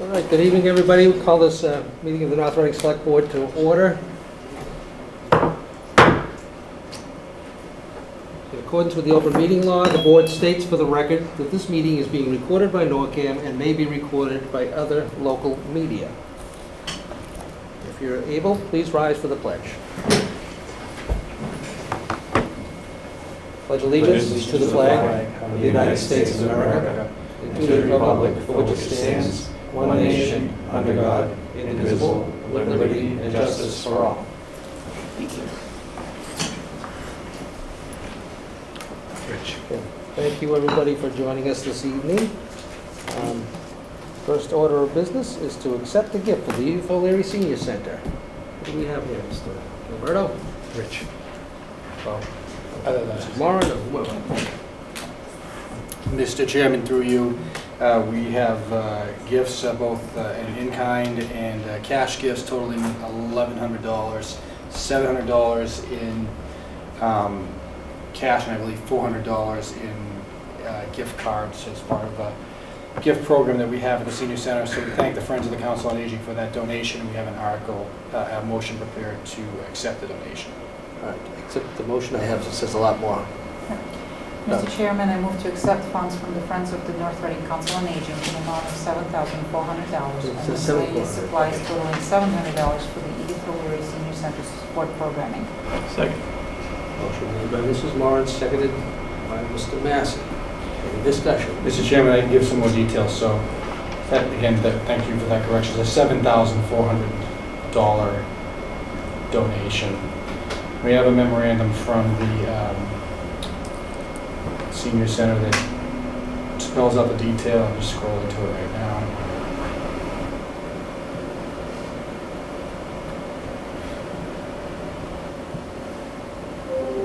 All right, good evening, everybody. We'll call this meeting of the North Reading Select Board to order. In accordance with the open meeting law, the board states for the record that this meeting is being recorded by NORCAM and may be recorded by other local media. If you're able, please rise for the pledge. Pledge allegiance to the flag of the United States of America and to the republic for which it stands, one nation, under God, indivisible, with liberty and justice for all. Thank you. Rich. Thank you, everybody, for joining us this evening. First order of business is to accept the gift of the Edith O'Leary Senior Center. What do we have here, Mr. Gilberto? Rich. Oh, Other than Mr. Moran or whoever? Mr. Chairman, through you, we have gifts, both in-kind and cash gifts totaling $1,100, $700 in cash, and I believe $400 in gift cards as part of a gift program that we have at the Senior Center. So we thank the Friends of the Council on Aging for that donation. We have an article, a motion prepared to accept the donation. All right, accept the motion I have, it says a lot more. Mr. Chairman, I move to accept funds from the Friends of the North Reading Council on Aging in the amount of $7,400 and miscellaneous supplies totaling $700 for the Edith O'Leary Senior Center support programming. Second. Motion made by Mrs. Moran, seconded by Mr. Massey. Any discussion? Mr. Chairman, I can give some more details. So, that, again, thank you for that correction. It's a $7,400 donation. We have a memorandum from the Senior Center that spells out the detail. I'm just scrolling to it right now.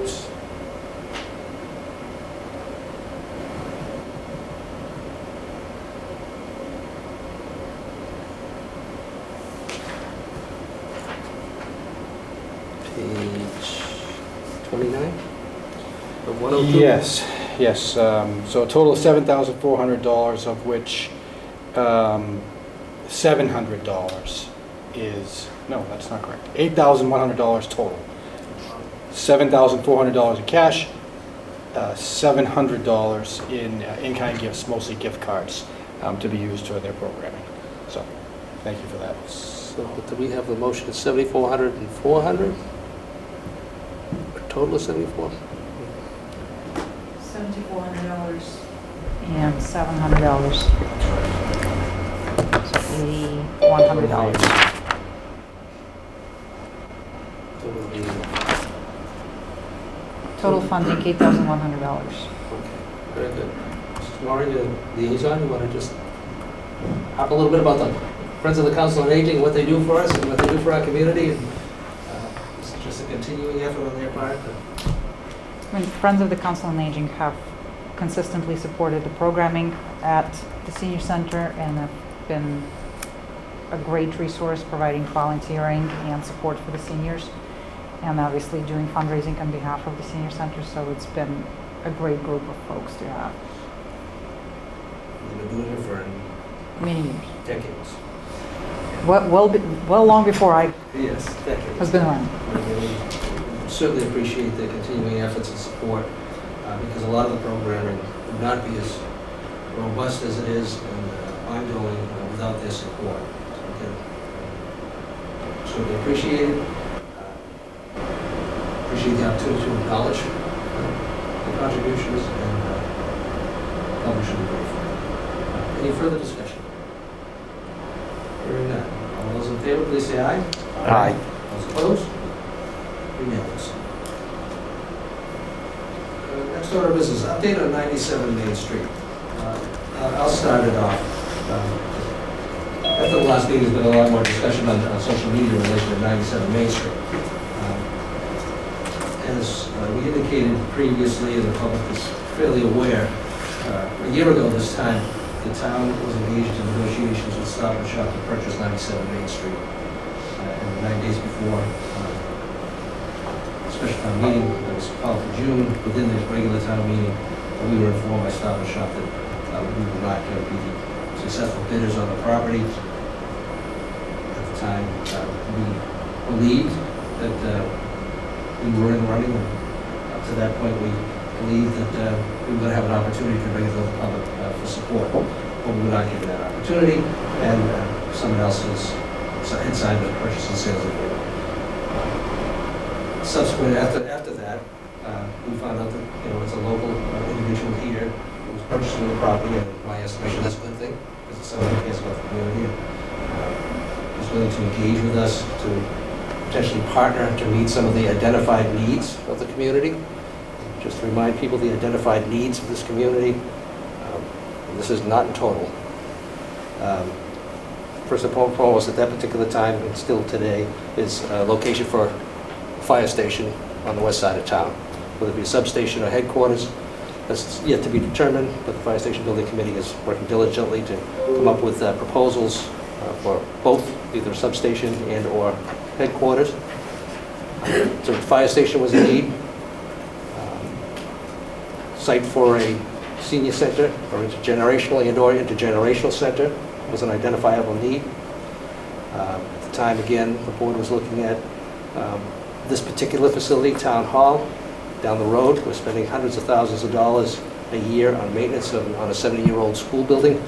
Oops. Page 29? The 102? Yes. So a total of $7,400, of which $700 is, no, that's not correct. $8,100 total. $7,400 in cash, $700 in in-kind gifts, mostly gift cards, to be used for their programming. So, thank you for that. So do we have the motion at 7,400 and 400? A total of 74? $7,400 and $700. So $8,100. Total funding $8,100. Okay, very good. Mr. Moran, your liaison, you want to just talk a little bit about the Friends of the Council on Aging, what they do for us and what they do for our community? And, this is just a continuing effort on their part. I mean, Friends of the Council on Aging have consistently supported the programming at the Senior Center and have been a great resource providing volunteering and support for the seniors, and obviously doing fundraising on behalf of the Senior Center, so it's been a great group of folks to have. They've been doing it for Many years. decades. Well long before I Yes, decades. has been around. We certainly appreciate their continuing efforts and support, because a lot of the programming would not be as robust as it is and ongoing without their support. So we appreciate it. Appreciate the opportunity to acknowledge the contributions, and probably should be grateful. Any further discussion? Hearing none. All those in favor, please say aye. Aye. Those opposed? Unanimous. Next order of business, update on 97 Main Street. I'll start it off. After the last meeting, there's been a lot more discussion on social media in relation to 97 Main Street. As we indicated previously, and the public is fairly aware, a year ago this time, the town was engaged in negotiations with Stop and Shop to purchase 97 Main Street. And 9 days before special town meeting that was called for June, within the regular town meeting, we were informed by Stop and Shop that we were not going to be successful bidders on the property. At the time, we believed that we were in the running, and up to that point, we believed that we were going to have an opportunity to bring it to the public for support. But we were not given that opportunity, and someone else had signed a purchase and sales agreement. Subsequent, after that, we found out that, it's a local individual here who was purchasing the property, and in my estimation, that's a good thing, because it's someone who cares about the community, and was willing to engage with us to potentially partner to meet some of the identified needs of the community. Just to remind people, the identified needs of this community, and this is not in total. First and foremost, at that particular time, and still today, is a location for a fire station on the west side of town. Whether it be a substation or headquarters, that's yet to be determined, but the Fire Station Building Committee is working diligently to come up with proposals for both either substation and or headquarters. So the fire station was a need. Site for a senior center or intergenerational center was an identifiable need. At the time, again, the board was looking at this particular facility, Town Hall, down the road. We're spending hundreds of thousands of dollars a year on maintenance on a 70-year-old school building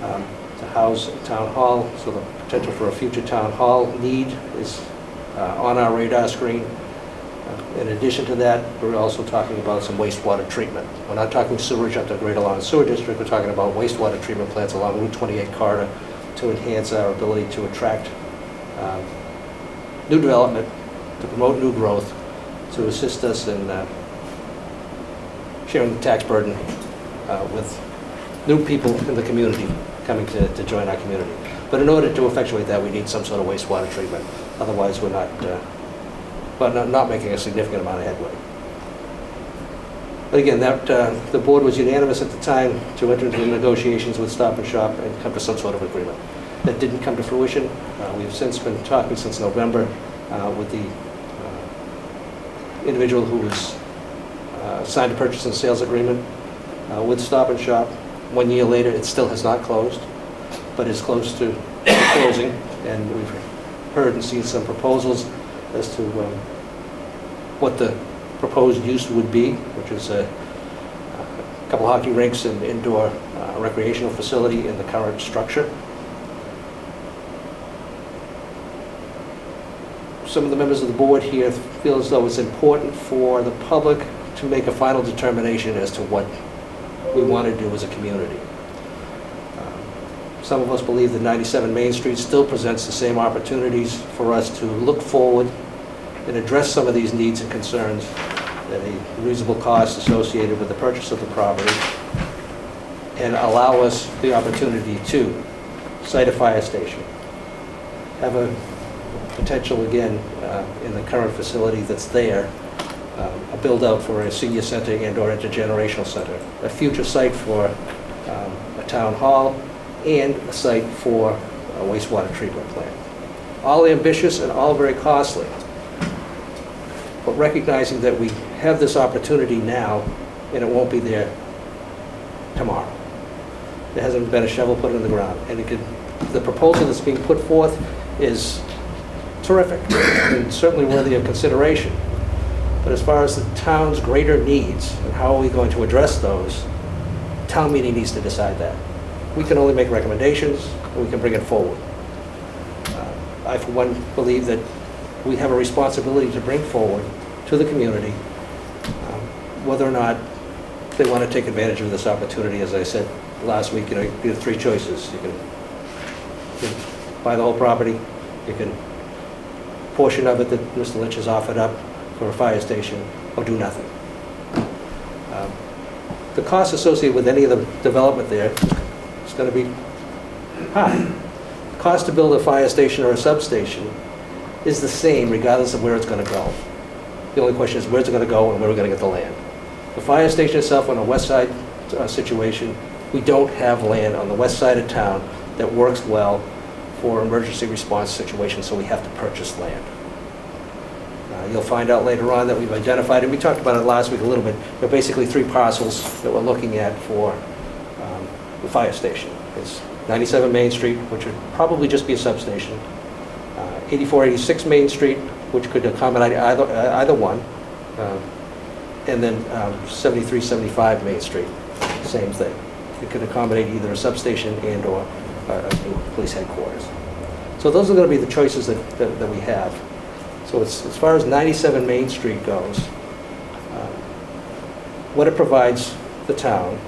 to house Town Hall. So the potential for a future Town Hall need is on our radar screen. In addition to that, we're also talking about some wastewater treatment. We're not talking sewerage up to Greater Lawn Sewer District. We're talking about wastewater treatment plants along Route 28 corridor to enhance our ability to attract new development, to promote new growth, to assist us in sharing the tax burden with new people in the community coming to join our community. But in order to effectuate that, we need some sort of wastewater treatment. Otherwise, we're not making a significant amount of headway. But again, the board was unanimous at the time to enter into negotiations with Stop and Shop and come to some sort of agreement. That didn't come to fruition. We've since been talking since November with the individual who was signed a purchase and sales agreement with Stop and Shop. 1 year later, it still has not closed, but is close to closing, and we've heard and seen some proposals as to what the proposed use would be, which is a couple hockey rinks and indoor recreational facility in the current structure. Some of the members of the board here feel as though it's important for the public to make a final determination as to what we want to do as a community. Some of us believe that 97 Main Street still presents the same opportunities for us to look forward and address some of these needs and concerns at a reasonable cost associated with the purchase of the property, and allow us the opportunity to site a fire station, have a potential, again, in the current facility that's there, a build-out for a senior center and or intergenerational center, a future site for a town hall, and a site for a wastewater treatment plant. All ambitious and all very costly, but recognizing that we have this opportunity now and it won't be there tomorrow. There hasn't been a shovel put in the ground, and the proposal that's being put forth is terrific and certainly worthy of consideration. But as far as the town's greater needs and how are we going to address those, town meeting needs to decide that. We can only make recommendations and we can bring it forward. I, for one, believe that we have a responsibility to bring forward to the community whether or not they want to take advantage of this opportunity. As I said last week, you have three choices. You can buy the whole property, you can portion of it that Mr. Lynch has offered up for a fire station, or do nothing. The cost associated with any of the development there is going to be high. The cost to build a fire station or a substation is the same regardless of where it's going to go. The only question is where's it going to go and where we're going to get the land. The fire station itself on a west side situation, we don't have land on the west side of town that works well for emergency response situations, so we have to purchase land. You'll find out later on that we've identified, and we talked about it last week a little bit, there are basically 3 parcels that we're looking at for the fire station. It's 97 Main Street, which would probably just be a substation, 84, 86 Main Street, which could accommodate either one, and then 73, 75 Main Street, same thing. It could accommodate either a substation and/or a new police headquarters. So those are going to be the choices that we have. So as far as 97 Main Street goes, what it provides the town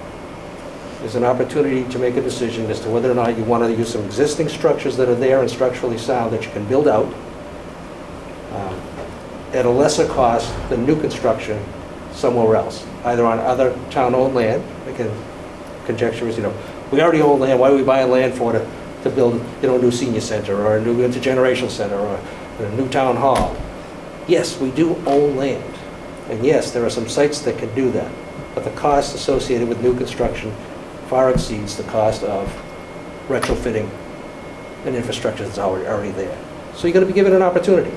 is an opportunity to make a decision as to whether or not you want to use some existing structures that are there and structurally sound that you can build out at a lesser cost than new construction somewhere else, either on other town-owned land. Again, conjecture is, we already own land, why are we buying land for to build, a new senior center or a new intergenerational center or a new town hall? Yes, we do own land. And yes, there are some sites that can do that. But the cost associated with new construction far exceeds the cost of retrofitting an infrastructure that's already there. So you're going to be given an opportunity.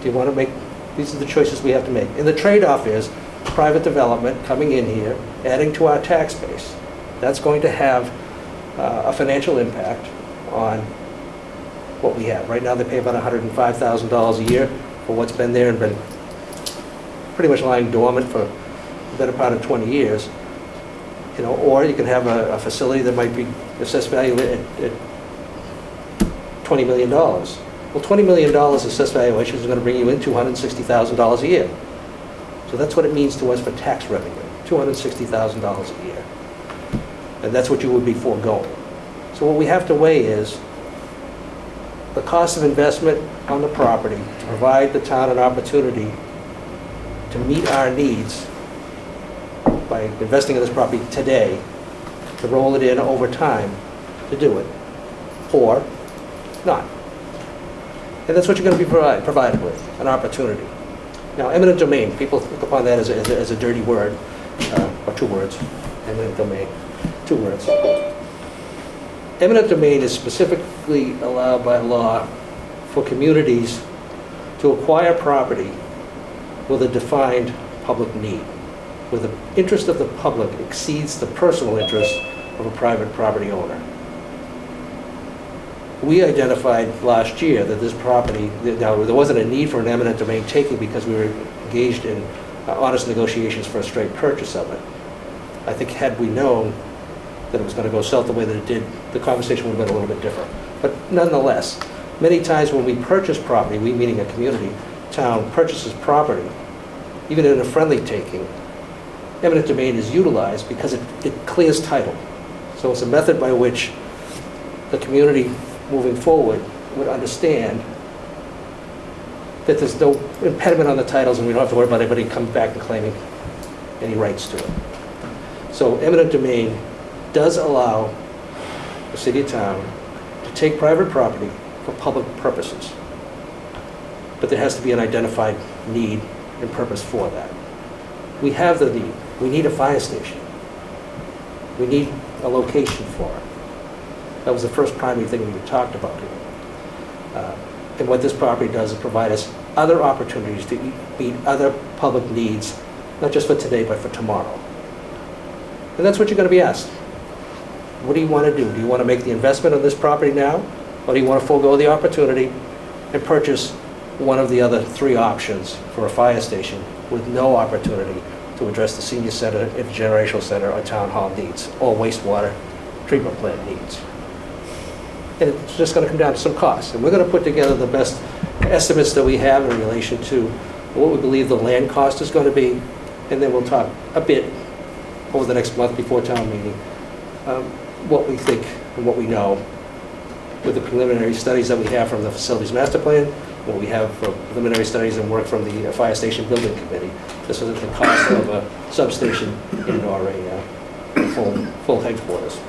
Do you want to make, these are the choices we have to make. And the trade-off is private development coming in here, adding to our tax base. That's going to have a financial impact on what we have. Right now they pay about $105,000 a year for what's been there and been pretty much lying dormant for the better part of 20 years. Or you can have a facility that might be assessed value at $20 million. Well, $20 million assessed valuation is going to bring you in $260,000 a year. So that's what it means to us for tax revenue, $260,000 a year. And that's what you would be foregoing. So what we have to weigh is the cost of investment on the property to provide the town an opportunity to meet our needs by investing in this property today, to roll it in over time to do it, or not. And that's what you're going to be provided with, an opportunity. Now, eminent domain, people look upon that as a dirty word, or two words, eminent domain, two words. Eminent domain is specifically allowed by law for communities to acquire property with a defined public need, where the interest of the public exceeds the personal interest of a private property owner. We identified last year that this property, now there wasn't a need for an eminent domain taking because we were engaged in honest negotiations for a straight purchase of it. I think had we known that it was going to go south the way that it did, the conversation would have been a little bit different. But nonetheless, many times when we purchase property, we meaning a community, town purchases property, even in a friendly taking, eminent domain is utilized because it clears title. So it's a method by which the community moving forward would understand that there's no impediment on the titles and we don't have to worry about anybody coming back and claiming any rights to it. So eminent domain does allow the city or town to take private property for public purposes. But there has to be an identified need and purpose for that. We have the need. We need a fire station. We need a location for it. That was the first primary thing we talked about here. And what this property does is provide us other opportunities to meet other public needs, not just for today, but for tomorrow. And that's what you're going to be asked. What do you want to do? Do you want to make the investment on this property now? Or do you want to forego the opportunity and purchase one of the other three options for a fire station with no opportunity to address the senior center, intergenerational center, or town hall needs, or wastewater treatment plant needs? And it's just going to come down to some costs. And we're going to put together the best estimates that we have in relation to what we believe the land cost is going to be. And then we'll talk a bit over the next month before town meeting, what we think and what we know with the preliminary studies that we have from the facilities master plan, what we have for preliminary studies and work from the fire station building committee. This is the cost of a substation and/or a full headquarters.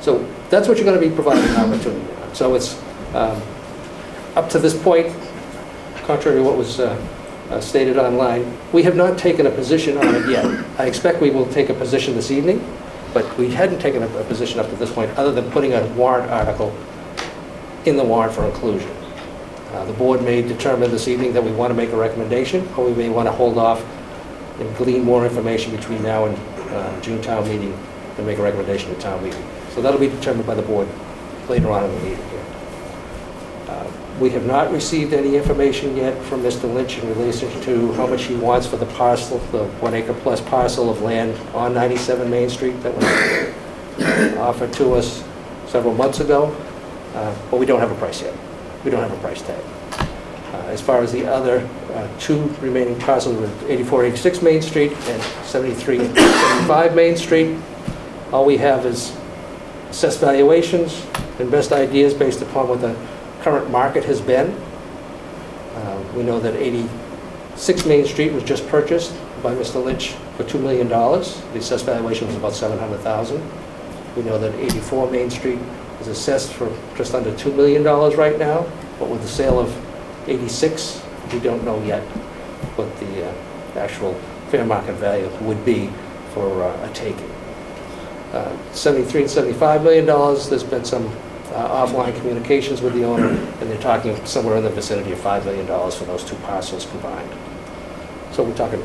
So that's what you're going to be providing an opportunity on. So it's up to this point, contrary to what was stated online, we have not taken a position on it yet. I expect we will take a position this evening, but we hadn't taken a position up to this point other than putting a warrant article in the warrant for inclusion. The board may determine this evening that we want to make a recommendation, or we may want to hold off and glean more information between now and June town meeting and make a recommendation to town meeting. So that'll be determined by the board later on in the meeting here. We have not received any information yet from Mr. Lynch in relation to how much he wants for the parcel, the 1 acre plus parcel of land on 97 Main Street that was offered to us several months ago, but we don't have a price yet. We don't have a price tag. As far as the other two remaining parcels, 8486 Main Street and 7375 Main Street, all we have is assessed valuations and best ideas based upon what the current market has been. We know that 86 Main Street was just purchased by Mr. Lynch for $2 million. The assessed valuation was about $700,000. We know that 84 Main Street is assessed for just under $2 million right now, but with the sale of 86, we don't know yet what the actual fair market value would be for a taking. 73 and $75 million, there's been some offline communications with the owner, and they're talking somewhere in the vicinity of $5 million for those two parcels combined. So we're talking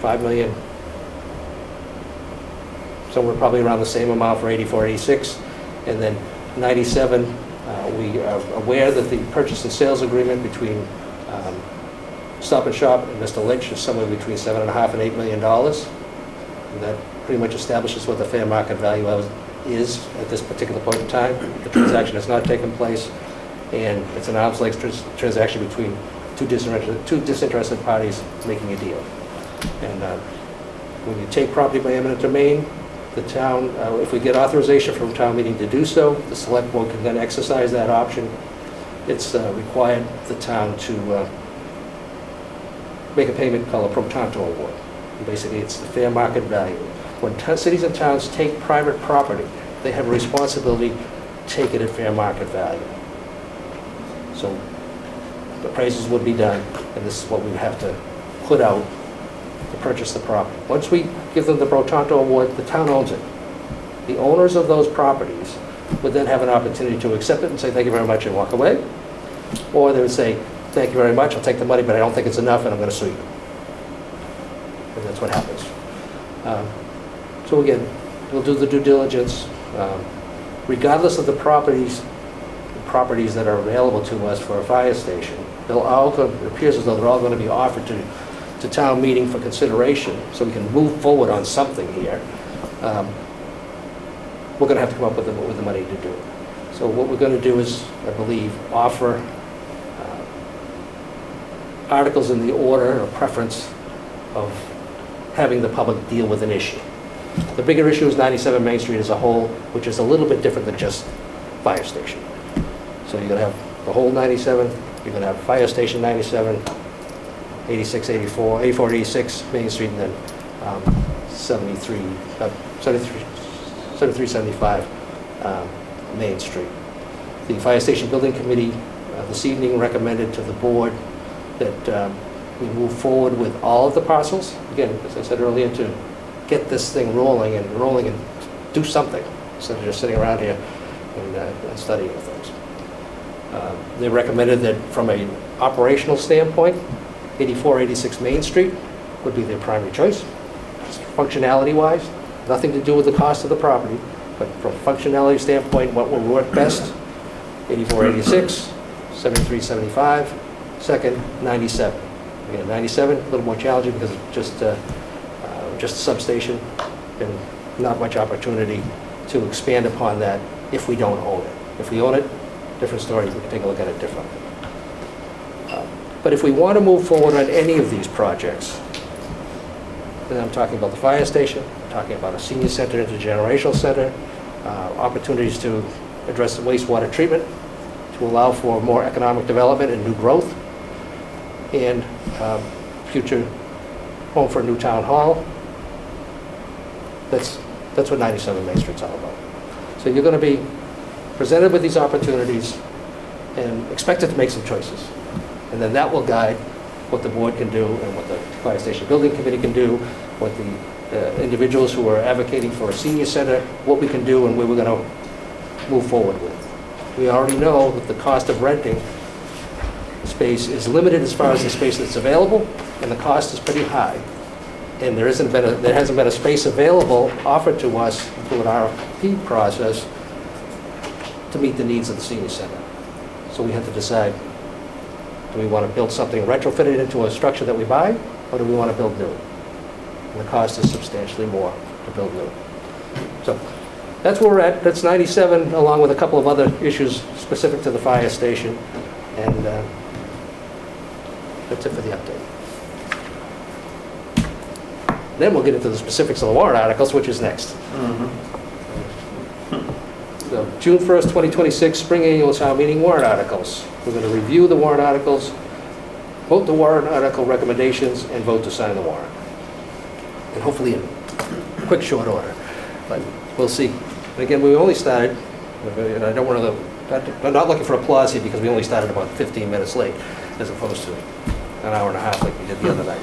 $5 million, somewhere probably around the same amount for 84, 86, and then 97, we are aware that the purchase and sales agreement between Stop and Shop and Mr. Lynch is somewhere between $7.5 and $8 million. And that pretty much establishes what the fair market value is at this particular point in time. The transaction has not taken place, and it's an arm's length transaction between two disinterested parties making a deal. And when you take property by eminent domain, the town, if we get authorization from town meeting to do so, the select board can then exercise that option. It's required the town to make a payment called a pro tanto award. And basically, it's the fair market value. When cities and towns take private property, they have a responsibility to take it at fair market value. So the appraisals would be done, and this is what we would have to put out to purchase the property. Once we give them the pro tanto award, the town owns it. The owners of those properties would then have an opportunity to accept it and say thank you very much and walk away. Or they would say, thank you very much, I'll take the money, but I don't think it's enough and I'm going to sue you. And that's what happens. So again, we'll do the due diligence. Regardless of the properties that are available to us for a fire station, it appears as though they're all going to be offered to town meeting for consideration, so we can move forward on something here. We're going to have to come up with the money to do it. So what we're going to do is, I believe, offer articles in the order or preference of having the public deal with an issue. The bigger issue is 97 Main Street as a whole, which is a little bit different than just fire station. So you're going to have the whole 97, you're going to have fire station 97, 86, 84, 84, 86 Main Street, and then 73, 75 Main Street. The Fire Station Building Committee this evening recommended to the board that we move forward with all of the parcels. Again, as I said earlier, to get this thing rolling and do something instead of just sitting around here and studying things. They recommended that from an operational standpoint, 84, 86 Main Street would be their primary choice. Functionality-wise, nothing to do with the cost of the property, but from a functionality standpoint, what will work best, 84, 86, 73, 75, second, 97. Again, 97, a little more challenging because it's just a substation and not much opportunity to expand upon that if we don't own it. If we own it, different story, we can take a look at it differently. But if we want to move forward on any of these projects, then I'm talking about the fire station, I'm talking about a senior center, intergenerational center, opportunities to address the wastewater treatment, to allow for more economic development and new growth, and future home for a new town hall. That's what 97 Main Street's all about. So you're going to be presented with these opportunities and expected to make some choices. And then that will guide what the board can do and what the Fire Station Building Committee can do, what the individuals who are advocating for a senior center, what we can do and where we're going to move forward with. We already know that the cost of renting space is limited as far as the space that's available, and the cost is pretty high. and there hasn't been a space available offered to us through an RFP process to meet the needs of the senior center. So we had to decide, do we want to build something retrofitted into a structure that we buy, or do we want to build new? And the cost is substantially more to build new. So that's where we're at. That's 97, along with a couple of other issues specific to the fire station. And that's it for the update. Then we'll get into the specifics of the warrant articles, which is next. So, June 1st, 2026, spring annual town meeting warrant articles. We're going to review the warrant articles, vote the warrant article recommendations, and vote to sign the warrant. And hopefully in quick, short order. But we'll see. And again, we only started, and I don't want to, I'm not looking for applause here because we only started about 15 minutes late, as opposed to an hour and a half like we did the other night.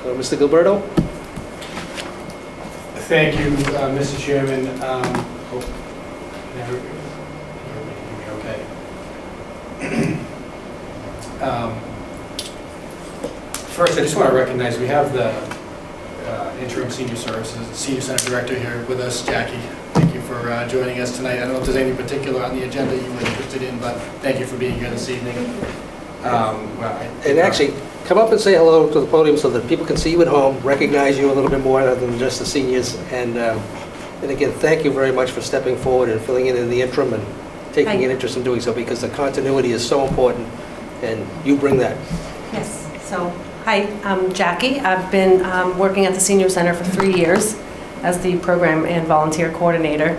So Mr. Gilberto? Thank you, Mr. Chairman. First, I just want to recognize we have the interim senior center director here with us, Jackie. Thank you for joining us tonight. I don't know if there's anything particular on the agenda you were interested in, but thank you for being here this evening. And actually, come up and say hello to the podium so that people can see you at home, recognize you a little bit more than just the seniors. And again, thank you very much for stepping forward and filling in the interim and taking an interest in doing so, because the continuity is so important, and you bring that. Yes, so hi, I'm Jackie. I've been working at the Senior Center for 3 years as the program and volunteer coordinator.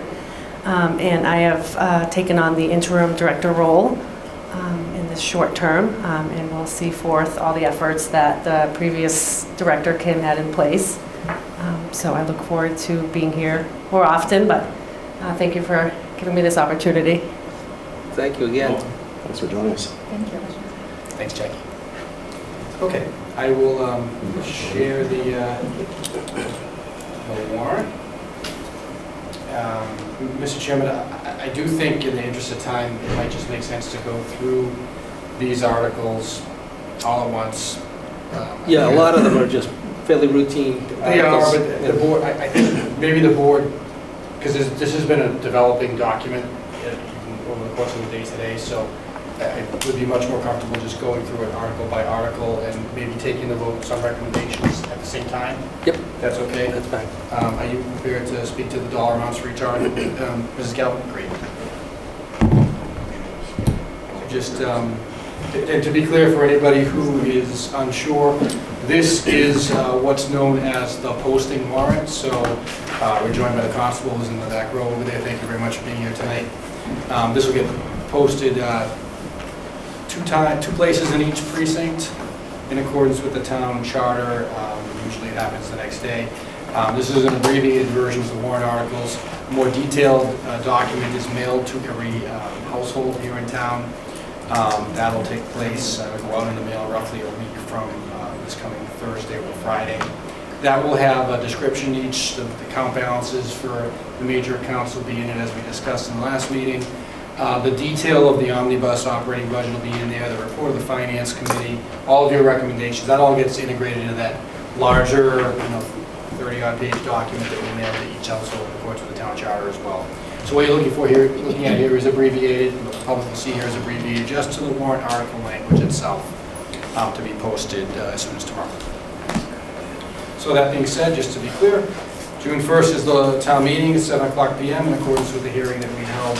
And I have taken on the interim director role in this short term, and we'll see forth all the efforts that the previous director Kim had in place. So I look forward to being here more often, but thank you for giving me this opportunity. Thank you again. Thanks for joining us. Thank you. Thanks, Jackie. Okay, I will share the warrant. Mr. Chairman, I do think in the interest of time, it might just make sense to go through these articles all at once. Yeah, a lot of them are just fairly routine They are, articles. but the board, I think maybe the board, because this has been a developing document over the course of the day today, so I would be much more comfortable just going through it article by article and maybe taking the vote, some recommendations at the same time. Yep. That's okay? That's fine. Are you prepared to speak to the dollar amounts for each article? Mrs. Galvin? Great. Just and to be clear for anybody who is unsure, this is what's known as the posting warrant. So we're joined by the constables in the back row over there. Thank you very much for being here tonight. This will get posted two places in each precinct in accordance with the town charter. Usually it happens the next day. This is an abbreviated version of the warrant articles. A more detailed document is mailed to every household here in town. That'll take place, it'll go out in the mail roughly a week from this coming Thursday or Friday. That will have a description each, the account balances for the major accounts will be in it as we discussed in the last meeting. The detail of the omnibus operating budget will be in there, the report of the finance committee, all of your recommendations, that all gets integrated into that larger, 30-odd page document that we mail to each household in accordance with the town charter as well. So what you're looking at here is abbreviated, what the public will see here is abbreviated just to the warrant article language itself, to be posted as soon as tomorrow. So that being said, just to be clear, June 1st is the town meeting at 7 o'clock p.m. in accordance with the hearing that we held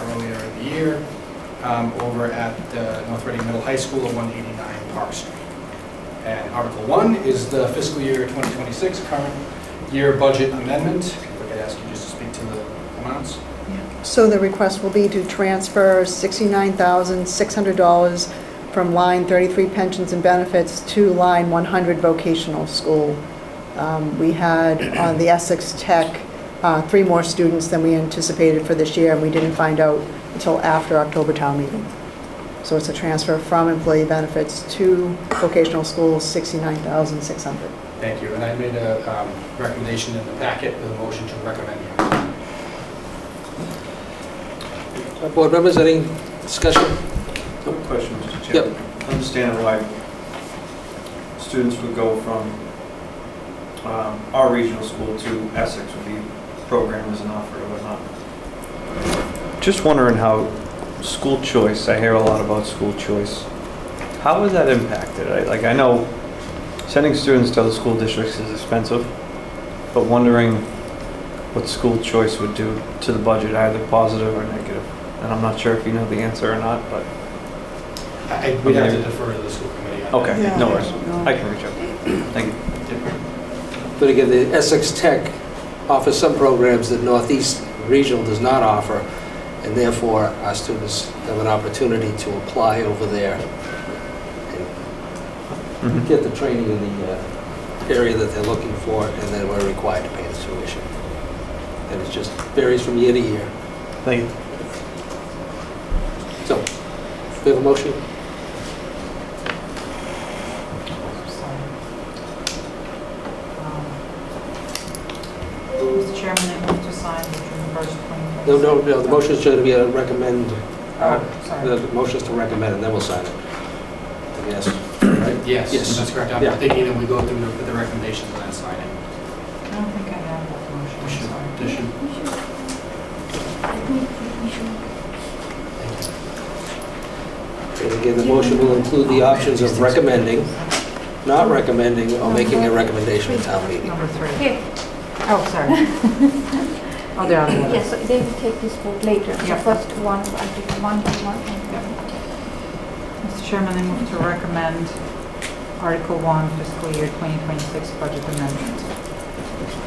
earlier in the year over at North Reading Middle High School at 189 Park Street. And Article 1 is the fiscal year 2026 current year budget amendment. If I could ask you just to speak to the amounts. So the request will be to transfer $69,600 from line 33 pensions and benefits to line 100 vocational school. We had on the Essex Tech 3 more students than we anticipated for this year, and we didn't find out until after October town meeting. So it's a transfer from employee benefits to vocational schools, $69,600. Thank you. And I made a recommendation in the packet with a motion to recommend. Board members, any discussion? Quick question, Mr. Chairman. Yep. Understand why students would go from our regional school to Essex would be programmed as an offer or whatnot. Just wondering how school choice, I hear a lot about school choice. How is that impacted? I know sending students to other school districts is expensive, but wondering what school choice would do to the budget, either positive or negative. And I'm not sure if you know the answer or not, but. We'd have to defer to the school committee. on Okay, that. no worries. No. I can reach out. Thank you. But again, the Essex Tech offers some programs that Northeast Regional does not offer, and therefore our students have an opportunity to apply over there and Mhm. get the training in the area that they're looking for, and then we're required to pay the tuition. And it just varies from year to year. Thank you. So, we have a motion? Mr. Chairman, I move to sign the June 1st, 2026. No, the motion is going to be a recommend. Oh, sorry. The motion is to recommend, and then we'll sign it. Yes, right? Yes, Yes. that's correct. Yeah. I'm thinking that we go through with the recommendations and then sign it. I don't think I have that motion, We should, sorry. this should. And again, the motion will include the options of recommending, not recommending, or making a recommendation at town meeting. Number 3. Here, Oh, sorry. Oh, there are the others. yes, so they will take this vote later. The Yeah. first one, I think one by one. Mr. Chairman, I move to recommend Article 1, fiscal year 2026 budget amendment.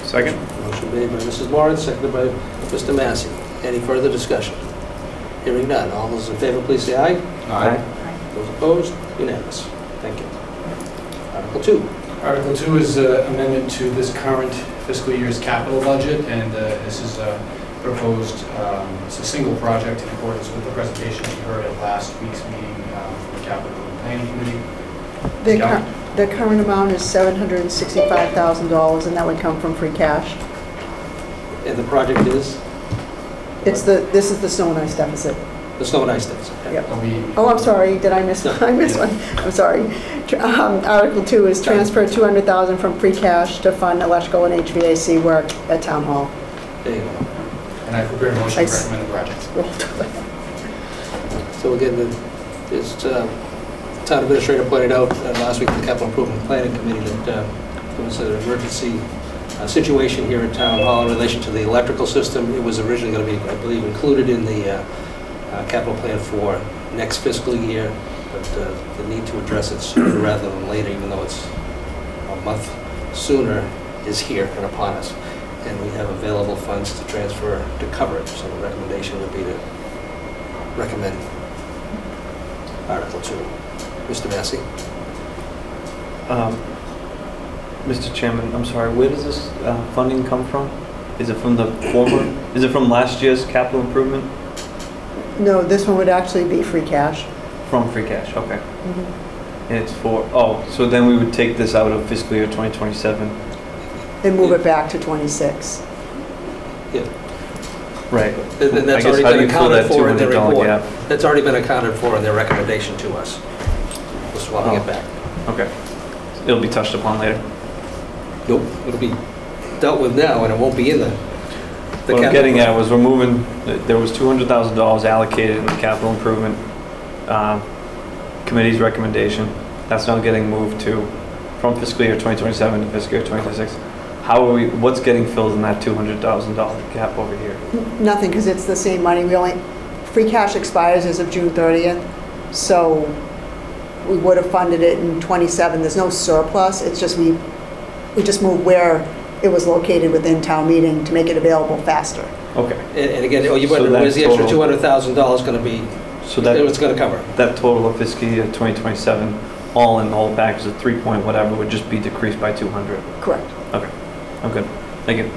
Second? Motion made by Mrs. Moran, seconded by Mr. Massey. Any further discussion? Hearing none. All those in favor, please say aye. Aye. Those opposed, unanimous. Thank you. Article 2. Article 2 is amendment to this current fiscal year's capital budget, and this is a proposed, it's a single project in accordance with the presentation that you heard at last week's meeting from the Capital and Planning Committee. The current amount is $765,000, and that would come from free cash. And the project is This is the snow and ice deficit. the snow and ice deficit. Yep. It'll be- Oh, I'm sorry, did I miss one? I missed one. I'm sorry. Article 2 is transfer $200,000 from free cash to fund electrical and HVAC work at Town Hall. There you go. And I prepared a motion to Nice. recommend the project. So again, as Town Administrator pointed out last week at the Capital Improvement Planning Committee that there was an emergency situation here at Town Hall in relation to the electrical system. It was originally going to be, I believe, included in the capital plan for next fiscal year, but the need to address it sooner rather than later, even though it's a month sooner, is here and upon us. And we have available funds to transfer to cover it. So the recommendation would be to recommend Article 2. Mr. Massey? Mr. Chairman, I'm sorry, where does this funding come from? Is it from is it from last year's capital improvement? No, this one would actually be free cash. From free cash, okay. Mhm. And it's so then we would take this out of fiscal year 2027? And move it back to 26. Right. And that's I guess already how do been you fill accounted that for in their $200 report. gap? That's already been accounted for in their recommendation to us. We're swapping Oh. it back. Okay. It'll be touched upon later. Nope, it'll be dealt with now, and it won't be in the What I'm capital getting plan. at was there was $200,000 allocated in the capital improvement committee's recommendation. That's now getting moved from fiscal year 2027 to fiscal year 2026. What's getting filled in that $200,000 gap over here? Nothing, because it's the same money. Free cash expires as of June 30th, so we would have funded it in 27. There's no surplus, it's just we just moved where it was located within town meeting to make it available faster. Okay. And again, you So wonder, that where's the extra total- $200,000 going to be, So it's going to cover? that total of fiscal year 2027, all in the whole package of 3 point whatever, would just be decreased by 200. Correct. Okay. I'm good. Thank you.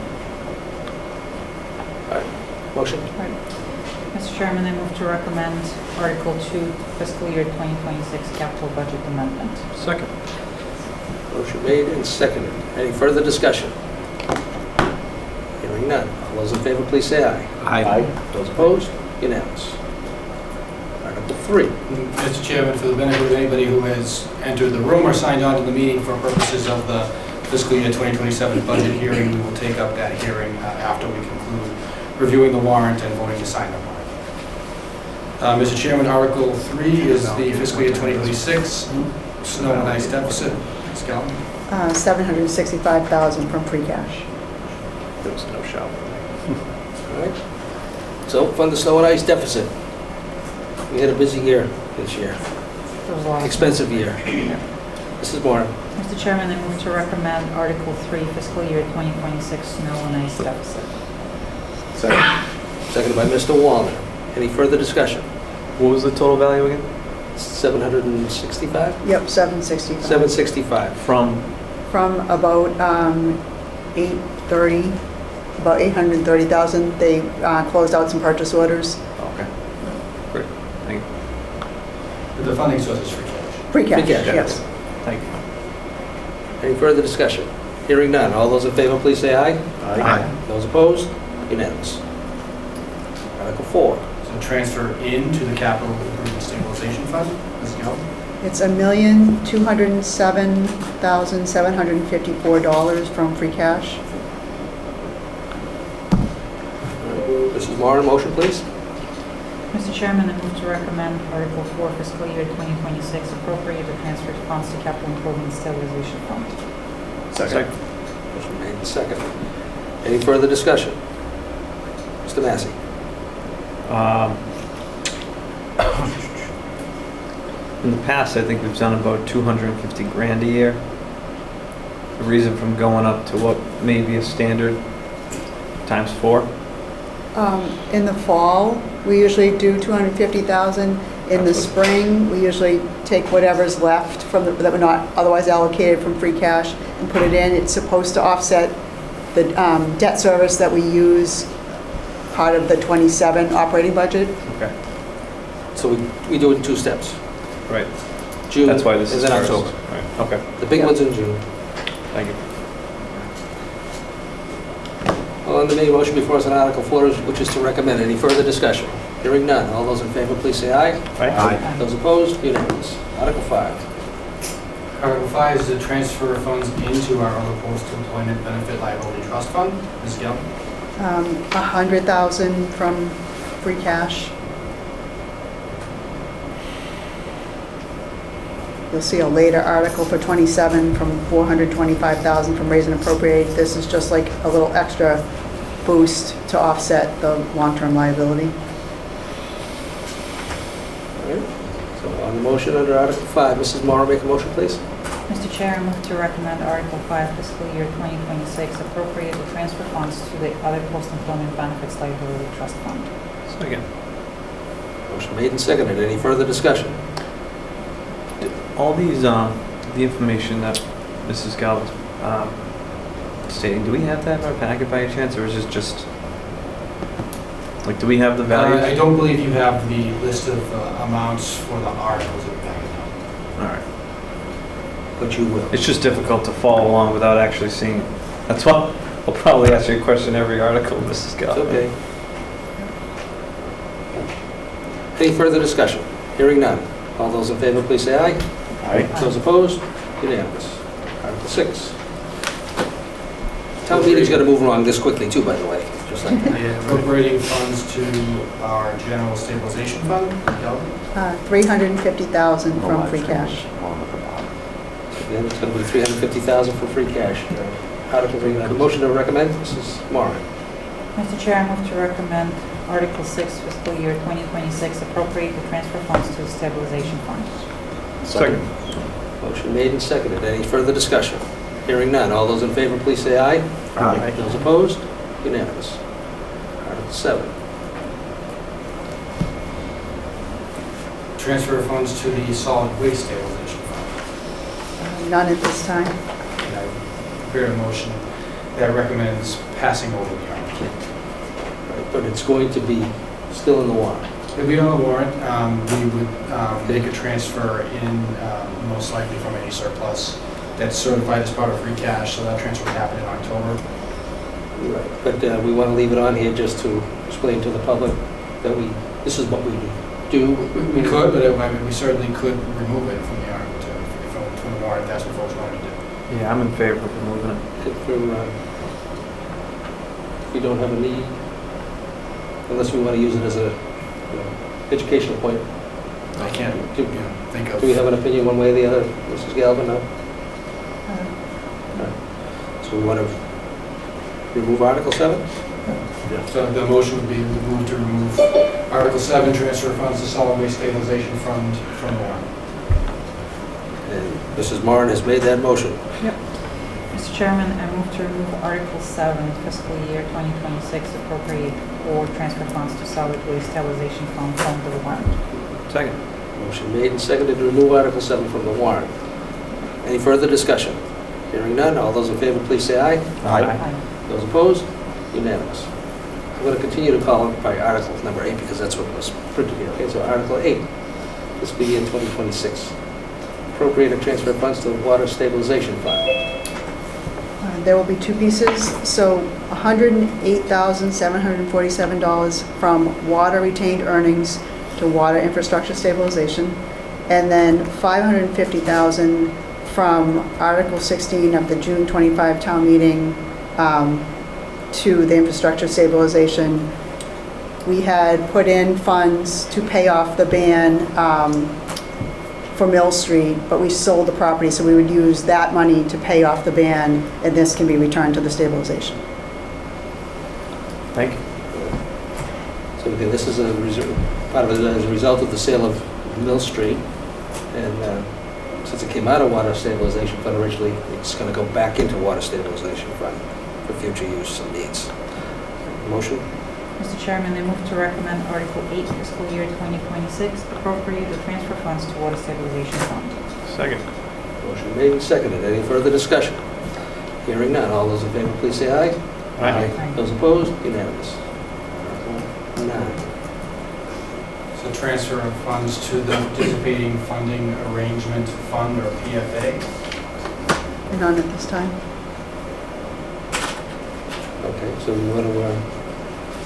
Motion? Mr. Chairman, I move to recommend Article 2, fiscal year 2026 capital budget amendment. Second. Motion made and seconded. Any further discussion? Hearing none. All those in favor, please say aye. Aye. Those opposed? Unanimous. Article 3. Mr. Chairman, for the benefit of anybody who has entered the room or signed on to the meeting for purposes of the fiscal year 2027 budget hearing. We will take up that hearing after we conclude reviewing the warrant and voting to sign the warrant. Mr. Chairman, Article 3 is the fiscal year 2026 snow and ice deficit. Ms. Galvin? $765,000 from free cash. There was no shower. All right. So, fund the snow and ice deficit. We had a busy year this year, There was a lot of- expensive year. Mrs. Moore, Mr. Chairman, I move to recommend Article 3, fiscal year 2026 snow and ice deficit. seconded by Mr. Wallner. Any further discussion? What was the total value again? 765? Yep, 765. 765. From, From about 830, about 830,000. They closed out some purchase orders. okay. Great, thank you. The funding source is free cash. Free cash, Free cash, yes. Thank you. Any further discussion? Hearing none. All those in favor, please say aye. Aye. Those opposed? Unanimous. Article 4. So transfer into the capital improvement stabilization fund. Ms. Galvin? It's $1,207,754 from free cash. Mrs. Moore, motion, please. Mr. Chairman, I move to recommend Article 4, fiscal year 2026 appropriate the transfer funds to capital improvement stabilization fund. Second. Motion made and seconded. Any further discussion? Mr. Massey? In the past, I think we've done about 250 grand a year. The reason from going up to what may be a standard times 4. In the fall, we usually do 250,000. In the spring, we usually take whatever's left from that we're not otherwise allocated from free cash and put it in. It's supposed to offset the debt service that we use part of the 27 operating budget. Okay. So we do it in 2 steps. Right. June That's why this is and then first. October. Right. Okay. The big Yeah. one's in June. Thank you. On the main motion before us on Article 4, which is to recommend. Any further discussion? Hearing none. All those in favor, please say aye. Aye. Those opposed? Unanimous. Article 5. Article 5 is to transfer funds into our other post-employment benefit liability trust fund. Ms. Galvin? 100,000 from free cash. You'll see a later article for 27 from 425,000 from raise and appropriate. This is just like a little extra boost to offset the long-term liability. All right. So on the motion under Article 5, Mrs. Morrow, make a motion, please. Mr. Chair, I move to recommend Article 5, fiscal year 2026 appropriate the transfer funds to the other post-employment benefits liability trust fund. Second. Motion made and seconded. Any further discussion? All these, the information that Mrs. Galvin's stating, do we have that in our packet by any chance, or is this just, like, do we have the values? I don't believe you have the list of amounts for the articles in the packet. All right. But you will. It's just difficult to follow along without actually seeing it. That's why I'll probably ask you a question every article, Mrs. It's Galvin. okay. Any further discussion? Hearing none. All those in favor, please say aye. Aye. Those opposed? Unanimous. Article 6. Town meeting's got to move along this quickly too, by the way, just like that. Appropriating funds to our general stabilization fund. Ms. Galvin? 350,000 from free cash. Then it's going to be 350,000 for free cash. Article 3, motion to recommend, Mrs. Moore. Mr. Chair, I move to recommend Article 6, fiscal year 2026 appropriate the transfer funds to the stabilization fund. Second. Motion made and seconded. Any further discussion? Hearing none. All those in favor, please say aye. Aye. Those opposed? Unanimous. Article 7. Transfer funds to the solid waste stabilization fund. None at this time. And I prepared a motion that recommends passing over the article. But it's going to be still in the warrant. If we on the warrant, we would make a transfer in, most likely from any surplus that's certified as part of free cash, so that transfer would happen in October. Right. But we want to leave it on here just to explain to the public that this is what we do. We could, but we certainly could remove it from the article too, from the warrant, if that's what folks wanted to do. Yeah, I'm in favor of removing if we don't have a need, unless we want to use it as a educational point. I can't think of. Do we have an opinion one way or the other, Mrs. Galvin? No? So we want to remove Article 7? So the motion would be moved to remove Article 7, transfer funds to solid waste stabilization fund from the warrant. And Mrs. Moran has made that motion. Mr. Chairman, I move to remove Article 7, fiscal year 2026, appropriate or transfer funds to solid waste stabilization fund from the warrant. Second. Motion made and seconded to remove Article 7 from the warrant. Any further discussion? Hearing none, all those in favor, please say aye. Aye. Those opposed? Unanimous. I'm going to continue to call it by Article number 8 because that's what was printed here. Okay, so Article 8, fiscal year 2026. Appropriate and transfer funds to the Water Stabilization Fund. There will be two pieces, so $108,747 from water retained earnings to water infrastructure stabilization, and then $550,000 from Article 16 of the June 25 town meeting to the infrastructure stabilization. We had put in funds to pay off the ban for Mill Street, but we sold the property, so we would use that money to pay off the ban, and this can be returned to the stabilization. Thank you. So again, this is part of it as a result of the sale of Mill Street, and since it came out of Water Stabilization Fund originally, it's going to go back into Water Stabilization Fund for future use and needs. Motion? Mr. Chairman, I move to recommend Article 8, fiscal year 2026, appropriate or transfer funds to water stabilization fund. Second. Motion made and seconded. Any further discussion? Hearing none. All those in favor, please say aye. Aye. Those opposed? Unanimous. Article 9. So transfer of funds to the participating funding arrangement fund, or PFA. None at this time. Okay, so we want to make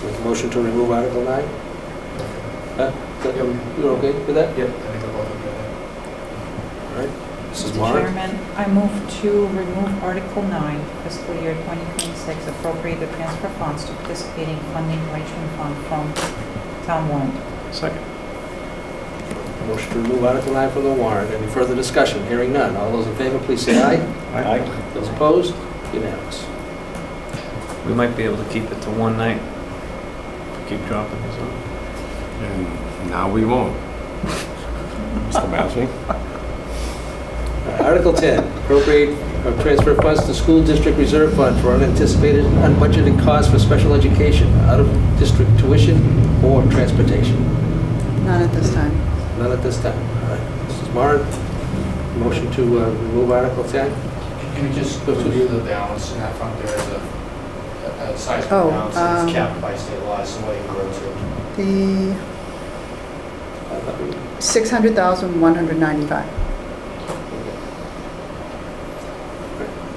a motion to remove Article 9? You're okay with that? Yep, I think they're both okay. All right. Mrs. Mr. Moran? Chairman, I move to remove Article 9, fiscal year 2026, appropriate or transfer funds to participating funding arrangement fund from town warrant. Second. Motion to remove Article 9 from the warrant. Any further discussion? Hearing none. All those in favor, please say aye. Aye. Those opposed? Unanimous. We might be able to keep it to one night. Keep dropping these on. And now we won't. Mr. Massey? Article 10, appropriate or transfer funds to school district reserve fund for unanticipated, unbudgeted costs for special education, out-of-district tuition or transportation. None at this time. None at this time. All right. Mrs. Moran, motion to remove Article 10? Can we just review the balance in that fund? There is a sizable balance that's capped by state law, so what you grow to. The 600,195.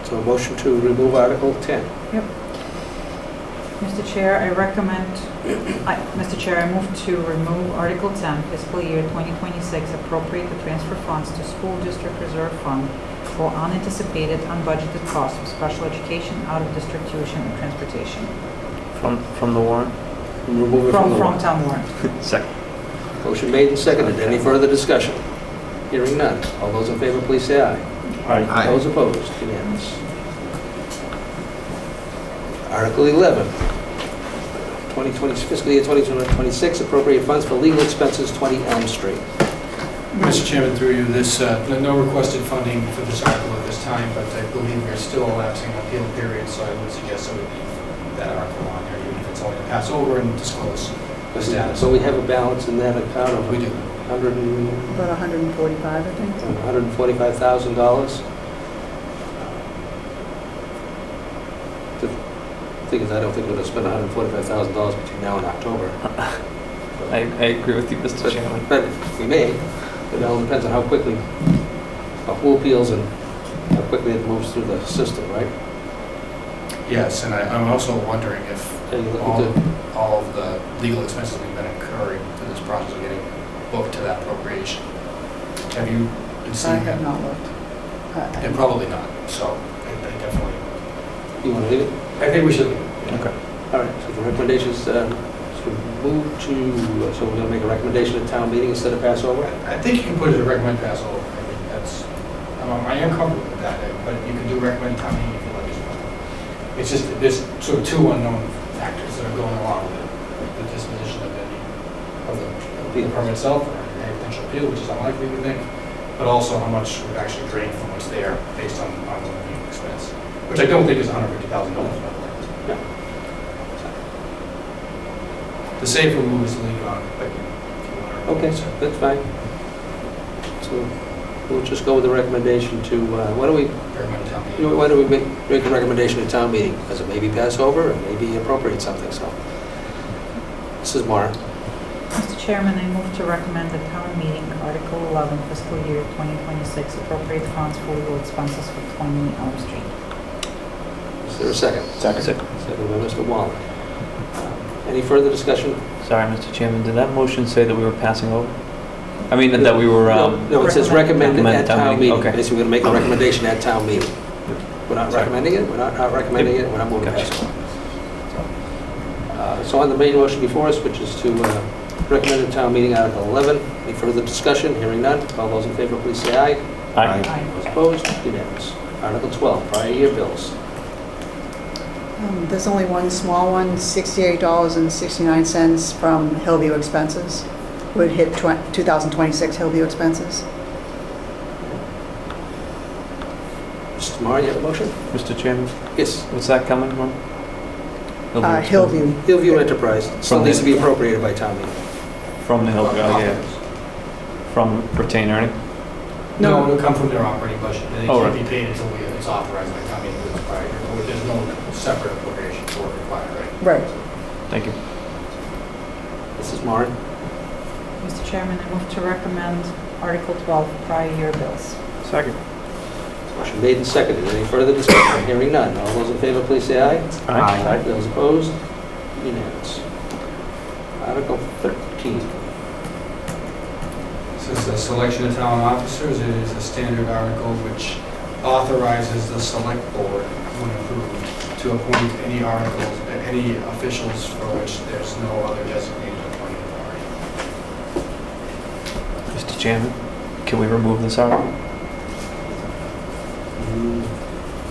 So a motion to remove Article 10. Mr. Chair, I move to remove Article 10, fiscal year 2026, appropriate the transfer funds to school district reserve fund for unanticipated, unbudgeted costs of special education, out-of-district tuition, and transportation. From the warrant? Remove it From the warrant. town warrant. Second. Motion made and seconded. Any further discussion? Hearing none. All those in favor, please say aye. Aye. Those opposed? Unanimous. Article 11, 2020, fiscal year 2026, appropriate funds for legal expenses, 20 Elm Street. Mr. Chairman, through you, this, no requested funding for this article at this time, but I believe we're still elapsing an appeal period, so I would suggest that we leave that article on there, even if it's only to pass over and disclose the status. So we have a balance in that account of We do. About 145, I think. $145,000. The thing is, I don't think we're going to spend $145,000 between now and October. I agree with you, Mr. Chairman. But we may. It all depends on how quickly, who appeals and how quickly it moves through the system, right? Yes, and I'm also wondering if And you look into- all of the legal expenses we've been incurring through this process are getting booked to that appropriation. Have you been I seeing that? have not looked. And probably not, so I definitely You want to leave it? I think we should. Okay. All right, so the recommendations, so move to, so we're going to make a recommendation at town meeting instead of pass over? I think you can put it as a recommend pass over. I think that's, I am comfortable with that, but you can do recommend town meeting if you like as well. It's just, there's sort of two unknown factors that are going along with it. The disposition of the permit itself, or any potential appeal, which is unlikely, we think, but also how much would actually drain from what's there based on the expense, which I don't think is $150,000, by the way. No. The safer move is to leave it on, like, if you want to. Okay, that's fine. So we'll just go with the recommendation to, why don't we Recommend town meeting. Why don't we make a recommendation at town meeting, because it may be pass over, it may be appropriate something, so. This is Mara. Mr. Chairman, I move to recommend the town meeting Article 11 fiscal year 2026 appropriate funds for legal expenses for 20 Elm Street. Is there a second? Second. Second by Mr. Wallen. Any further discussion? Sorry, Mr. Chairman, did that motion say that we were passing over? I mean, that we were, No, it says recommended at town meeting. Okay. Basically, we're going to make a recommendation at town meeting. We're not Sorry. recommending it, we're not recommending it, we're not moving Gotcha. past it. So on the main motion before us, which is to recommend at town meeting Article 11, any further discussion? Hearing none. All those in favor, please say aye. Aye. Those opposed, unanimous. Article 12, prior year bills. There's only one small one, $68.69 from Hillview expenses. Would hit 2026 Hillview expenses. Mr. Mara, you have a motion? Mr. Chairman, Yes. what's that coming from? Hillview. Hillview Enterprise, still From needs to be the- appropriated by town meeting. From the Hillview, oh, yeah. From retained earning? No, it'll come from their operating budget. They Oh, can't right. be paid until it's authorized by town meeting with prior year. There's no separate appropriation for it required, right? Right. Thank you. Mrs. Mara? Mr. Chairman, I move to recommend Article 12 prior year bills. Second. Motion made and seconded. Any further discussion? Hearing none. All those in favor, please say aye. Aye. Those opposed? Unanimous. Article 13. This is the selection of town officers. It is a standard article which authorizes the select board, when approved, to appoint any articles, any officials for which there's no other designated appointing authority. Mr. Chairman, can we remove this article?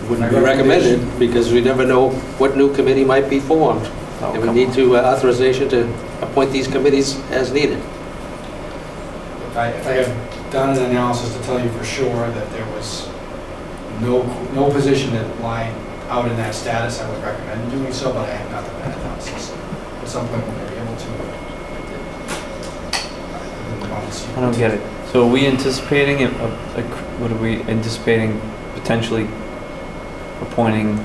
Wouldn't be recommended, because we never know what new committee might be formed. Oh, And we come need on. to authorization to appoint these committees as needed. If I have done an analysis to tell you for sure that there was no position that lied out in that status, I would recommend doing so, but I have not done that analysis. At some point, we'll be able to. I don't get it. So are we anticipating, what are we anticipating potentially appointing,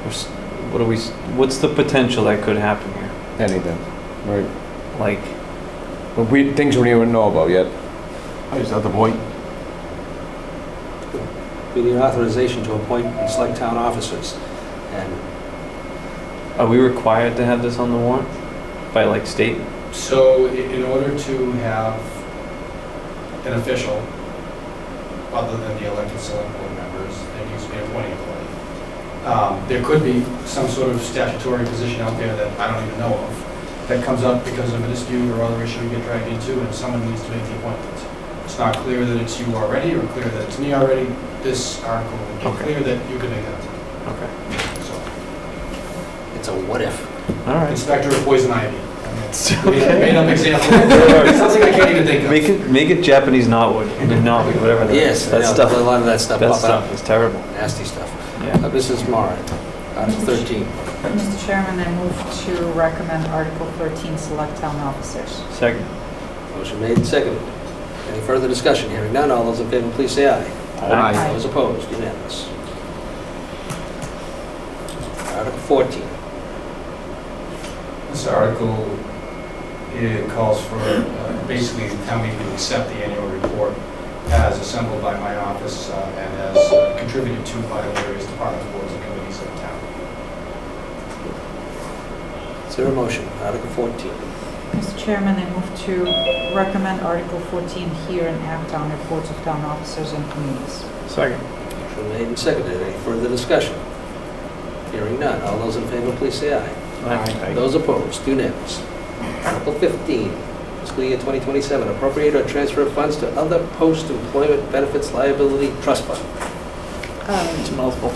or what are we, what's the potential that could happen here? Anything, right? Like, But things we don't even know about yet. Is that the point? We need authorization to appoint and select town officers. And are we required to have this on the warrant by like state? So in order to have an official, other than the elected select board members, there needs to be an appointing authority. There could be some sort of statutory position out there that I don't even know of that comes up because of a dispute or other issue you get dragged into, and someone needs to make the appointment. It's not clear that it's you already or clear that it's me already. This article would make Okay. clear that you could make that appointment. Okay. So, it's a what if. All right. Inspector of Poison Ivy. I mean, it's Okay. made up example. Something I can't even think of. Make it Japanese knotwood, knotweed, whatever that is. Yes, That yeah, stuff. a lot of that stuff. That pop stuff up. is terrible. Nasty stuff. Yeah. Mrs. Mara, Article 13. Mr. Chairman, I move to recommend Article 13 select town officers. Second. Motion made and seconded. Any further discussion? Hearing none. All those in favor, please say aye. Aye. Those opposed, unanimous. Article 14. This article, it calls for basically the town meeting to accept the annual report as assembled by my office and as contributed to by the various departments, boards, and committees of the town. Is there a motion? Article 14. Mr. Chairman, I move to recommend Article 14 hear and act on reports of town officers and committees. Second. Motion made and seconded. Any further discussion? Hearing none. All those in favor, please say aye. Aye. Those opposed, unanimous. Article 15, fiscal year 2027, appropriate or transfer of funds to other post-employment benefits liability trust fund. It's a mouthful.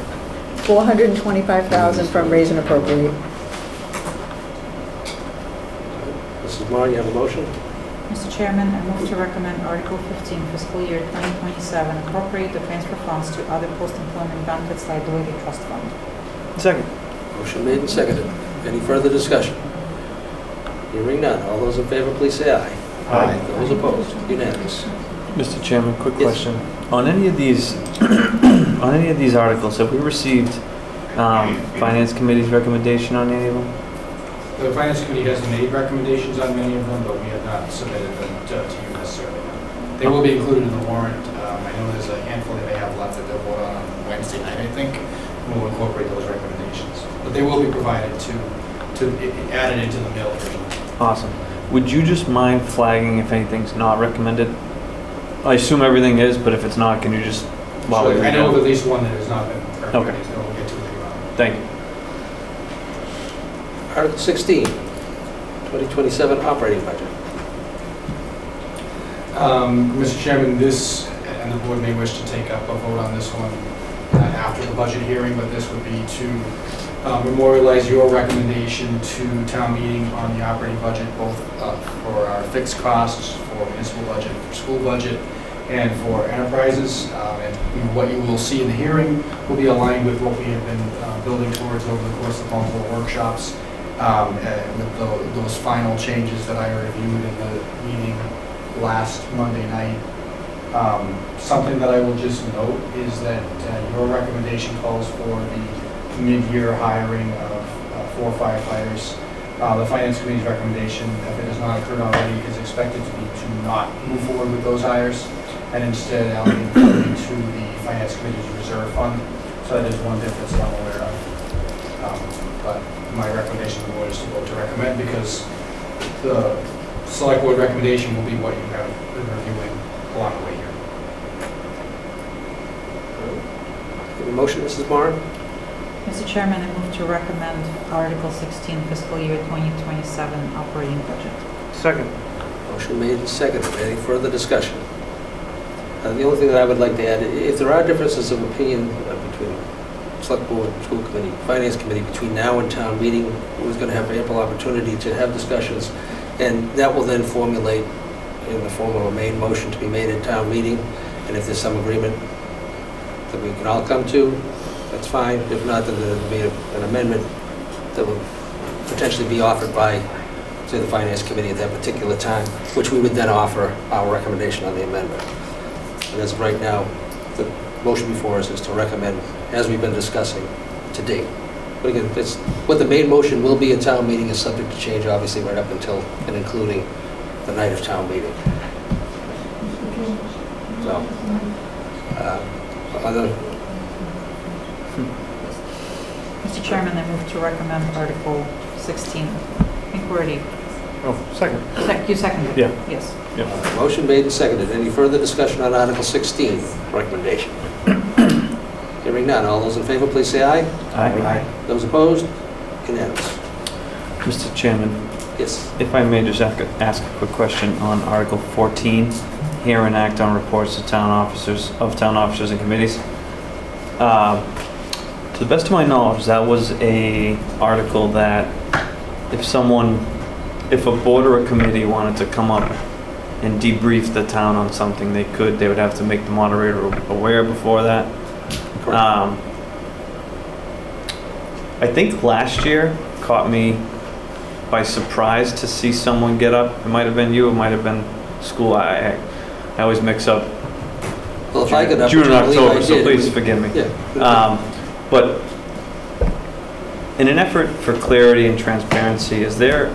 425,000 from raise and appropriate. Mrs. Moore, you have a motion? Mr. Chairman, I move to recommend Article 15, fiscal year 2027, appropriate the transfer funds to other post-employment benefits liability trust fund. Second. Motion made and seconded. Any further discussion? Hearing none. All those in favor, please say aye. Aye. Those opposed, unanimous. Mr. Chairman, quick Yes. question. On any of these, articles, have we received Finance Committee's recommendation on any of them? The Finance Committee has made recommendations on many of them, but we have not submitted them to you necessarily. They will be included in the warrant. I know there's a handful that they have left that they'll vote on Wednesday night, I think. We'll incorporate those recommendations. But they will be provided to add it into the mail version. Awesome. Would you just mind flagging if anything's not recommended? I assume everything is, but if it's not, can you just... So I know of at least one that has not been recommended, Okay. so we'll get to it later on. Thank you. Article 16, 2027 operating budget. Mr. Chairman, this, and the board may wish to take up a vote on this one after the budget hearing, but this would be to memorialize your recommendation to town meeting on the operating budget, both for our fixed costs, for municipal budget, for school budget, and for enterprises. And what you will see in the hearing will be aligned with what we have been building towards over the course of multiple workshops, with those final changes that I reviewed in the meeting last Monday night. Something that I will just note is that your recommendation calls for the mid-year hiring of 4 firefighters. The Finance Committee's recommendation, if it has not occurred already, is expected to be to not move forward with those hires and instead allocate funding to the Finance Committee's reserve fund. So that is one difference that I'm aware of. But my recommendation to the board is to vote to recommend, because the select board recommendation will be what you have been reviewing along the way here. Have a motion, Mrs. Moore? Mr. Chairman, I move to recommend Article 16, fiscal year 2027 operating budget. Second. Motion made and seconded. Any further discussion? The only thing that I would like to add, if there are differences of opinion between Select Board, School Committee, Finance Committee, between now and town meeting, we're going to have ample opportunity to have discussions, and that will then formulate in the form of a main motion to be made at town meeting. And if there's some agreement that we can all come to, that's fine. If not, then there'll be an amendment that will potentially be offered by, say, the Finance Committee at that particular time, which we would then offer our recommendation on the amendment. And as of right now, the motion before us is to recommend, as we've been discussing to date. But again, it's, what the main motion will be at town meeting is subject to change, obviously, right up until and including the night of town meeting. So, other... Mr. Chairman, I move to recommend Article 16. I think we're already... Oh, second. You seconded? Yeah. Yes. Motion made and seconded. Any further discussion on Article 16 recommendation? Hearing none. All those in favor, please say aye. Aye. Those opposed? Unanimous. Mr. Chairman, Yes. if I may just ask a quick question on Article 14, hear and act on reports to town officers and committees. To the best of my knowledge, that was a article that if a board or a committee wanted to come up and debrief the town on something, they would have to make the moderator aware before that. I think last year caught me by surprise to see someone get up. It might have been you, it might have been school. I always mix up Well, if I could up, June and I believe I October, so did. please forgive me. Yeah. But in an effort for clarity and transparency, is there,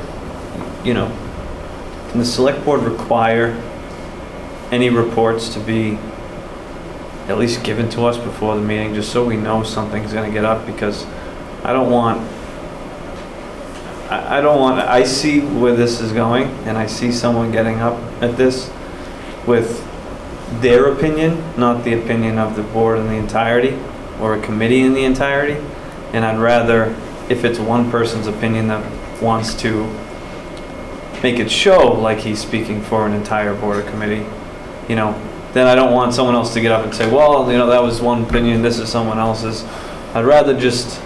can the select board require any reports to be at least given to us before the meeting, just so we know something's gonna get up? Because I see where this is going, and I see someone getting up at this with their opinion, not the opinion of the board in the entirety, or a committee in the entirety. And I'd rather, if it's one person's opinion that wants to make it show like he's speaking for an entire board or committee, you know, then I don't want someone else to get up and say, well, you know, that was one opinion, this is someone else's. I'd rather just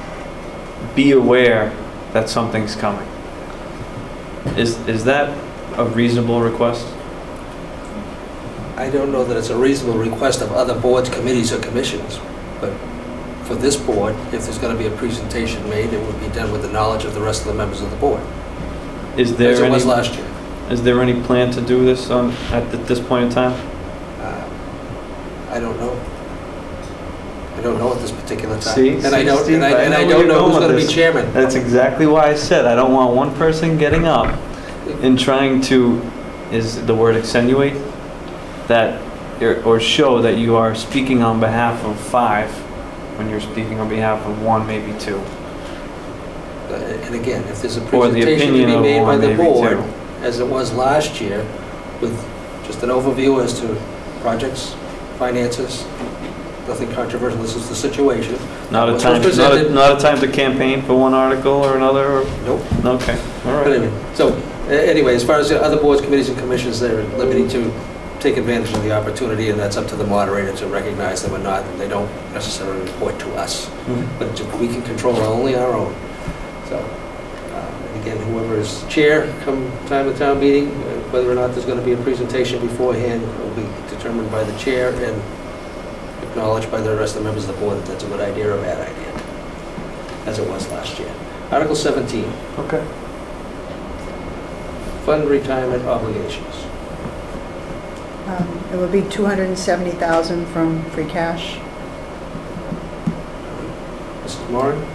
be aware that something's coming. Is that a reasonable request? I don't know that it's a reasonable request of other boards, committees, or commissions, but for this board, if there's going to be a presentation made, it would be done with the knowledge of the rest of the members of the board, Is there as it any, was last year. is there any plan to do this at this point in time? I don't know. I don't know at this particular time. See, And I don't, Steve, and I know I where don't you're know who's going going to with be this. chairman. That's exactly why I said I don't want one person getting up and trying to, is the word extenuate? That, or show that you are speaking on behalf of 5 when you're speaking on behalf of 1, maybe 2. And again, if there's a Or the presentation to opinion be of made by 1, the maybe board, 2. as it was last year, with just an overview as to projects, finances, nothing controversial, this is the situation. Not a What's time, presented- not a time to campaign for one article or another, or, Nope. okay, all But right. anyway, so, anyway, as far as the other boards, committees, and commissions, they're at liberty to take advantage of the opportunity, and that's up to the moderator to recognize them or not, and they don't necessarily report to us. Mhm. But we can control only our own. So, and again, whoever is chair come time of town meeting, whether or not there's going to be a presentation beforehand will be determined by the chair and acknowledged by the rest of the members of the board that that's a good idea or a bad idea, as it was last year. Article 17, Okay. fund retirement obligations. It would be $270,000 from free cash. Mrs. Moran,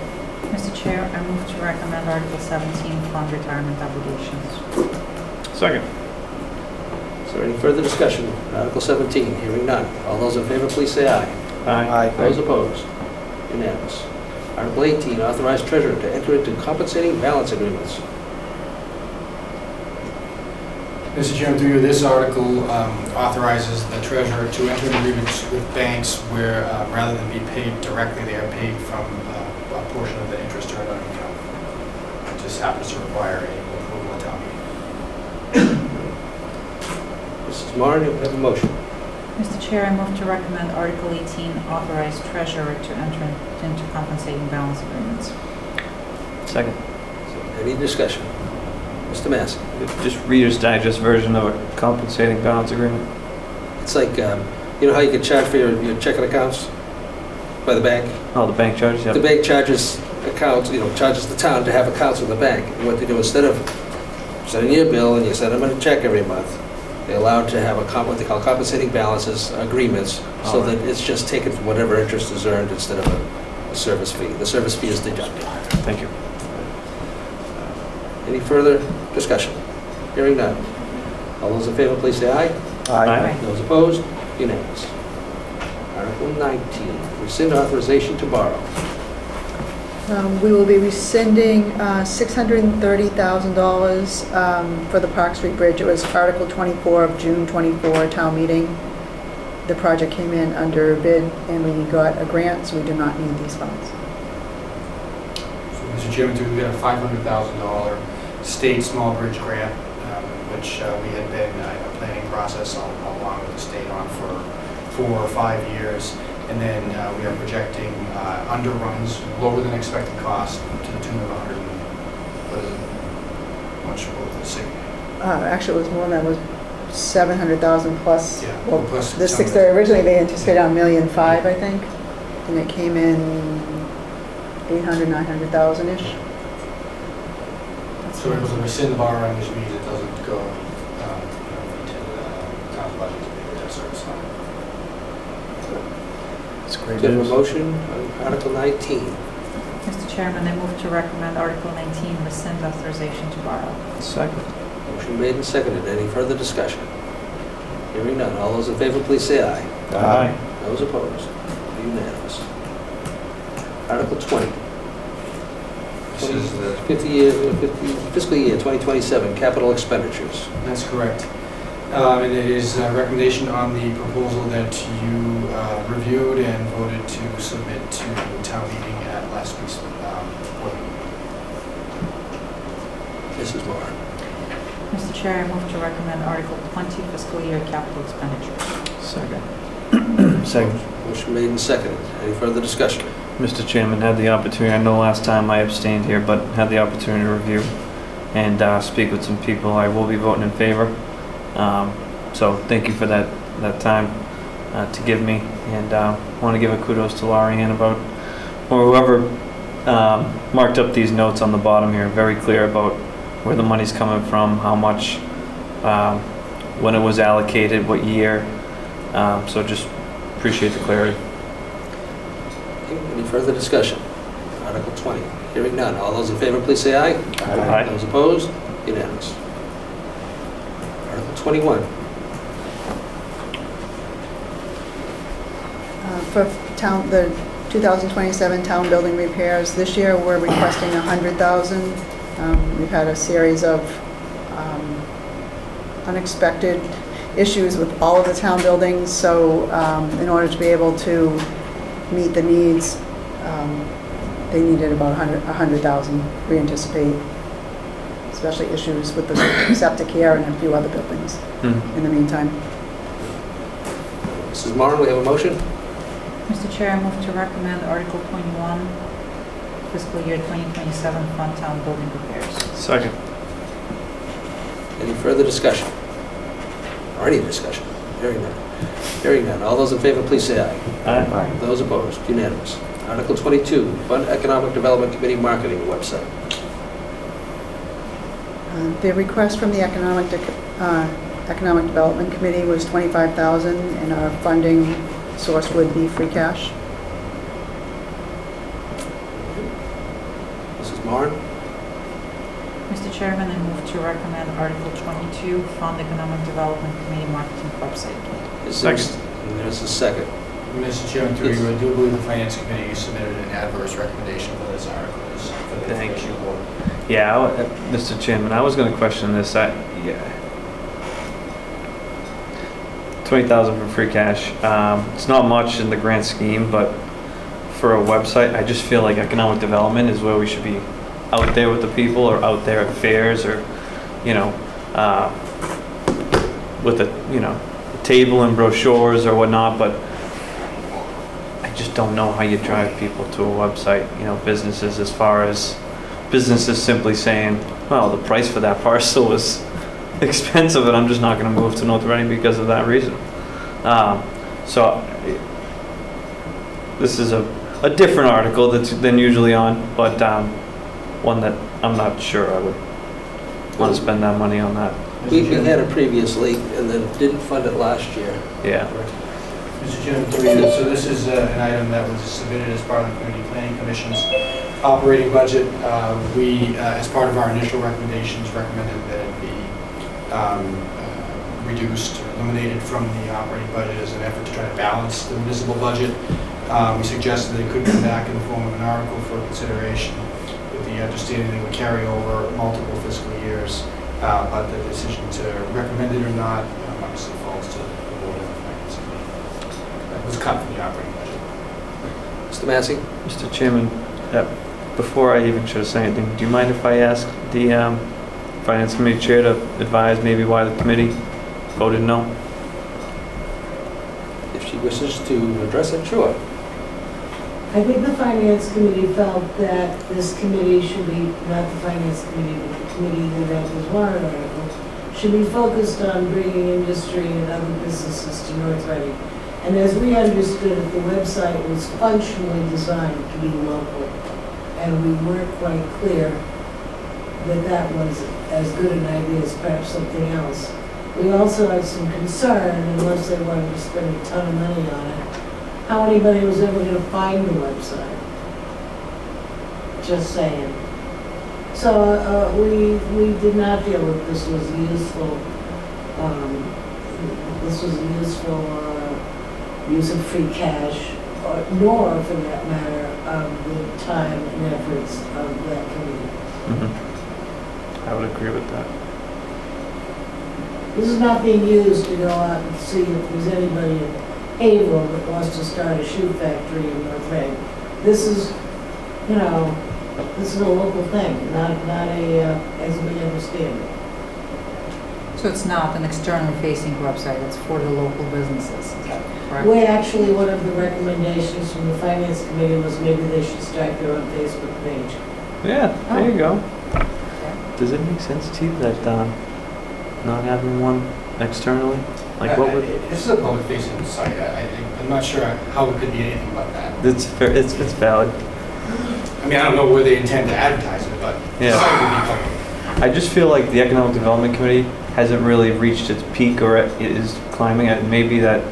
Mr. Chair, I move to recommend Article 17, fund retirement obligations. Second. is there any further discussion? Article 17, hearing none. All those in favor, please say aye. Aye. Those opposed? Unanimous. Article 18, authorize treasurer to enter into compensating balance agreements. Mr. Chairman, through you, this article authorizes the treasurer to enter agreements with banks where, rather than be paid directly, they are paid from a portion of the interest earned on income. It just happens to require annual approval at town meeting. Mrs. Moran, you have a motion. Mr. Chair, I move to recommend Article 18, authorize treasurer to enter into compensating balance agreements. Second. Any discussion? Mr. Massey? Just Reader's Digest version of a compensating balance agreement. It's like, you know how you can charge for your checking accounts by the bank? Oh, the bank charges, The yep. bank charges accounts, charges the town to have accounts with the bank. And what they do, instead of sending you a bill and you send them a check every month, they're allowed to have what they call compensating balances agreements, so Alright. that it's just taken from whatever interest is earned instead of a service fee. The service fee is deducted. Thank you. Any further discussion? Hearing none. All those in favor, please say aye. Aye. Those opposed? Unanimous. Article 19, rescind authorization to borrow. We will be rescinding $630,000 for the Park Street Bridge. It was Article 24 of June 24 town meeting. The project came in under bid and we got a grant, so we do not need these funds. So, Mr. Chairman, we got a $500,000 state small bridge grant, which we had been in a planning process along with the state on for 4 or 5 years. And then we are projecting underruns, lower than expected cost, to the tune of 100, what is it? Much more than Actually, it was more than that, it was 700,000 plus. Yeah, Well, plus the some of 630, originally they anticipated $1.5 million, I think, and it came in 800, 900,000-ish. So it was a rescind the borrowing, which means it doesn't go into the town's budget to pay the debt service on it. That's great Do you have a news. motion on Article 19? Mr. Chairman, I move to recommend Article 19, rescind authorization to borrow. Second. Motion made and seconded. Any further discussion? Hearing none. All those in favor, please say aye. Aye. Those opposed? Unanimous. Article 20, This is the 50 fiscal year 2027, capital expenditures. That's correct. And it is a recommendation on the proposal that you reviewed and voted to submit to town meeting at last week's board meeting. Mrs. Moore. Mr. Chair, I move to recommend Article 20, fiscal year capital expenditures. Second. Second. Motion made and seconded. Any further discussion? Mr. Chairman, had the opportunity, I know last time I abstained here, but had the opportunity to review and speak with some people. I will be voting in favor. So thank you for that time to give me. And want to give a kudos to Laurie Ann about, or whoever marked up these notes on the bottom here, very clear about where the money's coming from, how much, when it was allocated, what year. So just appreciate the clarity. Any further discussion? Article 20. Hearing none. All those in favor, please say aye. Aye. Those opposed? Unanimous. Article 21. For the 2027 town building repairs, this year we're requesting 100,000. We've had a series of unexpected issues with all of the town buildings, so in order to be able to meet the needs, they needed about 100,000, we anticipate, especially issues with the septic here and a few other buildings in the meantime. Mrs. Moore, we have a motion? Mr. Chair, I move to recommend Article 21, fiscal year 2027 fund town building repairs. Second. Any further discussion? Or any discussion? Hearing none. Hearing none. All those in favor, please say aye. Aye. Those opposed? Unanimous. Article 22, Fund Economic Development Committee Marketing Website. The request from the Economic Development Committee was $25,000, and our funding source would be free cash. Mrs. Moore? Mr. Chairman, I move to recommend Article 22, Fund Economic Development Committee Marketing website. Second. And there's a second. Mr. Chairman, through you, I do believe the Finance Committee submitted an adverse recommendation for this article. For the Thank information board. Yeah, Mr. Chairman, I was going to question this. 20,000 for free cash. It's not much in the grand scheme, but for a website, I just feel like economic development is where we should be out there with the people, or out there at fairs, or with a table and brochures or whatnot. But I just don't know how you drive people to a website. Businesses, as far as businesses simply saying, well, the price for that parcel is expensive and I'm just not going to move to North Reading because of that reason. So this is a different article than usually on, but one that I'm not sure I would want to spend that money on that. We had it previously and then didn't fund it last year. Yeah. Mr. Chairman, through you, so this is an item that was submitted as part of the Community Planning Commission's operating budget. We, as part of our initial recommendations, recommended that it be reduced or eliminated from the operating budget as an effort to try to balance the municipal budget. We suggested that it could come back in the form of an article for consideration, with the understanding that it would carry over multiple fiscal years, but the decision to recommend it or not obviously falls to the board and the finance committee. That was cut from the operating budget. Mr. Massey? Mr. Chairman, before I even should have said anything, do you mind if I ask the Finance Committee Chair to advise maybe why the committee voted no? If she wishes to address it, sure. I think the Finance Committee felt that this committee should be, not the Finance Committee, but the committee that had this warrant article, should be focused on bringing industry and other businesses to North Reading. And as we understood it, the website was functionally designed to be local. And we weren't quite clear that that was as good an idea as perhaps something else. We also had some concern, unless they wanted to spend a ton of money on it, how anybody was ever going to find the website. Just saying. So we did not feel that this was useful. This was a useful use of free cash, nor, for that matter, the time and efforts of that committee. I would agree with that. This is not being used to go out and see if there's anybody in Haverhill that wants to start a shoe factory in North Reading. This is, you know, this is a local thing, not a, as we understand it. So it's not an externally facing website, it's for the local businesses, is that correct? Well, actually, one of the recommendations from the finance committee was maybe they should start their own Facebook page. Yeah, there you go. Okay. Does it make sense to you that not having one externally? Like what would? This is a public facing site. I'm not sure how it could be anything but that. It's fair. It's valid. I mean, I don't know where they intend to advertise it, but the Yeah. site would be public. I just feel like the Economic Development Committee hasn't really reached its peak, or it is climbing at. Maybe that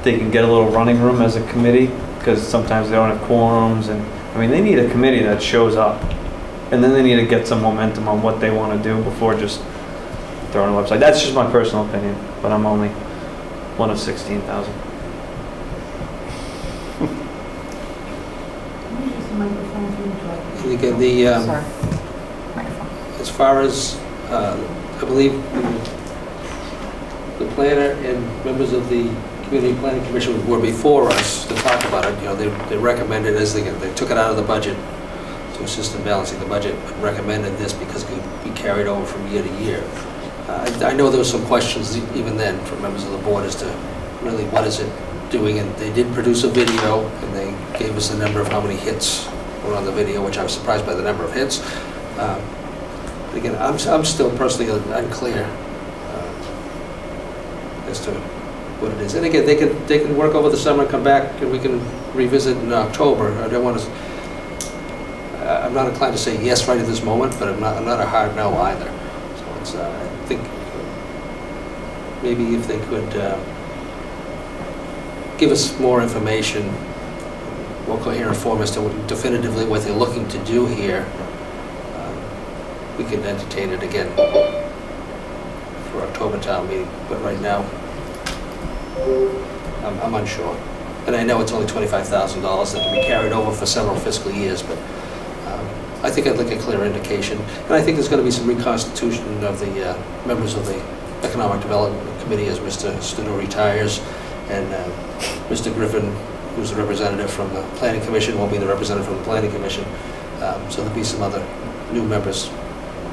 they can get a little running room as a committee, because sometimes they don't have quorums, and I mean they need a committee that shows up, and then they need to get some momentum on what they want to do before just throwing a website. That's just my personal opinion, but I'm only one of 16,000. And again, the, Sorry. Microphone. as far as, I believe the planner and members of the Community Planning Commission were before us to talk about it. You know, they recommended, as they took it out of the budget to assist in balancing the budget, but recommended this because it could be carried over from year to year. I know there was some questions even then from members of the board as to really what is it doing, and they did produce a video, and they gave us a number of how many hits were on the video, which I was surprised by the number of hits. But again, I'm still personally unclear as to what it is. And again, they can work over the summer and come back, and we can revisit in October. I don't want to. I'm not inclined to say yes right at this moment, but I'm not a hard no either. So it's, I think maybe if they could give us more information, more coherent form as to definitively what they're looking to do here, we can entertain it again for October town meeting. But right now, I'm unsure. And I know it's only $25,000 that can be carried over for several fiscal years, but I think I'd like a clear indication. And I think there's going to be some reconstitution of the members of the Economic Development Committee as Mr. Studo retires, and Mr. Griffin, who's the representative from the Planning Commission, will be the representative from the Planning Commission. So there'll be some other new members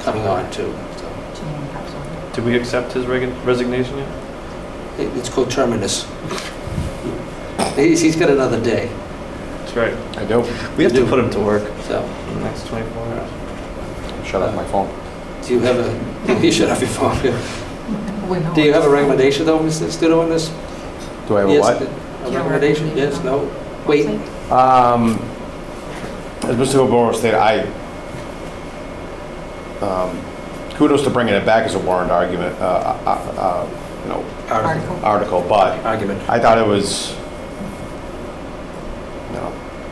coming on too. So Did we accept his resignation yet? it's coterminous. He's got another day. That's right. I do. We have to put him to work So in the next 24 hours. Shut off my phone. do you have a? You should have your phone. Yeah. We know Do you it. have a recommendation though, Mr. Studo, on this? Do I have a Yes, what? a Yeah, recommendation? recommendation. Yes, no? Wait. As Mr. Gilmore stated, kudos to bringing it back as a warrant argument, Article. article, but Argument. I thought it was,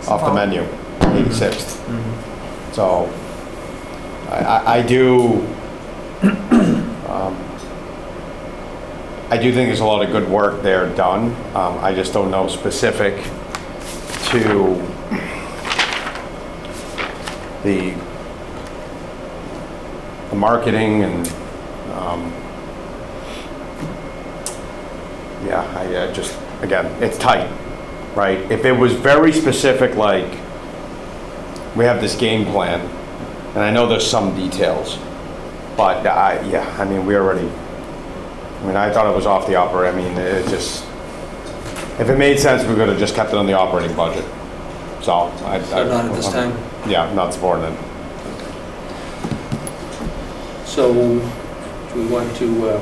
off the menu, 86th. Mm-hmm. So, I do, I do think there's a lot of good work there done. I just don't know specific to the marketing and, I just, again, it's tight, right? If it was very specific, like, we have this game plan, and I know there's some details, but I thought it was off the it just, if it made sense, we could have just kept it on the operating budget. So, So not at this time? Yeah, not supporting it. So, do we want to,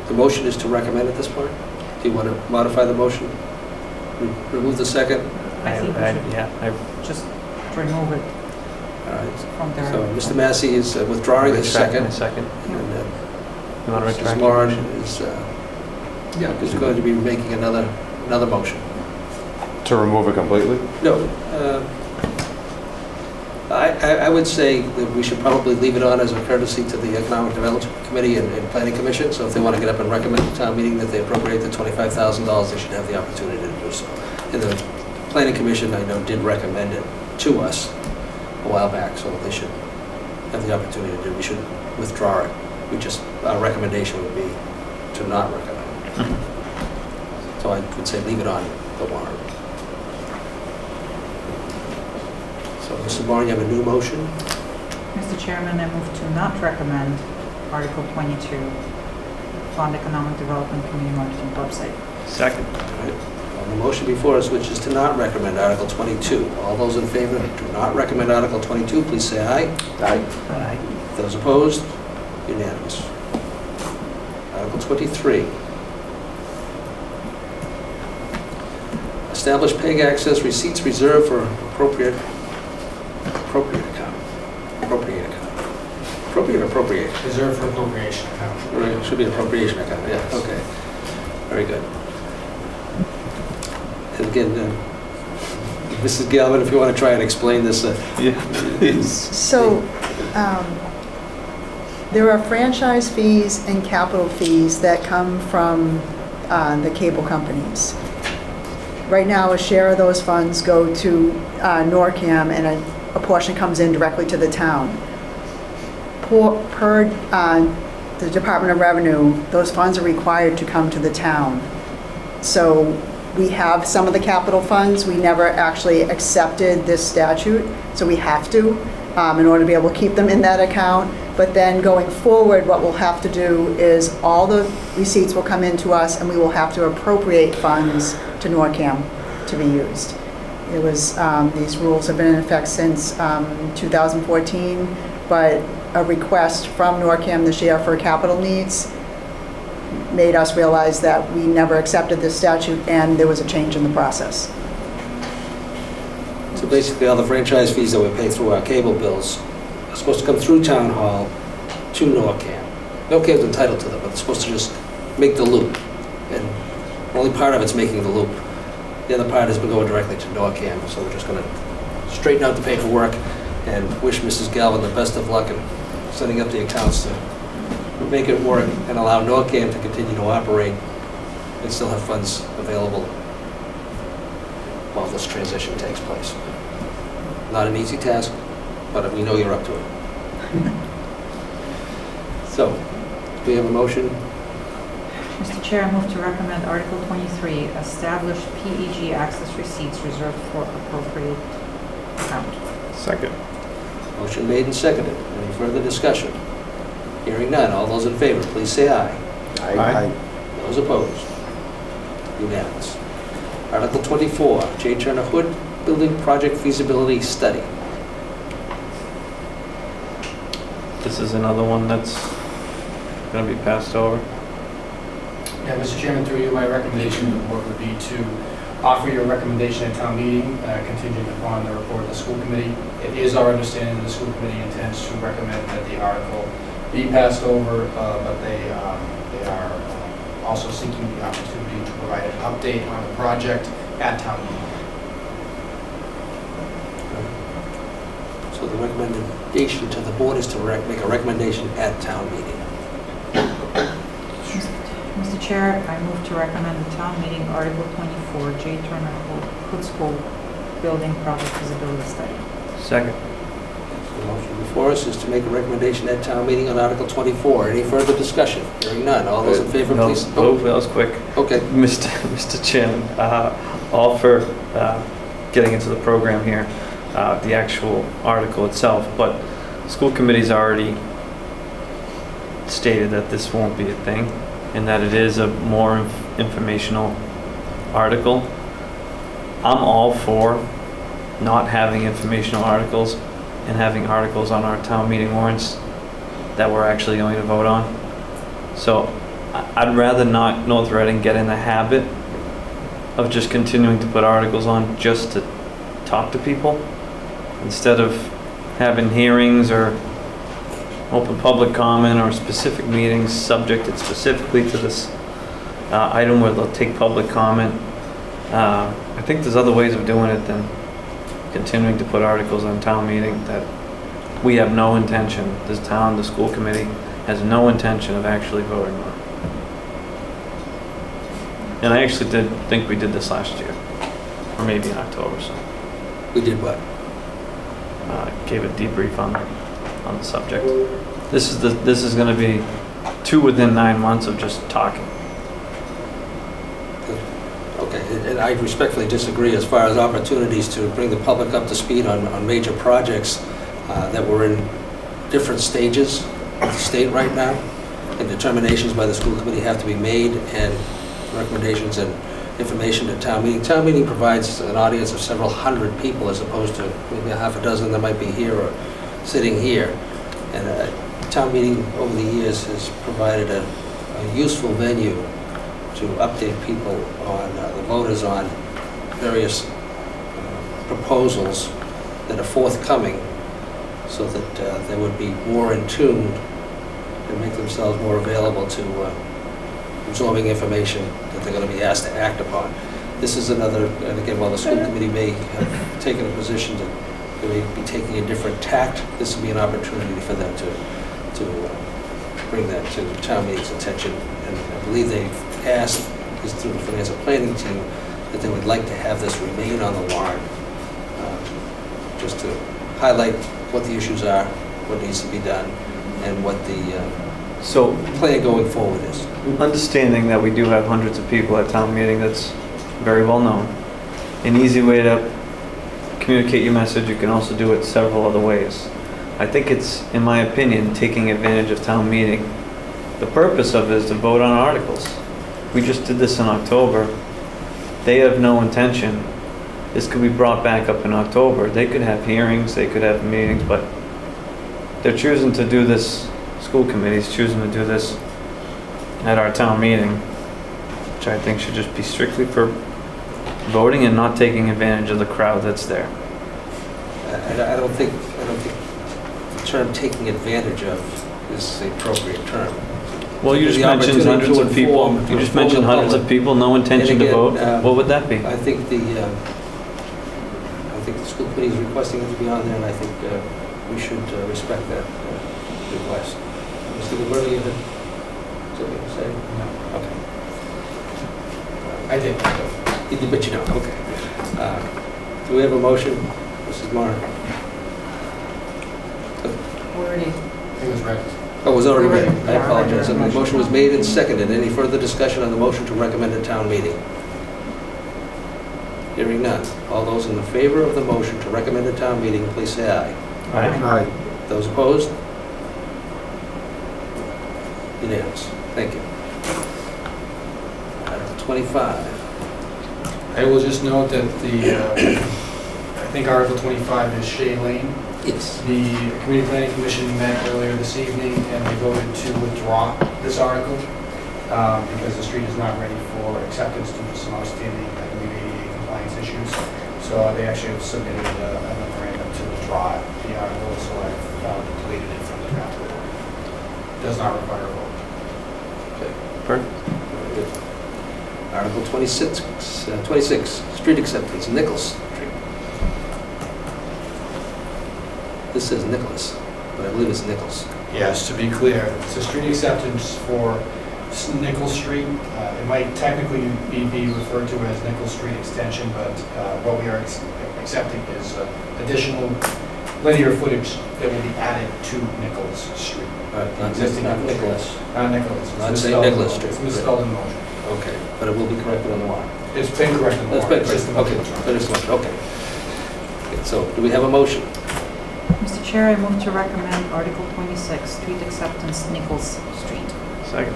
the motion is to recommend at this point? Do you want to modify the motion? Remove the second? I think we should just remove it All right. from there. So, Mr. Massey is withdrawing his second. Second. And You want to Mrs. retract? Moran is going to be making another motion. To remove it completely? No, I would say that we should probably leave it on as a courtesy to the Economic Development Committee and Planning Commission, so if they want to get up and recommend at town meeting that they appropriate the $25,000, they should have the opportunity to do so. And the Planning Commission, I know, did recommend it to us a while back, so they should have the opportunity to do it. We should withdraw it. We just our recommendation would be to not recommend. So I would say leave it on the warrant. So, Mr. Barr, you have a new motion? Mr. Chairman, I move to not recommend Article 22, Fund Economic Development Community Marketing website. Second. All right. On the motion before us, which is to not recommend Article 22. All those in favor to not recommend Article 22, please say aye. Aye. Aye. Those opposed? Unanimous. Article 23. Establish PEG access receipts reserved for appropriate account. Appropriate account. Appropriate or appropriate? Reserve for appropriation account. Right, it should be an appropriation account, yeah, okay. Very good. And again, Mrs. Galvin, if you want to try and explain this. So, there are franchise fees and capital fees that come from the cable companies. Right now, a share of those funds go to NORCAM, and a portion comes in directly to the town. Per the Department of Revenue, those funds are required to come to the town. So we have some of the capital funds. We never actually accepted this statute, so we have to in order to be able to keep them in that account. But then going forward, what we'll have to do is all the receipts will come into us, and we will have to appropriate funds to NORCAM to be used. It was, these rules have been in effect since 2014, but a request from NORCAM this year for capital needs made us realize that we never accepted this statute, and there was a change in the process. So basically, all the franchise fees that we pay through our cable bills are supposed to come through Town Hall to NORCAM. NORCAM's entitled to them, but it's supposed to just make the loop. And only part of it's making the loop. The other part has been going directly to NORCAM, so we're just going to straighten out the paperwork and wish Mrs. Galvin the best of luck in setting up the accounts to make it work and allow NORCAM to continue to operate and still have funds available while this transition takes place. Not an easy task, but we know you're up to it. So, do we have a motion? Mr. Chair, I move to recommend Article 23, establish PEG access receipts reserved for appropriate account. Second. Motion made and seconded. Any further discussion? Hearing none. All those in favor, please say aye. Aye. Those opposed? Unanimous. Article 24, J. Turner Hood Building Project Feasibility Study. This is another one that's going to be passed over. Yeah, Mr. Chairman, through you, my recommendation to the board would be to offer your recommendation at town meeting contingent upon the report of the school committee. It is our understanding that the school committee intends to recommend that the article be passed over, but they are also seeking the opportunity to provide an update on the project at town meeting. So the recommendation to the board is to make a recommendation at town meeting. Mr. Chair, I move to recommend the town meeting Article 24, J. Turner Hood School Building Project Feasibility Study. Second. So the motion before us is to make a recommendation at town meeting on Article 24. Any further discussion? Hearing none. All those in favor, No, please. oh, that was quick. Okay. Mr. Chairman, all for getting into the program here, the actual article itself, but school committee's already stated that this won't be a thing and that it is a more informational article. I'm all for not having informational articles and having articles on our town meeting warrants that we're actually going to vote on. So I'd rather not North Reading get in the habit of just continuing to put articles on just to talk to people instead of having hearings or open public comment or specific meetings subjected specifically to this item where they'll take public comment. I think there's other ways of doing it than continuing to put articles on town meeting that we have no intention, this town, the school committee, has no intention of actually voting on. And I actually did think we did this last year, or maybe in October, so. We did what? Gave a debrief on the subject. This is going to be 2 two within 9 months of just talking. Okay, and I respectfully disagree as far as opportunities to bring the public up to speed on major projects that were in different stages of the state right now, and determinations by the school committee have to be made, and recommendations and information to town meeting. Town meeting provides an audience of several hundred people as opposed to maybe a half a dozen that might be here or sitting here. And town meeting over the years has provided a useful venue to update people on, the voters on various proposals that are forthcoming, so that they would be more in tune and make themselves more available to absorbing information that they're going to be asked to act upon. This is another, and again, while the school committee may have taken a position to they may be taking a different tact, this will be an opportunity for them to bring that to town meeting's attention. And I believe they've asked, is through the financial planning team, that they would like to have this remain on the warrant, just to highlight what the issues are, what needs to be done, and what the So, plan going forward is. understanding that we do have hundreds of people at town meeting, that's very well known. An easy way to communicate your message, you can also do it several other ways. I think it's, in my opinion, taking advantage of town meeting. The purpose of it is to vote on articles. We just did this in October. They have no intention. This could be brought back up in October. They could have hearings, they could have meetings, but they're choosing to do this, school committee's choosing to do this at our town meeting, which I think should just be strictly for voting and not taking advantage of the crowd that's there. I don't think the term "taking advantage of" is the appropriate term. Well, you just The mentioned opportunity hundreds to of people. inform- You to just mentioned inform the hundreds of public. people, no intention to And vote. again, What would that be? I think the school committee is requesting it to be on there, and I think we should respect that request. Mr. Gilberto, you had something to say? No. Okay. I did. But you don't, okay. Do we have a motion, Mrs. Marr? Already. It was read. Oh, it was already read. I Yeah, apologize. already The read. motion was made and seconded. Any further discussion on the motion to recommend at town meeting? Hearing none. All those in favor of the motion to recommend at town meeting, please say aye. Aye. Those opposed? Unanimous. Thank you. Article 25. I will just note that I think Article 25 is Shea Lane. Yes. The Community Planning Commission met earlier this evening, and they voted to withdraw this article because the street is not ready for acceptance due to some outstanding ADA compliance issues. So they actually have submitted a memorandum to withdraw the article, so I've deleted it from the draft report. Does not require a vote. Perfect. Very good. Article 26, street acceptance, Nichols Street. This says Nicholas, but I believe it's Nichols. Yes, to be clear, it's a street acceptance for Nichols Street. It might technically be referred to as Nichols Street Extension, but what we are accepting is additional linear footage that will be added to Nichols Street. Not Nicholas. Nichols. It's Not saying misspelled. Nicholas Street. It's misspelled in the motion. Okay, but it will be corrected on the warrant. It's been corrected in the That's warrant. been It's just corrected. the Okay, motion. that is correct. Okay. Okay, so do we have a motion? Mr. Chair, I move to recommend Article 26, street acceptance, Nichols Street. Second.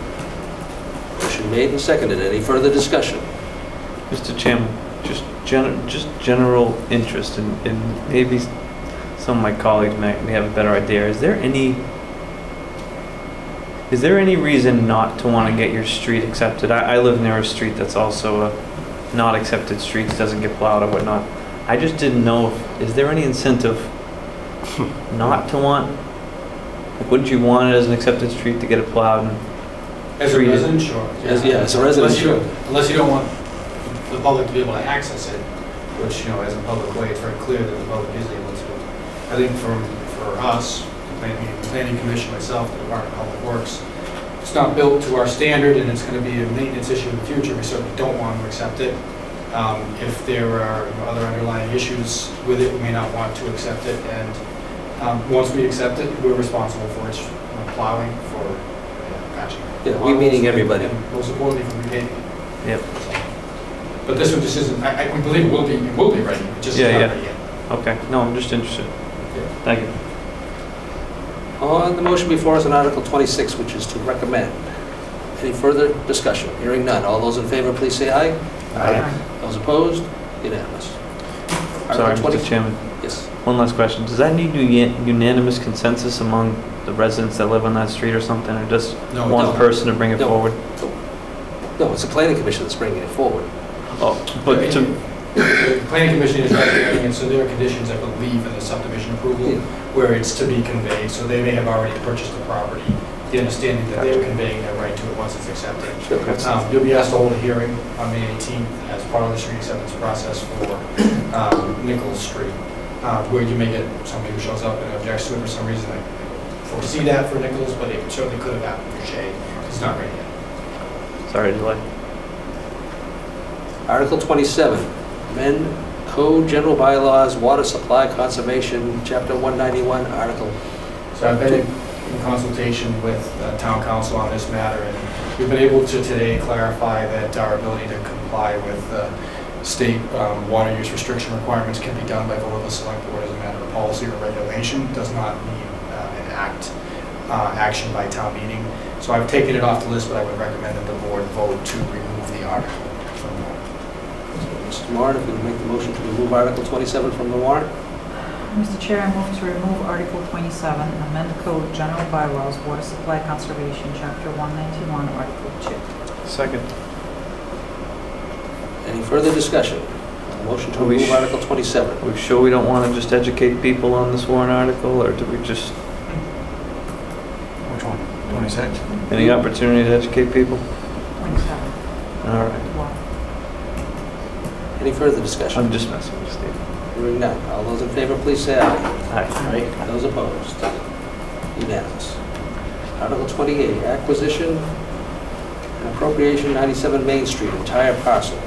Motion made and seconded. Any further discussion? Mr. Chairman, just general interest in maybe some of my colleagues may have a better idea. Is there any reason not to want to get your street accepted? I live near a street that's also a not accepted street, doesn't get plowed or whatnot. I just didn't know is there any incentive not to want? Wouldn't you want it as an accepted street to get it plowed? And As a treated? resident, sure. As a resident, sure. Unless you don't want the public to be able to access it, which, as a public way, it's very clear that the public is able to. I think for us, the Planning Commission, myself, the Department of Public Works, it's not built to our standard and it's going to be a maintenance issue in the future. We certainly don't want to accept it. If there are other underlying issues with it, we may not want to accept it. And once we accept it, we're responsible for its plowing, for matching. Yeah, we meaning everybody. And most importantly, for repaving. Yep. But this one just isn't, we believe it will be ready, it just is Yeah, not yeah. ready yet. Okay, no, I'm just interested. Thank you. On the motion before us on Article 26, which is to recommend. Any further discussion? Hearing none. All those in favor, please say aye. Aye. Those opposed? Unanimous. Sorry, Article 20 Mr. Chairman. Yes. One last question. Does that need unanimous consensus among the residents that live on that street or something, or just No, it one doesn't. person to bring it No. forward? No, it's the planning commission that's bringing it forward. Oh, but to, The planning commission is recommending it, so there are conditions, I believe, in the subdivision approval Yeah. where it's to be conveyed, so they may have already purchased the property, the understanding that they're conveying their right to it once it's accepted. You'll be asked to hold a hearing on May 18th as part of the street acceptance process for Nichols Street, where you may get somebody who shows up and objects to it for some reason. I foresee that for Nichols, but it certainly could have happened for Shea. It's not ready yet. sorry to delay. Article 27, amend Code General Bylaws, Water Supply Conservation, Chapter 191, Article. So I've been in consultation with town council on this matter, and we've been able to today clarify that our ability to comply with state water use restriction requirements can be done by vote of the select board as a matter of policy or regulation, does not need an action by town meeting. So I've taken it off the list, but I would recommend that the board vote to remove the article from the warrant. Mr. Warren, if you would make the motion to remove Article 27 from the warrant. Mr. Chair, I move to remove Article 27 and amend Code General Bylaws, Water Supply Conservation, Chapter 191, Article 2. Second. Any further discussion? On the motion to Are we remove sh- Article 27. Are we sure we don't want to just educate people on this warrant article, or do we just, Which one? 26? any opportunity to educate people? 27. All right. Wow. Any further discussion? I'm just messing with Steve. Hearing none. All those in favor, please say aye. Aye. Those opposed? Unanimous. Article 28, acquisition and appropriation 97 Main Street, entire parcel.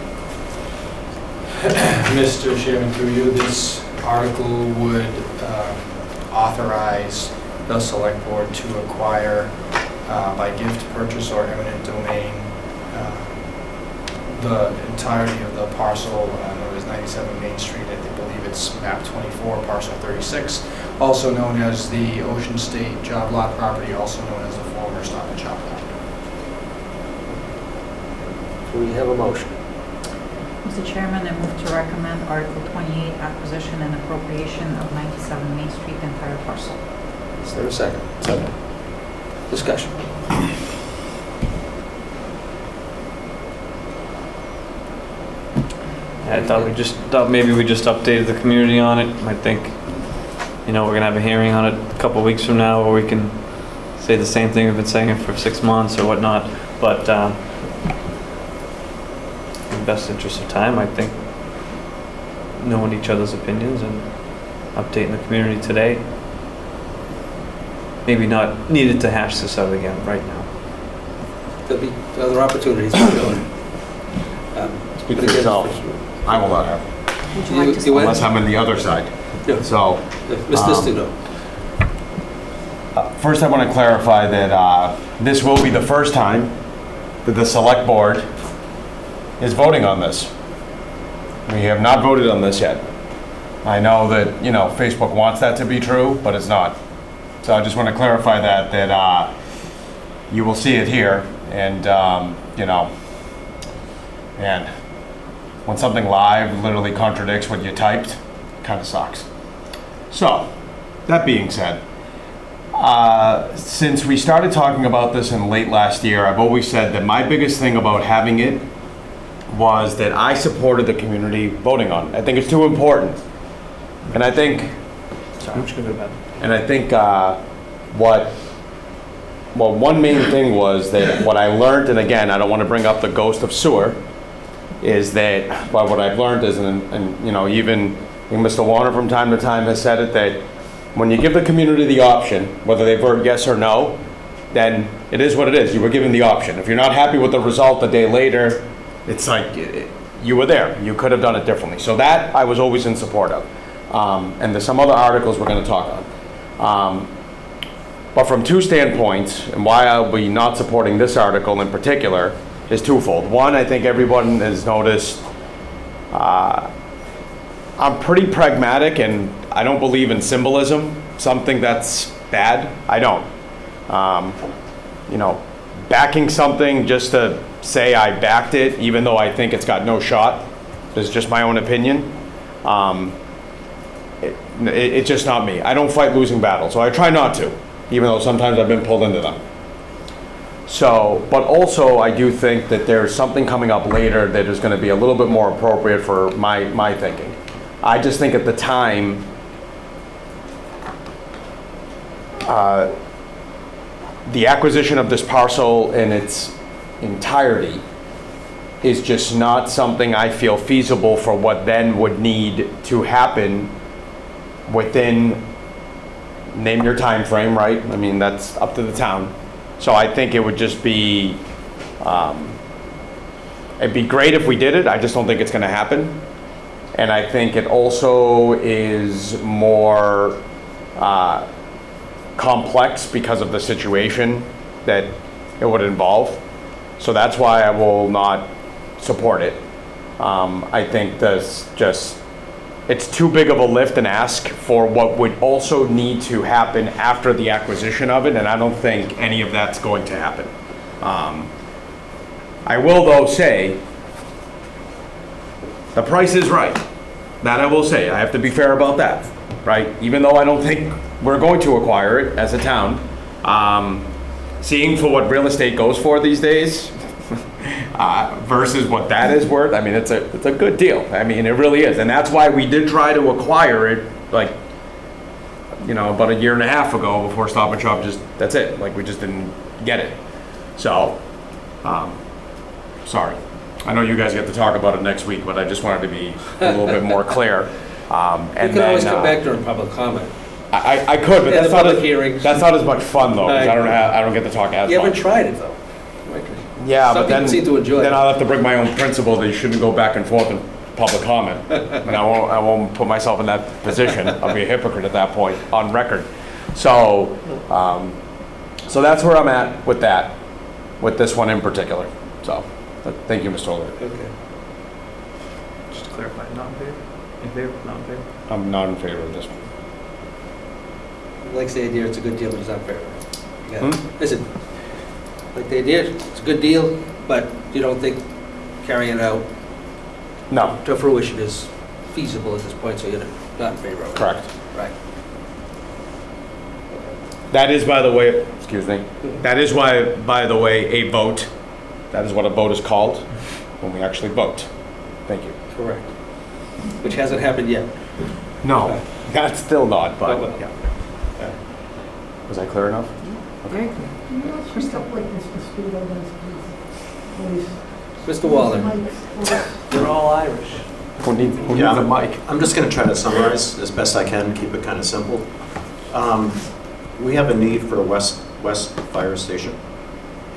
Mr. Chairman, through you, this article would authorize the select board to acquire by gift, purchase, or eminent domain the entirety of the parcel known as 97 Main Street. I believe it's map 24, parcel 36, also known as the Ocean State Job Lot property, also known as the former Stop and Shop lot. Do we have a motion? Mr. Chairman, I move to recommend Article 28, acquisition and appropriation of 97 Main Street, the entire parcel. Is there a second? Second. Discussion. I thought maybe we just updated the community on it. I think, we're gonna have a hearing on it a couple weeks from now, where we can say the same thing we've been saying for 6 months or whatnot. But in the best interest of time, I think knowing each other's opinions and updating the community today, maybe not needed to hash this out again right now. There'll be other opportunities for doing. Speak for yourself. I will not have, Would you like to You speak? went? unless I'm on the other side. Yeah. So, Mr. Studo. first I want to clarify that this will be the first time that the select board is voting on this. We have not voted on this yet. I know that, Facebook wants that to be true, but it's not. So I just want to clarify that you will see it here, and, and when something live literally contradicts what you typed, it kind of sucks. So, that being said, since we started talking about this in late last year, I've always said that my biggest thing about having it was that I supported the community voting on it. I think it's too important. And I think, Sorry, I'm just gonna go to bed. and I think one main thing was that what I learned, and again, I don't want to bring up the ghost of sewer, is that, well, what I've learned is, and even Mr. Warner from time to time has said it, that when you give the community the option, whether they vote yes or no, then it is what it is. You were given the option. If you're not happy with the result a day later, it's like you were there. You could have done it differently. So that I was always in support of. And there's some other articles we're going to talk on. But from two standpoints, and why I'll be not supporting this article in particular, is twofold. One, I think everyone has noticed I'm pretty pragmatic, and I don't believe in symbolism, something that's bad. I don't. You know, backing something just to say I backed it, even though I think it's got no shot, is just my own opinion. It's just not me. I don't fight losing battles, so I try not to, even though sometimes I've been pulled into them. So, but also I do think that there's something coming up later that is going to be a little bit more appropriate for my thinking. I just think at the time, the acquisition of this parcel in its entirety is just not something I feel feasible for what then would need to happen within, name your time frame, right? I mean, that's up to the town. So I think it would just be, it'd be great if we did it. I just don't think it's going to happen. And I think it also is more complex because of the situation that it would involve. So that's why I will not support it. I think this just, it's too big of a lift and ask for what would also need to happen after the acquisition of it, and I don't think any of that's going to happen. I will though say, the price is right. That I will say, I have to be fair about that, right? Even though I don't think we're going to acquire it as a town, seeing for what real estate goes for these days, versus what that is worth, I mean, it's a good deal. I mean, it really is. And that's why we did try to acquire it, like, you know, about a year and a half ago before Stop and Shop that's it. Like, we just didn't get it. So, sorry. I know you guys get to talk about it next week, but I just wanted to be a little bit more clear. You can always come back during public comment. I could, but And that's the public hearings. That's not as much fun though, because I don't get to talk as much. You haven't tried it though. Yeah, Some but then, people seem to enjoy it. then I'll have to bring my own principle that you shouldn't go back and forth in public comment. And I won't put myself in that position. I'll be a hypocrite at that point, on record. So, so that's where I'm at with that, with this one in particular. So, thank you, Mr. O'Leary. Okay. Just to clarify, not in favor? In favor, not in favor? I'm not in favor of this one. He likes the idea, it's a good deal, but he's not fair. Listen, like the idea, it's a good deal, but you don't think carrying it out No, to fruition is feasible at this point, so you're not in favor of it. correct. Right. That is, by the way, excuse me, that is why, by the way, a vote, that is what a vote is called, when we actually vote. Thank you. Correct. Which hasn't happened yet. No, that's still not, but, Oh, well. yeah. Was I clear enough? Very clear. Can you also speak up like Mr. Speedo does, please? Mr. Waller, They're all Irish. Who needs Yeah. a mic? I'm just going to try to summarize as best I can, keep it kind of simple. We have a need for a west fire station,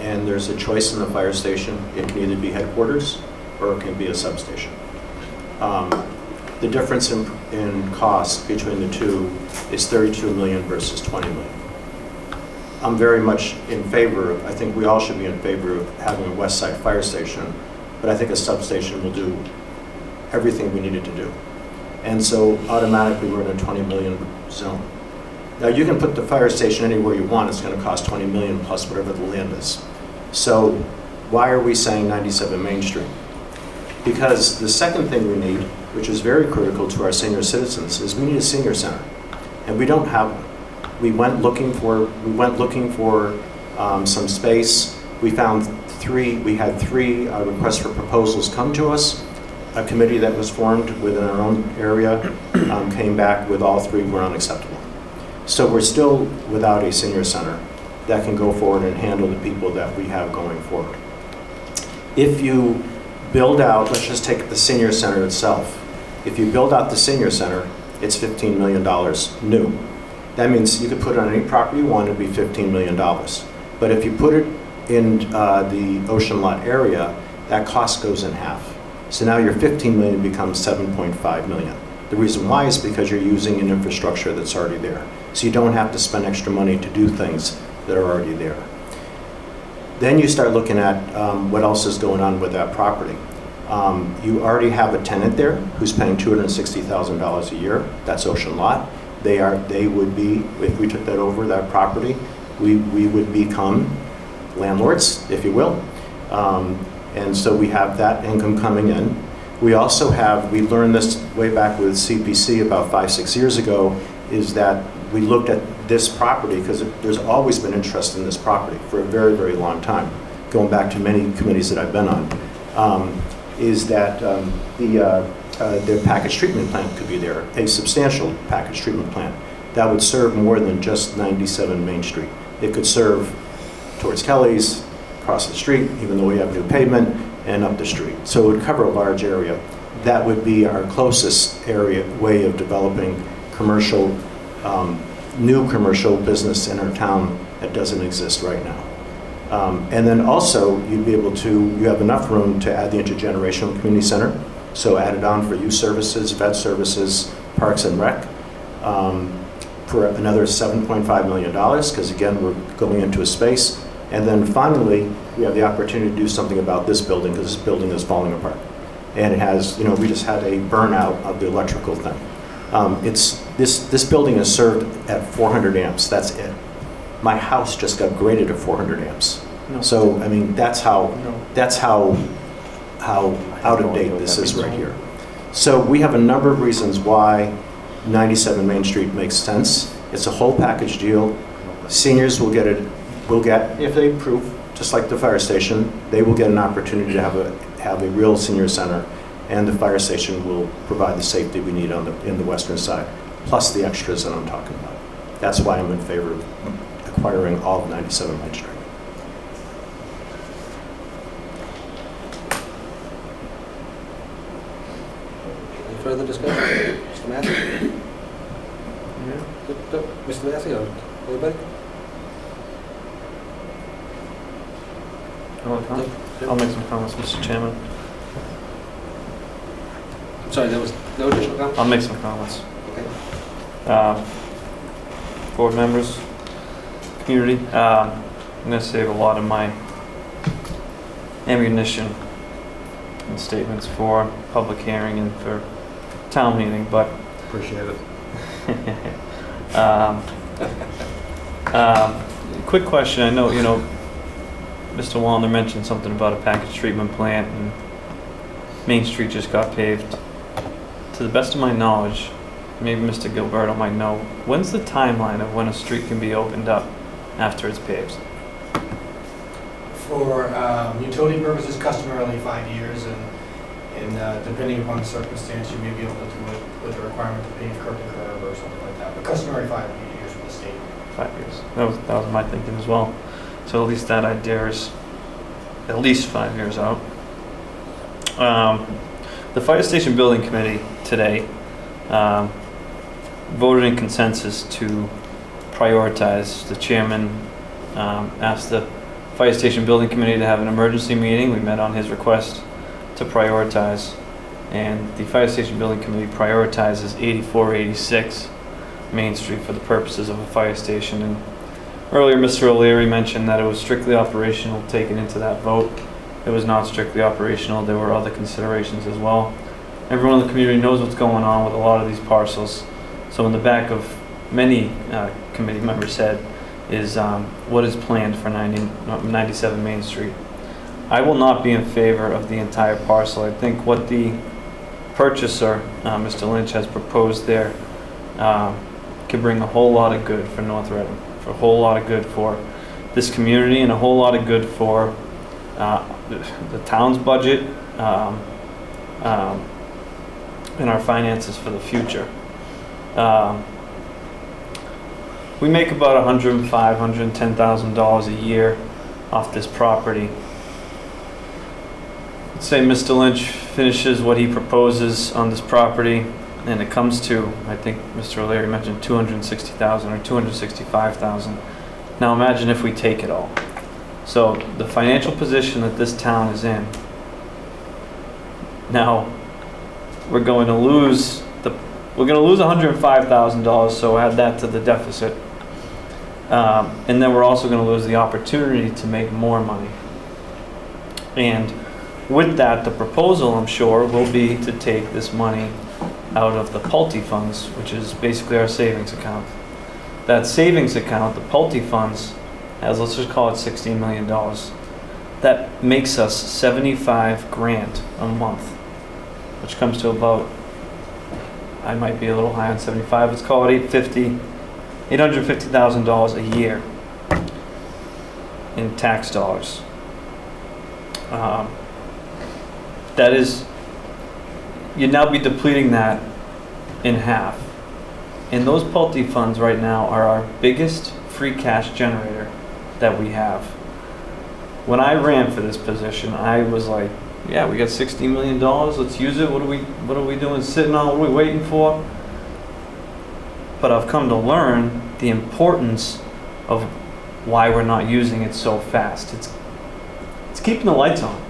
and there's a choice in the fire station. It can either be headquarters or it can be a substation. The difference in cost between the two is 32 million versus 20 million. I'm very much in favor of, I think we all should be in favor of having a west side fire station, but I think a substation will do everything we needed to do. And so automatically we're in a 20 million zone. Now you can put the fire station anywhere you want, it's going to cost 20 million plus whatever the land is. So why are we saying 97 Main Street? Because the second thing we need, which is very critical to our senior citizens, is we need a senior center. And we don't have one. We went looking for some space. We had three requests for proposals come to us. A committee that was formed within our own area came back with all three were unacceptable. So we're still without a senior center that can go forward and handle the people that we have going forward. If you build out, let's just take the senior center itself. If you build out the senior center, it's $15 million new. That means you could put it on any property you want, it'd be $15 million. But if you put it in the Ocean Lot area, that cost goes in half. So now your 15 million becomes 7.5 million. The reason why is because you're using an infrastructure that's already there. so you don't have to spend extra money to do things that are already there. Then you start looking at what else is going on with that property. You already have a tenant there who's paying $260,000 a year. That's Ocean Lot. They would be, if we took that over, that property, we would become landlords, if you will. And so we have that income coming in. We also have, we learned this way back with CPC about 5-6 years ago, is that we looked at this property, because there's always been interest in this property for a very, very long time, going back to many committees that I've been on, is that the package treatment plant could be there, a substantial package treatment plant that would serve more than just 97 Main Street. It could serve towards Kelly's, across the street, even though we have new pavement, and up the street. So it would cover a large area. That would be our closest way of developing commercial, new commercial business in our town that doesn't exist right now. And then also, you'd be able to, you have enough room to add the intergenerational community center, so add it on for youth services, vet services, parks and rec, for another $7.5 million, because again, we're going into a space. And then finally, we have the opportunity to do something about this building, because this building is falling apart. And it has, you know, we just had a burnout of the electrical thing. This building is served at 400 amps, that's it. My house just got graded at 400 amps. No. So, I mean, that's how out of date this is right here. So we have a number of reasons why 97 Main Street makes sense. It's a whole package deal. Seniors will get, if they approve, just like the fire station, they will get an opportunity to have a real senior center, and the fire station will provide the safety we need in the western side, plus the extras that I'm talking about. That's why I'm in favor of acquiring all of 97 Main Street. Any further discussion? Mr. Massey? Mr. Massey, or anybody? I'll make some comments, Mr. Chairman. I'm sorry, there was no additional comment? I'll make some comments. Okay. Board members, community, I'm going to save a lot of my ammunition and statements for public hearing and for town meeting, but Appreciate it. Quick question. I know, Mr. Wallner mentioned something about a package treatment plant and Main Street just got paved. To the best of my knowledge, maybe Mr. Gilberto might know, when's the timeline of when a street can be opened up after it's paved? For utility purposes, customarily 5 years, and depending upon the circumstance, you may be able to do it with a requirement to pave curb to curb or something like that. But customary 5 years for the state. 5 years. That was my thinking as well. So at least that idea is at least 5 years out. The Fire Station Building Committee today voted in consensus to prioritize. The chairman asked the Fire Station Building Committee to have an emergency meeting. We met on his request to prioritize, and the Fire Station Building Committee prioritizes 8486 Main Street for the purposes of a fire station. And earlier, Mr. O'Leary mentioned that it was strictly operational taken into that vote. It was not strictly operational. There were other considerations as well. Everyone in the community knows what's going on with a lot of these parcels. So in the back of many committee members' head is what is planned for 97 Main Street. I will not be in favor of the entire parcel. I think what the purchaser, Mr. Lynch, has proposed there could bring a whole lot of good for North Reading, for a whole lot of good for this community, and a whole lot of good for the town's budget and our finances for the future. We make about $105,000, $110,000 a year off this property. Let's say Mr. Lynch finishes what he proposes on this property, and it comes to, I think Mr. O'Leary mentioned $260,000 or $265,000. Now imagine if we take it all. So the financial position that this town is in, now we're going to lose we're gonna lose $105,000, so add that to the deficit. And then we're also gonna lose the opportunity to make more money. And with that, the proposal, I'm sure, will be to take this money out of the Pulte funds, which is basically our savings account. That savings account, the Pulte funds, has, let's just call it $16 million. That makes us 75 grand a month, which comes to about, I might be a little high on 75, let's call it $850,000 a year in tax dollars. That is, you'd now be depleting that in half. And those Pulte funds right now are our biggest free cash generator that we have. When I ran for this position, I was like, yeah, we got $60 million, let's use it. What are we doing sitting on, what are we waiting for? But I've come to learn the importance of why we're not using it so fast. It's keeping the lights on.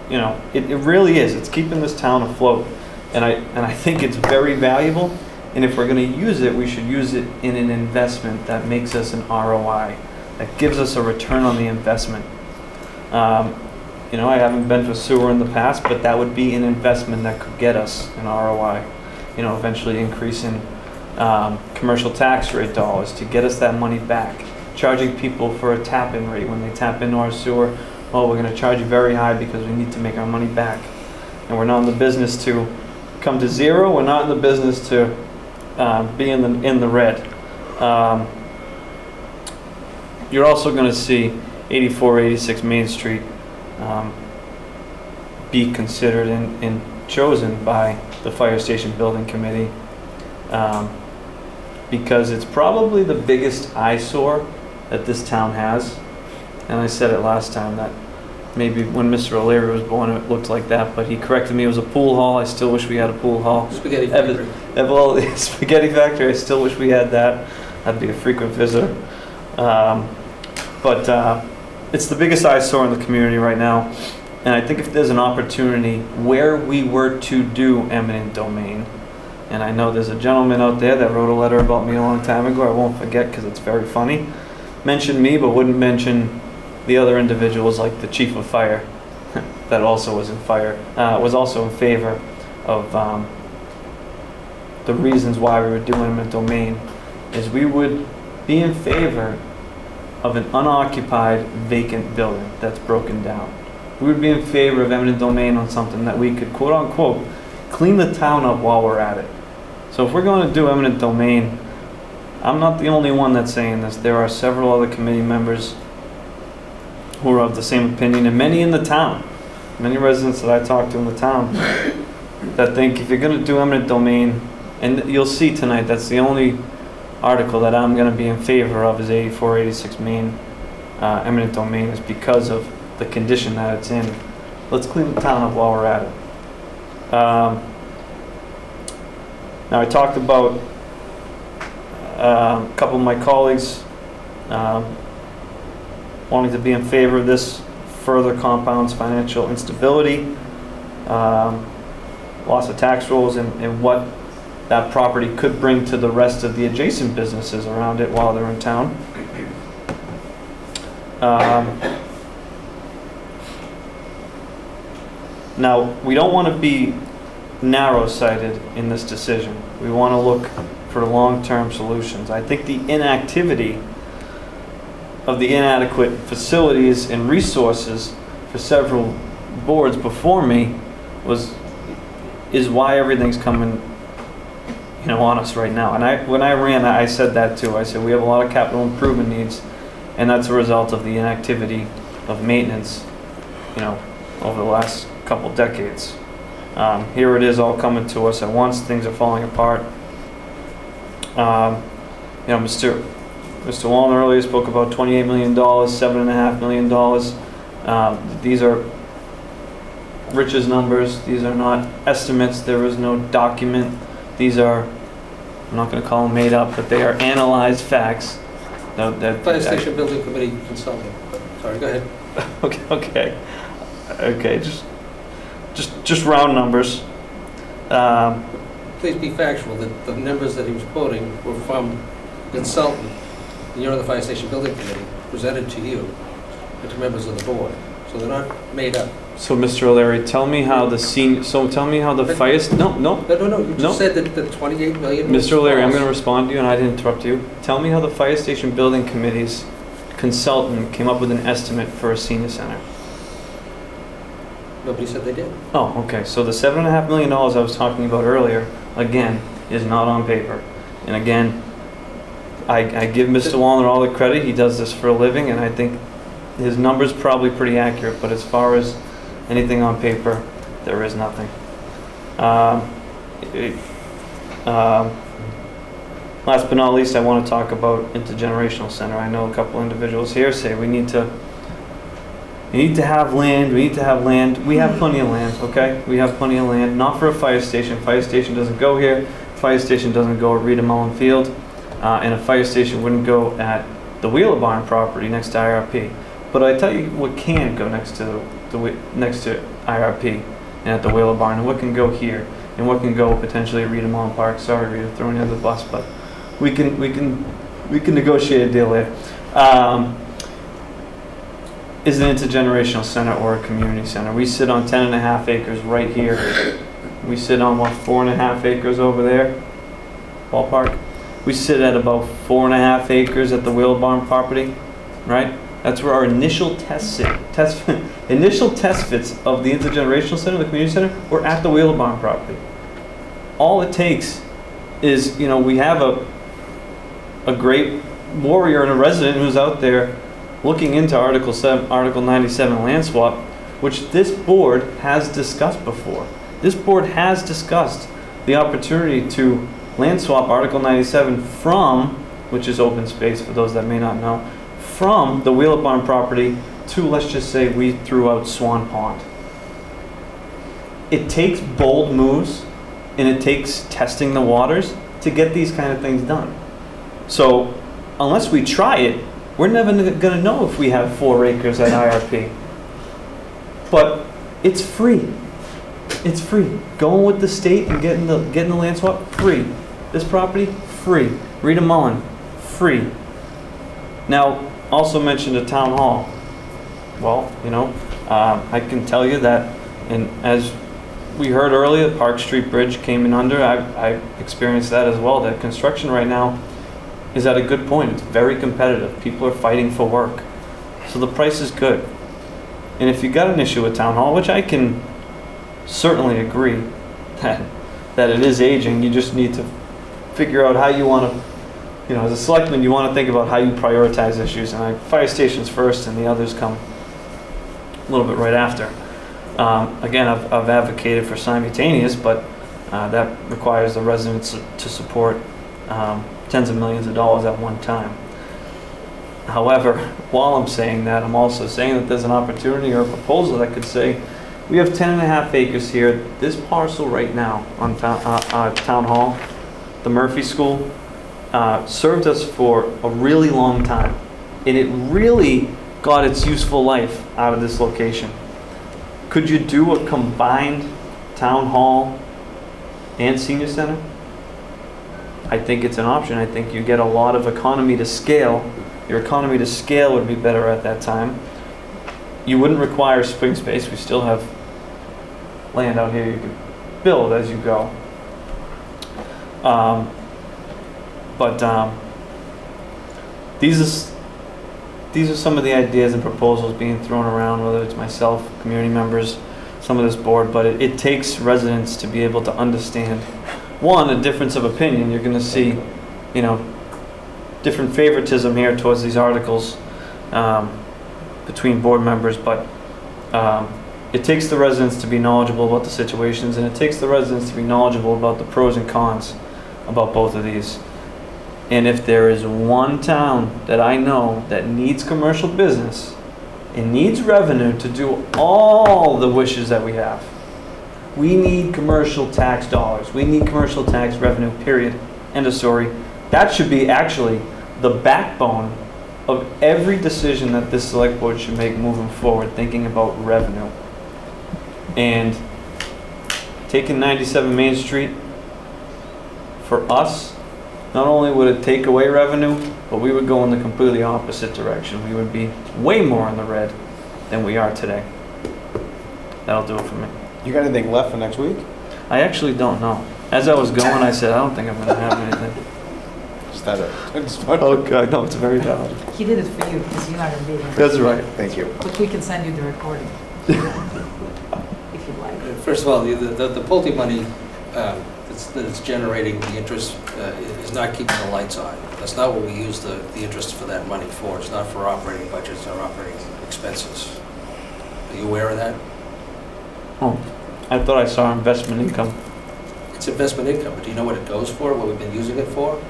You know, it really is. It's keeping this town afloat. And I think it's very valuable. And if we're going to use it, we should use it in an investment that makes us an ROI, that gives us a return on the investment. You know, I haven't been to a sewer in the past, but that would be an investment that could get us an ROI. You know, eventually increasing commercial tax rate dollars to get us that money back. Charging people for a tap-in rate when they tap into our sewer. Oh, we're going to charge you very high because we need to make our money back. And we're not in the business to come to zero. We're not in the business to be in the red. You're also going to see 8486 Main Street be considered and chosen by the Fire Station Building Committee because it's probably the biggest eyesore that this town has. And I said it last time that maybe when Mr. O'Leary was born it looked like that, but he corrected me, it was a pool hall. I still wish we had a pool hall. Spaghetti factory. Well, spaghetti factory, I still wish we had that. I'd be a frequent visitor. But it's the biggest eyesore in the community right now. And I think if there's an opportunity where we were to do eminent domain, and I know there's a gentleman out there that wrote a letter about me a long time ago, I won't forget because it's very funny, mentioned me but wouldn't mention the other individuals like the chief of fire that also was in fire, was also in favor of the reasons why we would do eminent domain is we would be in favor of an unoccupied vacant building that's broken down. We would be in favor of eminent domain on something that we could quote unquote clean the town up while we're at it. So if we're going to do eminent domain, I'm not the only one that's saying this. There are several other committee members who are of the same opinion, and many in the town, many residents that I talk to in the town that think if you're going to do eminent domain, and you'll see tonight that's the only article that I'm going to be in favor of is 8486 Main eminent domain is because of the condition that it's in. Let's clean the town up while we're at it. Now I talked about a couple of my colleagues wanting to be in favor of this, further compounds financial instability, loss of tax rolls, and what that property could bring to the rest of the adjacent businesses around it while they're in town. Now, we don't want to be narrow-sighted in this decision. We want to look for long-term solutions. I think the inactivity of the inadequate facilities and resources for several boards before me is why everything's coming on us right now. And when I ran, I said that too. I said we have a lot of capital improvement needs, and that's a result of the inactivity of maintenance, over the last couple decades. Here it is all coming to us at once. Things are falling apart. Mr. Wallen earlier spoke about $28 million, $7.5 million. These are Rich's numbers. These are not estimates. There is no document. These are, I'm not going to call them made up, but they are analyzed facts. Fire Station Building Committee consulting. Sorry, go ahead. Okay. Just round numbers. please be factual, that the numbers that he was quoting were from a consultant, and you're on the fire station building committee, presented to you, and to members of the board. So they're not made up. So, Mr. O'Leary, tell me how the fire, no, No, you No. just said that the 28 million. Mr. O'Leary, I'm going to respond to you, and I didn't interrupt you. Tell me how the fire station building committee's consultant came up with an estimate for a senior center. Nobody said they did. Oh, okay, so the $7.5 million I was talking about earlier, again, is not on paper. And again, I give Mr. Wallner all the credit, he does this for a living, and I think his number's probably pretty accurate, but as far as anything on paper, there is nothing. Last but not least, I want to talk about intergenerational center. I know a couple individuals here say we need to have land, we have plenty of land, okay? We have plenty of land, not for a fire station. Fire station doesn't go here, fire station doesn't go at Rita Mullen Field, and a fire station wouldn't go at the Wheeler Barn property next to IRP. But I tell you what can go next to IRP and at the Wheeler Barn, and what can go here, and what can go potentially at Rita Mullen Park. Sorry, Rita, throwing you under the bus, but we can negotiate a deal there. Is an intergenerational center or a community center. We sit on 10.5 acres right here. We sit on 4.5 acres over there, ballpark. We sit at about 4.5 acres at the Wheeler Barn property, right? That's where our initial initial test fits of the intergenerational center, the community center, were at the Wheeler Barn property. All it takes is, we have a great warrior and a resident who's out there looking into Article 97 land swap, which this board has discussed before. This board has discussed the opportunity to land swap Article 97 from, which is open space for those that may not know, from the Wheeler Barn property to, let's just say, we threw out Swan Pond. It takes bold moves and it takes testing the waters to get these kind of things done. So unless we try it, we're never going to know if we have 4 acres at IRP. But it's free. It's free. Going with the state and getting the land swap, free. This property, free. Rita Mullen, free. Now, also mentioned a town hall. Well, I can tell you that, and as we heard earlier, Park Street Bridge came in under. I experienced that as well. That construction right now is at a good point. It's very competitive. People are fighting for work. So the price is good. And if you got an issue with town hall, which I can certainly agree that it is aging, you just need to figure out how you want to, as a selectman, you want to think about how you prioritize issues. And fire stations first and the others come a little bit right after. Again, I've advocated for simultaneous, but that requires the residents to support tens of millions of dollars at one time. However, while I'm saying that, I'm also saying that there's an opportunity or a proposal that could say, we have 10.5 acres here. This parcel right now on Town Hall, the Murphy School, served us for a really long time. And it really got its useful life out of this location. Could you do a combined Town Hall and Senior Center? I think it's an option. I think you get a lot of economy to scale. Your economy to scale would be better at that time. You wouldn't require spring space. We still have land out here you can build as you go. These are some of the ideas and proposals being thrown around, whether it's myself, community members, some of this board, but it takes residents to be able to understand, one, a difference of opinion. You're going to see, different favoritism here towards these articles between board members, but it takes the residents to be knowledgeable about the situations, and it takes the residents to be knowledgeable about the pros and cons about both of these. And if there is one town that I know that needs commercial business and needs revenue to do all the wishes that we have, we need commercial tax dollars. We need commercial tax revenue, period. End of story. That should be actually the backbone of every decision that this select board should make moving forward, thinking about revenue. And taking 97 Main Street for us, not only would it take away revenue, but we would go in the completely opposite direction. We would be way more in the red than we are today. That'll do it for me. You got anything left for next week? I actually don't know. As I was going, I said, I don't think I'm gonna have anything. Is that it? Oh, God, no, it's very valid. He did it for you because you're not going to be here. That's right. Thank you. But we can send you the recording. If you'd like. First of all, the Pulte money that it's generating, the interest, is not keeping the lights on. That's not what we use the interest for that money for. It's not for operating budgets or operating expenses. Are you aware of that? Oh, I thought I saw investment income. It's investment income, but do you know what it goes for, what we've been using it for?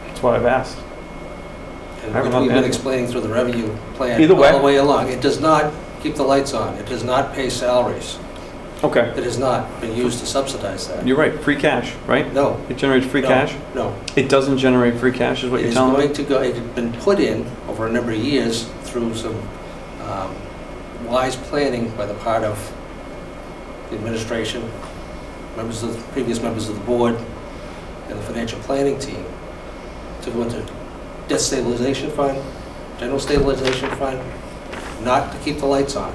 That's what I've asked. And I don't know we've the been answer. explaining through the revenue plan Either way. all the way along. It does not keep the lights on. It does not pay salaries. Okay. It has not been used to subsidize that. You're right, free cash, right? No. It generates free No, cash? No. It doesn't generate free cash, is what It you're is telling me? going to go, it had been put in over a number of years through some wise planning by the part of the administration, previous members of the board, and the financial planning team to go into debt stabilization fund, general stabilization fund, not to keep the lights on.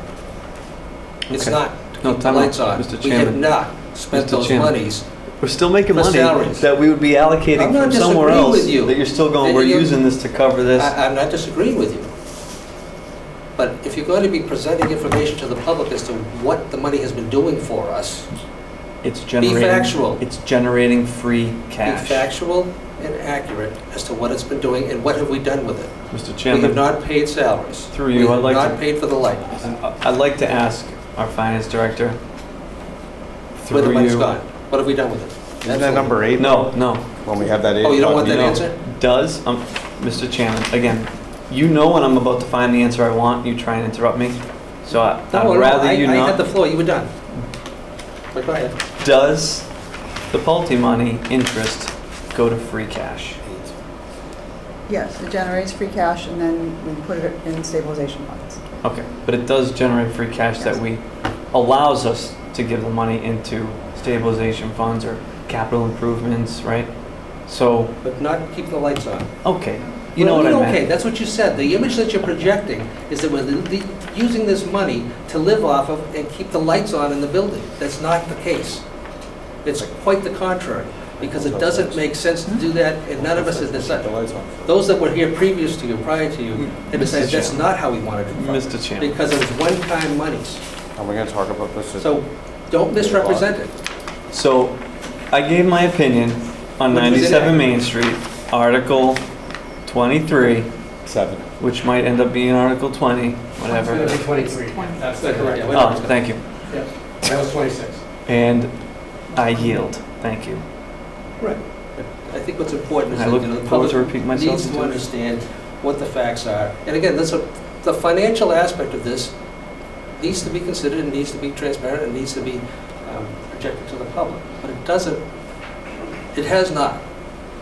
It's Okay. not to No, keep the time out, lights on. Mr. We have Chairman. not spent Mr. those Chairman. monies. We're still making For money salaries. that we would be allocating I'm not from somewhere disagreeing else. with you. That you're still going, we're You- using this to cover this. I'm not disagreeing with you. But if you're going to be presenting information to the public as to what the money has been doing for us, It's generating. factual. It's generating free be cash. factual and accurate as to what it's been doing and what have we done with it. Mr. We have Chairman, not paid salaries. Through you, I'd like We to- have not paid for the light. I'd like to ask our finance director. Where the Through money's you. gone. What have we done with it? Isn't that number 8? No, no. When we have that 8? Oh, you don't want that know, answer? Does, Mr. Chairman, again, you know when I'm about to find the answer I want, you try and interrupt me. So I'd rather you I had not. the floor, you were done. But go ahead. Does the Pulte money interest go to free cash? Yes, it generates free cash, and then we put it in stabilization funds. Okay, but it does generate free cash that allows us to give the money into stabilization funds or capital improvements, right? So, But not keep the lights on. okay, you know what I meant. Okay, that's what you said. The image that you're projecting is that we're using this money to live off of and keep the lights on in the building. That's not the case. It's quite the contrary, because it doesn't make sense to do that, and none of us have decided. Those that were here previous to you, prior to you, had decided that's Chairman. not how we wanted to fund Mr. it, Chairman. because it was one-time monies. Are we going to talk about this? So don't misrepresent it. So, I gave my opinion on Which was 97 inaccurate. Main Street, Article 23, 7. which might end up being Article 20, whatever. 23. That's the correct. Yeah, Oh, thank you. That was 26. And I yield. Thank you. Right. But I think what's important is I that look the forward to public repeating myself needs to too. understand what the facts are. And again, the financial aspect of this needs to be considered and needs to be transparent and needs to be projected to the public. But it doesn't, it has not,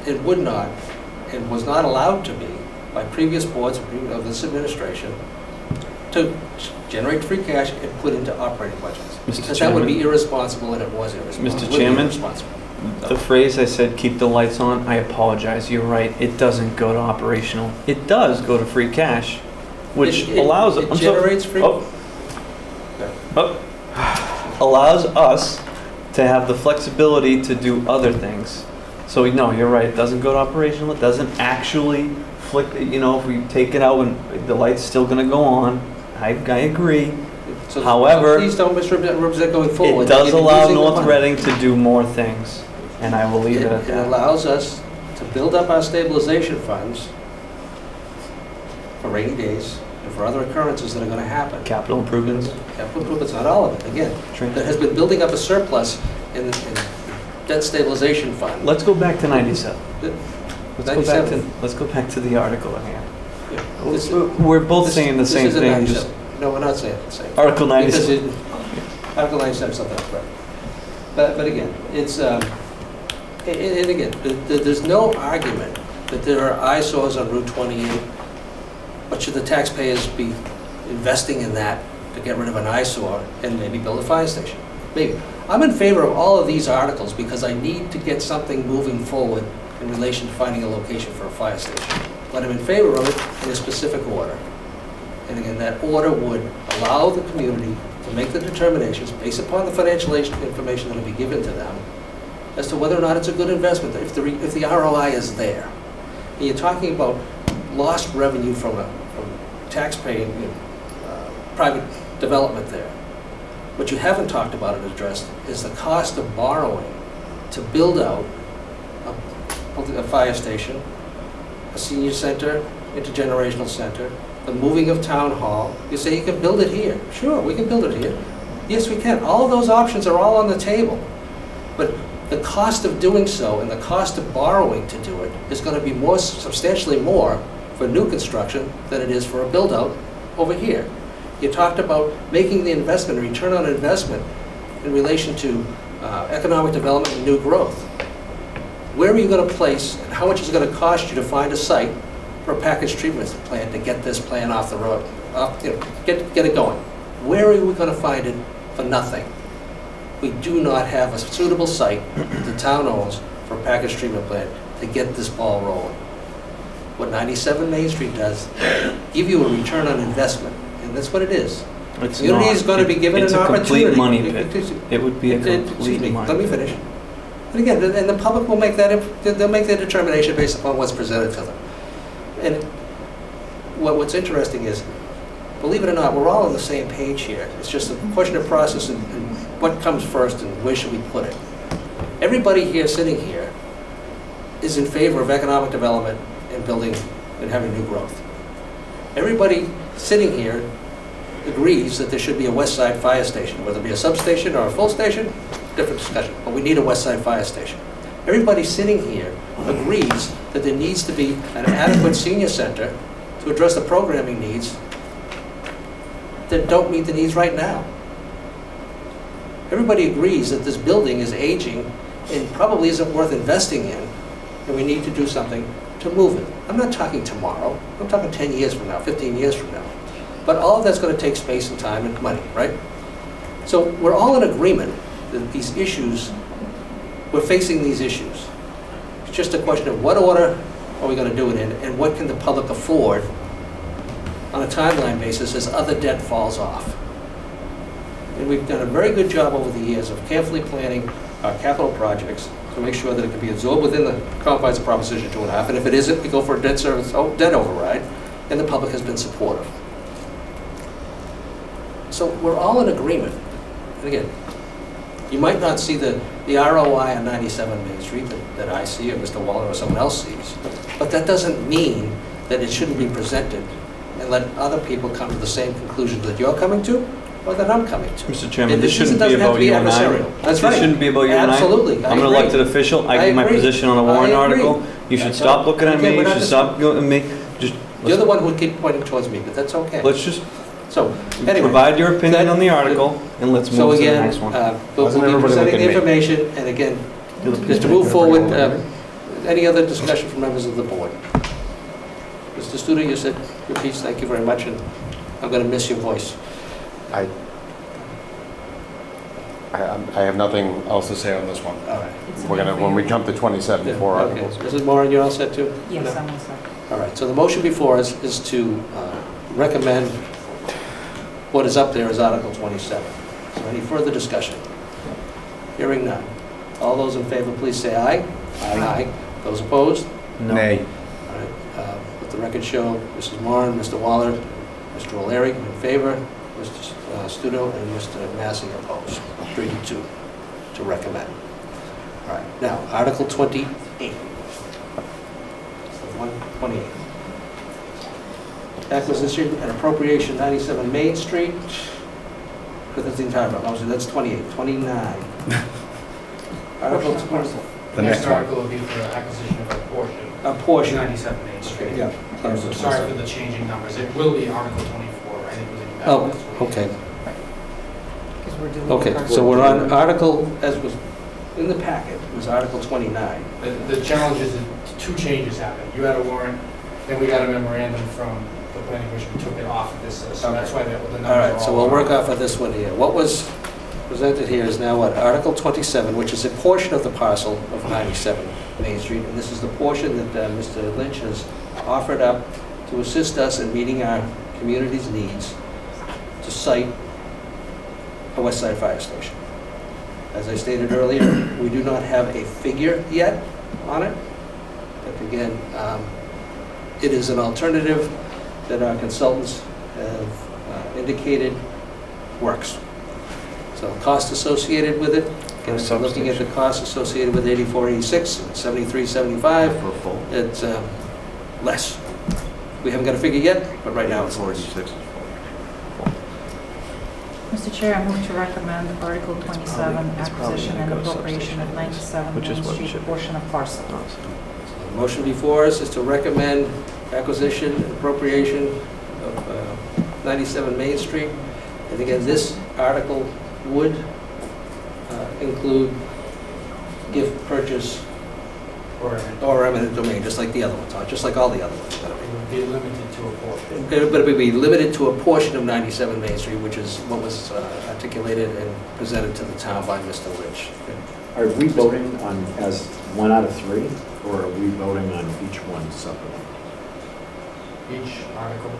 it would not, and was not allowed to be by previous boards of this administration to generate free cash and put into operating budgets. Mr. Because that would be Chairman. irresponsible, and it was irresponsible. Mr. It would be Chairman. irresponsible. The phrase I said, keep the lights on, I apologize. You're right. It doesn't go to operational. It does go to free cash, which It allows It generates free. allows us to have the flexibility to do other things. So no, you're right. It doesn't go to operational. It doesn't actually flick. If we take it out and the light's still going to go on, I agree. So However, please don't misrepresent going forward. It does You're allow using the North money. Reading to do more things, and I will leave it at It that. allows us to build up our stabilization funds for rainy days and for other occurrences that are going to happen. Capital improvements. Capital improvements, not all of it, again. That has been building up a surplus in debt stabilization fund. Let's go back to 97. '97. Let's go back to the article in here. Yeah. This- We're both this- saying the this same isn't thing. 97. Just No, we're not saying the same. Article Because 97. Article 97 is something else, right? But again, it's, and again, there's no argument that there are eyesores on Route 28, but should the taxpayers be investing in that to get rid of an eyesore and maybe build a fire station? maybe. I'm in favor of all of these articles because I need to get something moving forward in relation to finding a location for a fire station. But I'm in favor of it in a specific order. And again, that order would allow the community to make the determinations based upon the financial information that will be given to them as to whether or not it's a good investment, if the ROI is there. And you're talking about lost revenue from tax-paying, private development there. What you haven't talked about and addressed is the cost of borrowing to build out a fire station, a senior center, intergenerational center, the moving of town hall. You say you can build it here. Sure, we can build it here. Yes, we can. All of those options are all on the table. But the cost of doing so and the cost of borrowing to do it is going to be substantially more for new construction than it is for a build-out over here. You talked about making the investment, return on investment, in relation to economic development and new growth. Where are you going to place, and how much is it going to cost you to find a site for a package treatment plant to get this plan off the road, get it going? Where are we going to find it for nothing? We do not have a suitable site that the town owns for a package treatment plant to get this ball rolling. What 97 Main Street does, give you a return on investment, and that's what it is. It's The community not. is going to be given It's an a opportunity. complete money pit. It would be a Excuse complete me, money let me pit. finish. And again, and the public will make that, they'll make their determination based upon what's presented to them. And what's interesting is, believe it or not, we're all on the same page here. It's just a question of process and what comes first and where should we put it. Everybody here, sitting here, is in favor of economic development and building and having new growth. Everybody sitting here agrees that there should be a West Side fire station, whether it be a substation or a full station, different discussion, but we need a West Side fire station. Everybody sitting here agrees that there needs to be an adequate senior center to address the programming needs that don't meet the needs right now. Everybody agrees that this building is aging and probably isn't worth investing in, and we need to do something to move it. I'm not talking tomorrow, I'm talking 10 years from now, 15 years from now. But all of that's going to take space and time and money, right? So we're all in agreement that these issues, we're facing these issues. It's just a question of what order are we going to do it in, and what can the public afford on a timeline basis as other debt falls off. And we've done a very good job over the years of carefully planning our capital projects to make sure that it can be absorbed within the confines of Proposition 2.5, and if it isn't, we go for a debt override, and the public has been supportive. So we're all in agreement. And again, you might not see the ROI on 97 Main Street that I see or Mr. Waller or someone else sees, but that doesn't mean that it shouldn't be presented and let other people come to the same conclusion that you're coming to or that I'm coming to. Mr. Chairman, And this shouldn't doesn't be have to about you and I. adversarial. That's right. This shouldn't be about you and I. Absolutely. I I'm an agree. elected official. I give my agree. position on a warrant I agree. article. You should That's stop all. looking at Okay, me. we're You not should stop going at me. Just You're the one who would keep pointing towards me, but that's okay. let's just So, anyway. provide your opinion that- on the article and let's So move to the again, next one. we'll Doesn't be everybody presenting look the at me? information, and again, You're the just to peacemaker. move forward, any other discussion from members of the board? Mr. Studo, you said your piece, thank you very much, and I'm going to miss your voice. I have nothing else to say on this one. All right. We're gonna, when we come to 27, Yeah, four okay. articles. Mrs. Moran, you're all set too? Yes, No? I'm all set. All right, so the motion before us is to recommend what is up there as Article 27. So any further discussion? Hearing none. All those in favor, please say aye. Aye. Those opposed? No. Nay. All right, let the record show, Mrs. Moran, Mr. Waller, Mr. O'Leary in favor, Mr. Studo, and Mr. Massey opposed. 3-2 to recommend. All right, now, Article 28. 128. Acquisition and appropriation 97 Main Street. Because that's the entire, obviously, that's 28. 29. Article 20. The next one. article will be for the acquisition of a portion. A portion. 97 Main Street. Yeah. So sorry for the changing numbers. It will be Article 24, right? It was in your Oh, packets. okay. Because we're deleting Okay, part so we're 14. on Article, as was in the packet, was Article 29. The challenge is that two changes happened. You had a warrant, then we got a memorandum from the planning commission, we took it off of this list. So that's why the numbers are all. All right, so we'll work off of this one here. What was presented here is now what, Article 27, which is a portion of the parcel of 97 Main Street, and this is the portion that Mr. Lynch has offered up to assist us in meeting our community's needs to site a West Side Fire Station. As I stated earlier, we do not have a figure yet on it, but again, it is an alternative that our consultants have indicated works. So cost associated with it, again, if you're looking at the cost associated with 8486 and 7375, For a full. it's less. We haven't got a figure yet, but right now it's less. 46. Mr. Chair, I move to recommend Article 27, It's probably acquisition gonna and go appropriation of substation, 97 which is Main what it Street should be. portion of parcel. The motion before us is to recommend acquisition and appropriation of 97 Main Street. And again, this article would include gift purchase or eminent domain, just like the other ones, just like all the other ones. It would be limited to a portion. But it would be limited to a portion of 97 Main Street, which is what was articulated and presented to the town by Mr. Lynch. Are we voting on as one out of three, or are we voting on each one separately? Each article.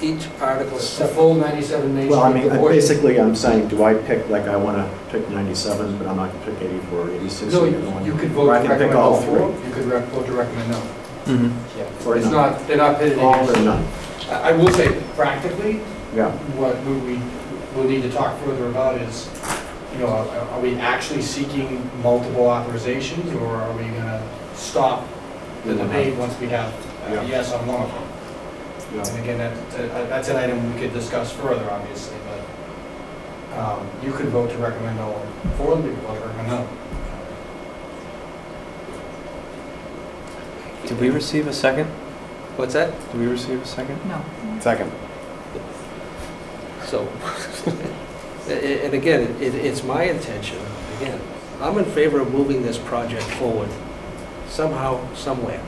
Each article is The full 97 Main Street. Well, I mean, portion. basically, I'm saying, do I pick, like, I want to pick 97, but I'm not going to pick 84 or 86? No, or the other one? you could vote Or to I can pick recommend all all three. four. You could vote to recommend no. Yeah. Or It's none. not, they're not pitted All against. or none? I will say, practically, Yeah. what we will need to talk further about is, you know, are we actually seeking multiple authorizations, or are we going to stop the debate once we have a Yeah. yes on one of them? Yeah. And again, that's an item we could discuss further, obviously, but you could vote to recommend all four, and we could vote to recommend none. Did we receive a second? What's that? Did we receive a second? No. Second. So, and again, it's my intention, again, I'm in favor of moving this project forward somehow, somewhere.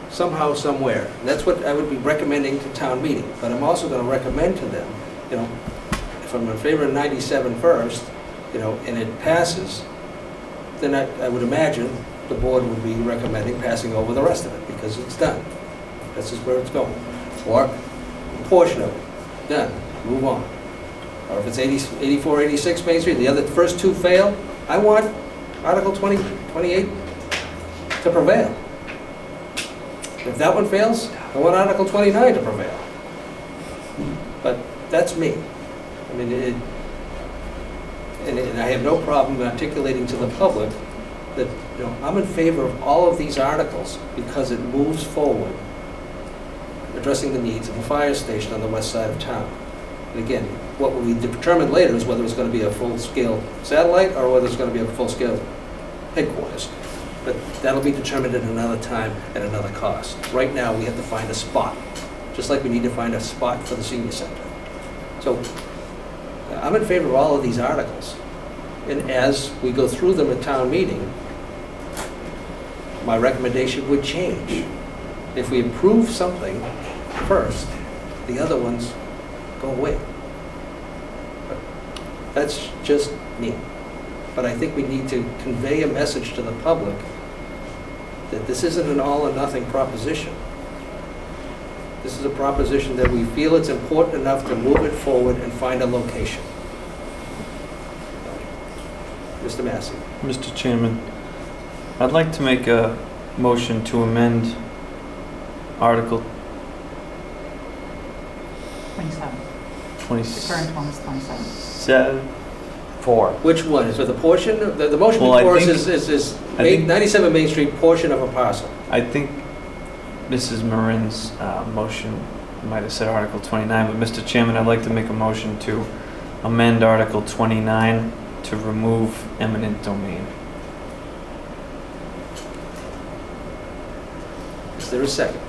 Somehow, somewhere. And that's what I would be recommending to town meeting. But I'm also going to recommend to them, you know, if I'm in favor of 97 first, you know, and it passes, then I would imagine the board would be recommending passing over the rest of it because it's done. This is where it's going. Or a portion of it, done, move on. Or if it's 84, 86 Main Street, the other first two fail, I want Article 28 to prevail. If that one fails, I want Article 29 to prevail. But that's me. I mean, and I have no problem articulating to the public that, you know, I'm in favor of all of these articles because it moves forward, addressing the needs of a fire station on the west side of town. And again, what will be determined later is whether it's going to be a full-scale satellite or whether it's going to be a full-scale headquarters. But that'll be determined at another time at another cost. Right now, we have to find a spot, just like we need to find a spot for the senior center. So I'm in favor of all of these articles. And as we go through them at town meeting, my recommendation would change. If we approve something first, the other ones go away. But that's just me. But I think we need to convey a message to the public that this isn't an all or nothing proposition. This is a proposition that we feel it's important enough to move it forward and find a location. Mr. Massey. Mr. Chairman, I'd like to make a motion to amend Article 27. 20. The current one is 27. 4. Which one? Is it the portion? The motion Well, I before us think- is I think- 97 Main Street, portion of a parcel. I think Mrs. Marin's motion might have said Article 29, but Mr. Chairman, I'd like to make a motion to amend Article 29 to remove eminent domain. Is there a second?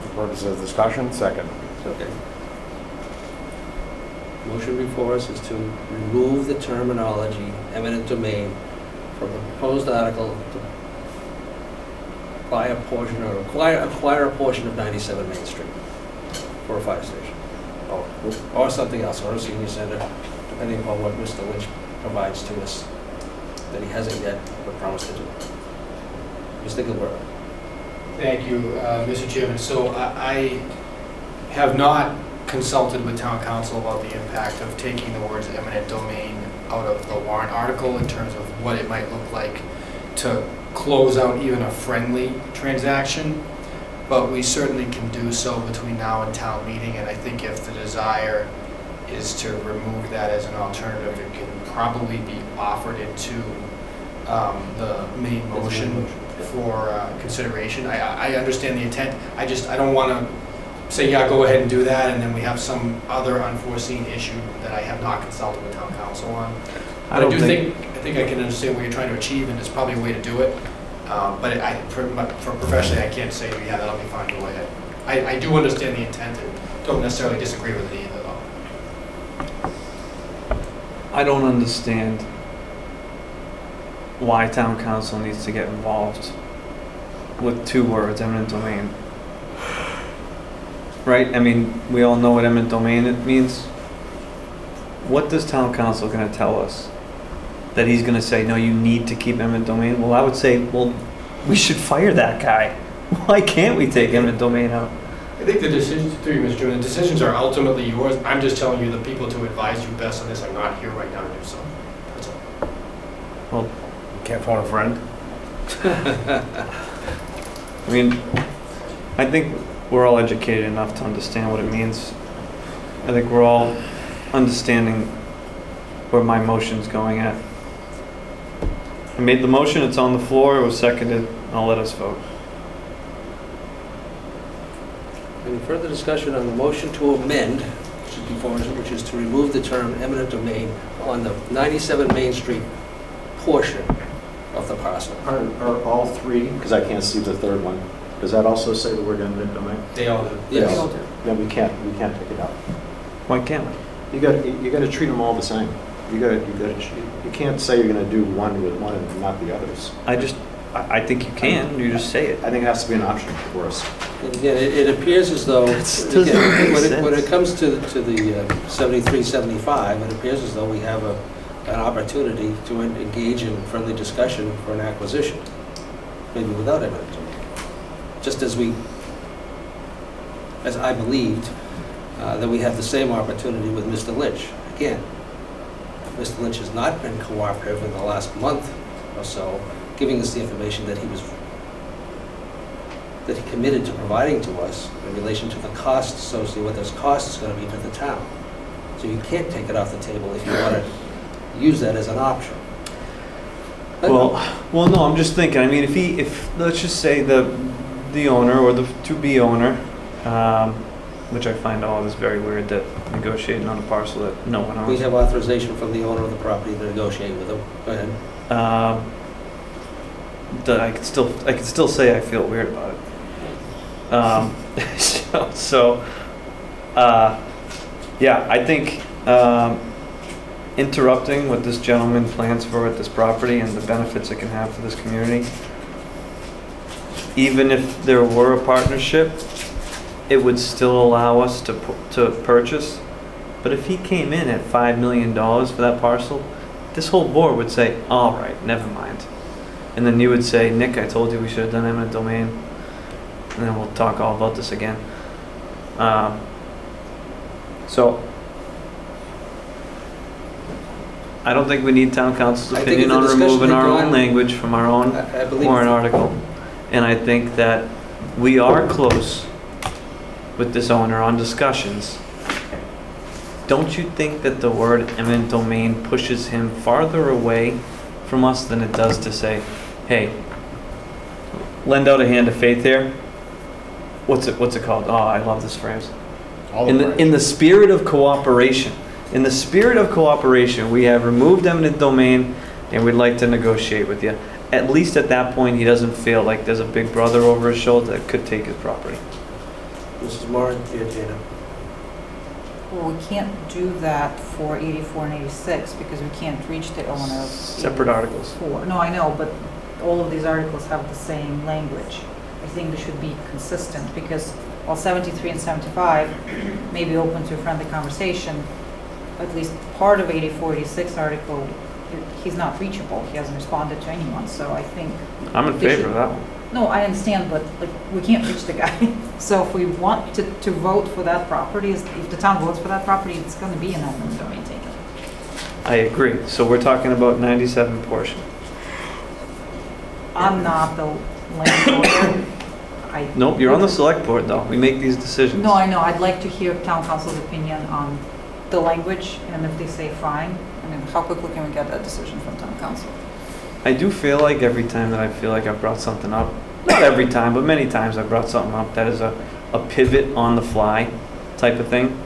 For purposes of discussion, second. Okay. Motion before us is to remove the terminology eminent domain from the proposed article to buy a portion or acquire a portion of 97 Main Street for a fire station. or something else, or a senior center, depending upon what Mr. Lynch provides to us, that he hasn't yet, but promised to do. Mr. Gilbert. Thank you, Mr. Chairman. So I have not consulted with town council about the impact of taking the words eminent domain out of the warrant article in terms of what it might look like to close out even a friendly transaction. But we certainly can do so between now and town meeting, and I think if the desire is to remove that as an alternative, it can probably be offered into the main motion for consideration. I understand the intent. I don't want to say, yeah, go ahead and do that, and then we have some other unforeseen issue that I have not consulted with town council on. But I think I can understand what you're trying to achieve, and there's probably a way to do it. But for professionally, I can't say, yeah, that'll be fine, go ahead. I do understand the intent and don't necessarily disagree with it either, though. I don't understand why town council needs to get involved with two words, eminent domain. Right? I mean, we all know what eminent domain means. What is town council going to tell us? That he's going to say, no, you need to keep eminent domain? Well, I would say, well, we should fire that guy. Why can't we take eminent domain out? I think the decisions, through you, Mr. Chairman, the decisions are ultimately yours. I'm just telling you the people to advise you best on this are not here right now to do so. That's all. Well, You can't phone a friend? I mean, I think we're all educated enough to understand what it means. I think we're all understanding where my motion's going at. I made the motion, it's on the floor, it was seconded, I'll let us vote. Any further discussion on the motion to amend, which is before us, which is to remove the term eminent domain on the 97 Main Street portion of the parcel? Are all three, because I can't see the third one, does that also say the word eminent domain? They all do. Yes. They all do. Then we can't take it out. Why can't we? You got to treat them all the same. You can't say you're going to do one with one and not the others. I think you can, you just say it. I think it has to be an option for us. And again, it appears as though, doesn't again, make when it sense. comes to the 73, 75, it appears as though we have an opportunity to engage in friendly discussion for an acquisition, maybe without eminent domain. Just as I believed that we had the same opportunity with Mr. Lynch. Again, Mr. Lynch has not been cooperative in the last month or so, giving us the information that he committed to providing to us in relation to the costs associated with those costs going to be to the town. So you can't take it off the table if you want to use that as an option. Well, no, I'm just thinking, I mean, if let's just say the owner or the to-be owner, which I find all this very weird, that negotiating on a parcel that no one owns. We have authorization from the owner of the property to negotiate with them. Go ahead. That I could still say I feel weird about it. Yeah, I think interrupting what this gentleman plans for at this property and the benefits it can have for this community, even if there were a partnership, it would still allow us to purchase. But if he came in at $5 million for that parcel, this whole board would say, all right, never mind. And then you would say, Nick, I told you we should have done eminent domain. And then we'll talk all about this again. So, I don't think we need town council's I think opinion if the on discussion removing had our own gone- language from our own I believe warrant article. And I think that we are close with this owner on discussions. Don't you think that the word eminent domain pushes him farther away from us than it does to say, hey, lend out a hand of faith here? What's it called? Oh, I love this phrase. In the spirit of cooperation. In the spirit of cooperation, we have removed eminent domain and we'd like to negotiate with you. At least at that point, he doesn't feel like there's a big brother over his shoulder that could take his property. Mrs. Moran, dear Jana. Well, we can't do that for 84 and 86 because we can't reach the owner of Separate articles. 84. No, I know, but all of these articles have the same language. I think they should be consistent because while 73 and 75 may be open to a friendly conversation, at least part of 84, 86 article, he's not reachable. He hasn't responded to anyone, so I think. I'm in favor of that one. No, I understand, but like, we can't reach the guy. So if we want to vote for that property, if the town votes for that property, it's going to be an eminent domain taken. I agree. So we're talking about 97 portion. I'm not the landlord. Nope, you're on the select board though. We make these decisions. No, I know. I'd like to hear town council's opinion on the language, and if they say fine, I mean, how quickly can we get that decision from town council? I do feel like every time that I feel like I've brought something up, not every time, but many times I've brought something up that is a pivot on the fly type of thing.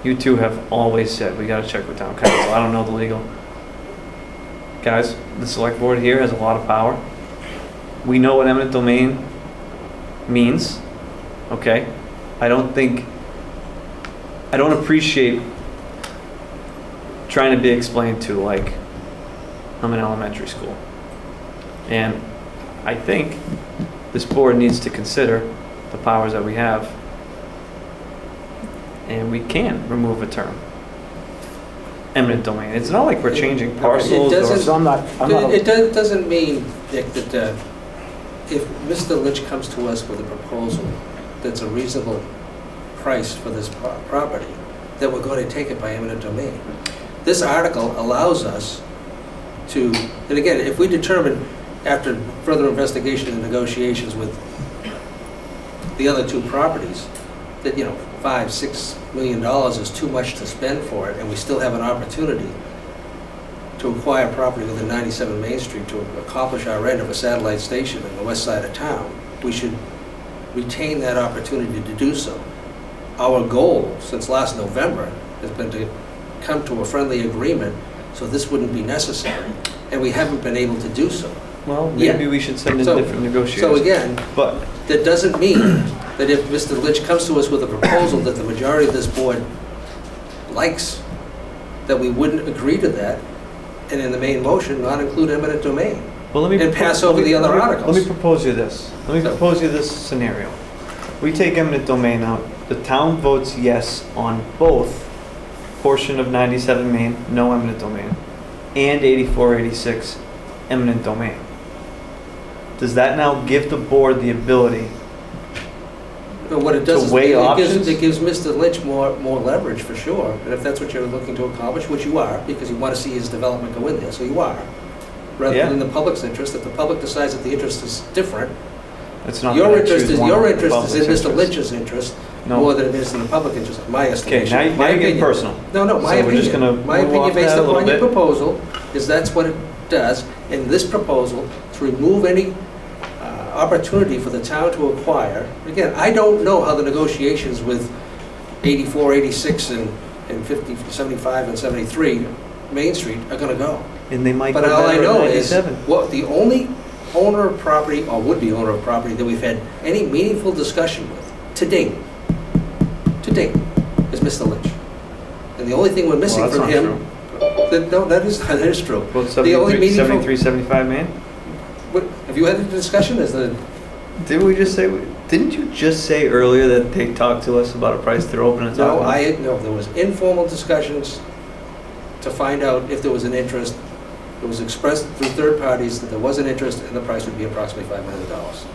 You two have always said, we gotta check with town council. I don't know the legal. Guys, the select board here has a lot of power. We know what eminent domain means, okay? I don't appreciate trying to be explained to like I'm in elementary school. And I think this board needs to consider the powers that we have, and we can remove a term. Eminent domain. It's not like we're changing parcels or... doesn't- So I'm not, It doesn't mean, Dick, that if Mr. Lynch comes to us with a proposal that's a reasonable price for this property, that we're going to take it by eminent domain. This article allows us to, and again, if we determine after further investigation and negotiations with the other two properties, that, $5, $6 million is too much to spend for it, and we still have an opportunity to acquire property within 97 Main Street to accomplish our end of a satellite station in the west side of town, we should retain that opportunity to do so. Our goal since last November has been to come to a friendly agreement so this wouldn't be necessary, and we haven't been able to do so. Well, maybe Yeah. we should send in So- different negotiators. So again, But that doesn't mean that if Mr. Lynch comes to us with a proposal that the majority of this board likes, that we wouldn't agree to that, and in the main motion, not include eminent domain. well, let me And pass over the other articles. Let me propose you this. Let me So- propose you this scenario. We take eminent domain out. The town votes yes on both portion of 97 Main, no eminent domain, and 84, 86, eminent domain. Does that now give the board the ability? But what it does To is weigh it gives Mr. Lynch more leverage for sure. And if that's what you're looking to accomplish, which you are, because you want to see his development go in there, so you are. Rather Yeah. than the public's interest, if the public decides that the interest is different, It's not your that I interest choose is one your over the interest is in public's Mr. interest. Lynch's interest No. more than it is in the public interest, my Okay, estimation. now My you're getting opinion. personal. No, my So we're just opinion. gonna My move opinion off based that a little upon your bit. proposal is that's what it does. In this proposal, to remove any opportunity for the town to acquire, again, I don't know how the negotiations with 84, 86, and 50, 75, and 73 Main Street are gonna go. And they might go But all I better at know is, 97. what the only owner of property, or would-be owner of property, that we've had any meaningful discussion with, to date, is Mr. Lynch. And the only thing we're missing Well, that's from not him... No, that is true. Well, The only 73, meaningful... 73, 75 Main? What, have you had a discussion? Didn't we just say, didn't you just say earlier that they talked to us about a price they're open to talk about? No, there was informal discussions to find out if there was an interest. It was expressed through third parties that there was an interest, and the price would be approximately $5 million.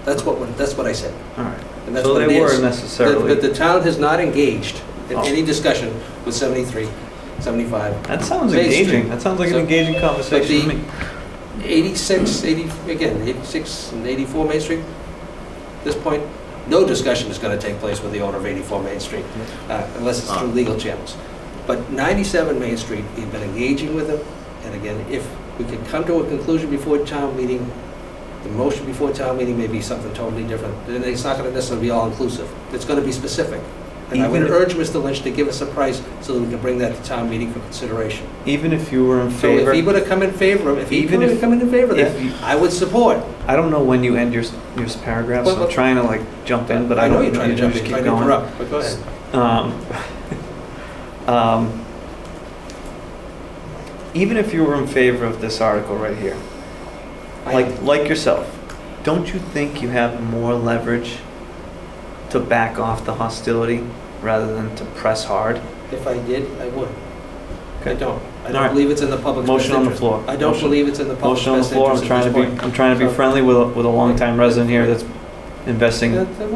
That's what I said. All right. And that's So what it they is. weren't necessarily, But the town has not engaged in Oh. any discussion with 73, 75. that sounds Main Street. engaging. That sounds like an So- engaging conversation to me. 86, 86 and 84 Main Street, at this point, no discussion is going to take place with the owner of 84 Main Street, unless it's through legal channels. But 97 Main Street, we've been engaging with them, and again, if we could come to a conclusion before town meeting, the motion before town meeting may be something totally different, and it's not going to necessarily be all-inclusive. It's going to be specific. And I would Even if- urge Mr. Lynch to give us a price so that we can bring that to town meeting for consideration. Even if you were in So if favor, he would have come in favor of, Even if- come in favor of that, if you- I would support. I don't know when you end your paragraph, so Well, I'm trying to like jump in, but I know don't you're trying to jump just in, keep trying to going. interrupt, but go ahead. Even if you were in favor of this article right here, like yourself, don't you think you have more leverage to back off the hostility rather than to press hard? If I did, I would. I Okay. don't. I All don't right. believe it's in the public's best Motion on the interest. floor. I don't Motion- believe it's in the public's Motion on the best floor. I'm interest trying at to this be, point. I'm trying to be So- friendly with a longtime resident here that's investing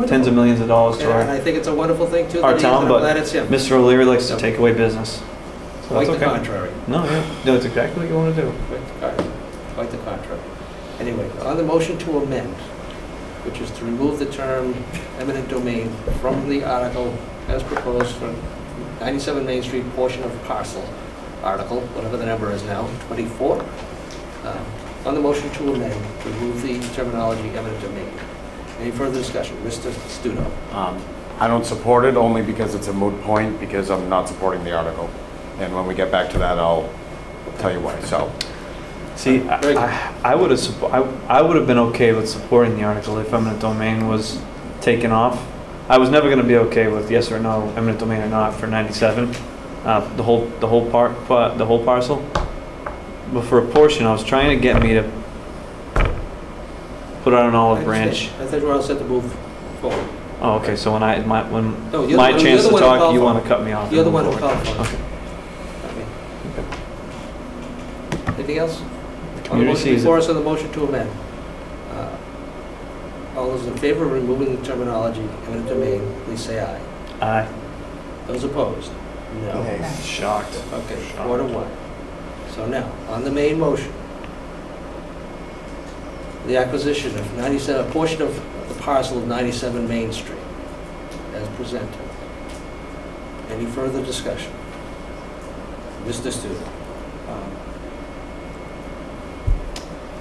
tens of millions of dollars to And our, I think it's a wonderful thing too. our that he is, town, and I'm but glad it's him. Mr. O'Leary likes to take away business. So Quite that's the okay. contrary. No, yeah, no, it's exactly what you want to do. Quite the contrary. Anyway, on the motion to amend, which is to remove the term eminent domain from the article as proposed for 97 Main Street portion of parcel, article, whatever the number is now, 24. On the motion to amend, to remove the terminology eminent domain. Any further discussion? Mr. Studo. I don't support it only because it's a moot point, because I'm not supporting the article. And when we get back to that, I'll tell you why. So, See, Very good. I would have, I would have been okay with supporting the article if eminent domain was taken off. I was never going to be okay with yes or no, eminent domain or not for 97, the whole parcel. But for a portion, I was trying to get me to put out an olive branch. I thought you were all set to move forward. Oh, okay. So when No, you're my the one- chance you're to the one who talk, called you for want it. to cut me off. You're the and one move who forward. called for it. Okay. Anything else? The On the community motion sees before it. us on the motion to amend. All those in favor of removing the terminology eminent domain, please say aye. Aye. Those opposed? No. Shocked. Okay, 4-1. So now, on the main motion, the acquisition of 97, a portion of the parcel of 97 Main Street, as presented. Any further discussion? Mr. Studo.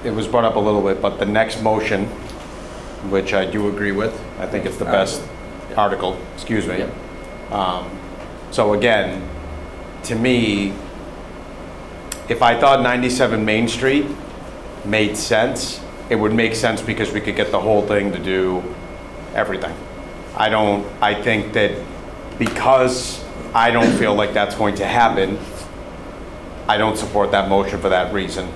it was brought up a little bit, but the next motion, which I do agree with, I think it's the best article, excuse me. So again, to me, if I thought 97 Main Street made sense, it would make sense because we could get the whole thing to do everything. I think that because I don't feel like that's going to happen, I don't support that motion for that reason.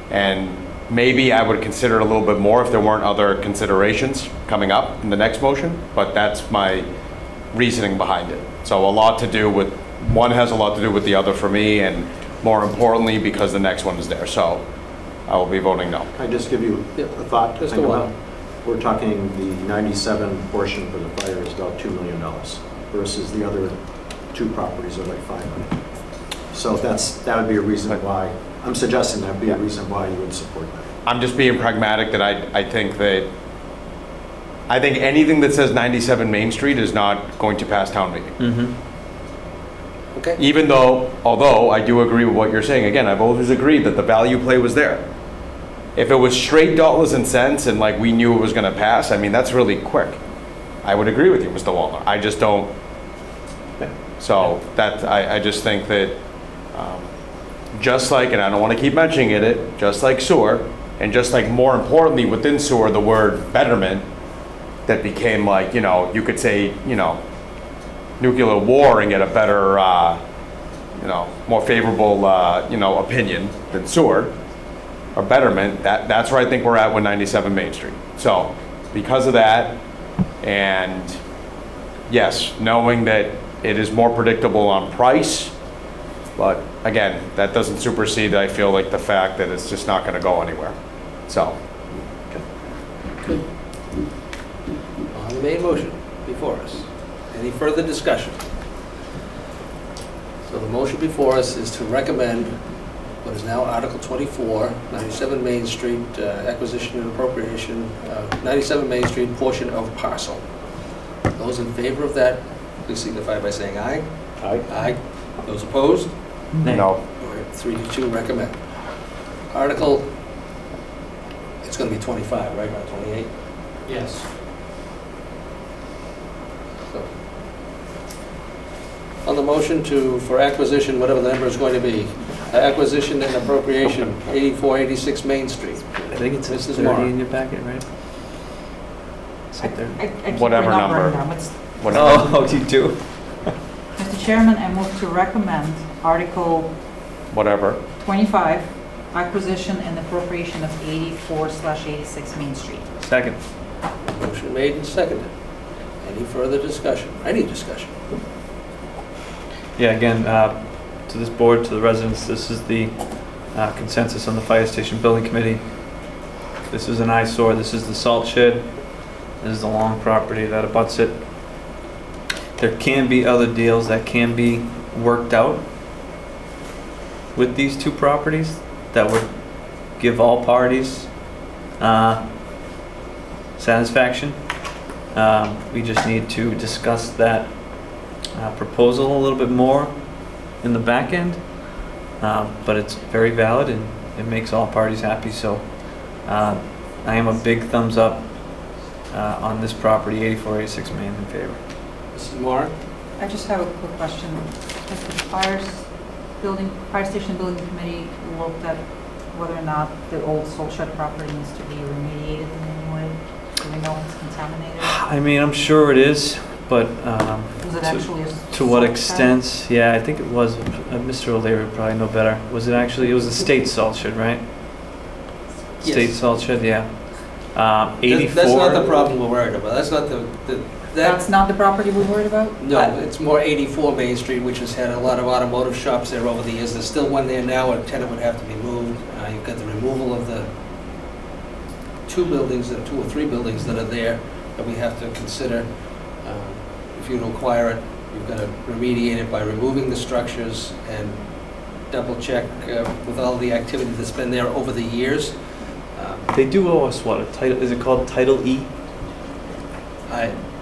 And maybe I would consider it a little bit more if there weren't other considerations coming up in the next motion, but that's my reasoning behind it. So one has a lot to do with the other for me, and more importantly, because the next one is there. So I will be voting no. Can I just give you Yeah, a thought to just think a about? while. We're talking the 97 portion for the fire is about $2 million versus the other two properties are like 5 million. So that would be a reason why, I'm suggesting that would be a reason why you would support that. I'm just being pragmatic that I think anything that says 97 Main Street is not going to pass town meeting. Mm-hmm. Okay? Even though, although I do agree with what you're saying, again, I've always agreed that the value play was there. If it was straight dollars and cents and like we knew it was gonna pass, I mean, that's really quick. I would agree with you, Mr. Wallner. I just don't. So I just think that just like, and I don't wanna keep mentioning it, just like sewer, and just like more importantly within sewer, the word betterment, that became like, you could say, nuclear war and get a better, more favorable, opinion than sewer, or betterment. That's where I think we're at with 97 Main Street. So, because of that, and yes, knowing that it is more predictable on price, but again, that doesn't supersede, I feel like, the fact that it's just not going to go anywhere. So, On the main motion before us. Any further discussion? So the motion before us is to recommend what is now Article 24, 97 Main Street, acquisition and appropriation, 97 Main Street, portion of parcel. Those in favor of that, please signify by saying aye. Aye. Aye. Those opposed? no. All right, 3-2, recommend. Article, it's going to be 25, right, not 28? Yes. So, on the motion for acquisition, whatever the number is going to be, acquisition and appropriation, 8486 Main Street. I think it's Mrs. 30 Morrow. in your packet, right? It's like 30. I keep Whatever renumbering number. them. It's- Whatever. Oh, you do? Mr. Chairman, I move to recommend Article Whatever. 25, acquisition and appropriation of 84/86 Main Street. Second. Motion made and seconded. Any further discussion? Any discussion? Yeah, again, to this board, to the residents, this is the consensus on the fire station building committee. This is an eyesore. This is the salt shed. This is the long property that abuts it. There can be other deals that can be worked out with these two properties that would give all parties satisfaction. We just need to discuss that proposal a little bit more in the back end, but it's very valid and it makes all parties happy. So I am a big thumbs up on this property, 8486 Main, in favor. Mrs. Moore? I just have a quick question. Has the fire station building committee looked at whether or not the old salt shed property needs to be remediated in any way? Do we know if it's contaminated? I mean, I'm sure it is, but Was it actually a to what salt shed? extent? Yeah, I think it was. Mr. O'Leary would probably know better. Was it actually? It was a state salt shed, right? Yes. State salt shed, yeah. 84. That's not the problem we're worried about. That's not That's not the property we're worried about? No, it's more 84 Main Street, which has had a lot of automotive shops there over the years. There's still one there now, a tenant would have to be moved. You've got the removal of the two or three buildings that are there that we have to consider. If you don't acquire it, you've got to remediate it by removing the structures and double check with all the activity that's been there over the years. They do owe us what? A title? Is it called Title E?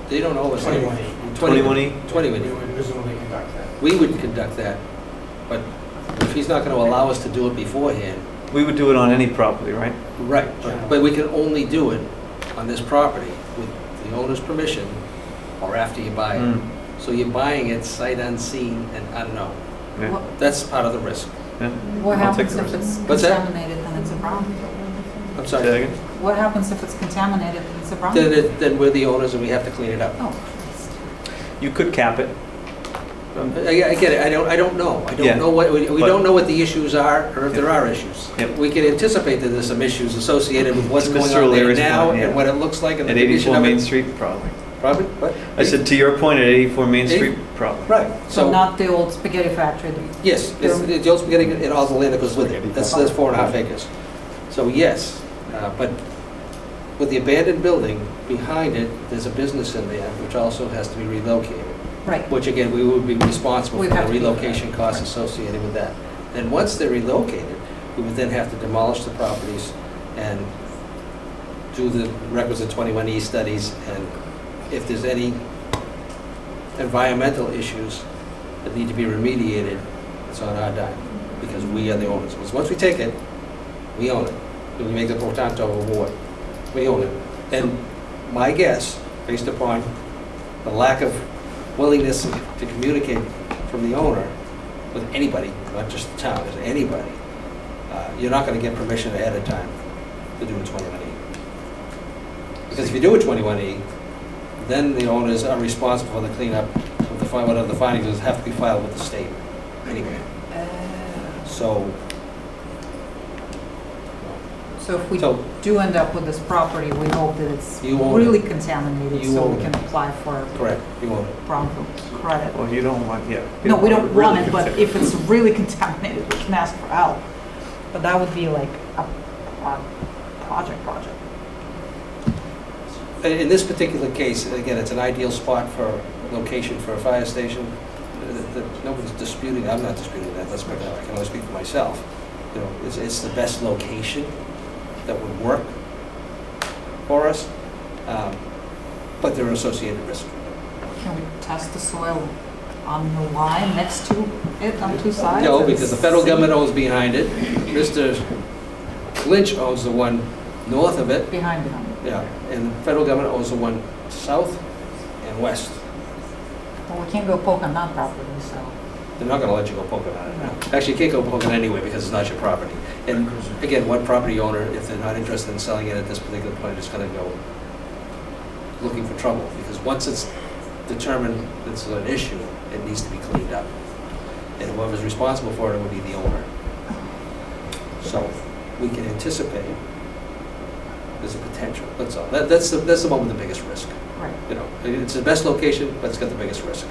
They don't owe us 21E. 21E? 21E. Presumably conduct that. We would conduct that, but if he's not going to allow us to do it beforehand. We would do it on any property, right? Right. But we can only do it on this property with the owner's permission or after you buy it. So you're buying it sight unseen and unknown. Yeah. What, That's part of the risk. Yeah. what I'll take happens the if risk. it's What's that? contaminated, then it's a problem? I'm Say that sorry. again? What happens if it's contaminated, then it's a problem? Then we're the owners and we have to clean it up. Oh, Christ. You could cap it. I get it. I don't know. I Yeah. don't know what, we But- don't know what the issues are or if there are issues. Yep. We can anticipate that there's some issues associated with what's To going Mr. on there O'Leary's now point, yeah. and what it looks like and the At condition 84 of Main it. Street, probably. Probably, what? I said, to your point, at 84 Main Street, probably. Right. So not the old spaghetti factory? Yes, it's the old spaghetti and all the land that goes with it. That's 4.5 acres. So yes, but with the abandoned building, behind it, there's a business in there which also has to be relocated. Right. Which again, we would be responsible We'd for have the to do that. relocation costs associated with that. Then once they're relocated, we would then have to demolish the properties and do the requisite 21E studies, and if there's any environmental issues that need to be remediated, it's on our dime, because we are the owners. Because once we take it, we own it. When we make the pro tanto award, we own it. And my guess, based upon the lack of willingness to communicate from the owner with anybody, not just the town, it's anybody, you're not going to get permission ahead of time to do a 21E. Because if you do a 21E, then the owners are responsible for the cleanup of whatever the findings have to be filed with the state anyway. So So if we So- do end up with this property, we hope that it's You own really it. contaminated, You so own we it. can apply for correct, you own it. brownfield credit. Well, you don't want, yeah. No, we don't really want it, but consider- if it's really contaminated, we can ask for help. But that would be like a project. In this particular case, again, it's an ideal spot for location for a fire station. Nobody's disputing, I'm not disputing that, I can only speak for myself. You know, it's the best location that would work for us, but there are associated risks. Can we test the soil on the line next to it on two sides? No, and because the federal see? government owns behind it. Mr. Lynch owns the one north of it, Behind it. yeah, and the federal government owns the one south and west. Well, we can't go poke on that property, so. They're not gonna let you go poking on it. Actually, you can't go poking anyway because it's not your property. And again, one property owner, if they're not interested in selling it at this particular point, is gonna go looking for trouble. Because once it's determined it's an issue, it needs to be cleaned up. And whoever's responsible for it would be the owner. So we can anticipate there's a potential, that's all. That's the one with the biggest risk. Right. You know, it's the best location, but it's got the biggest risk.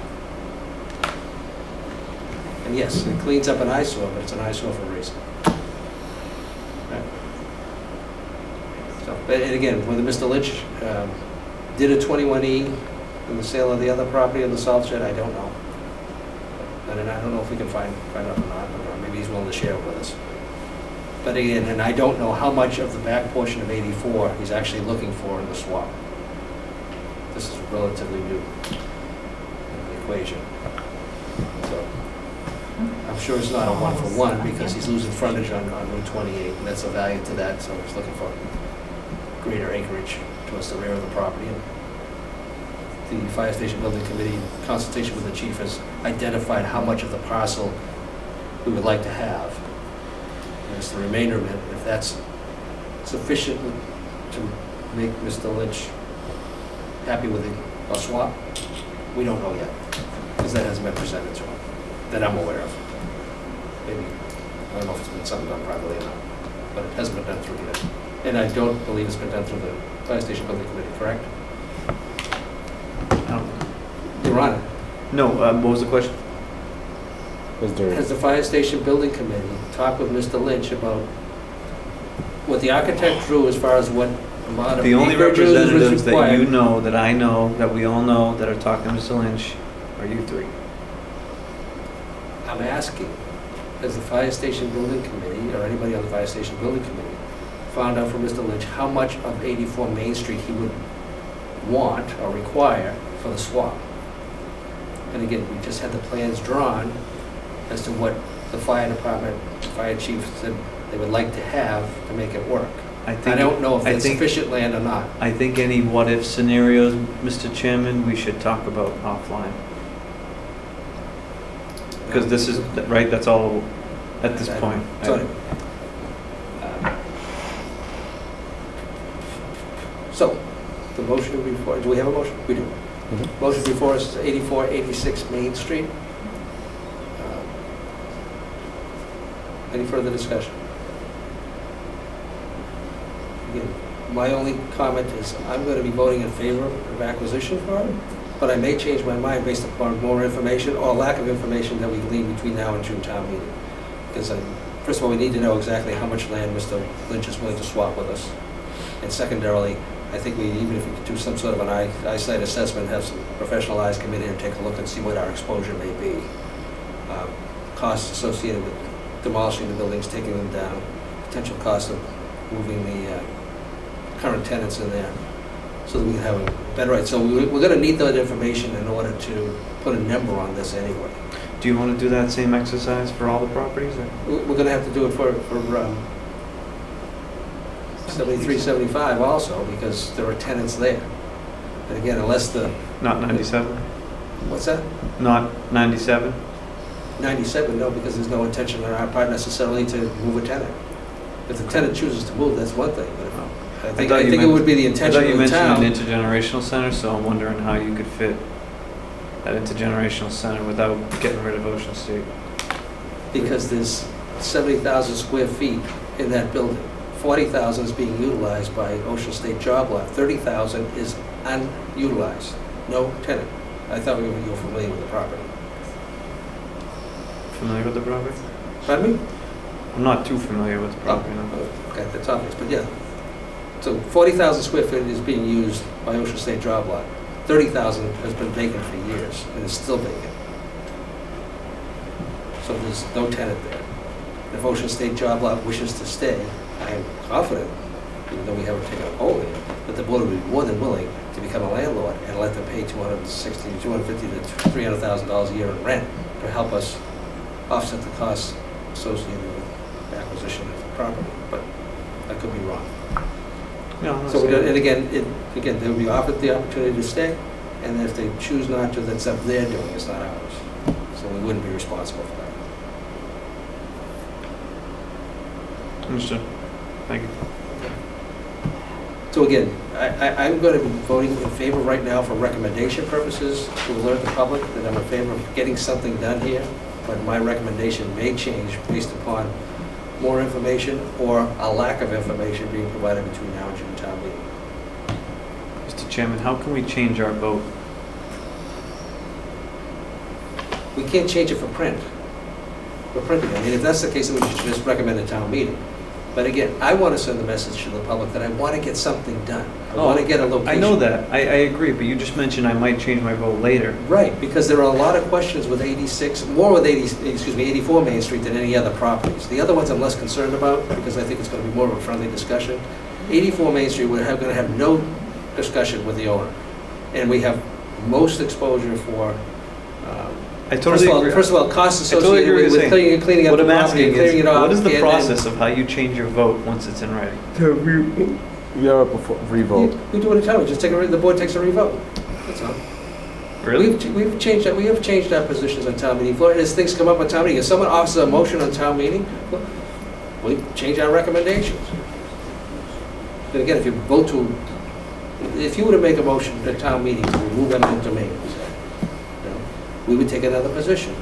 And yes, it cleans up an eyesore, but it's an eyesore for a reason. Right. So, and again, whether Mr. Lynch did a 21E in the sale of the other property on the south side, I don't know. And I don't know if we can find out or not, or maybe he's willing to share it with us. But again, and I don't know how much of the back portion of 84 he's actually looking for in the swap. This is relatively new in the equation. So I'm sure it's not a one-for-one because he's losing frontage on Route 28, and that's a value to that, so he's looking for greater acreage towards the rear of the property. And the Fire Station Building Committee, in consultation with the chief, has identified how much of the parcel we would like to have. And it's the remainder of it. If that's sufficient to make Mr. Lynch happy with a swap, we don't know yet, because that hasn't been presented to him, that I'm aware of. Maybe, I don't know if it's been something done privately or not, but it hasn't been done through yet. And I don't believe it's been done through the Fire Station Building Committee, correct? Your Honor, No, what was the question? has the Fire Station Building Committee talked with Mr. Lynch about what the architect drew as far as what amount of The only acreage was representatives that required? you know, that I know, that we all know, that are talking to Mr. Lynch are you three. I'm asking, has the Fire Station Building Committee, or anybody on the Fire Station Building Committee, found out from Mr. Lynch how much of 84 Main Street he would want or require for the swap? And again, we just had the plans drawn as to what the fire department, fire chief said they would like to have to make it work. I don't know if I that's think- sufficient land or not. I think any what-if scenarios, Mr. Chairman, we should talk about offline. Because this is, right, that's all at this point. So, the motion before, do we have a motion? We do. Motion before us is 8486 Main Street. Any further discussion? Again, my only comment is I'm going to be voting in favor of acquisition for it, but I may change my mind based upon more information or lack of information that we glean between now and June town meeting. Because first of all, we need to know exactly how much land Mr. Lynch is willing to swap with us. And secondarily, I think even if we could do some sort of an eyesight assessment, have some professionalized committee and take a look and see what our exposure may be. Costs associated with demolishing the buildings, taking them down, potential cost of moving the current tenants in there, so that we can have a better idea. So we're going to need that information in order to put a number on this anyway. Do you want to do that same exercise for all the properties? Or? We're going to have to do it for 73, 75 also, because there are tenants there. And again, unless the... Not 97? What's that? Not 97? 97, no, because there's no intention on our part necessarily to move a tenant. If the tenant chooses to move, that's one thing, but I think it would be the intention of the I thought town. you mentioned an intergenerational center, so I'm wondering how you could fit that intergenerational center without getting rid of Ocean State. Because there's 70,000 square feet in that building. 40,000 is being utilized by Ocean State Job Lot. 30,000 is unutilized, no tenant. I thought you were familiar with the property. Familiar with the property? Pardon me? I'm not too familiar with the property. No. Okay, that's obvious, but yeah. So 40,000 square feet is being used by Ocean State Job Lot. 30,000 has been vacant for years and is still vacant. So there's no tenant there. If Ocean State Job Lot wishes to stay, I am confident, even though we haven't taken a poll yet, that the board would be more than willing to become a landlord and let them pay $250,000 to $300,000 a year in rent to help us offset the costs associated with the acquisition of the property. But I could be wrong. No, So, and again, they will be offered the opportunity to stay, and if they choose not to, that's up their doing, it's not ours. So we wouldn't be responsible for that. Understood. Thank you. So again, I'm going to be voting in favor right now for recommendation purposes to alert the public that I'm in favor of getting something done here, but my recommendation may change based upon more information or a lack of information being provided between now and June town meeting. Mr. Chairman, how can we change our vote? We can't change it for print. For printing, I mean, if that's the case, then we should just recommend a town meeting. But again, I want to send the message to the public that I want to get something done. I want to get a location. I know that, I agree, but you just mentioned I might change my vote later. Right, because there are a lot of questions with 86, more with 84 Main Street than any other properties. The other ones I'm less concerned about, because I think it's going to be more of a friendly discussion. 84 Main Street, we're going to have no discussion with the owner. And we have most exposure for, I totally agree. first of all, costs I totally associated agree with with saying. cleaning up What the I'm property, asking clearing is, it off. what is the and then- process of how you change your vote once it's in writing? We are before revote. We do it at a time, just the board takes a revote. That's all. Really? We've changed that, we have changed our positions on town meeting floor, and as things come up on town meeting, if someone offers a motion on town meeting, we change our recommendations. But again, if you vote to, if you were to make a motion at town meeting to remove eminent domain, we would take another position.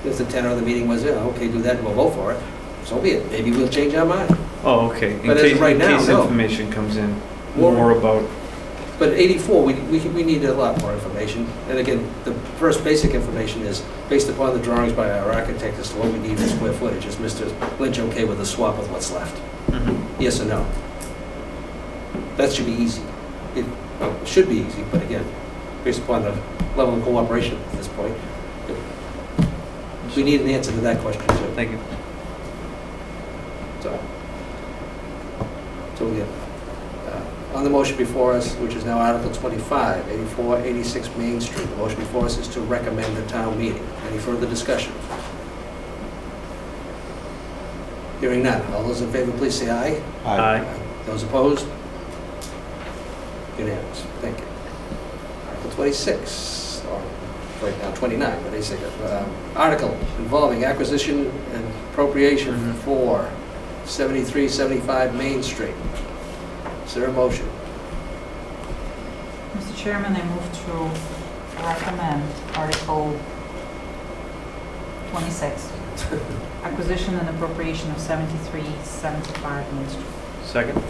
If the tenor of the meeting was, okay, do that, and we'll vote for it, so be it, maybe we'll change our mind. Oh, okay. In But as of case, right in now, case no. information comes in more about, But 84, we need a lot more information. And again, the first basic information is based upon the drawings by our architect as to what we need for square footage. Is Mr. Lynch okay with the swap of what's left? Yes or no? That should be easy. It should be easy, but again, based upon the level of cooperation at this point, we need an answer to that question too. thank you. So again, on the motion before us, which is now Article 25, 84, 86 Main Street, the motion before us is to recommend a town meeting. Any further discussion? Hearing none. All those in favor, please say aye. Aye. Those opposed? Unanimous. Thank you. Article 26, or right now 29, but they say article involving acquisition and appropriation for 7375 Main Street. Is there a motion? Mr. Chairman, I move to recommend Article 26, acquisition and appropriation of 7375 Main Street. Second?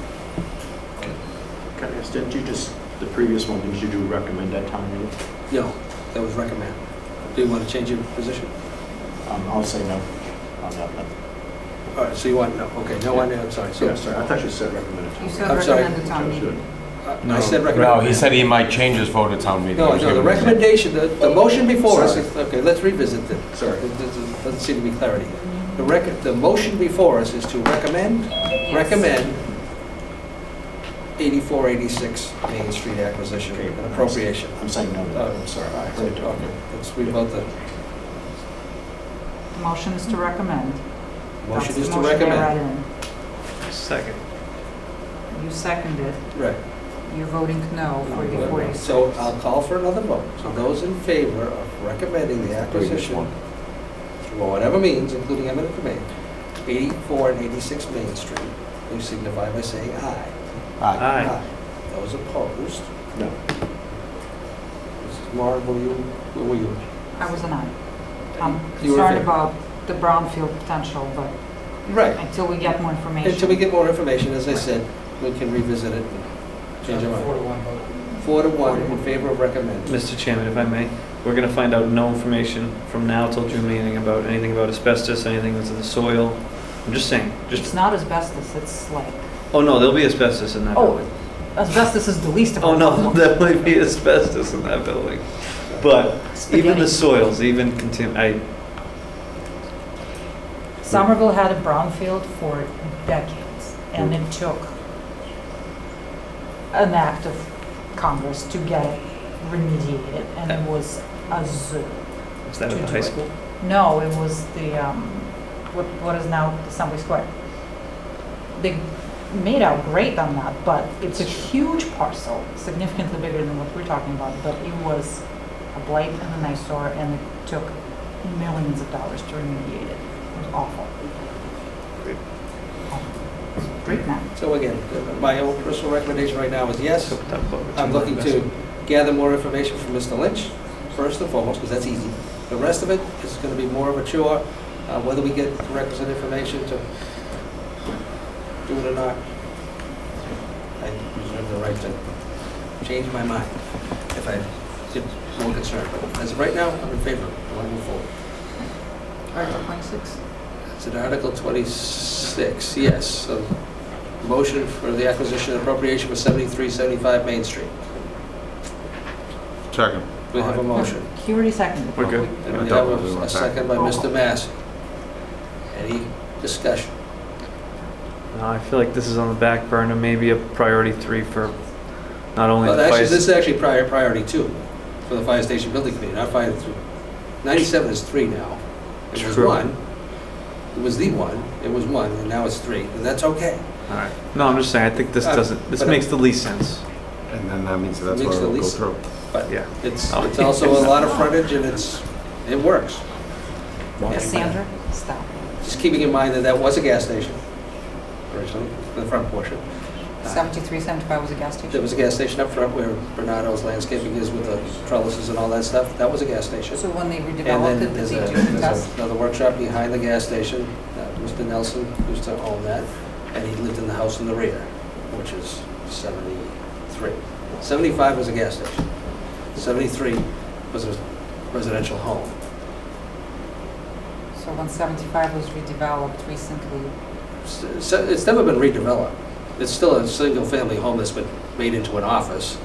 Can I ask, didn't you just, the previous one, did you do recommend at town meeting? No, that was recommend. Do you want to change your position? I'll say no on that one. All right, so you want, no, okay, no, I'm sorry. So, Yeah, sorry, I thought you said recommend at town You meeting. said I'm sorry. recommend the town meeting. I said recommend. No, he said he might change his vote at town meeting. No, the recommendation, the motion before us, Sorry. is- okay, let's revisit it. Sorry. There doesn't seem to be clarity. The motion before us is to recommend 84, 86 Main Street acquisition Okay. and appropriation. I'm saying no to that, I'm sorry. I heard it. Okay, let's revote the The motion is to recommend. motion That's is the to motion they recommend. read in. Second. You seconded, Right. you're voting no for the 46. So I'll call for another vote. So those in favor of recommending the acquisition, for whatever means, including eminent domain, 84 and 86 Main Street, please signify by saying aye. Aye. Those opposed? No. Mrs. Moore, who were you? I was an aye. I'm You were in concerned favor. about the brownfield potential, but Right. until we get more information. Until we get more information, as I said, we can revisit it and change our mind. 4-1 vote. 4 to 1 in favor of recommend. Mr. Chairman, if I may, we're going to find out no information from now till June meeting about anything about asbestos, anything with the soil. I'm just saying, It's just, not asbestos, it's like, oh no, there'll be asbestos in that oh, building. asbestos is the least of Oh our no, problems. there'll definitely be asbestos in that building. But even the Spaghetti. soils, even Somerville had a brownfield for decades, and it took an act of Congress to get it remediated, and it was a zoo. is that at the to do high it. school? No, it was the, what is now Assembly Square. They made out great on that, but it's a huge parcel, significantly bigger than what we're talking about, but it was a blight and an eyesore, and it took millions of dollars to remediate it. It was awful. Great. Great now. So again, my own personal recommendation right now is yes. Tough about it. I'm looking to gather more information from Mr. Lynch, first and foremost, because that's easy. The rest of it is going to be more of a chore, whether we get the requisite information to do it or not. I reserve the right to change my mind if I get more concerned. But as of right now, I'm in favor. I want to move forward. Article 26. Is it Article 26? Yes. So, motion for the acquisition and appropriation for 7375 Main Street. Second. We have a motion. He already seconded. We're good. And we have a second by Mr. Massey. Any discussion? No, I feel like this is on the back burner, maybe a priority 3 for not only Well, the actually, fire. this is actually priority 2 for the Fire Station Building Committee, not fire 3. 97 is 3 now. It was True. 1. It was the 1. It was 1, and now it's 3, and that's okay. All right. No, I'm just saying, I think this doesn't, this but- makes the least sense. And then that means that's Makes where the it'll go least- through. But Yeah. it's Oh. also a lot of frontage, and it works. Yes, Sandra, stop. Just keeping in mind that that was a gas station originally, the front portion. 73, 75 was a gas There station. was a gas station up front where Bernardo's landscaping is with the trellises and all that stuff. That was a gas station. So when they And redeveloped then it, there's did they do the test? another workshop behind the gas station. Mr. Nelson used to own that, and he lived in the house in the rear, which is 73. 75 was a gas station. 73 was a residential home. So when 75 was redeveloped recently, So it's never been redeveloped. It's still a single-family home that's been made into an office.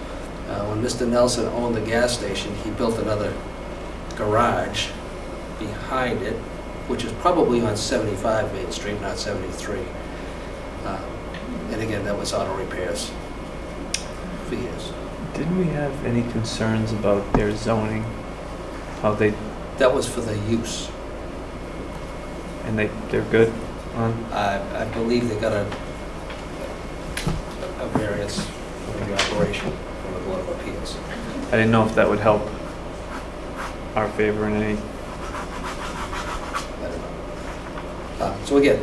When Mr. Nelson owned the gas station, he built another garage behind it, which is probably on 75 Main Street, not 73. And again, that was auto repairs for years. Didn't we have any concerns about their zoning? How they, That was for the use. and they're good on? I believe they got a variance for the operation from the Board of Appeals. I didn't know if that would help our favor in any. I don't know. So again,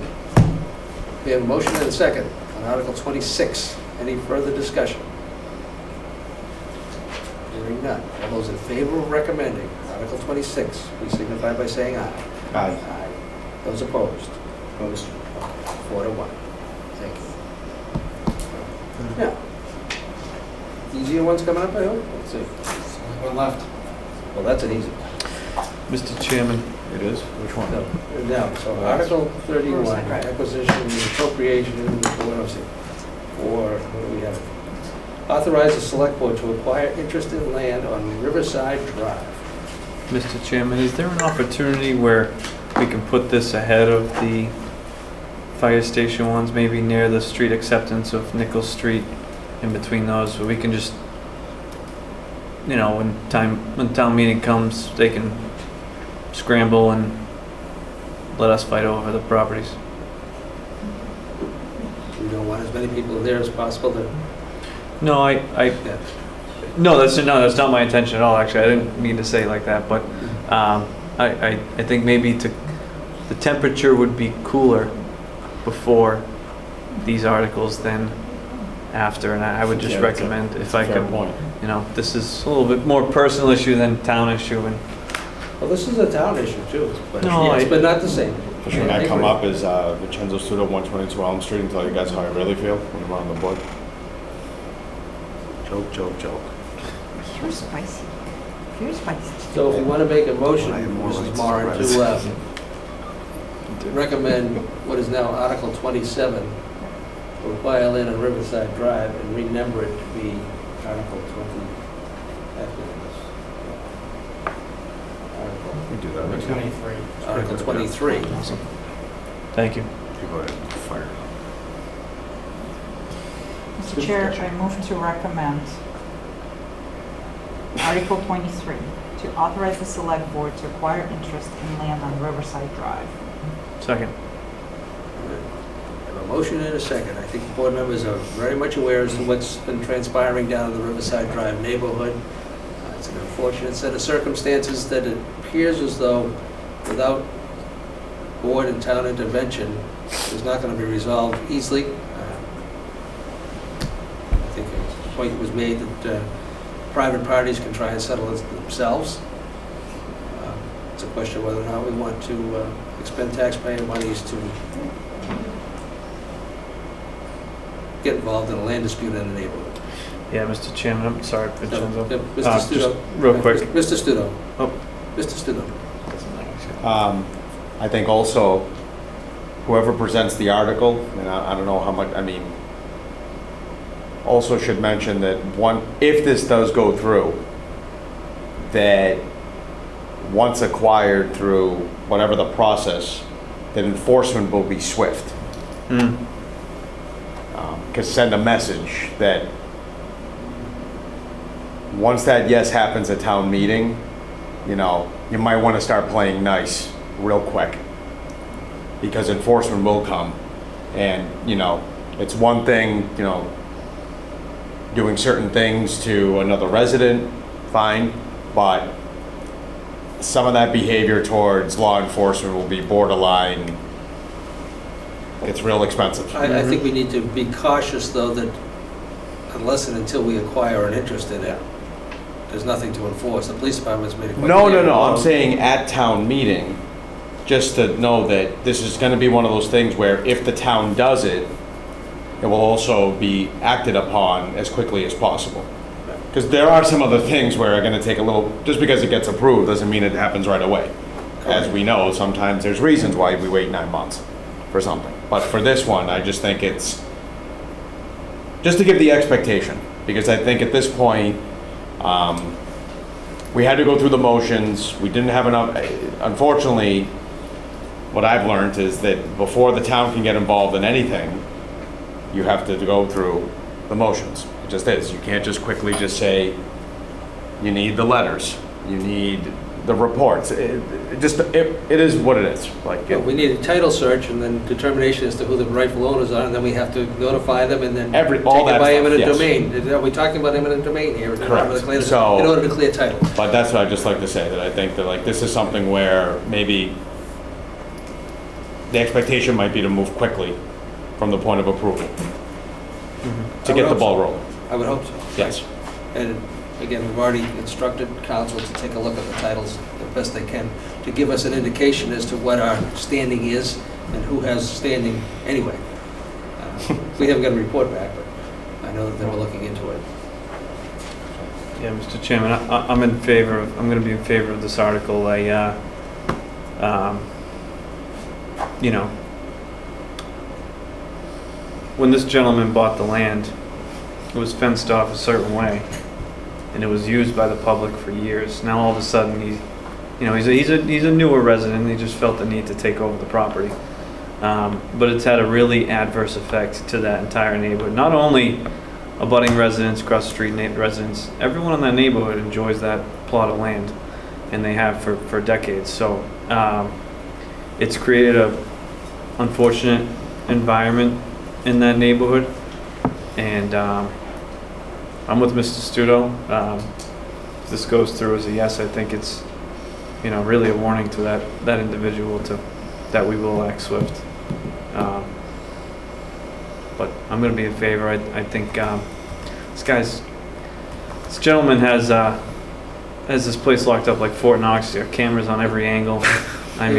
we have a motion and a second on Article 26. Any further discussion? Hearing none. All those in favor of recommending Article 26, please signify by saying aye. Aye. Aye. Those opposed? Opposed? 4 to 1. Thank you. Now, easier ones coming up, I hope? Let's see. One left. Well, that's an easy one. Mr. Chairman, It is? Which one? Now, so Article 31, Riverside Drive. acquisition and appropriation, what else? What do we have? Authorize the select board to acquire interest in land on Riverside Drive. Mr. Chairman, is there an opportunity where we can put this ahead of the fire station ones, maybe near the street acceptance of Nichols Street, in between those, where we can just, you know, when town meeting comes, they can scramble and let us fight over the properties? We don't want as many people there as possible to, No, yeah. no, that's not my intention at all, actually. I didn't mean to say it like that, but I think maybe the temperature would be cooler before these articles than after, and I would just Yeah, that's a- recommend if I Fair could, point. you know, this is a little bit more personal issue than town issue, and Well, this is a town issue too, but No, yes, I- but not the same. Especially when that come up is Vincenzo stood at 122 Elm Street and tell you guys how I really feel when I'm on the board. Joke, joke, joke. You're spicy. You're spicy. So if you want to make a motion, I have more Mrs. rights Moran, to to recommend what is now Article 27, to acquire land on Riverside Drive and renumber it to be Article 20. We do that. Number 23. Article 23. thank you. People are fired. Mr. Chair, I move to recommend Article 23, to authorize the select board to acquire interest in land on Riverside Drive. Second. I have a motion and a second. I think the board members are very much aware as to what's been transpiring down in the Riverside Drive neighborhood. It's an unfortunate set of circumstances that it appears as though without board and town intervention, it's not going to be resolved easily. I think a point was made that private parties can try and settle it themselves. It's a question of whether or not we want to expend taxpayer monies to get involved in a land dispute in the neighborhood. Yeah, Mr. Chairman, I'm sorry, Vincenzo. Mr. Just Studo. real quick. Mr. Studo. Oh. Mr. Studo. I think also, whoever presents the article, and I don't know how much, I mean, also should mention that if this does go through, that once acquired through whatever the process, that enforcement will be swift. Because send a message that once that yes happens at town meeting, you know, you might want to start playing nice real quick, because enforcement will come. And, you know, it's one thing, you know, doing certain things to another resident, fine, but some of that behavior towards law enforcement will be borderline. It's real expensive. I think we need to be cautious, though, that unless and until we acquire an interest in it, there's nothing to enforce. The police department's made it quite clear. No, I'm saying at town meeting, just to know that this is gonna be one of those things where if the town does it, it will also be acted upon as quickly as possible. Because there are some other things where are gonna take a little, just because it gets approved doesn't mean it happens right away. As we know, sometimes there's reasons why we wait 9 months for something. But for this one, I just think it's, just to give the expectation, because I think at this point, we had to go through the motions, we didn't have enough, unfortunately, what I've learned is that before the town can get involved in anything, you have to go through the motions. It just is. You can't just quickly just say, you need the letters, you need the reports. It is what it is. Like, Yeah, we need a title search and then determination as to who the rightful owners are, and then we have to notify them and then take it all that by stuff, eminent yes. domain. Are we talking about eminent domain here? Correct. In So- order to clear title. But that's what I'd just like to say, that I think that like this is something where maybe the expectation might be to move quickly from the point of approval to get the ball rolling. I would hope so. Yes. And again, we've already instructed council to take a look at the titles the best they can, to give us an indication as to what our standing is and who has standing anyway. We haven't got a report back, but I know that they were looking into it. Yeah, Mr. Chairman, I'm in favor of, I'm going to be in favor of this article. You know, when this gentleman bought the land, it was fenced off a certain way, and it was used by the public for years. Now all of a sudden, he's a newer resident, and he just felt the need to take over the property. But it's had a really adverse effect to that entire neighborhood. Not only abutting residents, across the street residents, everyone in that neighborhood enjoys that plot of land, and they have for decades. So it's created a unfortunate environment in that neighborhood, and I'm with Mr. Studo. If this goes through as a yes, I think it's, you know, really a warning to that individual that we will act swift. But I'm going to be in favor. I think this gentleman has this place locked up like Fort Knox. There are cameras on every angle. What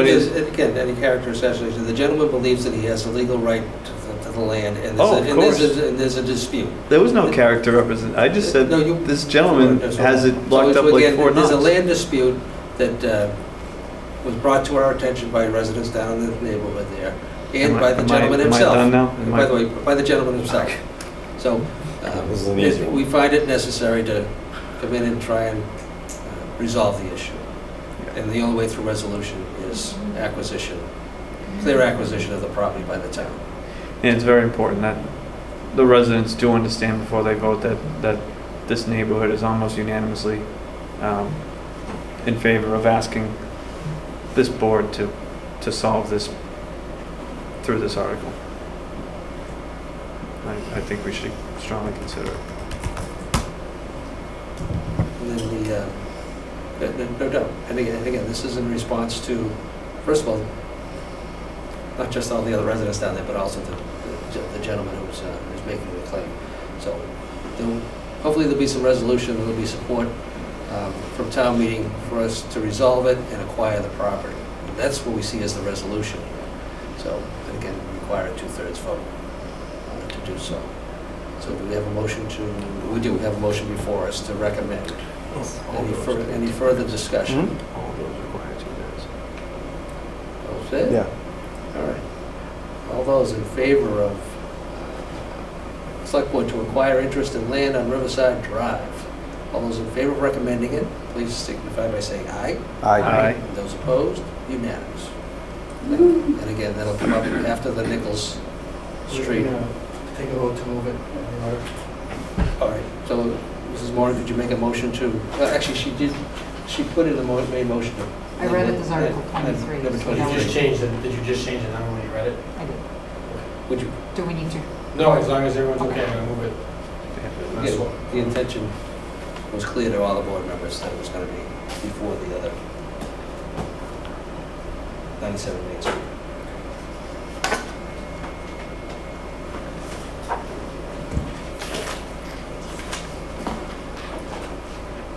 is? Again, any character assassination. The gentleman believes that he has a legal right to the land, and there's a dispute. There was no character representation. I just said this gentleman has it locked up like Fort Knox. There's a land dispute that was brought to our attention by residents down in the neighborhood there, and by the gentleman himself. Am I done now? By the way, by the gentleman himself. So we find it necessary to come in and try and resolve the issue. And the only way through resolution is clear acquisition of the property by the town. And it's very important that the residents do understand before they vote that this neighborhood is almost unanimously in favor of asking this board to solve this through this article. I think we should strongly consider it. And then no doubt. And again, this is in response to, first of all, not just all the other residents down there, but also the gentleman who's making the claim. So hopefully there'll be some resolution, there'll be support from town meeting for us to resolve it and acquire the property. And that's what we see as the resolution. So, and again, require a 2/3 vote to do so. So do we have a motion to, we do have a motion before us to recommend. Any further discussion? All those require 2 days. All set? Yeah. All right. All those in favor of Select Board to acquire interest in land on Riverside Drive. All those in favor of recommending it, please signify by saying aye. Aye. Those opposed, unanimous. And again, that'll come up after the Nichols Street. Take a vote to move it. All right, so Mrs. Moore, did you make a motion to, actually, she did, she put in a made motion to. I read it as Article 23. Number so 23. that Did you was- just change it, did you just change the number when you read it? I did. Would you, Do we need to? No, as long as everyone's okay, I'm gonna move it. yeah, the intention was clear to all the board members that it was going to be before the other 97 Main Street.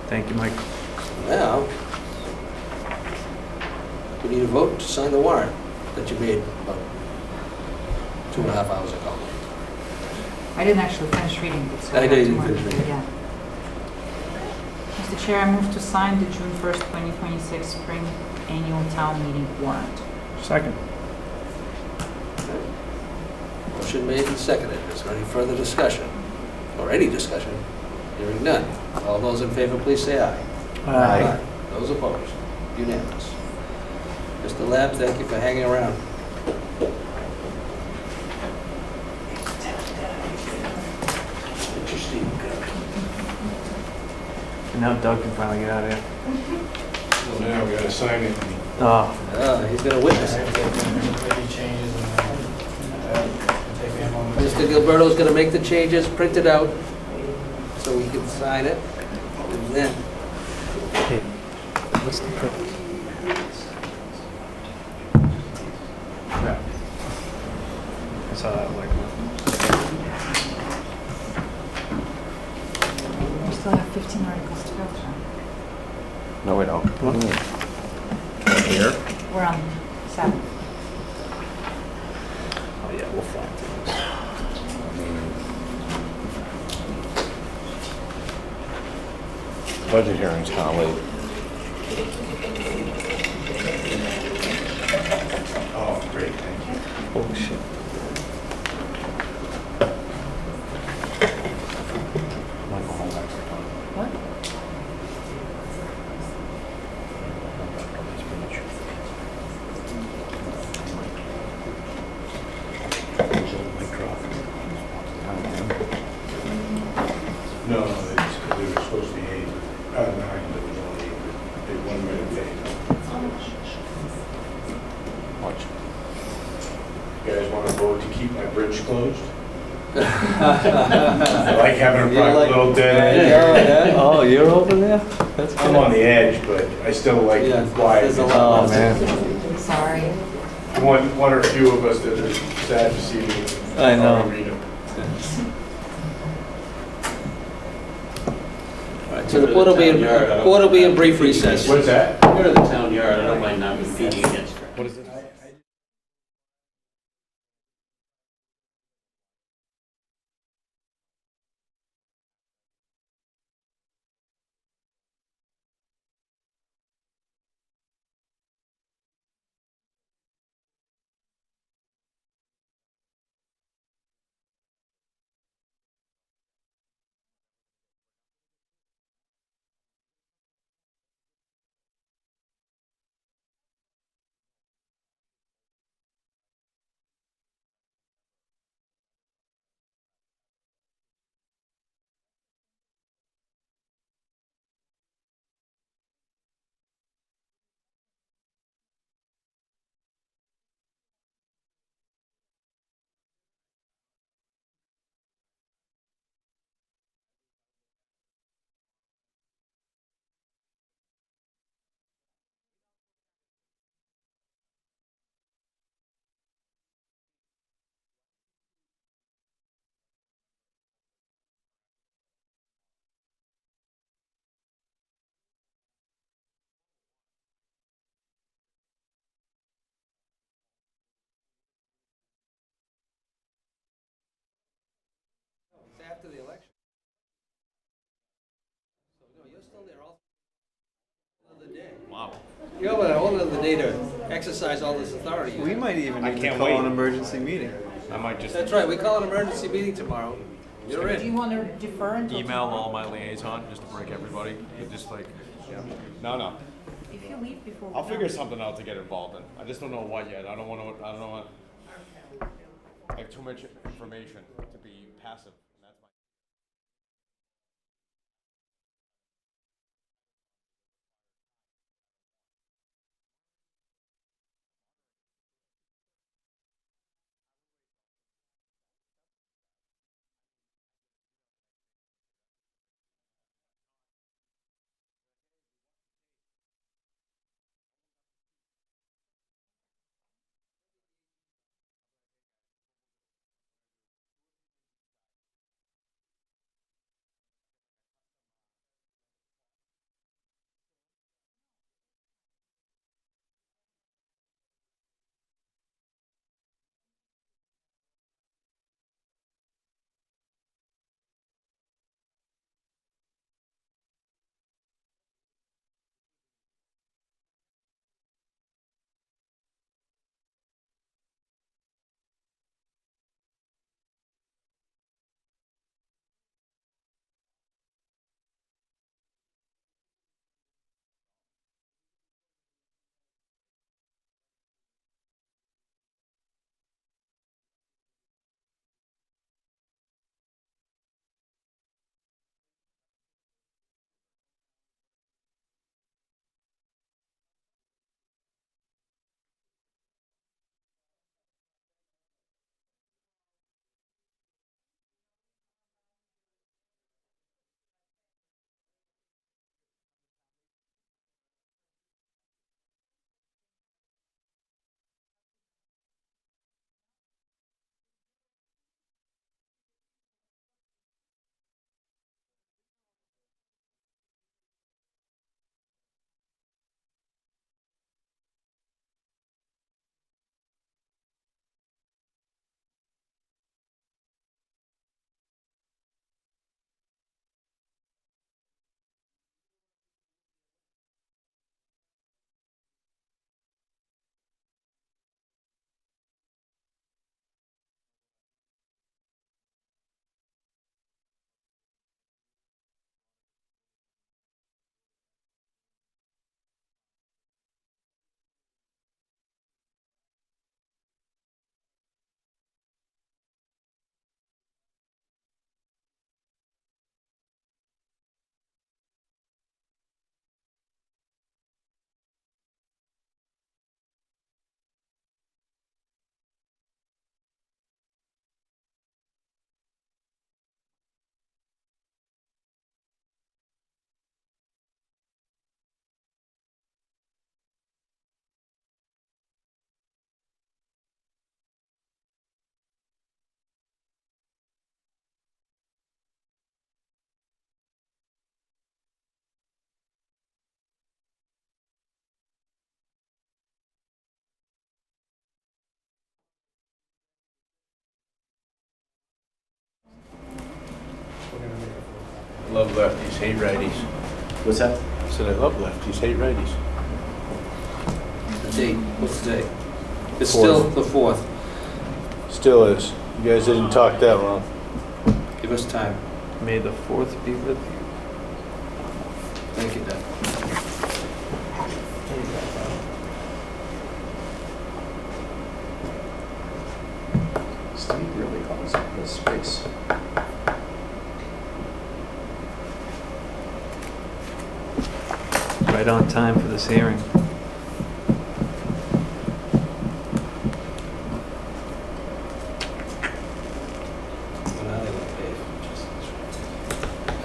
Thank you, Mike. Now, we need a vote to sign the warrant that you made about 2.5 hours ago. I didn't actually finish reading it, so I know you have to didn't mark finish it reading it. again. Mr. Chair, I move to sign the June 1st, 2026 spring annual town meeting warrant. Second. Motion made and seconded. Is there any further discussion? Or any discussion? Hearing none. All those in favor, please say aye. Those opposed? Unanimous. Mr. Lab, thank you for hanging around. Interesting. And now Doug can finally get out of here. Well, now we gotta sign it. Oh. He's going to witness it. Any changes and take me a moment. Mr. Gilberto's going to make the changes, print it out, so we can sign it. And then, What's the purpose? Yeah. I saw that like. We still have 15 articles to go through. No, we don't. Here? We're on 7. Oh yeah, we'll fly through this. Budget hearing's kind of late. Oh, great, thank you. Holy shit. I'm gonna go home after time. What? No, they were supposed to be 8, 9, but it was only 8. They one minute late. Watch. You guys want to vote to keep my bridge closed? I like having a private little dead end. Oh, you're over there? That's I'm on the edge, but I still like Yeah, quiet. there's a lot. Oh, man. Sorry. One or few of us that are sad to see me. I know. Read 'em. all right, so the board will be in brief recess. What's that? Go to the town yard, I don't mind not competing against her. What is it? You have a whole other day to exercise all this authority. We might even I need to can't call wait. an emergency meeting. I might just. That's right, we call an emergency meeting tomorrow. You're Do you in. want to defer until Email tomorrow? all my liaison, just to break everybody, just like, No. If you leave before. I'll figure something out to get involved in. I just don't know what yet. I don't know what. I have too much information to be passive. And that's my. Love lefties, hate righties. What's that? I said I love lefties, hate righties. The date, what's the date? It's Fourth. still the 4th. Still is. You guys didn't talk that long. Give us time. May the 4th be with you. Thank you, Deb. Steve really calls up this space. Right on time for this hearing. When are they gonna pay?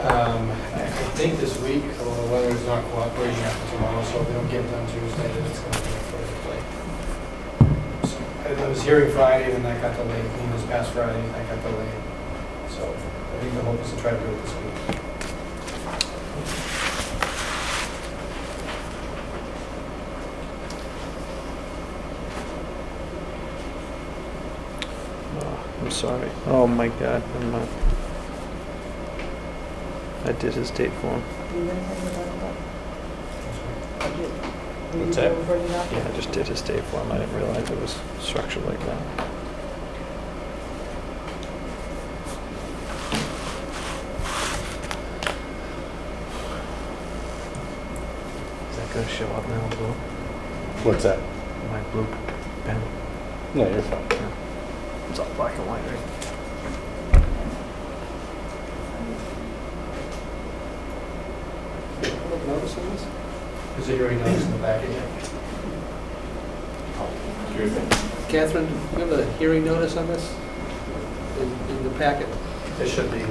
I think this week, although the weather is not cooperating after tomorrow, so if they don't get it done Tuesday, then it's going to be a further delay. So I was hearing Friday, and that got delayed, and this past Friday, and that got delayed. So I think the hope is to try to do it this week. I'm sorry. Oh my God, I'm not. I did his date for him. You're gonna send me that, budget. What's that? Yeah, I just did his date form. I didn't realize it was structured like that. Is that gonna show up now, blue? What's that? My blue pen? No, you're fine. It's all black and white, right? Public notice on this? Is there hearing notice in the package? Catherine, do you have a hearing notice on this in the packet? It should be.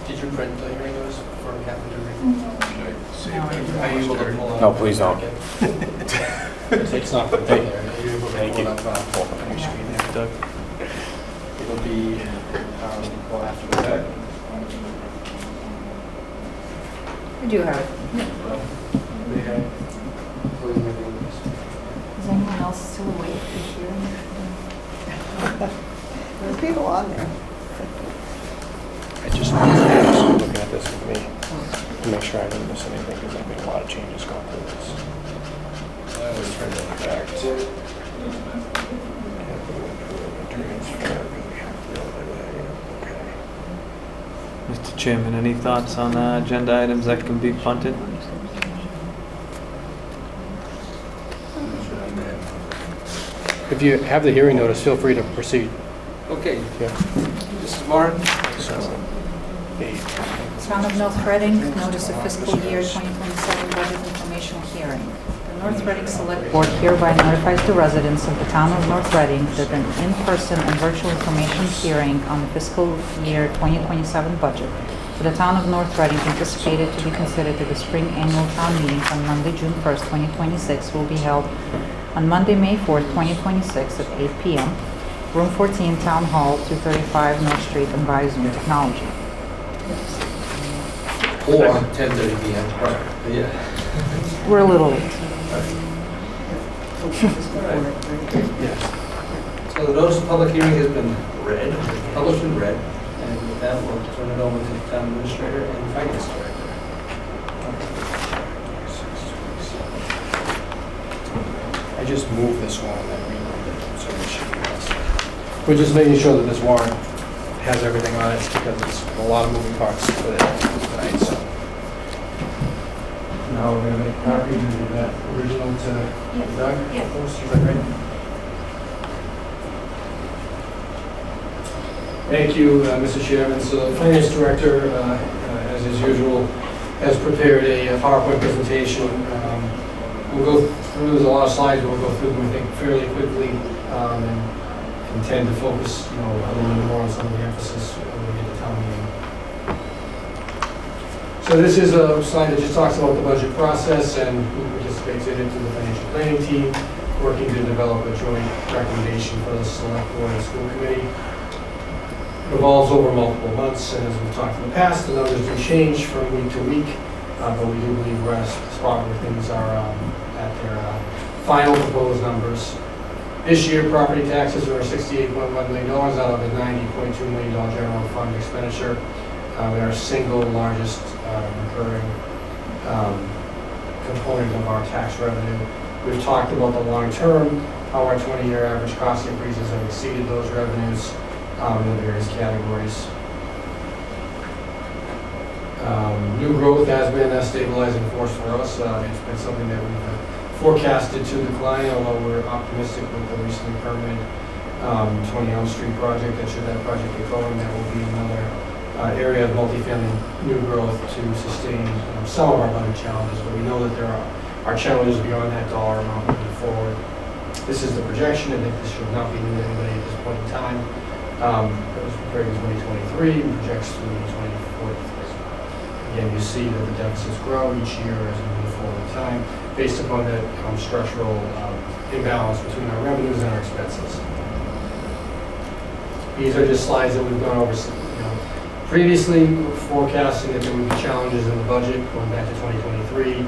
Did you print the hearing notice for Catherine to read? Are you able to pull up? No, please don't. It's not going to take there. Are you able to Thank pull you. it up on your screen there? Doug? It'll be, well, after that. I do have it. Is anyone else still awake for hearing? There's people on there. I just looking at this with me to make sure I didn't miss anything because there's been a lot of changes going through this. I always try to look back to Mr. Chairman, any thoughts on agenda items that can be punted? If you have the hearing notice, feel free to proceed. Okay, Yeah. Mrs. Moran? Town of North Reading, notice of fiscal year 2027 budget informational hearing. The North Reading Select Board hereby notifies the residents of the town of North Reading that an in-person and virtual information hearing on the fiscal year 2027 budget for the town of North Reading anticipated to be considered at the spring annual town meeting on Monday, June 1st, 2026 will be held on Monday, May 4th, 2026 at 8 p.m. Room 14, Town Hall, 235 North Street, and by Zoom Technology. Or 10:30 p.m. Right. Yeah. We're a little late. So the notice of public hearing has been read, published and read, and with that, we'll turn it over to the town administrator and finance director. I just moved this one and then removed it, so it should be less. We're just making sure that this warrant has everything on it because it's a lot of moving parts for tonight, so. Now we're gonna make copies of that original to Doug? Yeah. Is that right? Thank you, Mr. Chairman. So the finance director, as is usual, has prepared a PowerPoint presentation. We'll go through, there's a lot of slides, but we'll go through them, I think, fairly quickly, and intend to focus, a little bit more on some of the emphasis when we get to town meeting. So this is a slide that just talks about the budget process and who participates in it to the financial planning team, working to develop a joint recommendation for the select board and school committee. It evolves over multiple months, and as we've talked in the past, the numbers do change from week to week, but we do believe we're at a spot where things are at their final proposed numbers. This year, property taxes are $68.1 million out of the $90.2 million general fund expenditure. They're our single largest recurring component of our tax revenue. We've talked about the long term, how our 20-year average cost increases have exceeded those revenues in the various categories. New growth has been a stabilizing force for us. It's been something that we've forecasted to decline, although we're optimistic with the recently permitted 20 Elm Street project. That should that project get going, that will be another area of multifamily new growth to sustain some of our budget challenges. But we know that there are challenges beyond that dollar amount moving forward. This is the projection. I think this should not be new to anybody at this point in time. It was prepared in 2023 and projects through 2043. Again, you see that the deficits grow each year as we move forward in time, based upon that structural imbalance between our revenues and our expenses. These are just slides that we've gone over. Previously, we were forecasting that there would be challenges in the budget going back to 2023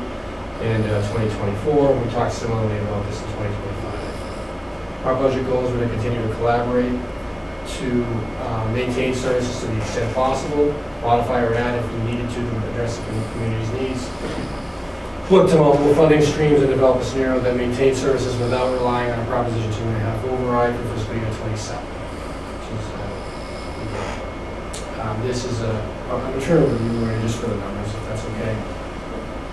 and 2024. We talked similarly about this in 2025. Our budget goals were to continue to collaborate, to maintain services to the extent possible, modify or add if we needed to address the community's needs, look to multiple funding streams and develop a scenario that maintains services without relying on a Proposition 2.5 override for fiscal year '27. This is I'm sure we'll review just for the numbers, if that's okay.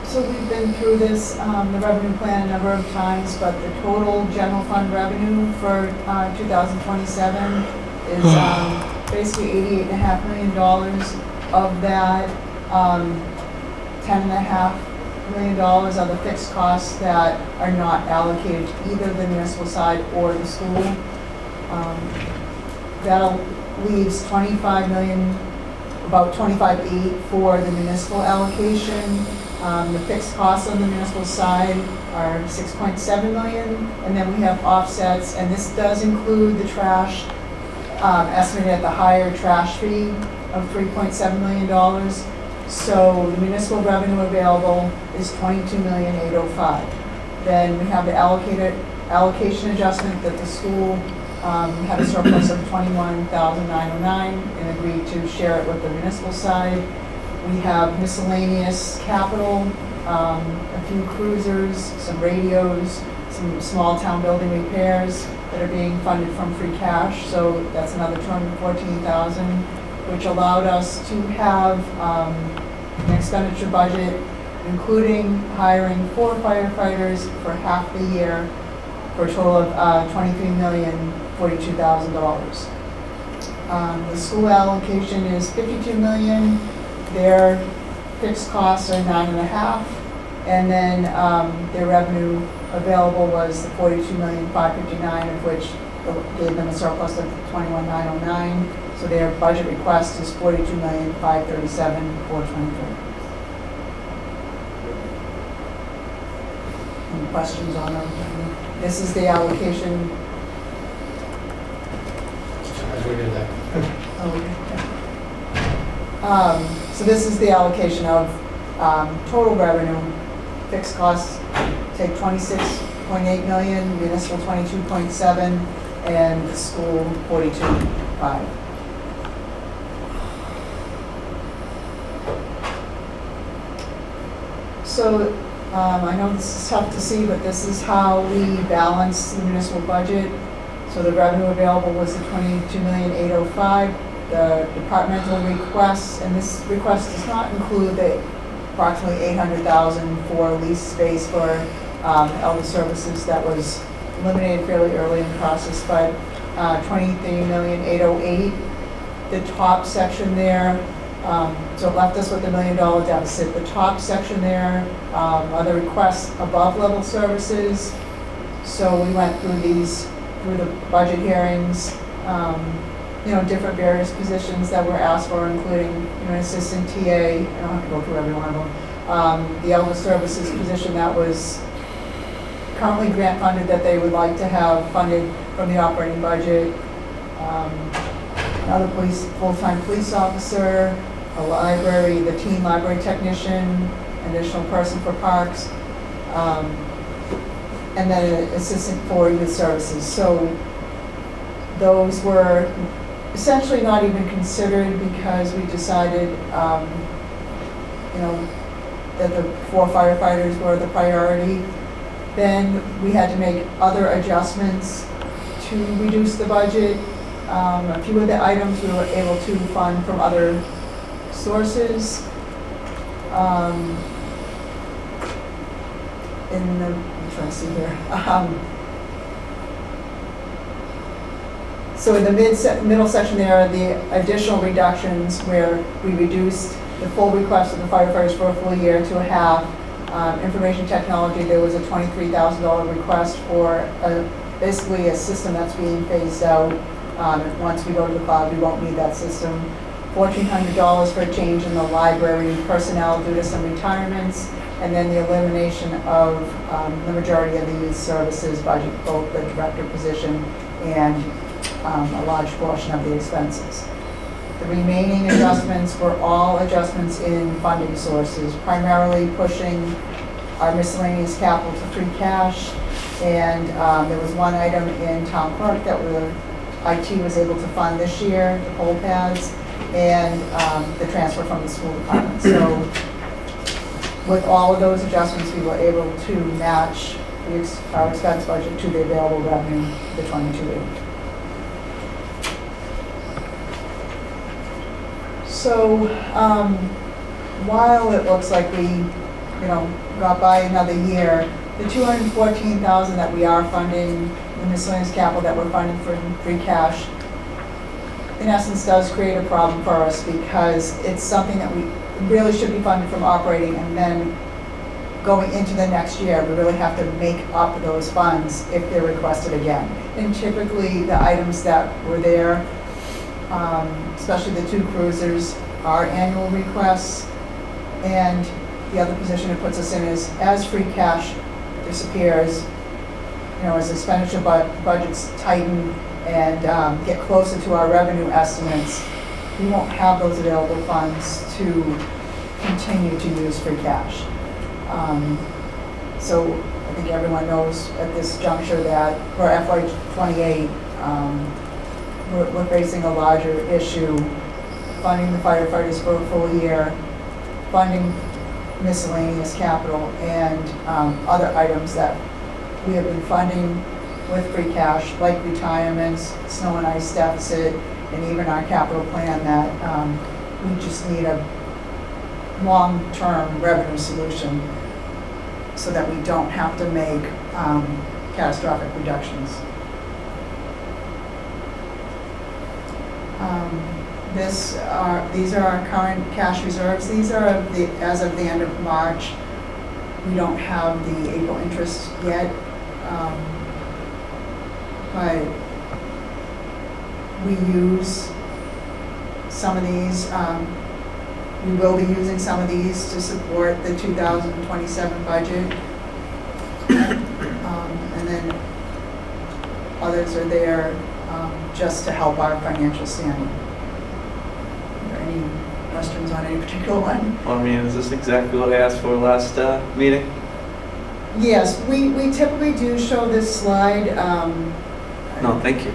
So we've been through this, the revenue plan a number of times, but the total general fund revenue for 2027 is basically $88.5 million. Of that, $10.5 million are the fixed costs that are not allocated to either the municipal side or the school. That leaves 25 million, about 25.8 for the municipal allocation. The fixed costs on the municipal side are 6.7 million, and then we have offsets, and this does include the trash, estimated at the higher trash fee of $3.7 million. So the municipal revenue available is $22,805,000. Then we have the allocation adjustment that the school had a surplus of $21,909 and agreed to share it with the municipal side. We have miscellaneous capital, a few cruisers, some radios, some small town building repairs that are being funded from free cash. So that's another $214,000, which allowed us to have an expenditure budget, including hiring 4 firefighters for half the year, for a total of $23,042,000. The school allocation is $52 million. Their fixed costs are 9.5, and then their revenue available was the $42,559,000, of which gave them a surplus of $21,909. So their budget request is $42,537,423. Any questions on them? This is the allocation. As we did that. So this is the allocation of total revenue. Fixed costs take 26.8 million, municipal 22.7, and the school 42.5. So I know this is tough to see, but this is how we balance the municipal budget. So the revenue available was the $22,805,000. The departmental requests, and this request does not include the approximately $800,000 for lease space for elder services that was eliminated fairly early in the process, but $23,808,000. The top section there, so it left us with $1 million deficit. The top section there are the requests above level services. So we went through these, through the budget hearings, different various positions that were asked for, including, an assistant TA. I don't have to go through every one of them. The elder services position that was currently grant funded that they would like to have funded from the operating budget. Another full-time police officer, a library, the teen library technician, additional person for parks, and then an assistant for youth services. So those were essentially not even considered because we decided, that the 4 firefighters were the priority. Then we had to make other adjustments to reduce the budget. A few of the items we were able to fund from other sources. I'm trying to see here. So in the middle section there are the additional reductions where we reduced the full request of the firefighters for a full year to a half. Information technology, there was a $23,000 request for basically a system that's being phased out. Once we go to the cloud, we won't need that system. $1,400 for a change in the library personnel due to some retirements, and then the elimination of the majority of the youth services budget, both the director position and a large portion of the expenses. The remaining adjustments were all adjustments in funding sources, primarily pushing our miscellaneous capital to free cash, and there was one item in town clerk that IT was able to fund this year, the poll pads, and the transfer from the school department. So with all of those adjustments, we were able to match our expense budget to the available revenue, the 22.8. So, while it looks like we, got by another year, the $214,000 that we are funding, the miscellaneous capital that we're funding for free cash, in essence does create a problem for us because it's something that we really should be funded from operating, and then going into the next year, we really have to make up those funds if they're requested again. And typically, the items that were there, especially the 2 cruisers, are annual requests. And the other position it puts us in is, as free cash disappears, as expenditure budgets tighten and get closer to our revenue estimates, we won't have those available funds to continue to use free cash. So I think everyone knows at this juncture that for FY '28, we're facing a larger issue, funding the firefighters for a full year, funding miscellaneous capital, and other items that we have been funding with free cash, like retirements, snow and ice deficit, and even our capital plan that we just need a long-term revenue solution so that we don't have to make catastrophic reductions. These are our current cash reserves. These are as of the end of March. We don't have the April interest yet, but we use some of these. We will be using some of these to support the 2027 budget. And then others are there just to help our financial standing. Are there any questions on any particular one? Is this exactly what I asked for last meeting? Yes, we typically do show this slide. No, thank you.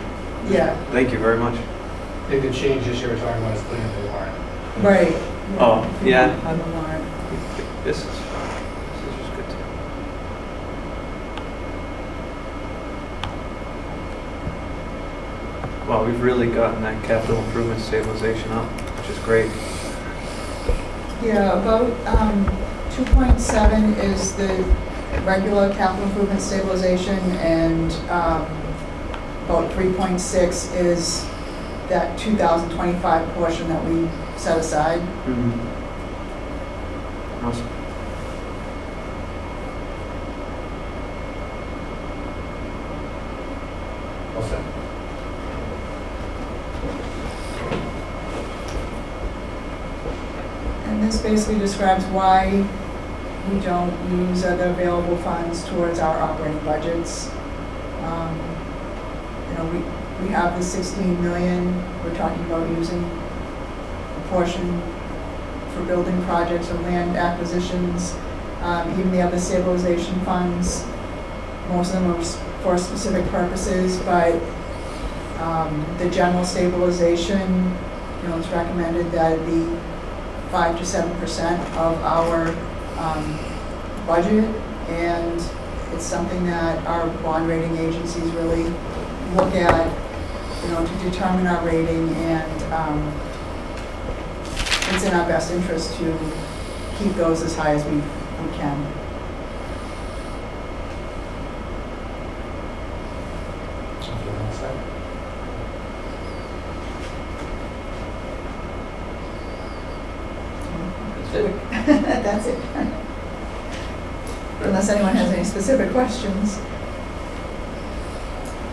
Yeah. Thank you very much. I think the change this year we're talking about is putting in the warrant. Right. Oh, yeah. On the warrant. This is just good too. Well, we've really gotten that capital improvement stabilization up, which is great. Yeah, about 2.7 is the regular capital improvement stabilization, and about 3.6 is that 2025 portion that we set aside. Awesome. All set. And this basically describes why we don't use other available funds towards our operating budgets. We have the 16 million. We're talking about using a portion for building projects or land acquisitions. Even the other stabilization funds, most of them are for specific purposes, but the general stabilization, it's recommended that it be 5 to 7% of our budget, and it's something that our bond rating agencies really look at, to determine our rating, and it's in our best interest to keep those as high as we can. That's it. Unless anyone has any specific questions.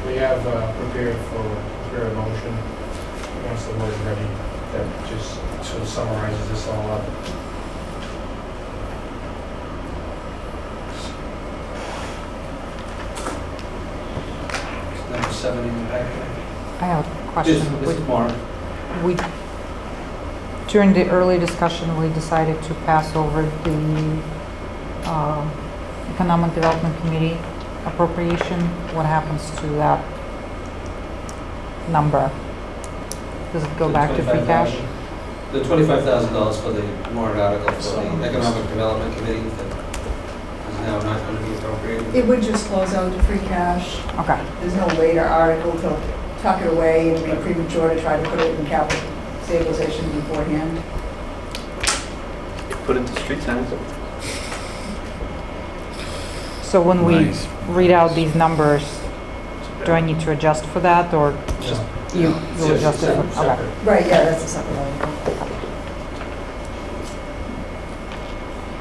We have prepared a motion, once the board is ready, that just sort of summarizes this all up. Number 7 in the packet. I have a question. This is Mark. During the early discussion, we decided to pass over the Economic Development Committee appropriation. What happens to that number? Does it go back to free cash? The $25,000 for the warrant article for the Economic Development Committee that is now not going to be appropriated. It would just close out to free cash. Okay. There's no later article to tuck it away and be premature to try to put it in capital stabilization beforehand. Put it to street signs. So when we Nice. read out these numbers, do I need to adjust for that, or just you'll adjust it? Okay. Right, yeah, that's a separate article.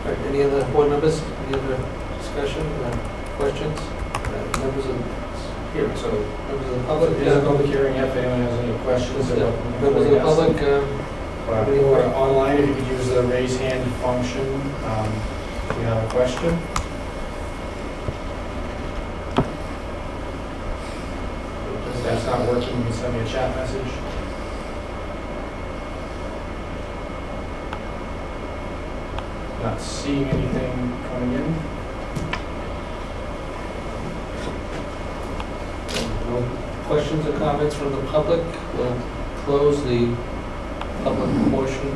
All right, any other board members, any other discussion, questions? Members of, here, so, members of the public? It is a public hearing, if anyone has any questions. Members of the public, Or online, if you could use the raise hand function, if you have a question. If that's not working, you can send me a chat message. Not seeing anything coming in. no questions or comments from the public, we'll close the public portion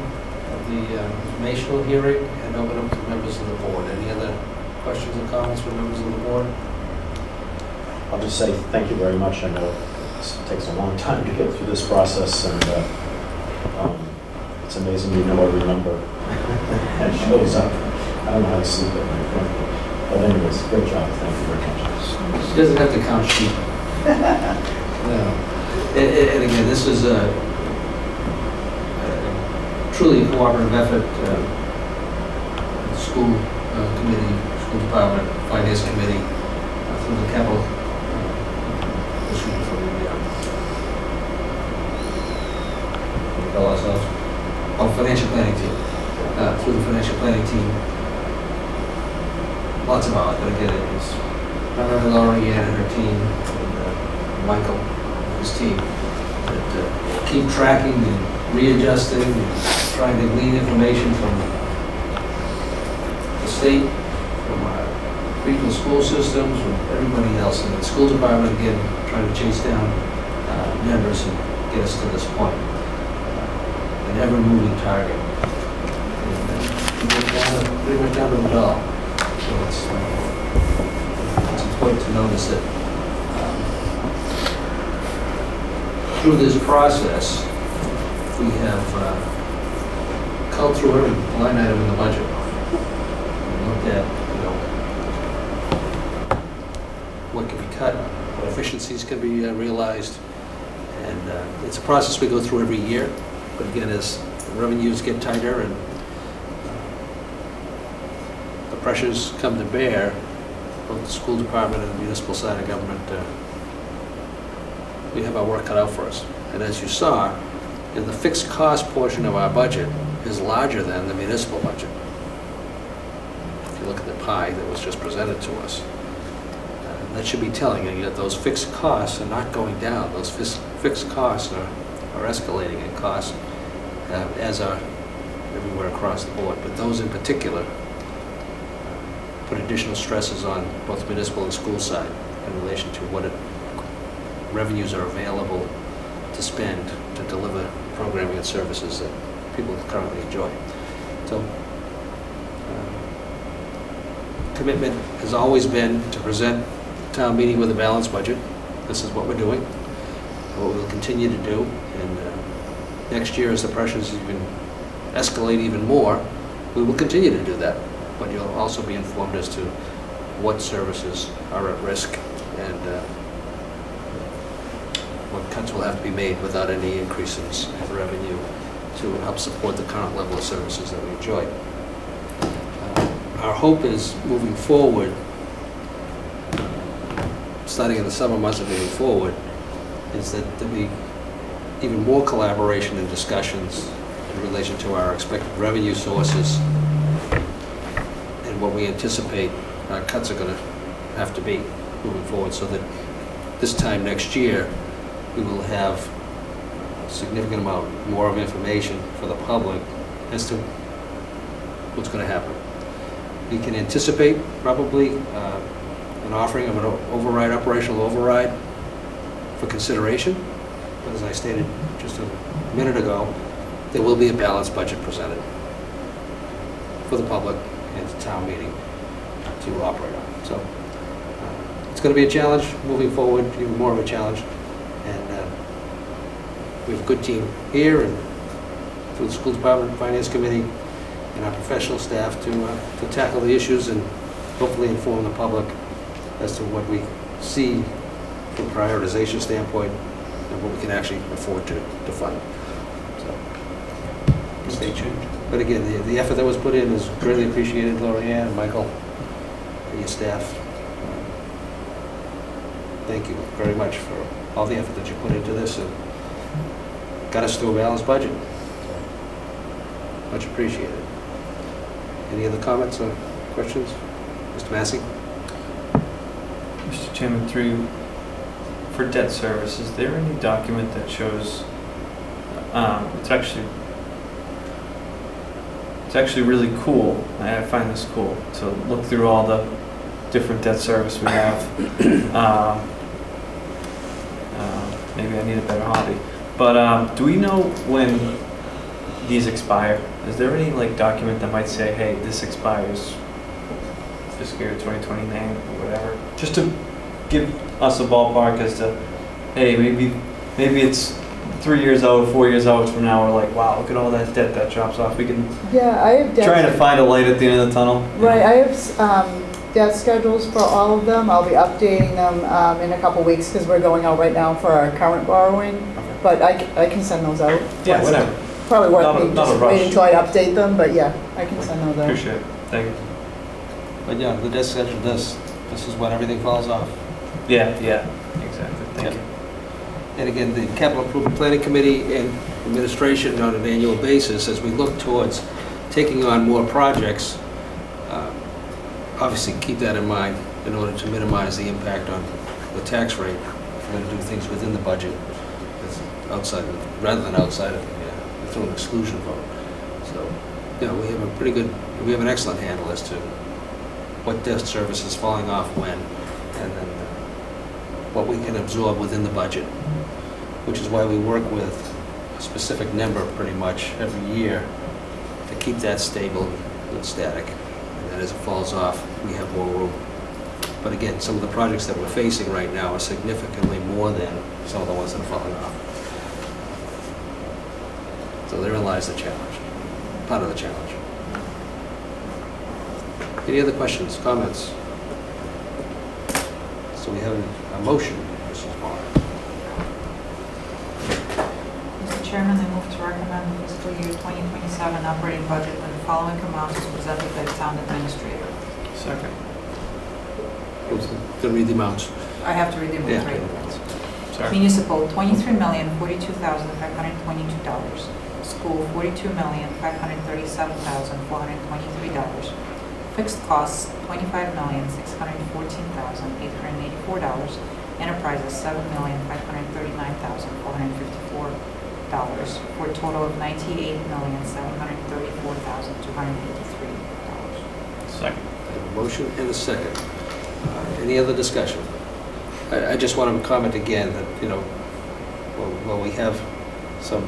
of the informational hearing and open up to members of the board. Any other questions or comments from members of the board? I'll just say thank you very much. I know it takes a long time to get through this process, and it's amazing you know every number that shows up. I don't know how to sleep at night, frankly. But anyways, great job. Thank you very much. She doesn't have to count sheep. No. And again, this is a truly a cooperative effort. School committee, school department, finance committee, through the capital, for the, what do we call ourselves? Oh, financial planning team. Through the financial planning team. Lots of hours, but again, it's primarily Laurie Ann and her team, and Michael and his team, that keep tracking and readjusting and trying to glean information from the state, from our regional school systems, from everybody else, and the school department, again, trying to chase down members and get us to this point. An ever-moving target. And pretty much down to the dollar. So it's important to notice that through this process, we have culled through every line item in the budget. We looked at, what can be cut, what efficiencies can be realized, and it's a process we go through every year. But again, as revenues get tighter and the pressures come to bear, both the school department and the municipal side of government, we have our work cut out for us. And as you saw, the fixed cost portion of our budget is larger than the municipal budget. If you look at the pie that was just presented to us, that should be telling you that those fixed costs are not going down. Those fixed costs are escalating in cost, as are everywhere across the board. But those in particular put additional stresses on both the municipal and school side in relation to what revenues are available to spend to deliver programming and services that people currently enjoy. So, commitment has always been to present town meeting with a balanced budget. This is what we're doing, and what we'll continue to do. And next year, as the pressures even escalate even more, we will continue to do that. But you'll also be informed as to what services are at risk and what cuts will have to be made without any increases in revenue to help support the current level of services that we enjoy. Our hope is moving forward, starting in the summer months and moving forward, is that there'll be even more collaboration and discussions in relation to our expected revenue sources and what we anticipate our cuts are going to have to be moving forward, so that this time next year we will have a significant amount more of information for the public as to what's going to happen. We can anticipate probably an offering of an override, operational override for consideration. But as I stated just a minute ago, there will be a balanced budget presented for the public and the town meeting to operate on. So it's going to be a challenge moving forward, even more of a challenge. And we have a good team here and through the school department, finance committee, and our professional staff to tackle the issues and hopefully inform the public as to what we see from a prioritization standpoint and what we can actually afford to fund. So, stay tuned. But again, the effort that was put in is greatly appreciated, Lorianne, Michael, and your staff. Thank you very much for all the effort that you put into this and got us to a balanced budget. Much appreciated. Any other comments or questions? Mr. Massey? Mr. Chairman, through you, for debt service, is there any document that shows, it's actually really cool, I find this cool, to look through all the different debt service we have. Maybe I need a better hobby. But do we know when these expire? Is there any document that might say, hey, this expires fiscal year 2029 or whatever? Just to give us a ballpark as to, hey, maybe it's 3 years out, 4 years out from now, we're like, wow, look at all that debt that drops off. We can Yeah, I have try to find a light at the end of the tunnel. Right, I have debt schedules for all of them. I'll be updating them in a couple weeks because we're going out right now for our current borrowing. Okay. But I can send those out. Yeah, whatever. Probably worth me Not a just rush. waiting until I update them, but yeah, I can send those out. Appreciate it. Thank you. But yeah, the debt schedule, this is when everything falls off. Yeah, exactly. Thank you. And again, the Capital Improvement Planning Committee and administration on an annual basis, as we look towards taking on more projects, obviously keep that in mind in order to minimize the impact on the tax rate. If we're going to do things within the budget, it's outside of, rather than outside of through an exclusion vote. So, we have an excellent handle as to what debt service is falling off when, and then what we can absorb within the budget, which is why we work with a specific number pretty much every year to keep that stable and static. And then as it falls off, we have more room. But again, some of the projects that we're facing right now are significantly more than some of the ones that are falling off. So therein lies the challenge, part of the challenge. Any other questions, comments? So we have a motion, Mrs. Barr. Mr. Chairman, I move to recommend the fiscal year 2027 operating budget with the following amounts presented by the town administrator. Second. Who's going to read the amounts? I have to read the amounts, right? Sorry. Municipal, $23,042,522. School, $42,537,423. Fixed costs, $25,614,884. Enterprises, $7,539,454, for a total of $98,734,283. Second. I have a motion and a second. Any other discussion? I just want to comment again that, while we have some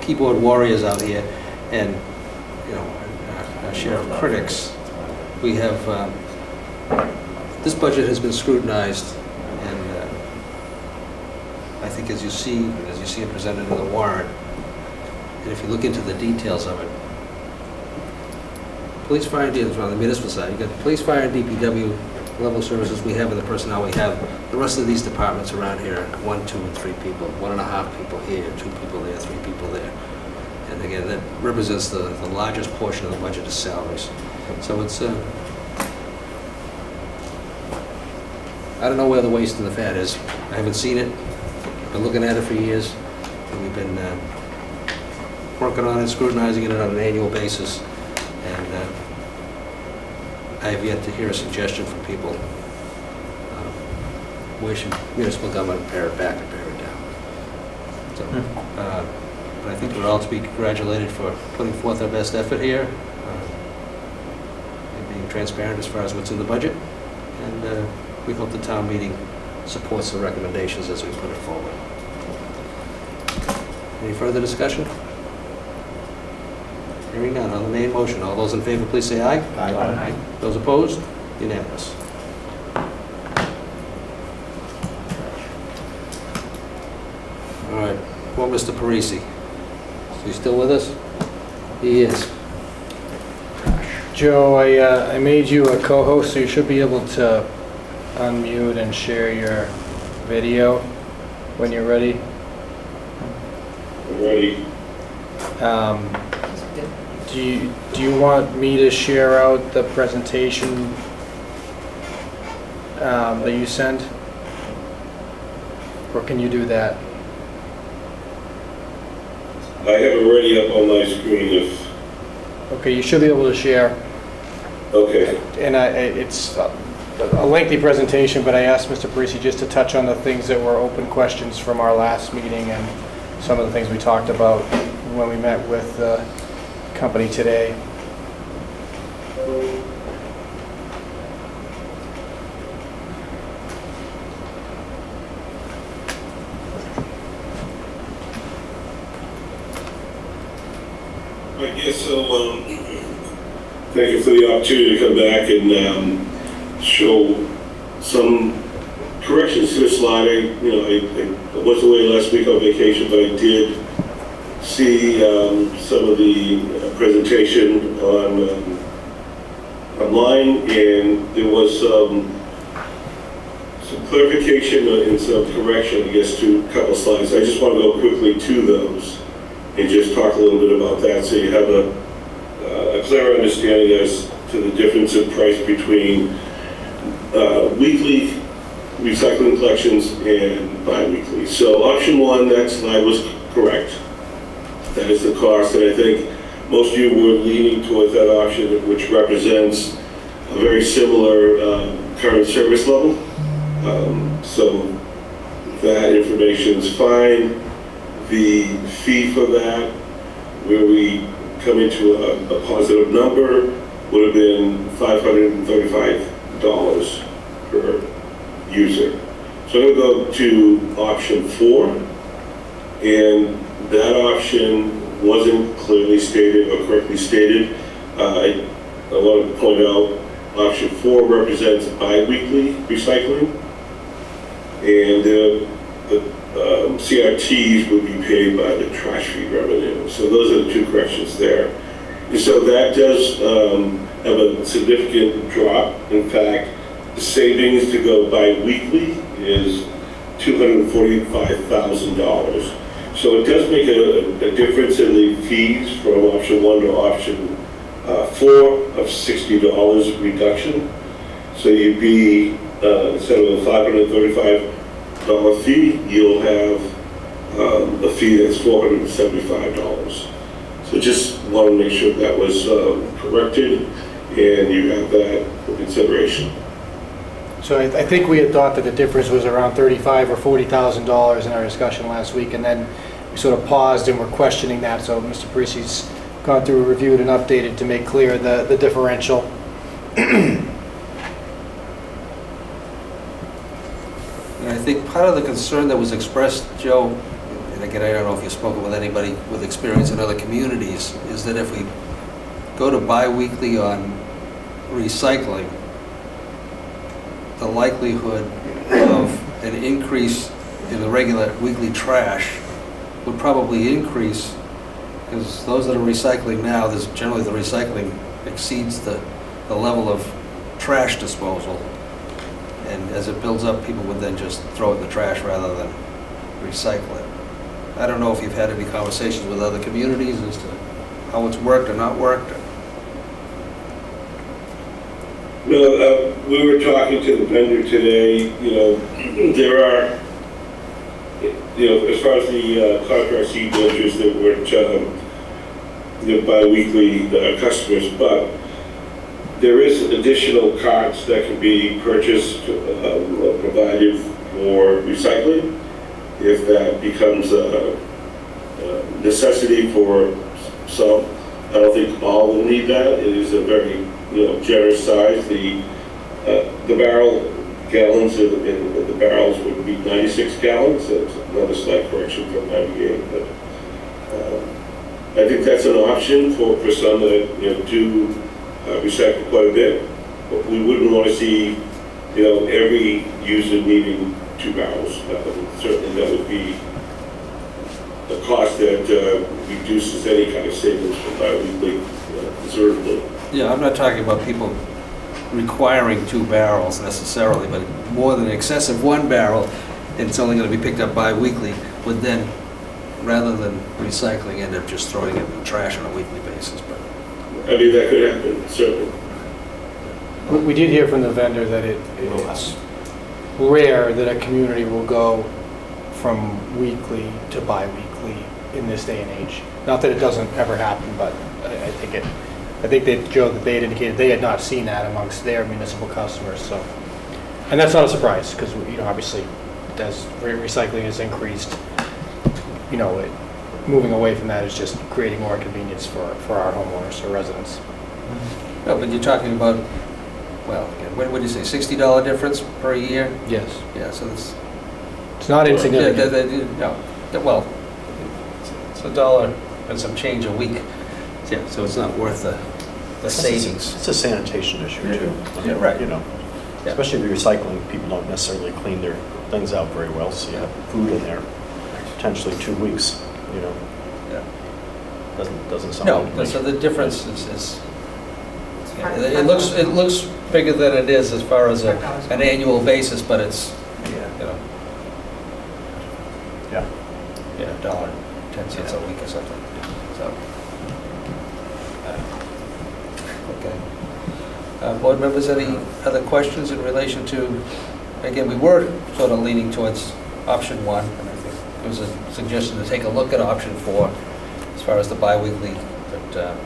keyboard warriors out here and, our share of critics, we have, this budget has been scrutinized, and I think as you see it presented in the warrant, and if you look into the details of it, police, fire, and on the municipal side, you've got police, fire, and DPW level services we have and the personnel we have. The rest of these departments around here, 1, 2, and 3 people, 1.5 people here, 2 people there, 3 people there. And again, that represents the largest portion of the budget is salaries. So it's, I don't know where the waste and the fat is. I haven't seen it. I've been looking at it for years. And we've been working on it, scrutinizing it on an annual basis. And I have yet to hear a suggestion from people. Where should municipal government pare it back or pare it down? So, but I think we're all to be congratulated for putting forth our best effort here, and being transparent as far as what's in the budget. And we hope the town meeting supports the recommendations as we put it forward. Any further discussion? Hearing none, on the main motion, all those in favor, please say aye. Aye. Those opposed? Unanimous. All right, well, Mr. Parisi, is he still with us? He is. Joe, I made you a co-host, so you should be able to unmute and share your video when you're ready. Ready? Do you want me to share out the presentation that you sent? Or can you do that? I have it ready up on my screen if, Okay, you should be able to share. okay. And it's a lengthy presentation, but I asked Mr. Parisi just to touch on the things that were open questions from our last meeting and some of the things we talked about when we met with the company today. I guess so, thank you for the opportunity to come back and show some corrections to the slide. I was away last week on vacation, but I did see some of the presentation online, and there was some clarification and some correction, I guess, to a couple of slides. I just want to go quickly to those and just talk a little bit about that, so you have a clear understanding as to the difference in price between weekly recycling collections and bi-weekly. So option one, that slide was correct. That is the cost, and I think most of you were leaning towards that option, which represents a very similar current service level. So that information is fine. The fee for that, where we come into a positive number, would have been $535 per user. So I'm going to go to option 4, and that option wasn't clearly stated or correctly stated. I want to point out option 4 represents bi-weekly recycling, and the CRTs would be paid by the trash fee revenue. So those are the two corrections there. And so that does have a significant drop. In fact, the savings to go bi-weekly is $245,000. So it does make a difference in the fees from option 1 to option 4 of $60 reduction. So you'd be, instead of a $535 fee, you'll have a fee that's $475. So just want to make sure that was corrected and you have that for consideration. So I think we had thought that the difference was around $35,000 or $40,000 in our discussion last week, and then we sort of paused and were questioning that. So Mr. Parisi's gone through, reviewed, and updated to make clear the differential. And I think part of the concern that was expressed, Joe, and again, I don't know if you've spoken with anybody with experience in other communities, is that if we go to bi-weekly on recycling, the likelihood of an increase in the regular weekly trash would probably increase, because those that are recycling now, there's generally the recycling exceeds the level of trash disposal. And as it builds up, people would then just throw it in the trash rather than recycle it. I don't know if you've had any conversations with other communities as to how it's worked or not worked. No, we were talking to the vendor today. There are, as far as the contract seed ventures that weren't bi-weekly customers, but there is additional carts that can be purchased or provided for recycling if that becomes a necessity for some. I don't think all will need that. It is a very generous size. The barrel gallons in the barrels would be 96 gallons. That's another slight correction from 98. But I think that's an option for some that, do recycle quite a bit. But we wouldn't want to see, every user needing 2 barrels. Certainly that would be a cost that reduces any kind of savings from bi-weekly considerably. Yeah, I'm not talking about people requiring 2 barrels necessarily, but more than excessive 1 barrel, and it's only going to be picked up bi-weekly, would then, rather than recycling, end up just throwing it in the trash on a weekly basis. But I mean, that could happen, certainly. We did hear from the vendor that it's rare that a community will go from weekly to bi-weekly in this day and age. Not that it doesn't ever happen, but I think that, Joe, that they had indicated they had not seen that amongst their municipal customers, so. And that's not a surprise, because, obviously, as recycling has increased, moving away from that is just creating more inconvenience for our homeowners or residents. no, but you're talking about, well, again, what did you say, $60 difference per year? Yes. Yeah, so it's not insignificant. No, well, it's $1 and some change a week. Yeah, so it's not worth the savings. It's a sanitation issue too. Yeah, right. Especially if you're recycling, people don't necessarily clean their things out very well, so you have food in there, potentially 2 weeks, Yeah. Doesn't sound No, like to me. so the difference is it looks bigger than it is as far as an annual basis, but it's, Yeah. $1.10 a week or something. So, okay. Board members, any other questions in relation to, again, we were sort of leaning towards option 1, and I think there was a suggestion to take a look at option 4 as far as the bi-weekly, but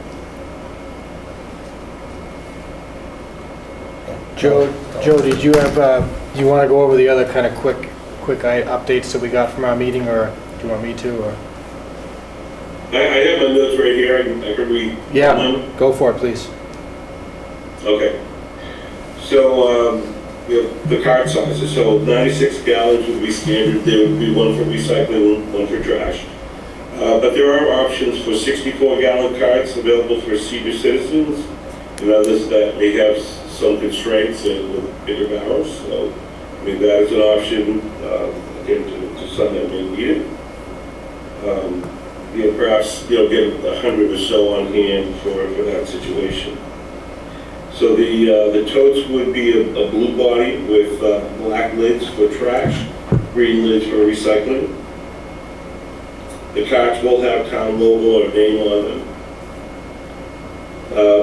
Joe, did you have, do you want to go over the other kind of quick updates that we got from our meeting, or do you want me to, or? I have my notes right here. I can read them. Yeah, go for it, please. Okay. So, the cart sizes. So 96 gallons would be standard. There would be one for recycling, one for trash. But there are options for 64-gallon carts available for senior citizens and others that may have some constraints and with bigger barrels. So, I mean, that is an option, again, to some that may need it. Perhaps, get 100 or so on hand for that situation. So the totes would be a blue body with black lids for trash, green lids for recycling. The carts will have town logo or name on them.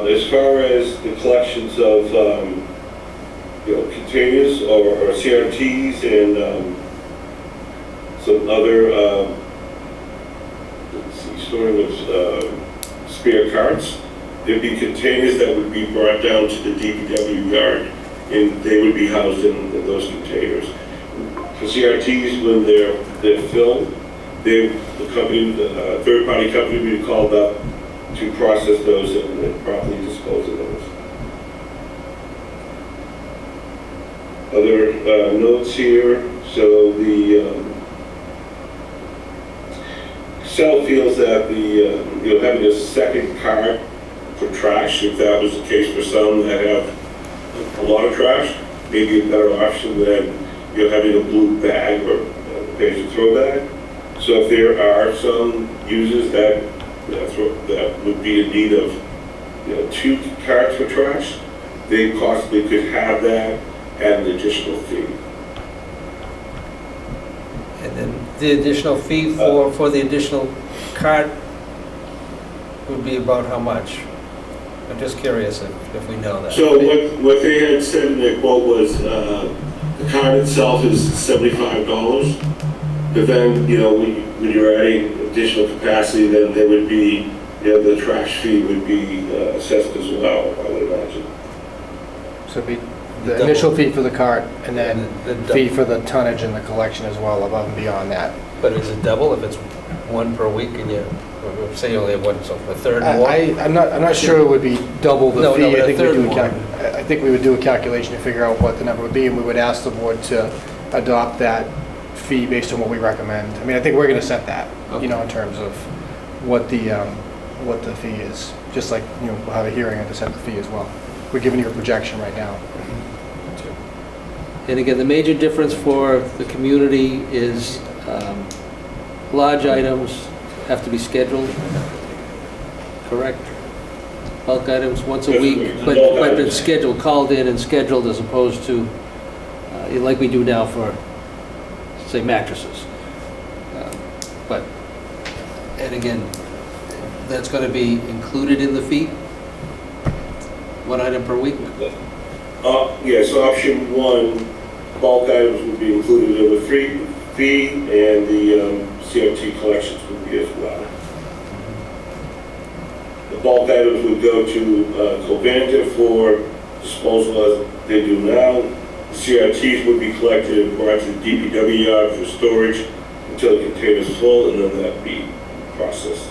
As far as the collections of containers or CRTs and some other storing of spare carts, there'd be containers that would be brought down to the DPW yard, and they would be housed in those containers. For CRTs, when they're filled, the third-party company would be called up to process those and properly dispose of those. Other notes here. So the Cell feels that having a second cart for trash, if that was the case for some that have a lot of trash, maybe a better option than having a blue bag or a pay-as-you-throw bag. So if there are some users that would be in need of 2 carts for trash, they possibly could have that at an additional fee. and then the additional fee for the additional cart would be about how much? I'm just curious if we know that. So what they had said in their quote was the cart itself is $75. But then, when you're adding additional capacity, then there would be, the trash fee would be assessed as well, I would imagine. So it'd be the initial fee for the cart, and then the fee for the tonnage and the collection as well, above and beyond that. But is it double if it's 1 per week and say you only have 1, so a third more? I'm not sure it would be double the No, fee. but I a think third we do more. I think we would do a calculation to figure out what the number would be, and we would ask the board to adopt that fee based on what we recommend. I mean, I think we're going to set that, Okay. in terms of what the fee is, just like, you know, we'll have a hearing and to set the fee as well. We're giving you a projection right now. And again, the major difference for the community is large items have to be scheduled, correct? Bulk items once a week, but been scheduled, called in and scheduled as opposed to, like we do now for, say, mattresses. But, and again, that's going to be included in the fee? One item per week? Yes, option one, bulk items would be included in the fee, and the CRT collections would be as well. The bulk items would go to Covanta for disposal as they do now. The CRTs would be collected and brought to the DPW yard for storage until the container is full, and then that be processed.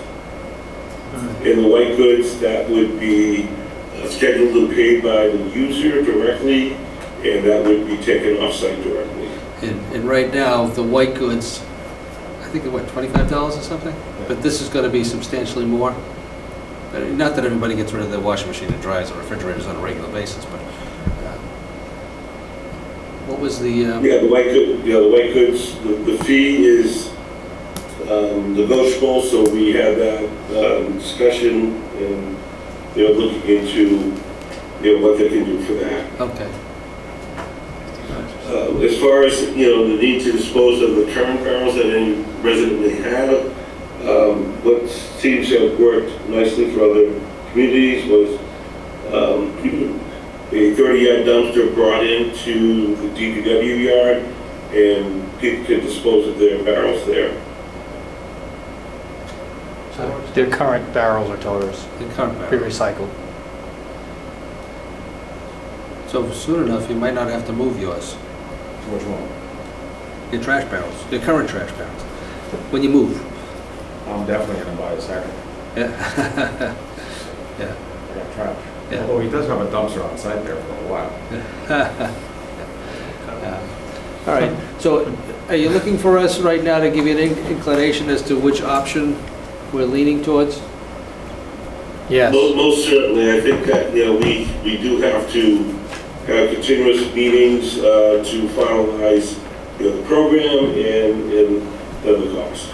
In the white goods, that would be scheduled and paid by the user directly, and that would be taken off-site directly. And right now, the white goods, I think they're what, $25 or something? But this is going to be substantially more. Not that everybody gets rid of their washing machine and dryers or refrigerators on a regular basis, but what was the? Yeah, the white goods. The fee is negotiable, so we had that discussion, and they're looking into what they can do for that. Okay. As far as the need to dispose of the current barrels that any resident may have, what seems to have worked nicely for other communities was a 30-yard dumpster brought into the DPW yard, and people could dispose of their barrels there. Their current barrels or toters, The current be barrels. recycled. So soon enough, you might not have to move yours, Which one? your trash barrels, your current trash barrels, when you move. I'm definitely gonna buy a second. Yeah. Yeah. I got trash. Yeah. Although he does have a dumpster on site there for a while. All right, so are you looking for us right now to give you an inclination as to which option we're leaning towards? Yes. Most certainly, I think that we do have to have continuous meetings to finalize the program and the cost.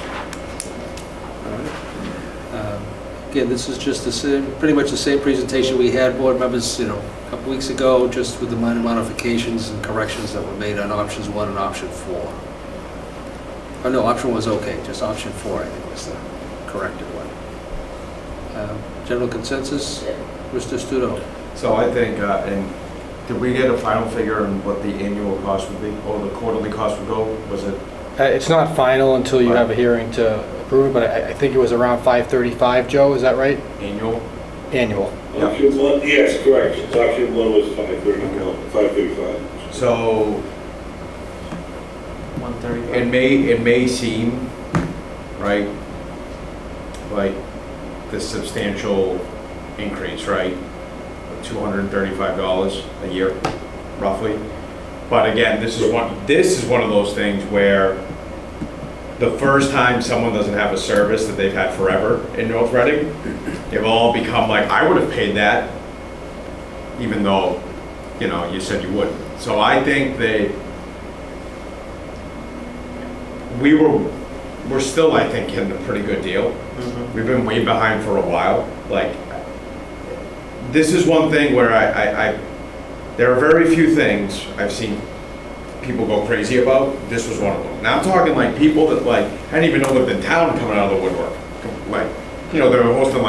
Again, this is just the same, pretty much the same presentation we had, board members, a couple weeks ago, just with the minor modifications and corrections that were made on options 1 and option 4. Oh no, option 1 was okay, just option 4 I think was the corrected one. General consensus, Mr. Studo? So I think, and did we get a final figure on what the annual cost would be, or the quarterly cost would go? Was it? It's not final until you have a hearing to approve it, but I think it was around $535, Joe, is that right? Annual? Annual. Yeah. Option 1, yes, correct. Option 1 was 535. So 135. it may seem, right, like this substantial increase, right? $235 a year, roughly. But again, this is one of those things where the first time someone doesn't have a service that they've had forever in North Reading, it will all become like, I would have paid that, even though, you said you wouldn't. So I think that we're still, I think, getting a pretty good deal. Mm-hmm. We've been way behind for a while. Like, this is one thing where there are very few things I've seen people go crazy about. This was one of them. Now I'm talking like people that I didn't even know lived in town coming out of the woodwork. They were hosting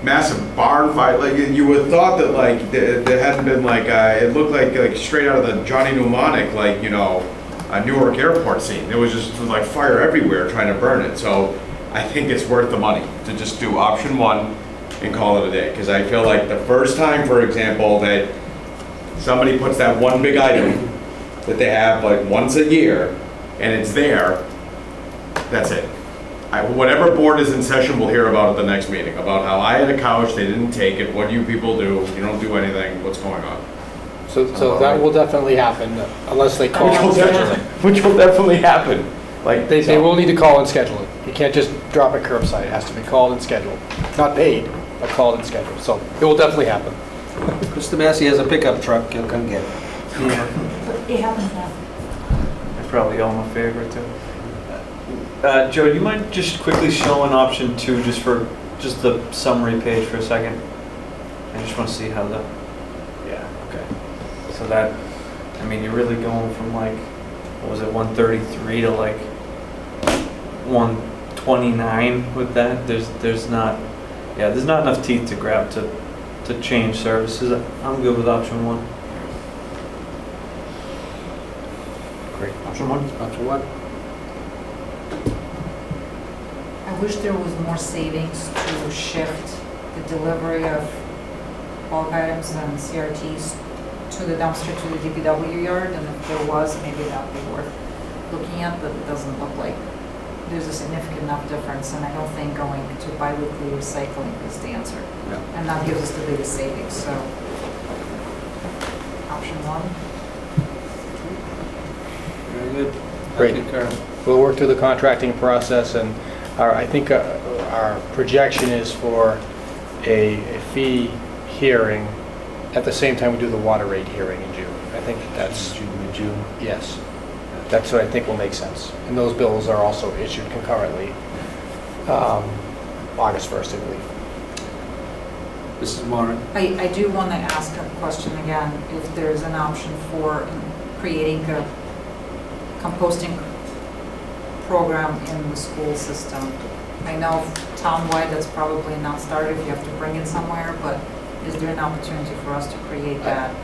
massive barn fight. You would have thought that there hadn't been it looked like straight out of the Johnny Mnemonic, a Newark airport scene. There was just fire everywhere trying to burn it. So I think it's worth the money to just do option 1 and call it a day. Because I feel like the first time, for example, that somebody puts that one big item that they have once a year and it's there, that's it. Whatever board is in session, we'll hear about at the next meeting, about how I had a couch, they didn't take it, what do you people do? You don't do anything, what's going on? So that will definitely happen, unless they call. Which will definitely happen. Like, They will need to call and schedule it. You can't just drop it curbside. It has to be called and scheduled. Not paid, but called and scheduled. So it will definitely happen. Mr. Massey has a pickup truck, he'll come get it. It happens now. They're probably all my favorite too. Joe, do you mind just quickly showing option 2 just for the summary page for a second? I just want to see how the, yeah, okay. So that, I mean, you're really going from like, what was it, 133 to like 129 with that. There's not enough teeth to grab to change services. I'm good with option 1. Great. Option 1? Option 1. I wish there was more savings to shift the delivery of bulk items and CRTs to the dumpster to the DPW yard, and if there was, maybe that would be worth looking at, but it doesn't look like there's a significant enough difference, and I don't think going to biweekly recycling is the answer. No. And that gives us the biggest savings, so option 1. Very good. Great. Thank you, Carl. We'll work through the contracting process, and I think our projection is for a fee hearing at the same time we do the water rate hearing in June. I think that's June. Yes. That's what I think will make sense. And those bills are also issued concurrently, August 1st, I believe. Mrs. Moran? I do want to ask a question again, if there's an option for creating a composting program in the school system. I know townwide that's probably not started, you have to bring it somewhere, but is there an opportunity for us to create that?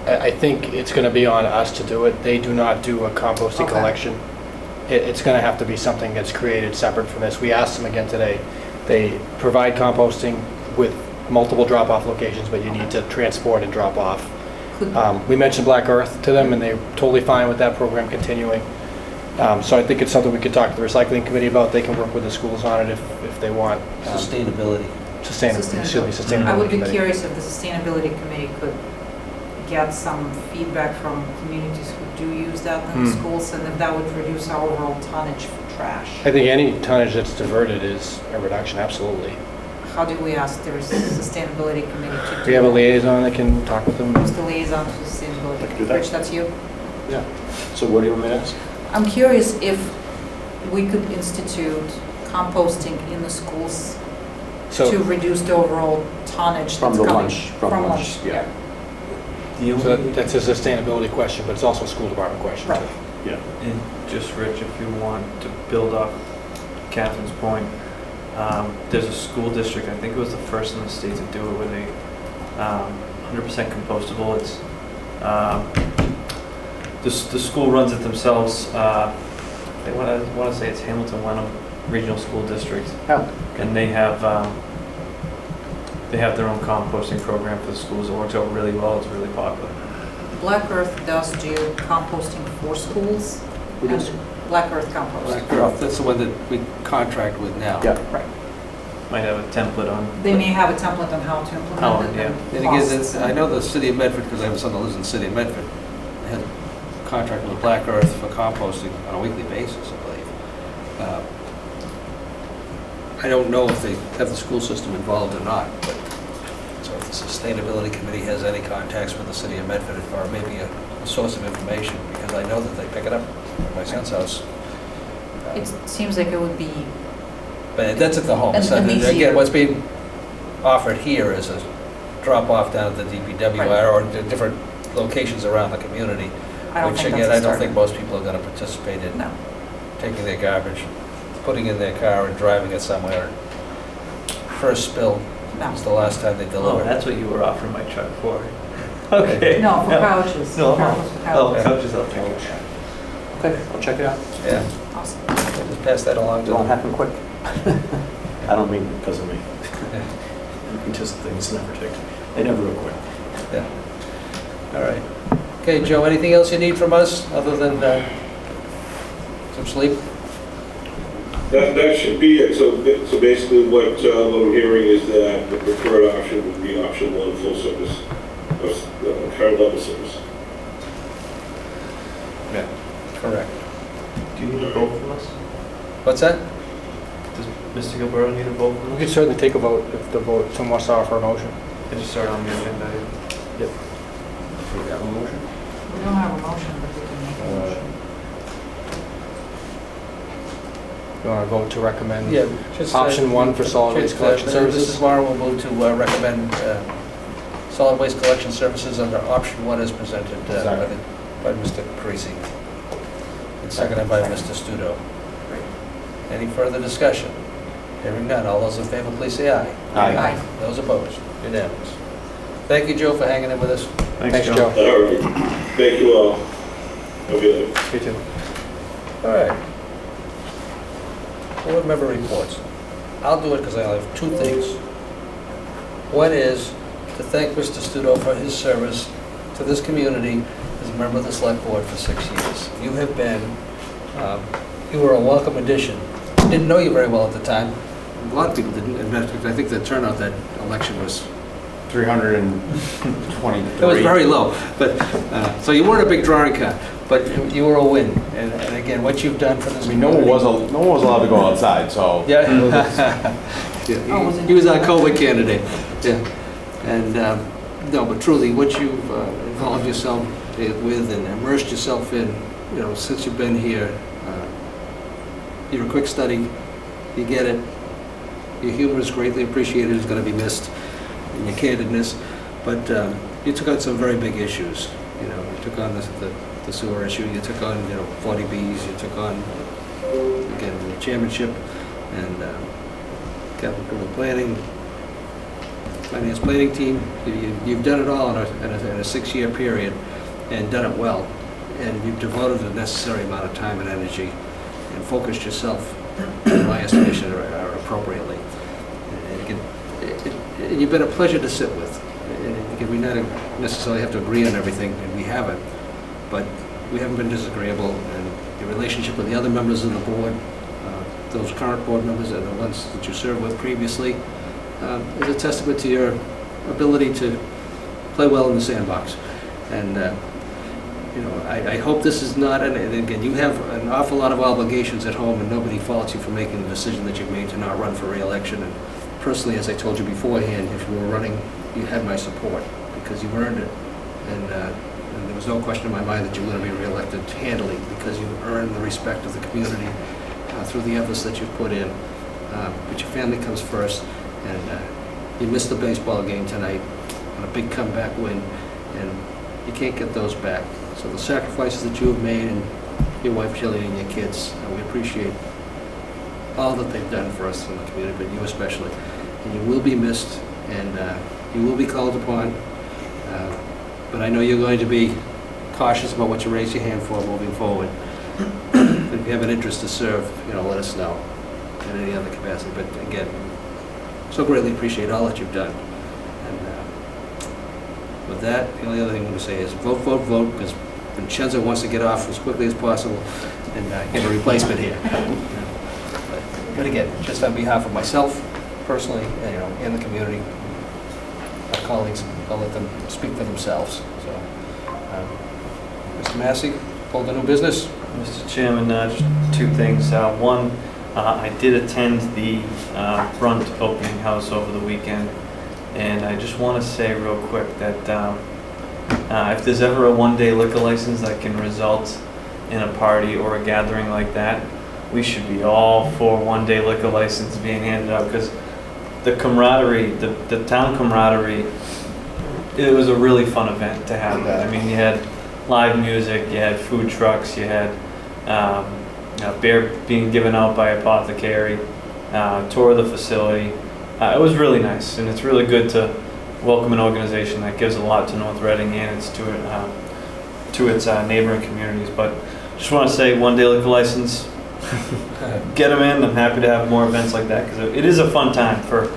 I think it's going to be on us to do it. They do not do a composting Okay. collection. It's going to have to be something that's created separate from this. We asked them again today. They provide composting with multiple drop-off locations, but you need to transport and drop off. We mentioned Black Earth to them, and they're totally fine with that program continuing. So I think it's something we could talk to the recycling committee about. They can work with the schools on it if they want. Sustainability. Sustainability. I would be committee. curious if the sustainability committee could get some feedback from communities who do use that in the schools, and if that would reduce our overall tonnage for trash. I think any tonnage that's diverted is a reduction, absolutely. How do we ask the sustainability committee to do We have a that? liaison that can talk with them. Who's the liaison to sustainability? Do that. Rich, that's you? Yeah. So what do you want me to ask? I'm curious if we could institute composting in the schools to So reduce the overall tonnage From that's the coming. lunch, from lunch, yeah. that's a sustainability question, but it's also a school department question Right. too. Yeah. And just, Rich, if you want to build off Catherine's point, there's a school district, I think it was the first in the state to do it, where they 100% compostable. It's the school runs it themselves. I want to say it's Hamilton Wenham Regional School District, Oh. and they have their own composting program for the schools. It works out really well. It's really popular. Black Earth does do composting for schools. Who does? Black Earth compost. Black Earth, that's the one that we contract with now. Yeah. Right. Might have a template on. They may have a template on how to implement Oh, it. yeah. and And again, costs. I know the city of Medford, because I have a son that lives in the city of Medford, has a contract with Black Earth for composting on a weekly basis, I believe. I don't know if they have the school system involved or not, but, so if the sustainability committee has any contacts with the city of Medford, or maybe a source of information, because I know that they pick it up at my son's house. It seems like it would be, But that's at the home. And- So, and easier. again, what's being offered here is a drop-off down at the DPW Right. or the different locations around the community. I don't Which think again, that's I a don't start. think most people are gonna participate in No. taking their garbage, putting it in their car and driving it somewhere. First spill No. is the last time they Oh, deliver. that's what you were offering my truck for. Okay. No, for couches. No, Couches for oh, couches. couches, I'll take it. Okay, I'll check it out. Yeah, Awesome. just pass that along It to won't them. happen quick. I don't mean because of me. Just things never take, they never go quick. Yeah. All right. Okay, Joe, anything else you need from us, other than some sleep? That should be it. So basically what I'm hearing is that the preferred option would be option 1, full service, or current level service. Yeah. Correct. Do Do you need a vote from us? What's that? Does Mr. Gilberto need a vote from We us? could certainly take a vote if the vote, someone wants to offer a motion. Did you start on the agenda? Yep. We have a motion? We don't have a motion, but we can make a motion. You want to vote to recommend? Yeah, just. Option one for solid waste collection services? Mrs. Mara will move to recommend solid waste collection services under option one as presented by Mr. Parisi. And seconded by Mr. Studo. Any further discussion? Hearing none, all those in favor, please say aye. Aye. Those opposed? Unanimous. Thank you, Joe, for hanging in with us. Thanks, Joe. All right. Thank you all. Have a good night. You too. All right. Board member reports. I'll do it because I have two things. One is to thank Mr. Studo for his service to this community as a member of the select board for 6 years. You have been, you were a welcome addition. Didn't know you very well at the time. A lot of people didn't. In fact, I think the turnout that election was 323. It was very low, but, so you weren't a big drawing card, but you were a win. And again, what you've done for this I mean, no one was allowed to go outside, so. Yeah. He was our COVID candidate, yeah. And, no, but truly, what you've involved yourself with and immersed yourself in, you know, since you've been here, you're a quick study, you get it. Your humor is greatly appreciated, it's going to be missed, and your candidness. But you took on some very big issues. You know, you took on the sewer issue, you took on, you know, 40Bs, you took on, again, the chairmanship, and capital improvement planning, finance planning team. You've done it all in a 6-year period, and done it well. And you've devoted the necessary amount of time and energy, and focused yourself, in my estimation, appropriately. And again, you've been a pleasure to sit with. And again, we not necessarily have to agree on everything, and we haven't, but we haven't been disagreeable, and your relationship with the other members of the board, those current board members and the ones that you served with previously, is a testament to your ability to play well in the sandbox. And you know, I hope this is not, and again, you have an awful lot of obligations at home, and nobody faults you for making the decision that you've made to not run for re-election. And personally, as I told you beforehand, if you were running, you had my support, because you've earned it. And there was no question in my mind that you were going to be re-elected handily, because you've earned the respect of the community through the efforts that you've put in. But your family comes first, and you missed the baseball game tonight on a big comeback win, and you can't get those back. So the sacrifices that you have made, and your wife Jillian and your kids, we appreciate all that they've done for us in the community, but you especially. And you will be missed, and you will be called upon. But I know you're going to be cautious about what you raise your hand for moving forward. If you have an interest to serve, you know, let us know in any other capacity. But again, so greatly appreciate all that you've done. And with that, the only other thing I'm going to say is vote, vote, vote, because Vincenzo wants to get off as quickly as possible and get a replacement here. But again, just on behalf of myself, personally, and, you know, and the community, our colleagues, I'll let them speak for themselves. So, Mr. Massey, hold the new business. Mr. Chairman, just two things. One, I did attend the front opening house over the weekend, and I just want to say real quick that if there's ever a one-day liquor license that can result in a party or a gathering like that, we should be all for one-day liquor license being handed out, because the camaraderie, the town camaraderie, it was a really fun event to have that. I mean, you had live music, you had food trucks, you had beer being given out by Apothecary, tour of the facility. It was really nice, and it's really good to welcome an organization that gives a lot to North Reading and to its neighboring communities. But just want to say, one day liquor license, get them in. I'm happy to have more events like that, because it is a fun time for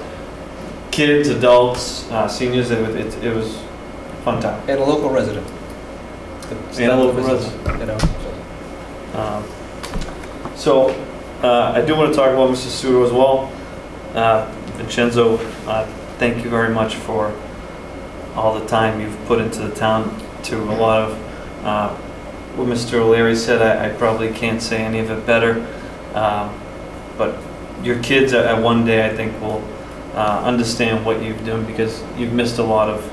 kids, adults, seniors. It was a fun time. And a local resident. And a local resident. You know. So I do want to talk about Mr. Studo as well. Vincenzo, thank you very much for all the time you've put into the town, to a lot of what Mr. O'Leary said. I probably can't say any of it better. But your kids at one day, I think, will understand what you've done, because you've missed a lot of,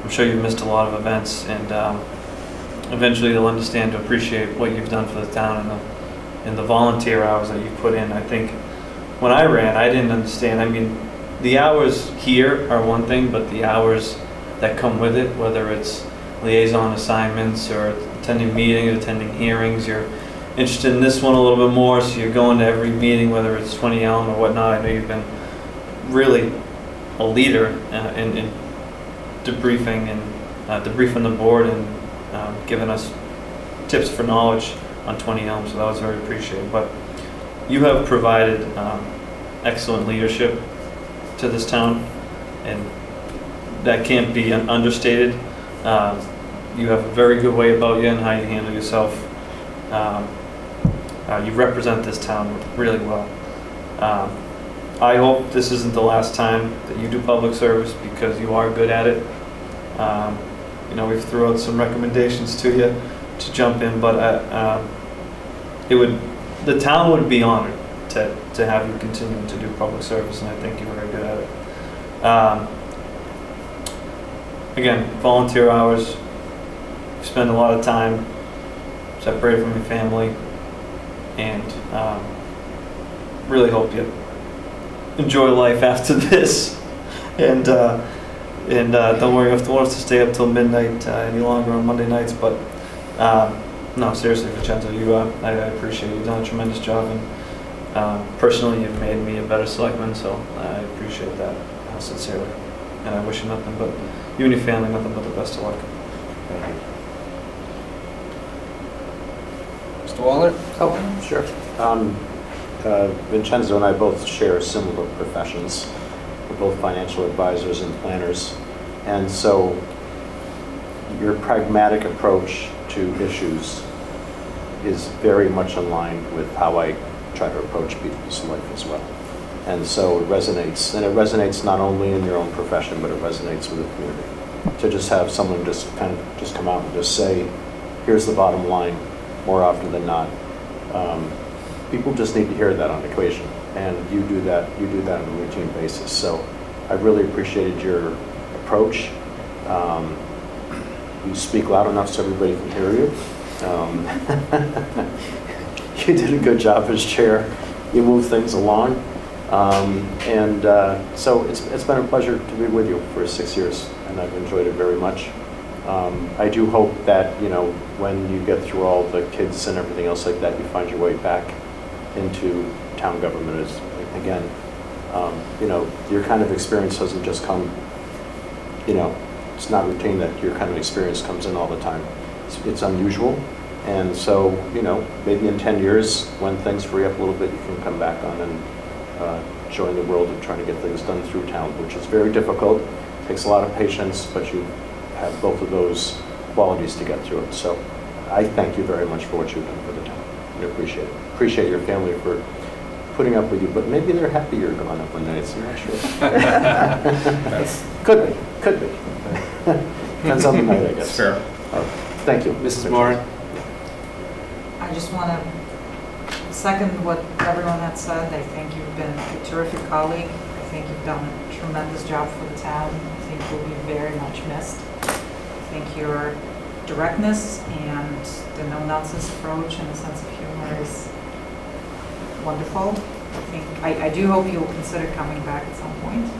I'm sure you've missed a lot of events, and eventually they'll understand to appreciate what you've done for the town and the volunteer hours that you've put in. I think when I ran, I didn't understand. I mean, the hours here are one thing, but the hours that come with it, whether it's liaison assignments or attending meetings, attending hearings, you're interested in this one a little bit more, so you're going to every meeting, whether it's 20 Elm or whatnot. I know you've been really a leader in debriefing the board and giving us tips for knowledge on 20 Elm, so that was very appreciated. But you have provided excellent leadership to this town, and that can't be understated. You have a very good way about you and how you handle yourself. You represent this town really well. I hope this isn't the last time that you do public service, because you are good at it. You know, we've thrown out some recommendations to you to jump in, but the town would be honored to have you continue to do public service, and I think you're very good at it. Again, volunteer hours, you spend a lot of time separated from your family, and really hope you enjoy life after this. And don't worry, you have to want us to stay up till midnight any longer on Monday nights. But no, seriously, Vincenzo, I appreciate it. You've done a tremendous job, and personally, you've made me a better selectman. So I appreciate that sincerely, and I wish you nothing but you and your family nothing but the best of luck. Thank you. Mr. Waller? Oh, sure. Vincenzo and I both share similar professions. We're both financial advisors and planners. And so your pragmatic approach to issues is very much in line with how I try to approach people's life as well. And so it resonates. And it resonates not only in your own profession, but it resonates with the community. To just have someone just come out and just say, here's the bottom line, more often than not. People just need to hear that on occasion, and you do that on a routine basis. So I really appreciated your approach. You speak loud enough so everybody can hear you. You did a good job as chair. You move things along. So it's been a pleasure to be with you for 6 years, and I've enjoyed it very much. I do hope that, you know, when you get through all the kids and everything else like that, you find your way back into town government. Again, you know, your kind of experience doesn't just come, you know, it's not routine that your kind of experience comes in all the time. It's unusual. And so, you know, maybe in 10 years, when things free up a little bit, you can come back on and join the world of trying to get things done through town, which is very difficult. Takes a lot of patience, but you have both of those qualities to get through it. So I thank you very much for what you've done for the town. I appreciate it. Appreciate your family for putting up with you, but maybe they're happy you're gone up one night, so you're not sure. Could be. Depends on the night, I guess. Fair. Thank you. Mrs. Moran? I just want to second what everyone had said. I think you've been a terrific colleague. I think you've done a tremendous job for the town. I think you'll be very much missed. I think your directness and the no-nonsense approach and the sense of humor is wonderful. I do hope you'll consider coming back at some point.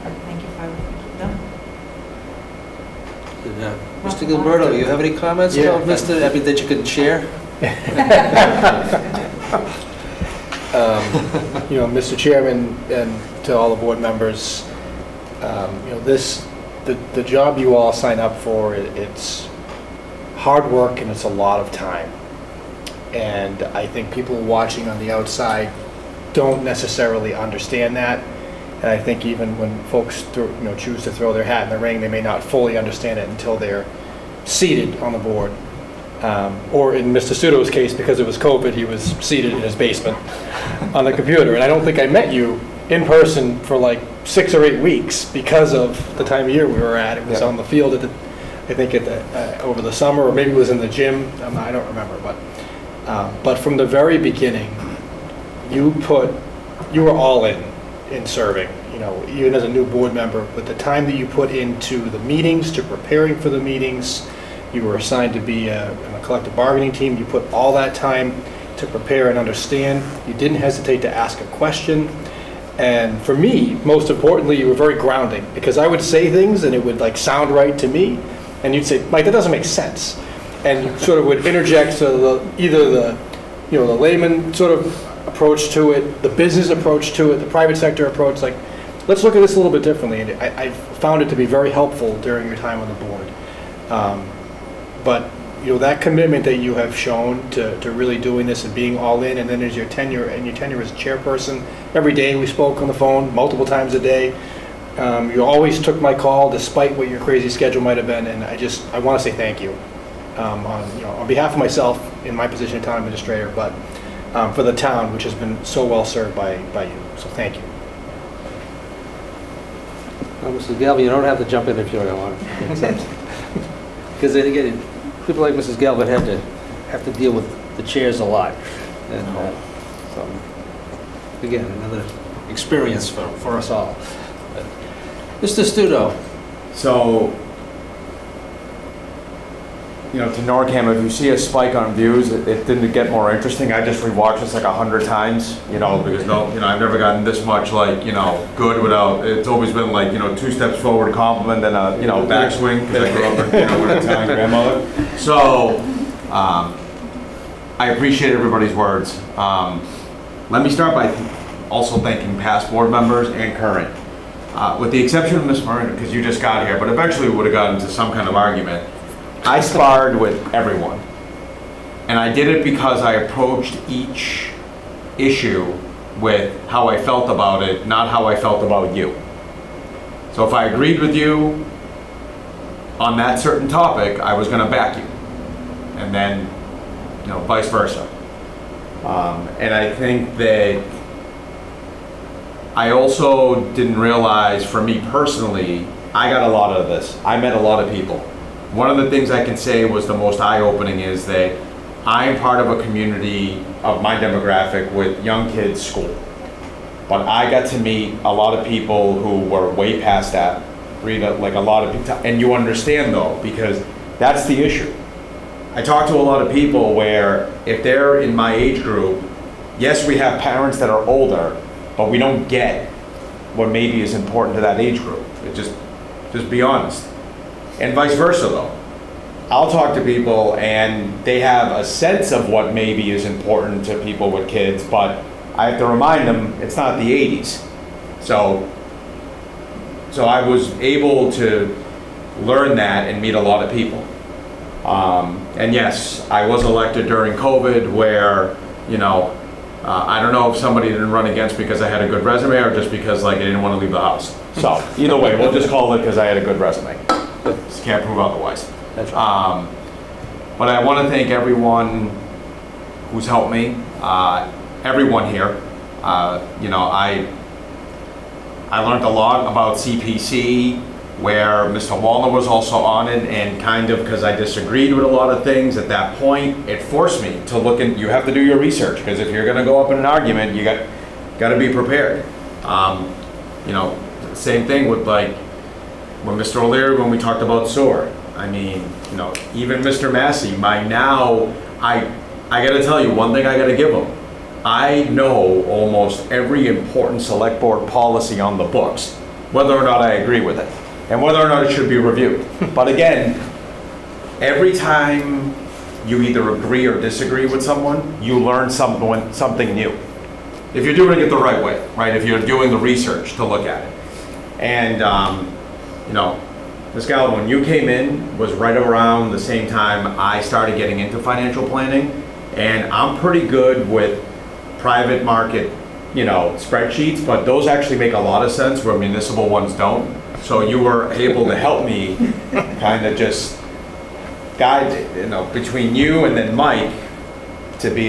And thank you for everything you've done. Mr. Gilberto, you have any comments about that you could share? You know, Mr. Chairman, and to all the board members, you know, the job you all sign up for, it's hard work and it's a lot of time. And I think people watching on the outside don't necessarily understand that. And I think even when folks choose to throw their hat in the ring, they may not fully understand it until they're seated on the board. Or in Mr. Sudo's case, because it was COVID, he was seated in his basement on the computer. And I don't think I met you in person for like 6 or 8 weeks because of the time of year we were at. It was on the field at I think over the summer, or maybe it was in the gym, I don't remember, but from the very beginning, you were all in serving, even as a new board member, but the time that you put into the meetings, to preparing for the meetings, you were assigned to be on a collective bargaining team, you put all that time to prepare and understand, you didn't hesitate to ask a question, and for me, most importantly, you were very grounding, because I would say things and it would sound right to me, and you'd say, Mike, that doesn't make sense, and you sort of would interject either the layman sort of approach to it, the business approach to it, the private sector approach, let's look at this a little bit differently. And I found it to be very helpful during your time on the board. But that commitment that you have shown to really doing this and being all in, and then as your tenure as chairperson, every day we spoke on the phone multiple times a day. You always took my call despite what your crazy schedule might have been, and I want to say thank you on behalf of myself in my position as town administrator, but for the town, which has been so well served by you. So thank you. Well, Mrs. Galvin, you don't have to jump in if you don't want to. Because then again, people like Mrs. Galvin have to deal with the chairs a lot. And so, again, another experience for us all. But, Mr. Studo. So, to NORCAM, if you see a spike on views, it didn't get more interesting. I just rewatched this 100 times, because I've never gotten this much good without, it's always been 2 steps forward compliment and a, backswing, because I grew up with an Italian grandmother. So, I appreciate everybody's words. Let me start by also thanking past board members and current. With the exception of Ms. Miranda, because you just got here, but eventually we would have gotten into some kind of argument. I sparred with everyone, and I did it because I approached each issue with how I felt about it, not how I felt about you. So if I agreed with you on that certain topic, I was going to back you, and then, vice versa. And I think that I also didn't realize, for me personally, I got a lot of this. I met a lot of people. One of the things I can say was the most eye-opening is that I'm part of a community of my demographic with young kids' school. But I got to meet a lot of people who were way past that, a lot of people, and you understand though, because that's the issue. I talk to a lot of people where if they're in my age group, yes, we have parents that are older, but we don't get what maybe is important to that age group. Just be honest. And vice versa though. I'll talk to people and they have a sense of what maybe is important to people with kids, but I have to remind them it's not the 80s. So I was able to learn that and meet a lot of people. And yes, I was elected during COVID where, I don't know if somebody didn't run against because I had a good resume or just because I didn't want to leave the house. So either way, we'll just call it because I had a good resume. Just can't prove otherwise. That's right. But I want to thank everyone who's helped me, everyone here. I learned a lot about CPC, where Mr. Wallner was also on it, and kind of because I disagreed with a lot of things at that point, it forced me to look you have to do your research, because if you're going to go up in an argument, you got to be prepared. Same thing with when Mr. O'Leary, when we talked about SOAR. I mean, even Mr. Massey, I got to tell you, one thing I got to give him. I know almost every important select board policy on the books, whether or not I agree with it, and whether or not it should be reviewed. But again, every time you either agree or disagree with someone, you learn something new. If you're doing it the right way, right? If you're doing the research to look at it. And, Ms. Galvin, when you came in was right around the same time I started getting into financial planning, and I'm pretty good with private market, spreadsheets, but those actually make a lot of sense where municipal ones don't. So you were able to help me kind of just guide, between you and then Mike to be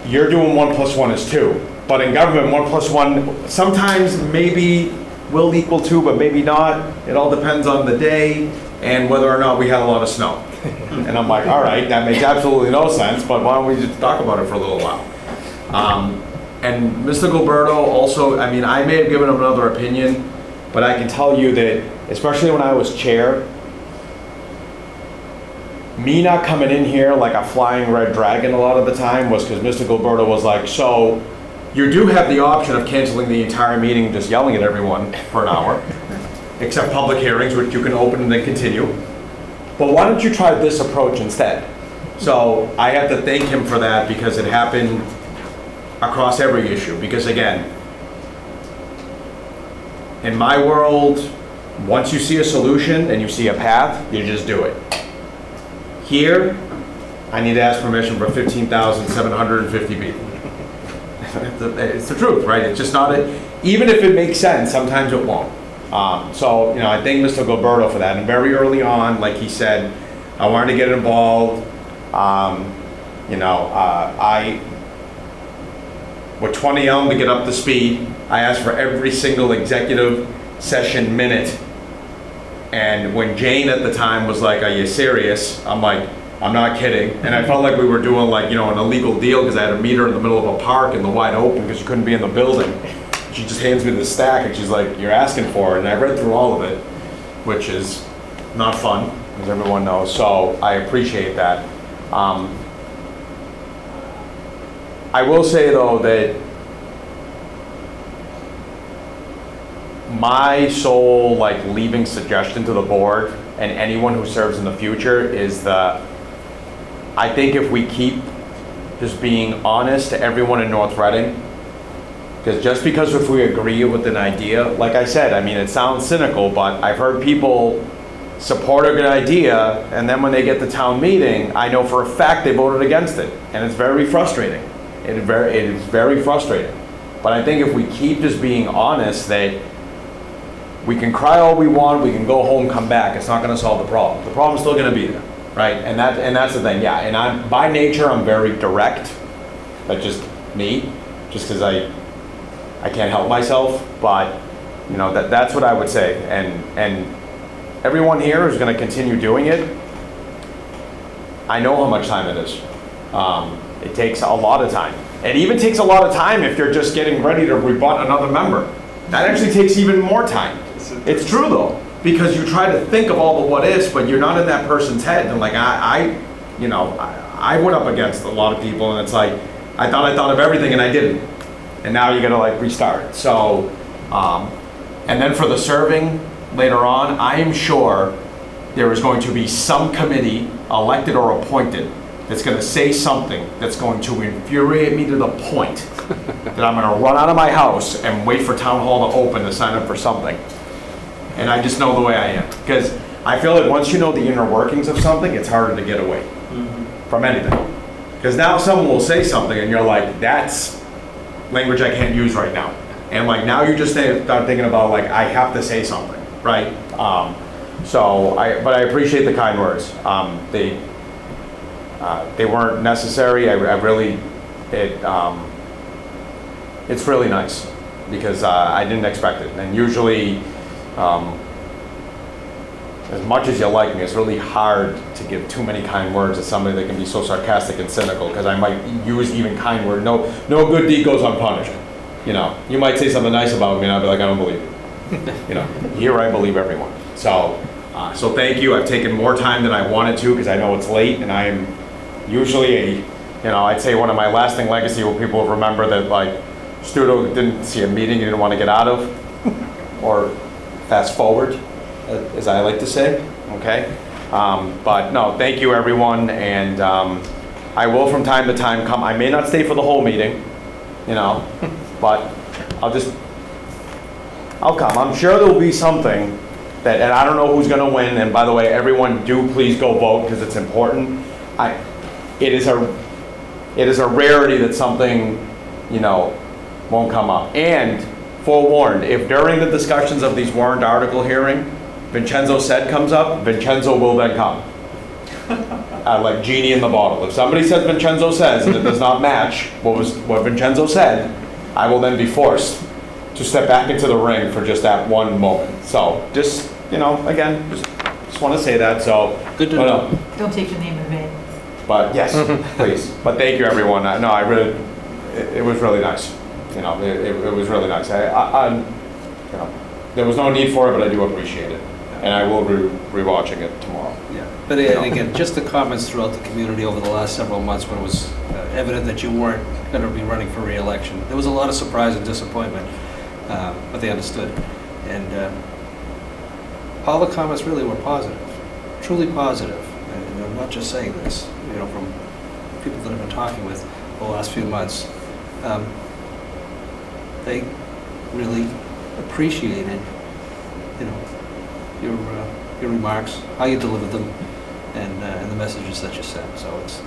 you're doing 1 + 1 is 2. But in government, 1 + 1 sometimes maybe will equal 2, but maybe not. It all depends on the day. and whether or not we had a lot of snow. And I'm like, all right, that makes absolutely no sense, but why don't we just talk about it for a little while? And Mr. Gilberto also, I mean, I may have given him another opinion, but I can tell you that, especially when I was chair, me not coming in here like a flying red dragon a lot of the time was because Mr. Gilberto was like, so you do have the option of canceling the entire meeting, just yelling at everyone for an hour, except public hearings, which you can open and then continue. But why don't you try this approach instead? So I have to thank him for that because it happened across every issue. Because again, in my world, once you see a solution and you see a path, you just do it. Here, I need to ask permission for 15,750 people. It's the truth, right? It's just not even if it makes sense, sometimes it won't. So, you know, I thank Mr. Gilberto for that. And very early on, like he said, I wanted to get involved. With 20 of them to get up to speed, I asked for every single executive session minute. And when Jane at the time was like, are you serious? I'm like, I'm not kidding. And I felt like we were doing like, you know, an illegal deal because I had to meet her in the middle of a park in the wide open because she couldn't be in the building. She just hands me the stack and she's like, you're asking for it. And I read through all of it, which is not fun, as everyone knows. So I appreciate that. I will say though that my sole like leaving suggestion to the board and anyone who serves in the future is that I think if we keep just being honest to everyone in North Reading, because just because if we agree with an idea, like I said, I mean, it sounds cynical, but I've heard people support a good idea, and then when they get to town meeting, I know for a fact they voted against it, and it's very frustrating. It is very frustrating. But I think if we keep just being honest that we can cry all we want, we can go home, come back, it's not gonna solve the problem. The problem's still gonna be there, right? And that's the thing, yeah. And by nature, I'm very direct. That's just me, just because I can't help myself, but you know, that's what I would say. And everyone here is gonna continue doing it. I know how much time it is. It takes a lot of time. It even takes a lot of time if you're just getting ready to rebut another member. That actually takes even more time. It's true though, because you try to think of all the what ifs, but you're not in that person's head. And like I went up against a lot of people, and it's like I thought of everything and I didn't. And now you gotta like restart. So, and then for the serving later on, I am sure there is going to be some committee, elected or appointed, that's going to say something that's going to infuriate me to the point that I'm going to run out of my house and wait for town hall to open to sign up for something. And I just know the way I am. Because I feel like once you know the inner workings of something, it's harder to get away from anything. Because now someone will say something and you're like, that's language I can't use right now. And like now you just start thinking about like, I have to say something, right? But I appreciate the kind words. They weren't necessary. It's really nice because I didn't expect it. And usually, as much as you like me, it's really hard to give too many kind words to somebody that can be so sarcastic and cynical, because I might use even kind word. No good deed goes unpunished. You know, you might say something nice about me and I'll be like, I don't believe you. You know, here I believe everyone. So thank you. I've taken more time than I wanted to because I know it's late, and I am usually I'd say one of my lasting legacy will people remember that like Studo didn't see a meeting he didn't want to get out of, or fast forward, as I like to say, okay? But no, thank you everyone, and I will from time to time come. I may not stay for the whole meeting, but I'll come. I'm sure there'll be something that, and I don't know who's gonna win, and by the way, everyone do please go vote because it's important. It is a rarity that something, won't come up. And forewarned, if during the discussions of these warrant article hearing, Vincenzo said comes up, Vincenzo will then come. Like genie in the bottle. If somebody says Vincenzo says and it does not match what Vincenzo said, I will then be forced to step back into the ring for just that one moment. So just, again, just Just want to say that, so. Good to but, know. Don't take your name in vain. But yes, please. But thank you, everyone. No, I really, it was really nice. You know, it was really nice. I'm, you know, there was no need for it, but I do appreciate it. And I will be rewatching it tomorrow. Yeah, but again, just the comments throughout the community over the last several months when it was evident that you weren't going to be running for re-election. There was a lot of surprise and disappointment, but they understood. And all the comments really were positive, truly positive. And I'm not just saying this, you know, from people that I've been talking with the last few months. They really appreciated, you know, your remarks, how you delivered them, and the messages that you sent. So it's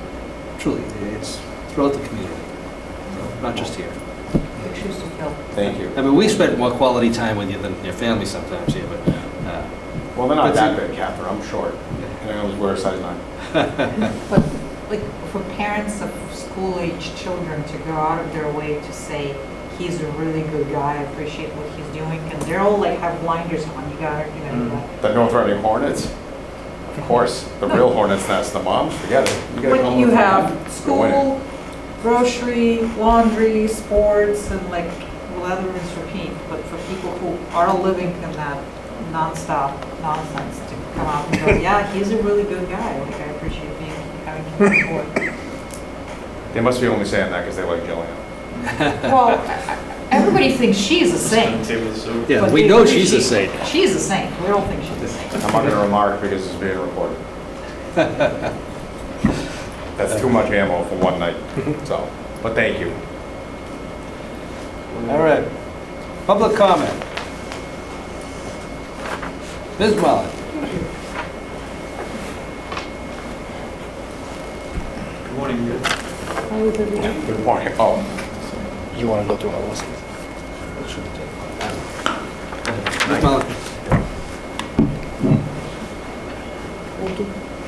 truly, it's throughout the community, so not just here. Big shoes to fill. Thank you. I mean, we spent more quality time with you than your family sometimes here, but. Well, they're not but that big, Catherine. I'm short. And I was wear a size 9. But like for parents of school-age children to go out of their way to say, he's a really good guy, I appreciate what he's doing, and they're all like have blinders on, you gotta do that. The North Reading Hornets? Of course. The real Hornets nest, the moms, forget it. You gotta But come you with have them. You're school, winning. grocery, laundry, sports, and like, well, other is repeat, but for people who are living in that nonstop nonsense to come out and go, yeah, he's a really good guy, like I appreciate having him on board. They must be only saying that because they like Jillian. Well, everybody thinks she's a saint. Yeah, but we they know think she's a saint. She's a saint. We don't think she's a saint. I'm not going to remark because it's being recorded. That's too much ammo for one night. So, but thank you. All right. Public comment. Ms. Mullen. Good morning, Good morning. Oh, You want to go through our list? Ms. Mullen.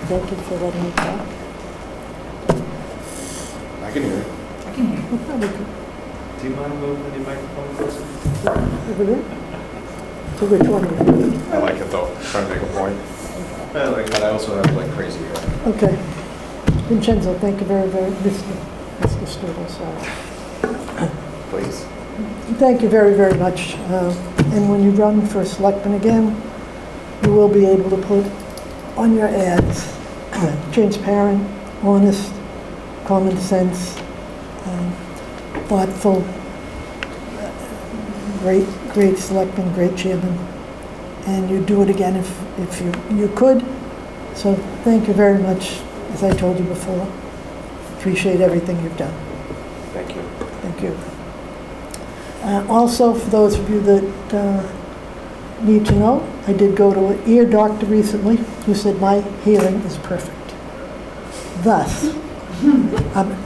Thank you for letting me talk. I can hear you. I can hear you. Do you mind moving your microphone closer? Over there? So which one are you? I like it though. Trying to make a point. I like that. I also have like crazy hair. Okay. Vincenzo, thank you very, Mr. Sturdle, sorry. Please. Thank you very, very much. And when you run for selectman again, you will be able to put on your ads, transparent, honest, common sense, thoughtful, great selectman, great chairman. And you'd do it again if you could. So thank you very much, as I told you before. Appreciate everything you've done. Thank you. Thank you. Also, for those of you that need to know, I did go to an ear doctor recently who said my hearing is perfect. Thus,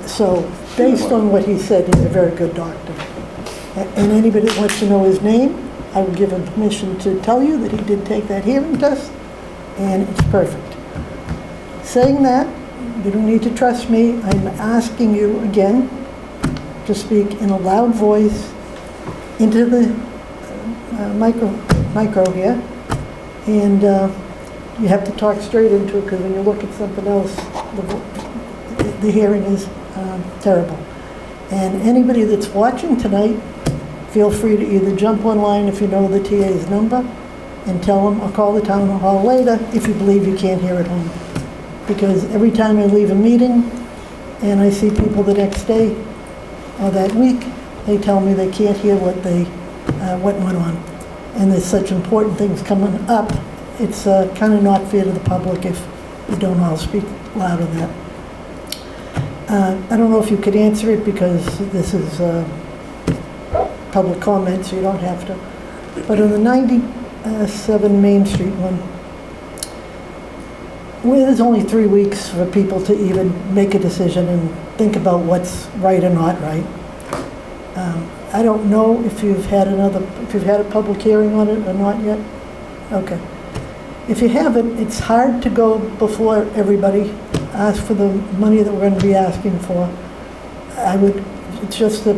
so based on what he said, he's a very good doctor. And anybody that wants to know his name, I will give him permission to tell you that he did take that hearing test, and it's perfect. Saying that, you don't need to trust me. I'm asking you again to speak in a loud voice into the micro here, and you have to talk straight into it, because when you look at something else, the hearing is terrible. And anybody that's watching tonight, feel free to either jump online if you know the TA's number and tell them, or call the town hall later if you believe you can't hear at home. Because every time I leave a meeting and I see people the next day or that week, they tell me they can't hear what went on. And there's such important things coming up, it's kind of not fair to the public if you don't all speak loud on that. I don't know if you could answer it because this is public comment, so you don't have to. But on the 97 Main Street one, well, there's only 3 weeks for people to even make a decision and think about what's right or not right. I don't know if you've had a public hearing on it or not yet. Okay. If you haven't, it's hard to go before everybody, ask for the money that we're going to be asking for. It's just a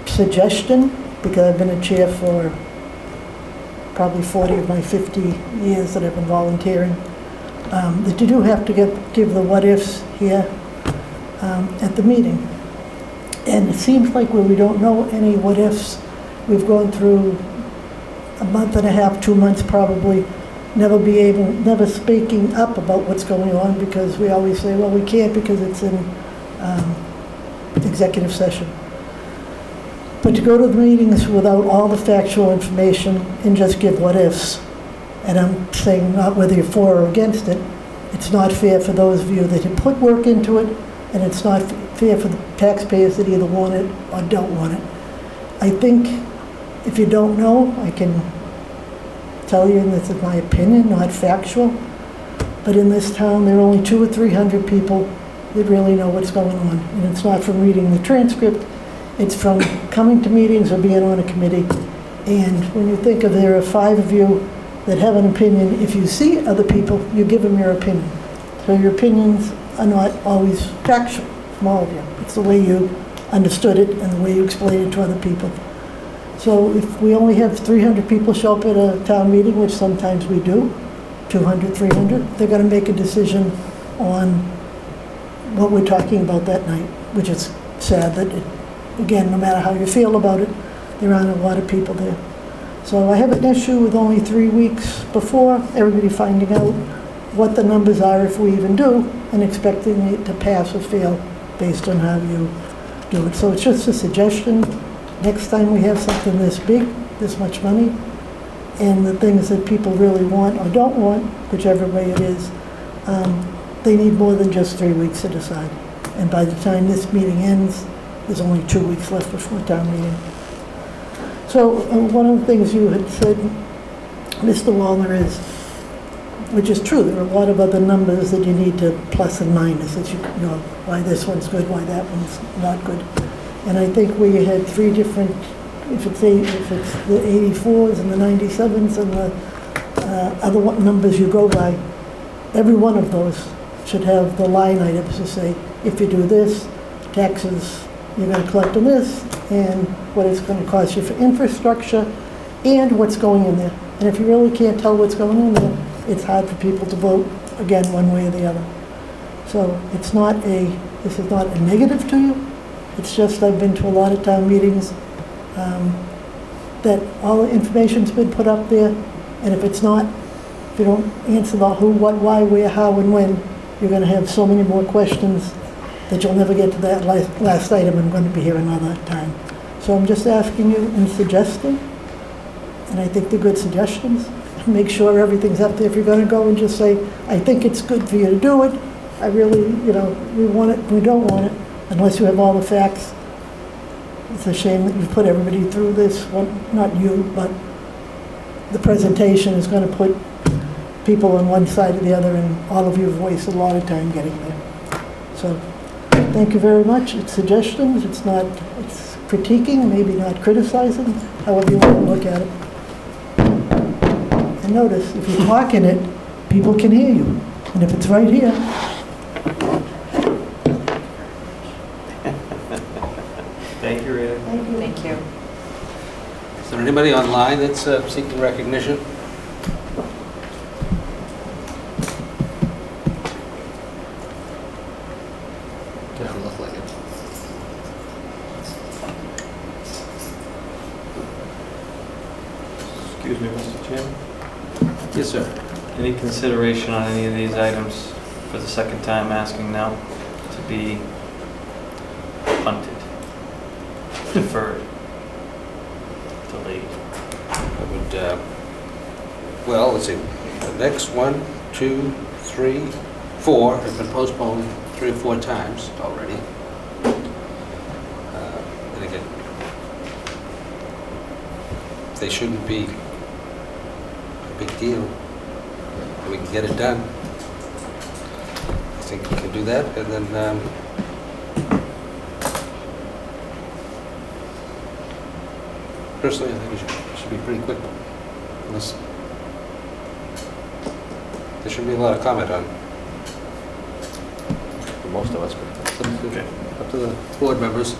suggestion, because I've been a chair for probably 40 of my 50 years that I've been volunteering, that you do have to give the what-ifs here at the meeting. And it seems like where we don't know any what-ifs, we've gone through a month and a half, 2 months probably, never speaking up about what's going on, because we always say, well, we can't because it's in executive session. But to go to the meetings without all the factual information and just give what-ifs, and I'm saying not whether you're for or against it, it's not fair for those of you that have put work into it, and it's not fair for the taxpayers that either want it or don't want it. I think if you don't know, I can tell you, and this is my opinion, not factual, but in this town, there are only 200 or 300 people that really know what's going on. And it's not from reading the transcript, it's from coming to meetings or being on a committee. And when you think of there are 5 of you that have an opinion, if you see other people, you give them your opinion. So your opinions are not always factual from all of you. It's the way you understood it and the way you explain it to other people. So if we only have 300 people show up at a town meeting, which sometimes we do, 200, 300, they're going to make a decision on what we're talking about that night, which is sad that, again, no matter how you feel about it, there aren't a lot of people there. So I have an issue with only 3 weeks before, everybody finding out what the numbers are if we even do, and expecting it to pass or fail based on how you do it. So it's just a suggestion. Next time we have something this big, this much money, and the things that people really want or don't want, whichever way it is, they need more than just 3 weeks to decide. And by the time this meeting ends, there's only 2 weeks left before town meeting. So one of the things you had said, Mr. Wallner, is, which is true, there are a lot of other numbers that you need to plus and minus, that you know why this one's good, why that one's not good. And I think we had 3 different, if it's the 84s and the 97s and the other numbers you go by, every one of those should have the line items to say, if you do this, taxes you're going to collect on this, and what it's going to cost you for infrastructure, and what's going in there. And if you really can't tell what's going in there, it's hard for people to vote, again, one way or the other. So this is not a negative to you. It's just I've been to a lot of town meetings that all the information's been put up there, and if it's not, if you don't answer the who, what, why, where, how, and when, you're going to have so many more questions that you'll never get to that last item. I'm going to be here another time. So I'm just asking you and suggesting, and I think they're good suggestions. Make sure everything's up there. If you're going to go and just say, I think it's good for you to do it, I really, we want it, we don't want it, unless you have all the facts. It's a shame that you've put everybody through this. Well, not you, but the presentation is going to put people on one side or the other, and all of you have wasted a lot of time getting there. So thank you very much. It's suggestions. It's critiquing, maybe not criticizing, however you want to look at it. And notice, if you talk in it, people can hear you. And if it's right here, Thank you, Rita. thank you. Thank you. Is there anybody online that's seeking recognition? Doesn't look like it. Excuse me, Mr. Chairman. Yes, sir. Any consideration on any of these items for the second time asking now to be punted, deferred, delayed? I would, well, let's see, the next 1, 2, 3, 4 have been postponed 3 or 4 times already. And again, they shouldn't be a big deal. We can get it done. I think we can do that, and then personally, I think it should be pretty quick. Unless there shouldn't be a lot of comment on for most of us, but up to the board members.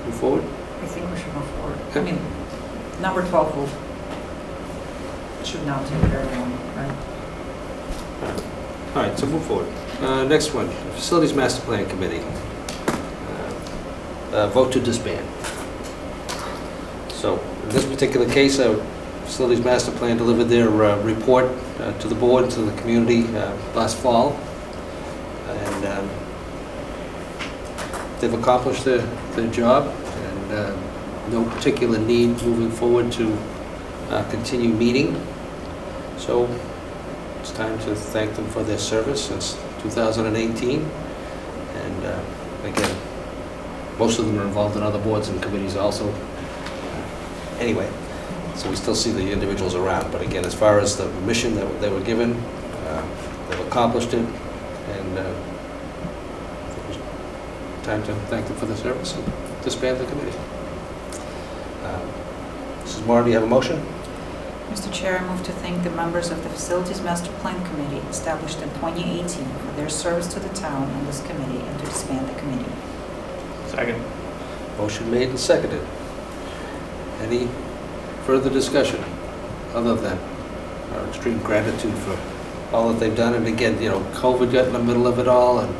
Move forward. move forward. I mean, number 12 will, should not take very long, right? All right, so move forward. Next one, Facilities Master Plan Committee. Vote to disband. So in this particular case, Facilities Master Plan delivered their report to the board, to the community last fall. And they've accomplished their job, and no particular need moving forward to continue meeting. So it's time to thank them for their service since 2018. And again, most of them are involved in other boards and committees also. Anyway, so we still see the individuals around. But again, as far as the mission that they were given, they've accomplished it. And time to thank them for their service and disband the committee. Mrs. Moore, do you have a motion? Mr. Chair, I move to thank the members of the Facilities Master Plan Committee established in 2018 for their service to the town and this committee, and to disband the committee. Second. Motion made and seconded. Any further discussion other than our extreme gratitude for all that they've done? And again, you know, COVID got in the middle of it all, and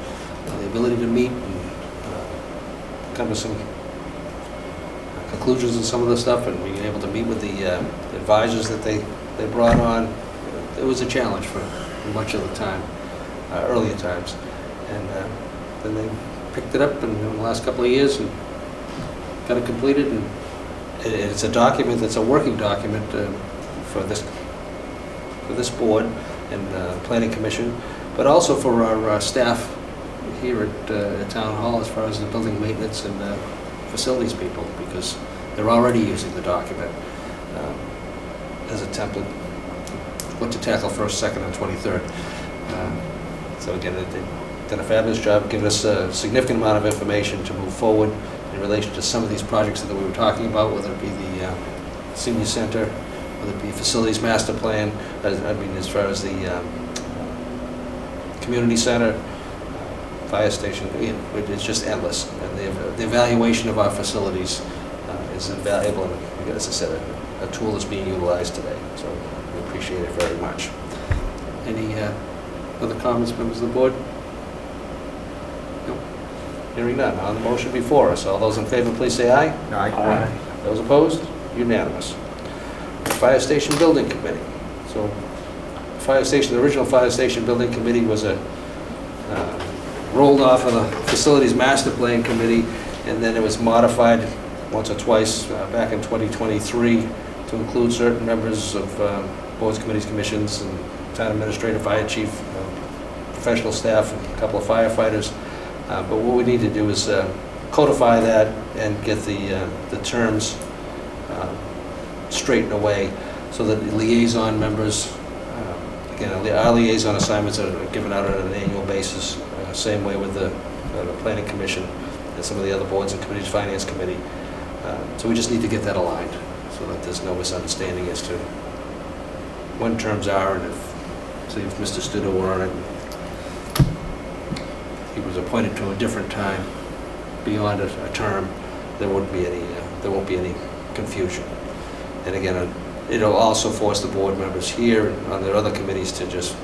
the ability to meet and come to some conclusions on some of the stuff, and being able to meet with the advisors that they brought on. It was a challenge for much of the time, earlier times. And then they picked it up in the last couple of years and got it completed. And it's a document that's a working document for this board and Planning Commission, but also for our staff here at Town Hall as far as the building maintenance and facilities people, because they're already using the document as a template, what to tackle first, second, and 23rd. So again, they've done a fabulous job giving us a significant amount of information to move forward in relation to some of these projects that we were talking about, whether it be the senior center, whether it be Facilities Master Plan, as far as the community center, fire station. It's just endless. And the evaluation of our facilities is invaluable, and as I said, a tool that's being utilized today. So we appreciate it very much. Any other comments, members of the board? No. Hearing none. On the motion before us, all those in favor, please say aye. Aye. Aye. Those opposed? Unanimous. Fire Station Building Committee. So the original Fire Station Building Committee was rolled off of the Facilities Master Plan Committee, and then it was modified once or twice back in 2023 to include certain members of boards, committees, commissions, and town administrator, fire chief, professional staff, and a couple of firefighters. But what we need to do is codify that and get the terms straightened away so that the liaison members, again, our liaison assignments are given out on an annual basis, same way with the Planning Commission and some of the other boards and committees, Finance Committee. So we just need to get that aligned so that there's no misunderstanding as to when terms are, and if Mr. Studo were on it, he was appointed to a different time beyond a term, there won't be any confusion. And again, it'll also force the board members here on their other committees to just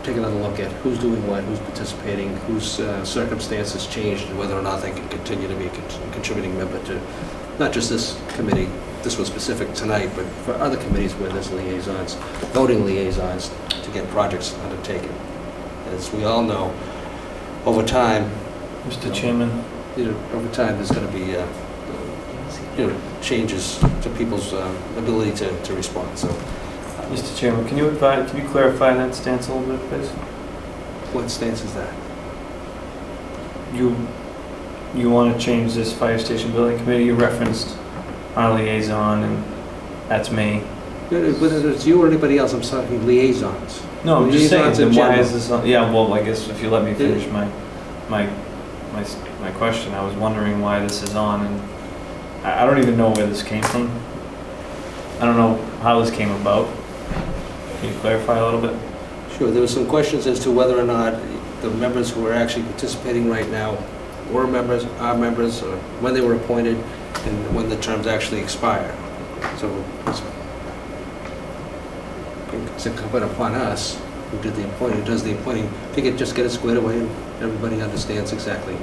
take another look at who's doing what, who's participating, whose circumstances changed, and whether or not they can continue to be a contributing member to not just this committee. This was specific tonight, but for other committees where there's liaisons, voting liaisons, to get projects undertaken. As we all know, over time, Mr. Chairman. Over time there's going to be changes to people's ability to respond. So, Mr. Chairman, can you clarify that stance a little bit, please? what stance is that? You want to change this Fire Station Building Committee? You referenced our liaison, and that's me. Whether it's you or anybody else, I'm talking liaisons. No, I'm just saying, Liaisons in then why general. is this on? Yeah, well, I guess if you let me finish my question, I was wondering why this is on, and I don't even know where this came from. I don't know how this came about. Can you clarify a little bit? Sure, there were some questions as to whether or not the members who are actually participating right now were members, are members, or when they were appointed, and when the terms actually expire. So it's incumbent upon us, who did the appointing, who does the appointing, to just get it squared away and everybody understands exactly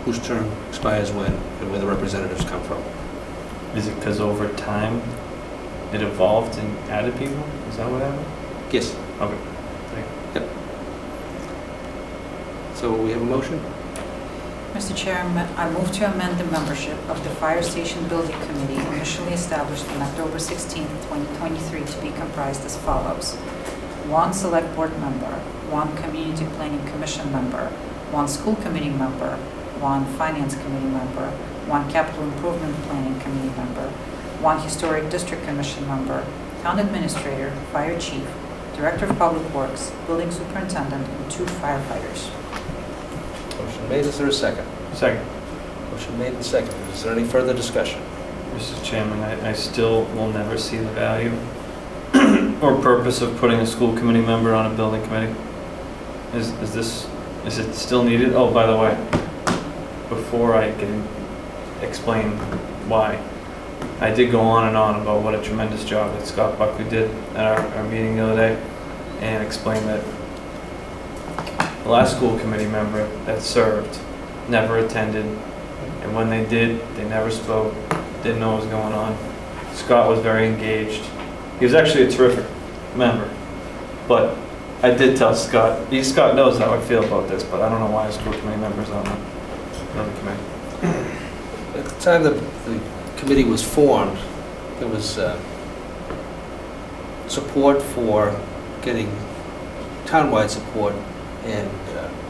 whose term expires when and where the representatives come from. Is it because over time it evolved and added people? Is that what happened? Yes. Okay. Yep. So we have a motion? Mr. Chairman, I move to amend the membership of the Fire Station Building Committee initially established on October 16, 2023 to be comprised as follows. 1 Select Board member, 1 Community Planning Commission member, 1 School Committee member, 1 Finance Committee member, 1 Capital Improvement Planning Committee member, 1 Historic District Commission member, Town Administrator, Fire Chief, Director of Public Works, Building Superintendent, and 2 firefighters. Motion made, is there a second? Second. Motion made and seconded. Is there any further discussion? Mr. Chairman, I still will never see the value or purpose of putting a school committee member on a building committee. Is it still needed? Oh, by the way, before I can explain why, I did go on and on about what a tremendous job that Scott Buckley did at our meeting the other day, and explained that the last school committee member that served never attended, and when they did, they never spoke, didn't know what was going on. Scott was very engaged. He was actually a terrific member, but I did tell Scott, Scott knows how I feel about this, but I don't know why a school committee member's on another committee. At the time the committee was formed, there was support for getting townwide support and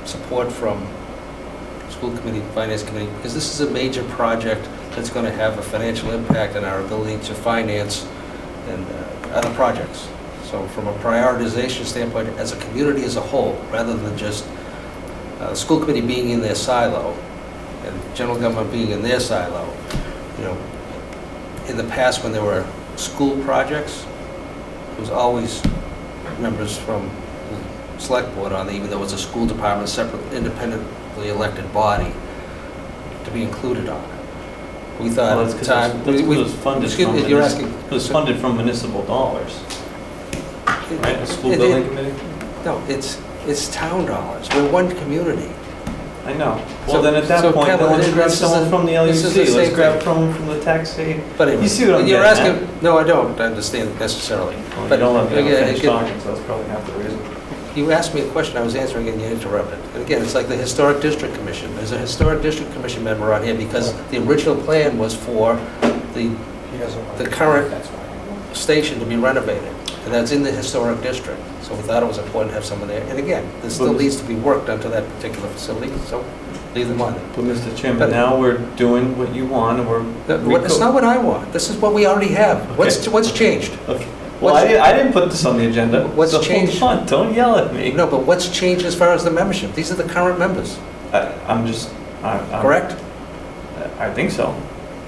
support from school committee, finance committee, because this is a major project that's going to have a financial impact on our ability to finance and other projects. So from a prioritization standpoint, as a community as a whole, rather than just the school committee being in their silo and general government being in their silo, you know, in the past when there were school projects, there was always members from the select board on, even though it was a school department, separate, independently elected body, to be included on it. We thought at the time, it was funded from, you're asking, it was funded from municipal dollars, right? A school building committee? No, it's town dollars. We're one community. I know. Well, So- then at that so point, Kevin, let's grab this is someone a- from the this is the LUC. Let's same grab thing. someone from the tax aid. But anyway, You see what I'm you're getting asking, no, I don't understand necessarily. Well, But you don't let me again, finish again, talking, so that's probably half the reason. you asked me a question, I was answering and you interrupted. And again, it's like the Historic District Commission. There's a Historic District Commission member on here because the original plan was for the current station to be renovated. And that's in the historic district. So we thought it was important to have someone there. And again, there still needs to be work done to that particular facility, so leave them on there. But Mr. Chairman, But- now we're doing what you want, and It's not what I want. This is what we already have. What's changed? Okay. Well, I didn't put this on the agenda. What's so changed? Hold on, don't yell at me. No, but what's changed as far as the membership? These are the current members, I'm correct? I think so.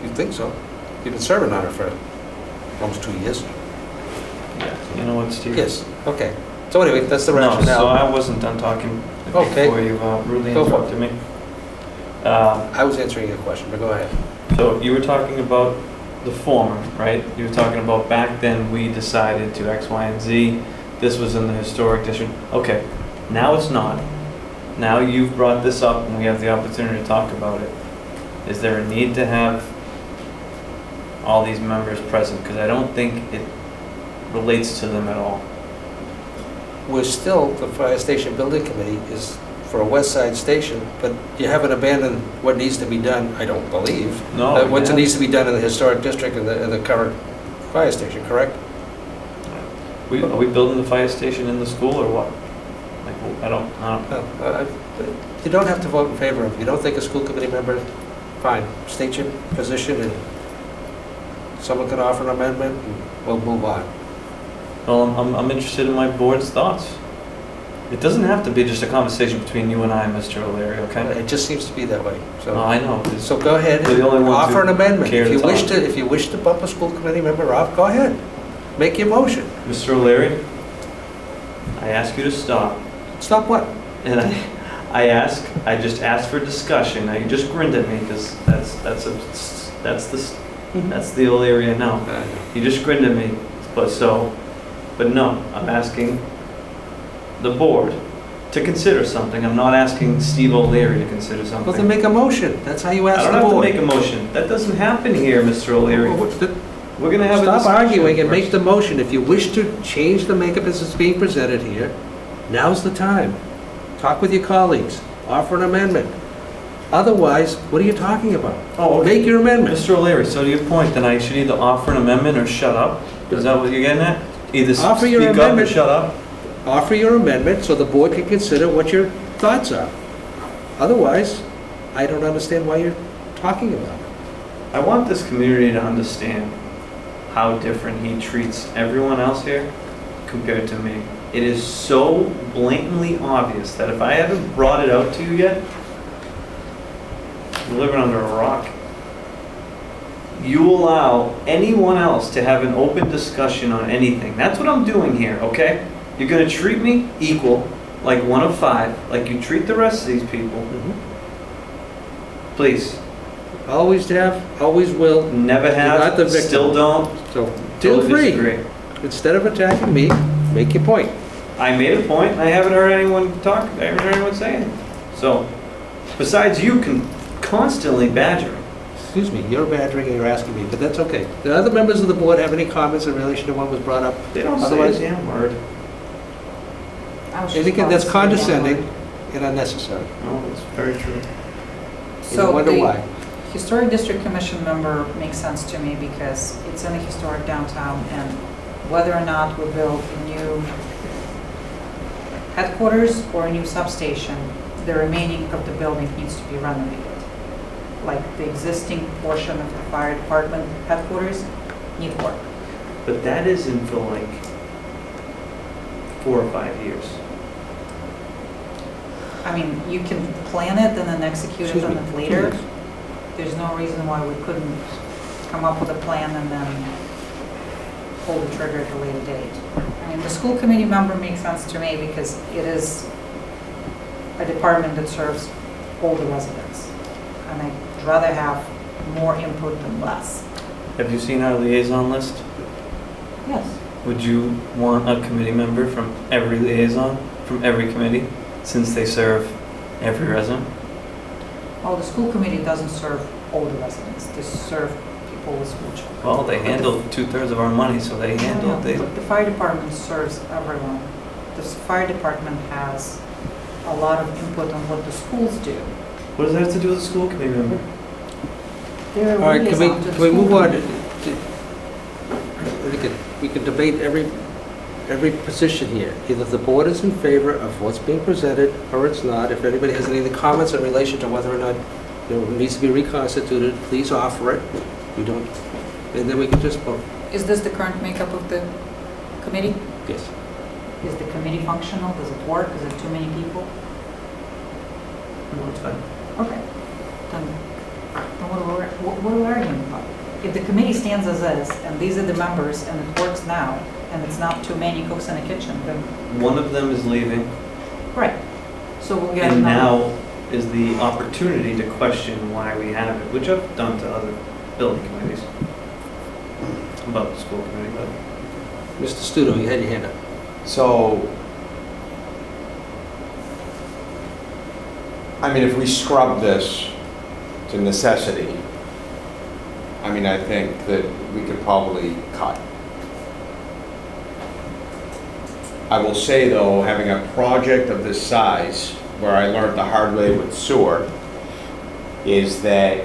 You think so? You've been serving on it for almost 2 years. Yeah. You know what, Steve? Yes, okay. So anyway, that's the No, so rationale. I wasn't done talking Okay. before you rudely Go for it. interrupted me. I was answering your question, but go ahead. So you were talking about the former, right? You were talking about back then we decided to X, Y, and Z. This was in the historic district. Okay, now it's not. Now you've brought this up and we have the opportunity to talk about it. Is there a need to have all these members present? Because I don't think it relates to them at all. We're still, the Fire Station Building Committee is for a West Side station, but you haven't abandoned what needs to be done, I don't believe. No. What yeah. needs to be done in the historic district and the current fire station, correct? Are we building the fire station in the school or what? Like, I don't. No, you don't have to vote in favor of it. You don't think a school committee member, fine, state your position and someone can offer an amendment and we'll move on. Well, I'm interested in my board's thoughts. It doesn't have to be just a conversation between you and I, Mr. O'Leary, okay? It just seems to be that way, so. No, I know. So go ahead We're the only and ones offer who an amendment. care If to you wish talk. to, if you wish to bump a school committee member off, go ahead. Make your motion. Mr. O'Leary, I ask you to stop. Stop what? And I just asked for discussion. Now you just grinned at me because that's the old area now. You just grinned at me, but no, I'm asking the board to consider something. I'm not asking Steve O'Leary to consider something. Well, then make a motion. That's how you I ask don't the have to board. make a motion. That doesn't happen here, Mr. O'Leary. We're gonna have a Stop discussion arguing and make first. the motion. If you wish to change the makeup as it's being presented here, now's the time. Talk with your colleagues, offer an amendment. Otherwise, what are you talking about? Oh, okay. Make your amendment. Mr. O'Leary, so to your point, then I should either offer an amendment or shut up? Is that what you're getting at? Either Offer your speak up or amendment. shut up? Offer your amendment so the board can consider what your thoughts are. Otherwise, I don't understand why you're talking about it. I want this community to understand how different he treats everyone else here compared to me. It is so blatantly obvious that if I haven't brought it out to you yet, you're living under a rock. You allow anyone else to have an open discussion on anything. That's what I'm doing here, okay? You're gonna treat me equal, like one of five, like you treat the rest of these people. Please. Always have, always will. Never You're not have, the victim. still don't. So feel Totally free. disagree. Instead of attacking me, make your point. I made a point, and I haven't heard anyone talk, I haven't heard anyone say anything. So, besides you constantly badgering. Excuse me, you're badgering and you're asking me, but that's okay. Do other members of the board have any comments in relation to what was brought up? They don't say a Otherwise, damn word. I was just anything about that's to say that condescending word. and unnecessary. No, it's very true. And So you wonder the why. Historic District Commission member makes sense to me because it's in a historic downtown, and whether or not we build a new headquarters or a new substation, the remaining of the building needs to be renovated. Like the existing portion of the fire department headquarters need work. But that isn't for like 4 or 5 years. I mean, you can plan it and then execute it Excuse on me, it later. please. There's no reason why we couldn't come up with a plan and then pull the trigger at a later date. I mean, the school committee member makes sense to me because it is a department that serves all the residents. And I'd rather have more input than less. Have you seen our liaison list? Yes. Would you want a committee member from every liaison, from every committee, since they serve every resident? Oh, the school committee doesn't serve all the residents. They serve people with school children. Well, they handle 2/3 of our money, so they handle, But the fire department serves everyone. The fire department has a lot of input on what the schools do. What does that have to do with the school committee member? They're a All right, liaison to the can we school move on? committee. We can debate every position here. Either the board is in favor of what's being presented or it's not. If anybody has any comments in relation to whether or not, it needs to be reconstituted, please offer it. We don't, and then we can just vote. Is this the current makeup of the committee? Yes. Is the committee functional? Does it work? Is it too many people? No, it's fine. Okay. Then what are we arguing about? If the committee stands as is, and these are the members, and it works now, and it's not too many cooks in a kitchen, then, One of them is leaving, right. So we'll get and another. now is the opportunity to question why we have it, which I've done to other building committees. About the school committee, but Mr. Studo, you had your hand up. So, I mean, if we scrub this to necessity, I mean, I think that we could probably cut. I will say though, having a project of this size, where I learned the hard way with sewer, is that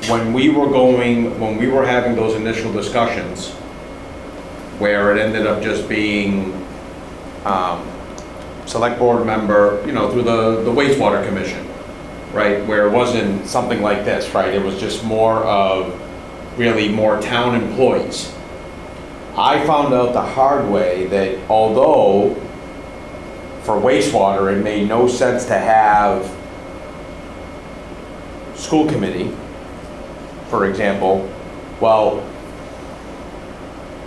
when we were having those initial discussions, where it ended up just being select board member, through the wastewater commission, right? Where it wasn't something like this, right? It was just more of really more town employees. I found out the hard way that although for wastewater it made no sense to have school committee, for example, well,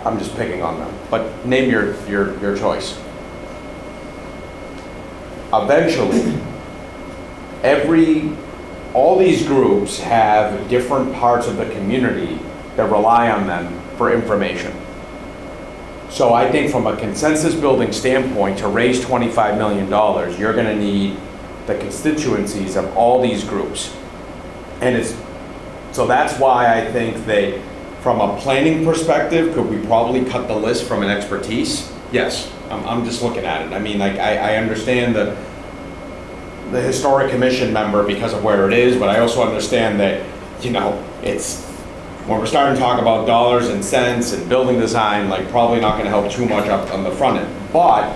I'm just picking on them, but name your choice. eventually, all these groups have different parts of the community that rely on them for information. So I think from a consensus building standpoint, to raise $25 million, you're gonna need the constituencies of all these groups. And so that's why I think that from a planning perspective, could we probably cut the list from an expertise? Yes, I'm just looking at it. I mean, like, I understand the historic commission member because of where it is, but I also understand that, you know, it's, when we're starting to talk about dollars and cents and building design, like, probably not gonna help too much up on the front end. But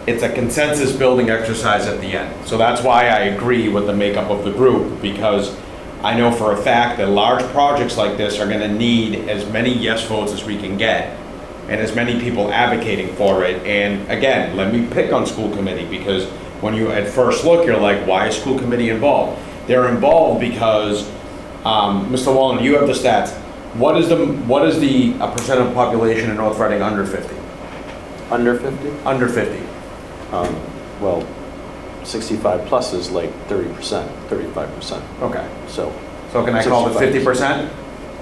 it's a consensus building exercise at the end. So that's why I agree with the makeup of the group, because I know for a fact that large projects like this are gonna need as many yes votes as we can get, and as many people advocating for it. And again, let me pick on school committee, because when you at first look, you're like, why is school committee involved? They're involved because, Mr. Wallen, you have the stats. What is the percent of population in North Reading under 50? Under 50? Under 50. Well, 65 plus is like 30%, 35%. Okay. So can I call it 50%?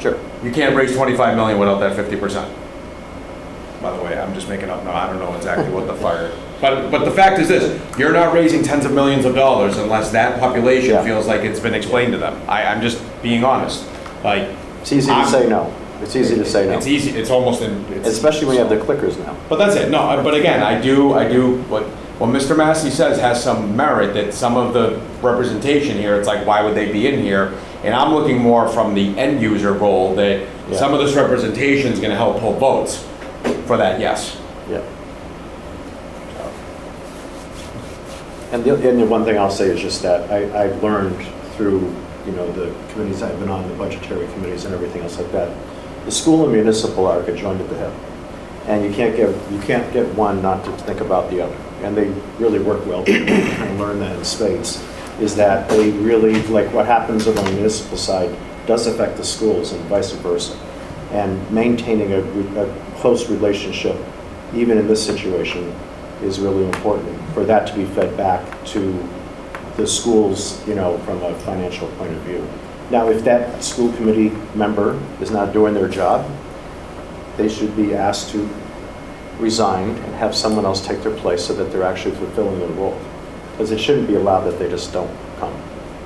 Sure. You can't raise 25 million without that 50%. By the way, I'm just making up now. I don't know exactly what the fire. But the fact is this: you're not raising tens of millions of dollars unless that population feels like it's been explained to them. I'm just being honest. Like, it's easy to say no. It's easy to say no. It's easy. It's almost especially when you have the clickers now. But that's it. No. But again, I do. What Mr. Massey says has some merit. That some of the representation here, it's like, why would they be in here? And I'm looking more from the end user role, that some of this representation is going to help pull votes for that yes. Yeah. And the one thing I'll say is just that I've learned through, you know, the committees I've been on, the budgetary committees and everything else like that, the school and municipal are joined at the hip. And you can't get one not to think about the other. And they really work well together. You kind of learn that in spades, is that they really, like what happens on the municipal side does affect the schools and vice versa. And maintaining a close relationship, even in this situation, is really important for that to be fed back to the schools, you know, from a financial point of view. Now, if that school committee member is not doing their job, they should be asked to resign and have someone else take their place so that they're actually fulfilling their role. Because it shouldn't be allowed that they just don't come.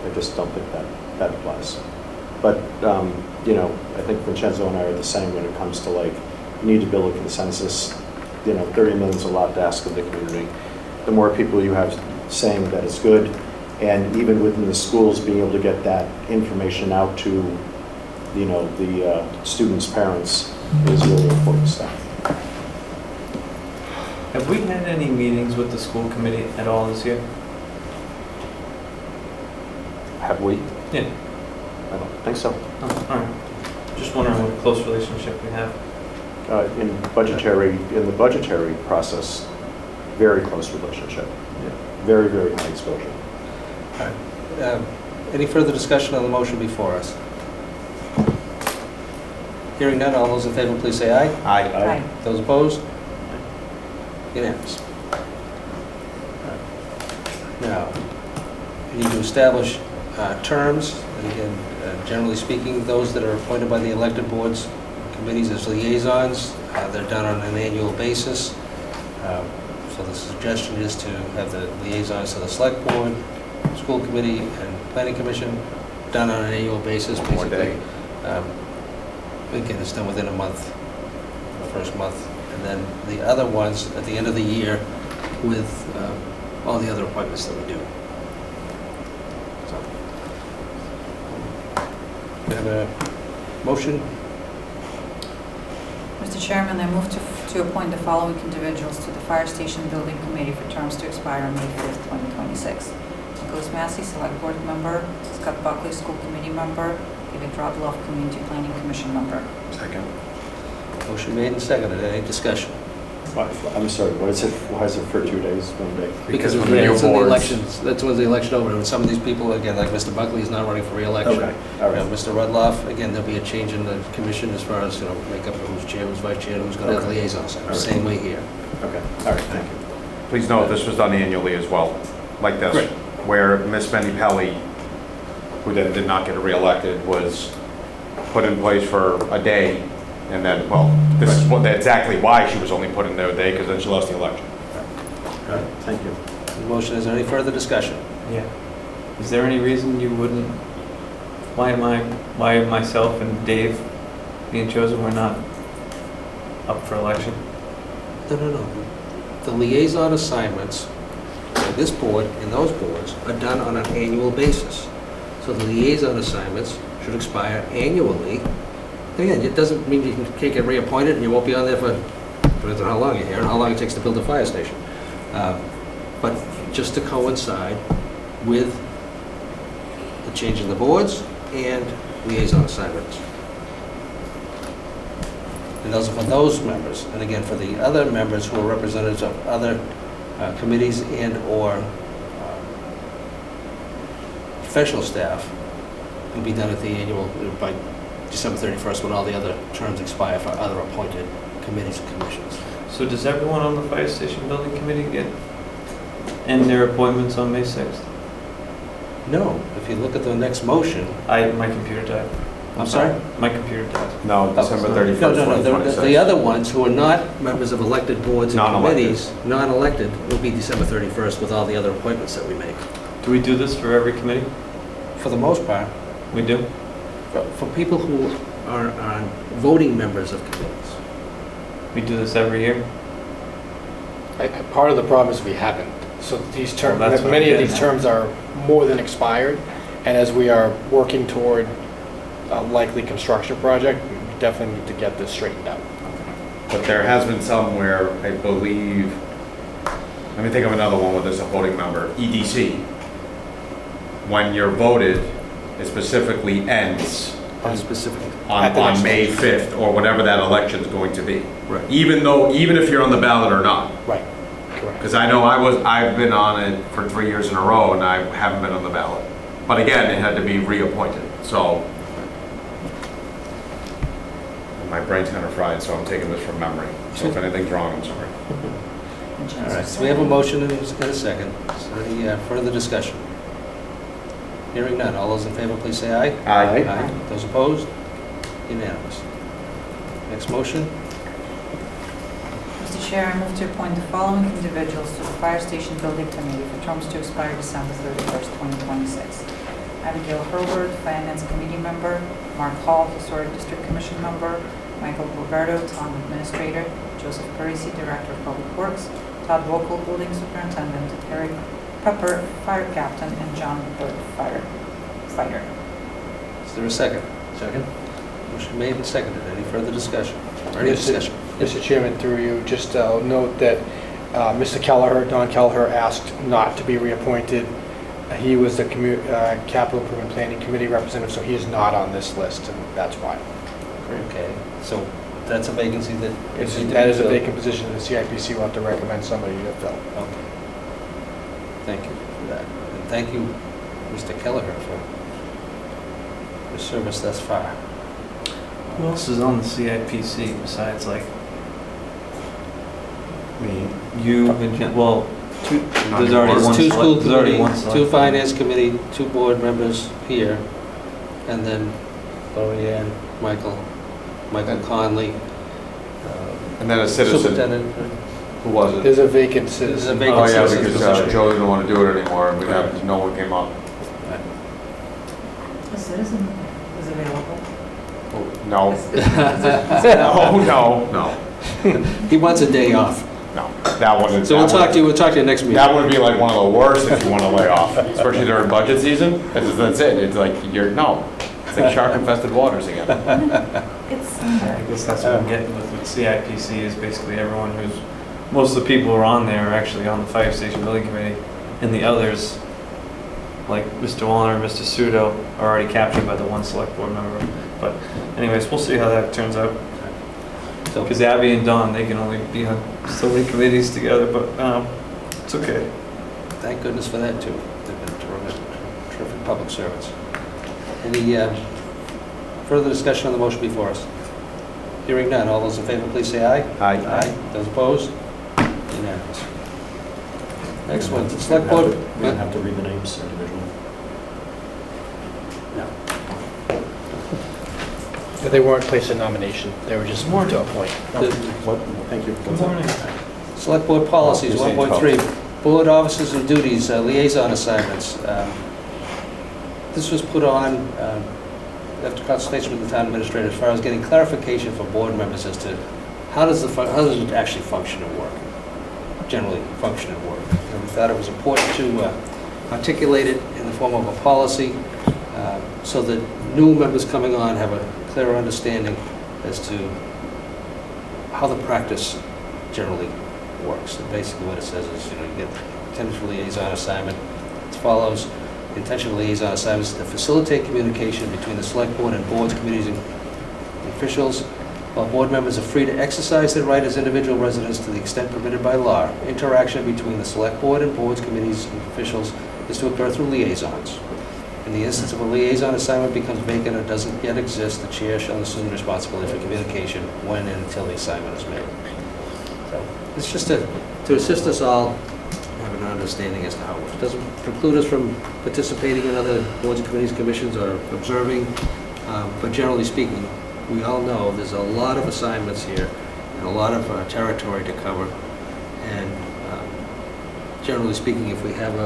I just don't think that applies. But, you know, I think Vincenzo and I are the same when it comes to, like, you need to build a consensus. You know, 30 million is a lot to ask of the community. The more people you have saying that it's good, and even within the schools, being able to get that information out to, you know, the students' parents is really important stuff. Have we had any meetings with the school committee at all this year? Have we? Yeah. I don't think so. Oh, all right. Just wondering what close relationship we have. In the budgetary process, very close relationship. Yeah. Very, very high exposure. All right. Any further discussion on the motion before us? Hearing none, all those in favor, please say aye. Aye. Aye. Those opposed? Unanimous. Now, we need to establish terms, and again, generally speaking, those that are appointed by the elected boards, committees as liaisons, they're done on an annual basis. So the suggestion is to have the liaisons to the select board, school committee, and planning commission done on an annual basis. One more day. Again, it's done within a month, the first month. And then the other ones at the end of the year with all the other appointments that we do. So, we have a motion. Mr. Chairman, I move to appoint the following individuals to the Fire Station Building Committee for terms to expire on May 5th, 2026. Nicholas Massey, Select Board Member. Scott Buckley, School Committee Member. David Rodloff, Community Planning Commission Member. Second. Motion made and seconded. Any discussion? I'm sorry, why is it for 2 days, 1 day? Because of it's the new when the boards. elections, that's when the election over. And some of these people, again, like Mr. Buckley is not running for re-election. Okay, all right. Mr. Rudloff, again, there'll be a change in the commission as far as, makeup of who's chair, who's vice chair, who's going to have Okay. liaisons. All right. Same way here. Okay, all right, thank you. please note, this was done annually as well, like this. Great. Where Miss Benny Pelly, who then did not get reelected, was put in place for a day, and then, well, this is exactly why she was only put in there a day, because then she lost the election. Got it. Thank you. The motion, is there any further discussion? Yeah. Is there any reason you wouldn't, why myself and Dave being chosen, we're not up for election? No. The liaison assignments by this board and those boards are done on an annual basis. So the liaison assignments should expire annually. Again, it doesn't mean you can't get reappointed and you won't be on there for, depends on how long you're here and how long it takes to build a fire station. But just to coincide with the change in the boards and liaison assignments. And those are for those members. And again, for the other members who are representatives of other committees and/or professional staff, it'll be done at the annual, by December 31st, when all the other terms expire for other appointed committees and commissions. So does everyone on the fire station building committee get end their appointments on May 6th? No, if you look at the next motion. My computer died. I'm sorry? My computer died. No, December 31st, No, 2026. the other ones who are not members of elected boards and Non-elected. committees, non-elected, will be December 31st with all the other appointments that we make. Do we do this for every committee? For the most part, We do? for people who are voting members of committees. We do this every year? Part of the problem is we haven't. So these terms, Well, that's what many I'm of these getting at. terms are more than expired, and as we are working toward a likely construction project, we definitely need to get this straightened out. But there has been some where, I believe, let me think of another one with this, a voting member, EDC. When you're voted, it specifically ends Specifically. At the on next May election. 5th, or whatever that election's going to be. Right. Even if you're on the ballot or not. Right, correct. Because I know I've been on it for 3 years in a row, and I haven't been on the ballot. But again, it had to be reappointed, so. My brain's kind of fried, so I'm taking this from memory. So if anything's wrong, I'm sorry. All right, so we have a motion and a second. Is there any further discussion? Hearing none, all those in favor, please say aye. Aye. Those opposed? Unanimous. Next motion? Mr. Chair, I move to appoint the following individuals to the Fire Station Building Committee for terms to expire December 31st, 2026. Abigail Herbert, Finance Committee Member, Mark Hall, Historic District Commission Member, Michael Bogardo, Town Administrator, Joseph Parisi, Director of Public Works, Todd Vocal, Building Superintendent, Eric Pepper, Fire Captain, and John Bird, Firefighter. Is there a second? Second. Motion made and seconded. Any further discussion? Or any discussion? Mr. Chairman, through you, just note that Mr. Kelleher, Don Kelleher, asked not to be reappointed. He was the Capital Improvement Planning Committee representative, so he is not on this list, and that's why. Okay, so that's a vacancy that... That is a vacant position, and the CIPC will have to recommend somebody to fill. Okay. Thank you for that. And thank you, Mr. Kelleher, for your service thus far. Who else is on the CIPC besides like Me. you and Jen? Well, there's Not already anymore. one. Two school There's already committee, one. two select- finance committee, two board members here, and then Lorianne, Michael Conley, And then a citizen, superintendent. who was it? There's a vacant There's a citizen. vacant Oh, yeah, citizen because position. Joe didn't want to do it anymore, and no one came up. A citizen is available. No. No. He wants a day off. No. That wouldn't. So we'll talk to you next meeting. That would be like one of the worst if you want to lay off, especially during budget season. That's it. It's like it's like shark infested waters again. It's, I guess that's what I'm getting with CIPC is basically everyone most of the people who are on there are actually on the fire station building committee, and the others, like Mr. Wallner and Mr. Sudo, are already captured by the one select board member. But anyways, we'll see how that turns out. So, Because Abby and Don, they can only be on so many committees together, but it's okay. thank goodness for that, too. They've been terrific public servants. Any further discussion on the motion before us? Hearing none, all those in favor, please say aye. Aye. Those opposed? Unanimous. Excellent. Select Board. We don't have to read the names individually. But they weren't placed in nomination, they were just moved to a point. What? Thank you. Good morning. Select Board Policies, You're saying 1.3, Board Officers and Duties, Liaison Assignments. This was put on after consultation with the town administrator as far as getting clarification for board members as to how does it actually function at work, generally function at work. And we thought it was important to articulate it in the form of a policy so that new members coming on have a clearer understanding as to how the practice generally works. And basically what it says is, you get intentional liaison assignment. It follows intentional liaison assignments to facilitate communication between the select board and boards, committees, and officials. While board members are free to exercise their right as individual residents to the extent permitted by law, interaction between the select board and boards, committees, and officials is to occur through liaisons. In the instance of a liaison assignment becomes vacant or doesn't yet exist, the chair shall assume responsibility for communication when and until the assignment is made. So it's just to assist us all have an understanding as to how it works. It doesn't preclude us from participating in other boards, committees, commissions, or observing, but generally speaking, we all know there's a lot of assignments here and a lot of territory to cover, and generally speaking, if we have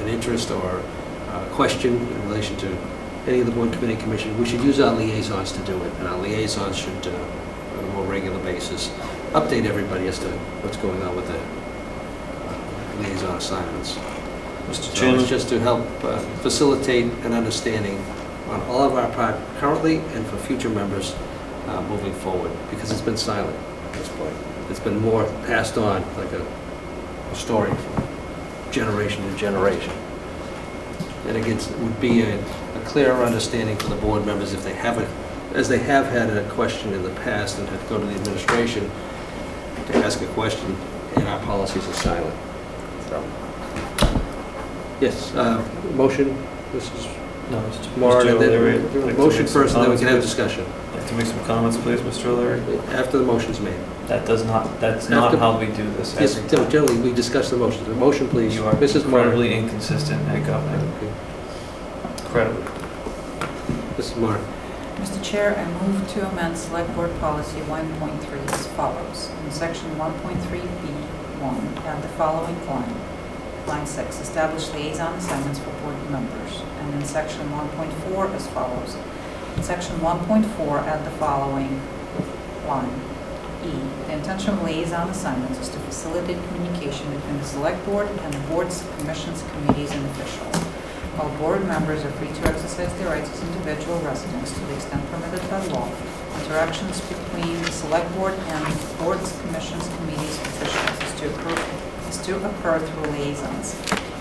an interest or a question in relation to any of the board, committee, commission, we should use our liaisons to do it, and our liaisons should, on a more regular basis, update everybody as to what's going on with the liaison assignments. Mr. So Chairman. it's just to help facilitate an understanding on all of our part currently and for future members moving forward, because it's been silent at this point. It's been more passed on like a story from generation to generation. And again, it would be a clearer understanding for the board members if they have as they have had a question in the past and had to go to the administration to ask a question, and our policies are silent. So, yes, motion, Mrs. No, Mr. Moore, and O'Leary. then motion first, and then we can have discussion. I'd like to make some comments, please, Mr. O'Leary. After the motion's made. That's After- not how we do this. Yes, generally, we discuss the motion. The motion, please. You are Mrs. Moore. incredibly inconsistent at governing. Okay. Incredibly. Mrs. Moore. Mr. Chair, I move to amend Select Board Policy 1.3 as follows. In Section 1.3B1, add the following line. Line 6, establish liaison assignments for board members. And in Section 1.4 as follows. In Section 1.4, add the following line. E, the intention of liaison assignments is to facilitate communication between the Select Board and the boards, commissions, committees, and officials. While board members are free to exercise their rights as individual residents to the extent permitted by law, interactions between the Select Board and boards, commissions, committees, and officials is to occur through liaisons.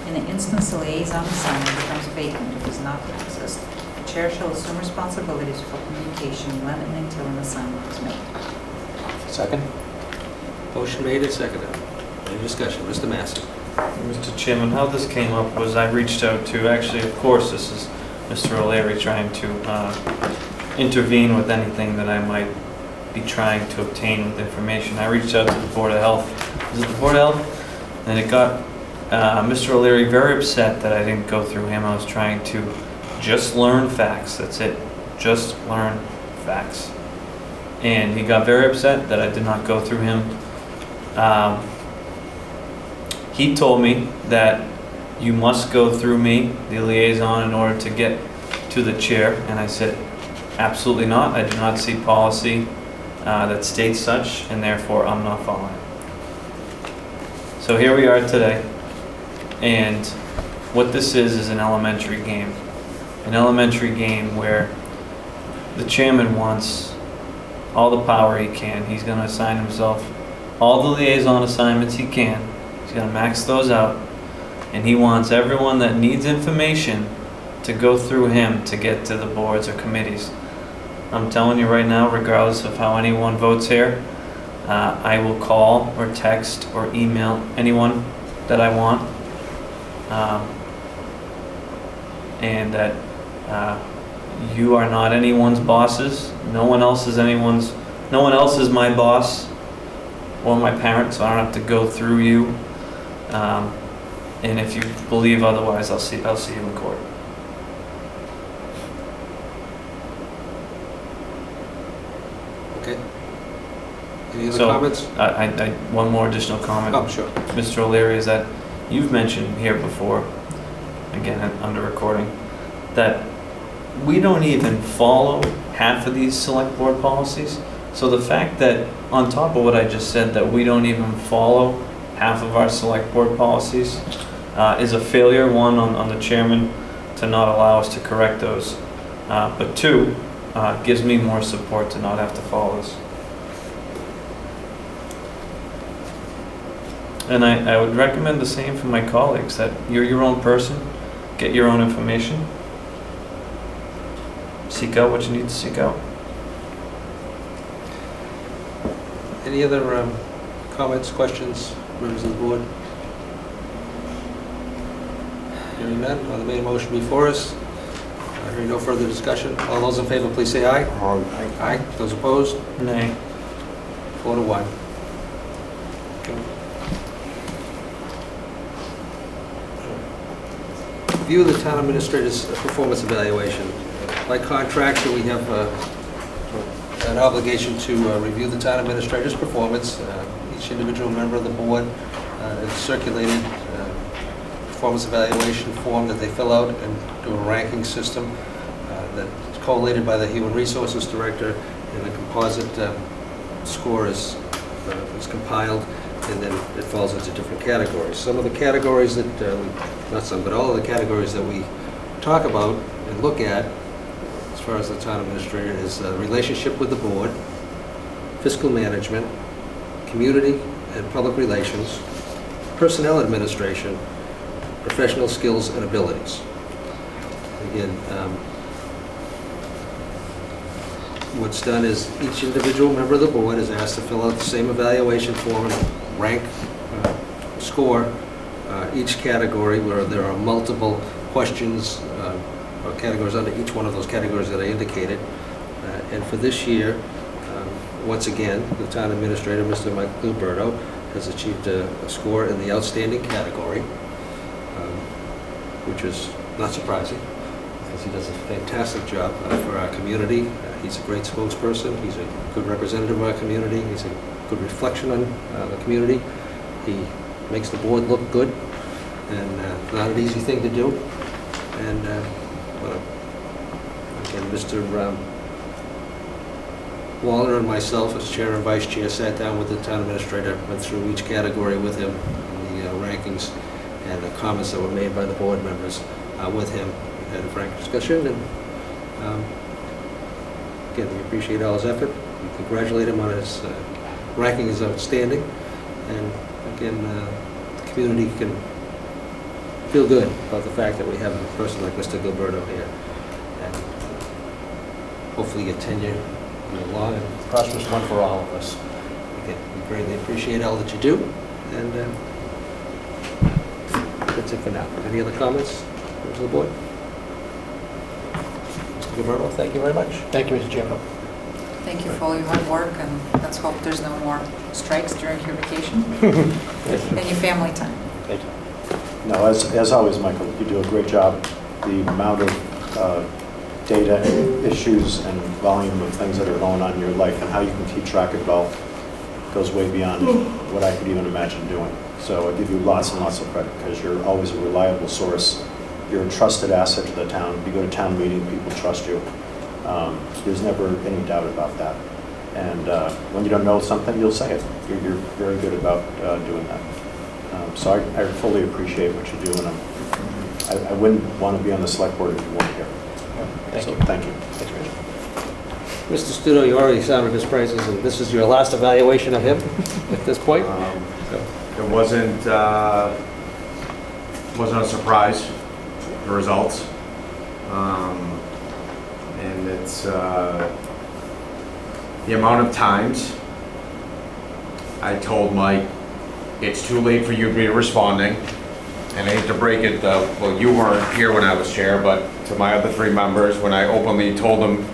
In the instance the liaison assignment becomes vacant or does not exist, the chair shall assume responsibilities for communication when and until an assignment is made. Second. Motion made and seconded. Any discussion? Mr. Massey. Mr. Chairman, how this came up was I reached out to, actually, of course, this is Mr. O'Leary trying to intervene with anything that I might be trying to obtain with information. I reached out to the Board of Health. Was it the Board of Health? And it got Mr. O'Leary very upset that I didn't go through him. I was trying to just learn facts. That's it. Just learn facts. And he got very upset that I did not go through him. He told me that you must go through me, the liaison, in order to get to the chair. And I said, absolutely not. I do not see policy that states such, and therefore I'm not following it. So here we are today. And what this is an elementary game. An elementary game where the chairman wants all the power he can. He's going to assign himself all the liaison assignments he can. He's going to max those out. And he wants everyone that needs information to go through him to get to the boards or committees. I'm telling you right now, regardless of how anyone votes here, I will call or text or email anyone that I want. And that you are not anyone's bosses. No one else is my boss. or my parents, so I don't have to go through you. And if you believe otherwise, I'll see you in court. Okay. Any other So, comments? One more additional comment. Oh, sure. Mr. O'Leary, is that you've mentioned here before, again, under recording, that we don't even follow half of these select board policies. So the fact that, on top of what I just said, that we don't even follow half of our select board policies is a failure, one, on the chairman to not allow us to correct those. But two, gives me more support to not have to follow this. And I would recommend the same for my colleagues, that you're your own person, get your own information, seek out what you need to seek out. Any other comments, questions, members of the board? Hearing none, on the main motion before us, hearing no further discussion, all those in favor, please say aye. Aye. Those opposed? Nay. 4-1. Review of the town administrator's performance evaluation. By contract, we have an obligation to review the town administrator's performance. Each individual member of the board has circulated a performance evaluation form that they fill out and do a ranking system that's collated by the Human Resources Director, and the composite score is compiled, and then it falls into different categories. Some of the categories that, not some, but all of the categories that we talk about and look at as far as the town administrator is relationship with the board, fiscal management, community and public relations, personnel administration, professional skills and abilities. Again, what's done is each individual member of the board is asked to fill out the same evaluation form, rank, score each category, where there are multiple questions or categories under each one of those categories that I indicated. And for this year, once again, the town administrator, Mr. Mike Gilberto, has achieved a score in the outstanding category, which is not surprising, because he does a fantastic job for our community. He's a great spokesperson. He's a good representative of our community. He's a good reflection on the community. He makes the board look good, and not an easy thing to do. And again, Mr. Waller and myself, as chair and vice chair, sat down with the town administrator, went through each category with him, the rankings and the comments that were made by the board members with him. We had a frank discussion, and again, we appreciate all his effort. We congratulate him on his ranking is outstanding, and again, the community can feel good about the fact that we have a person like Mr. Gilberto here, and hopefully your tenure be a long and prosperous one for all of us. Again, we greatly appreciate all that you do, and that's it for now. Any other comments, members of the board? Mr. Gilberto, thank you very much. Thank you, Mr. Chairman. Thank you for all your hard work, and let's hope there's no more strikes during your vacation and your family time. Thank you. No, as always, Michael, you do a great job. The amount of data and issues and volume of things that are going on in your life and how you can keep track of it all goes way beyond what I could even imagine doing. So I give you lots and lots of credit, because you're always a reliable source. You're a trusted asset to the town. You go to town meeting, people trust you. There's never any doubt about that. And when you don't know something, you'll say it. You're very good about doing that. So I fully appreciate what you do, and I wouldn't want to be on the select board if you weren't here. Thank you. Thank you. Thanks, Rich. Mr. Studo, you already sounded his praises, and this is your last evaluation of him at this point? It wasn't a surprise, the results. And it's the amount of times I told Mike, it's too late for you to be responding. And I hate to break it, well, you weren't here when I was chair, but to my other three members, when I openly told them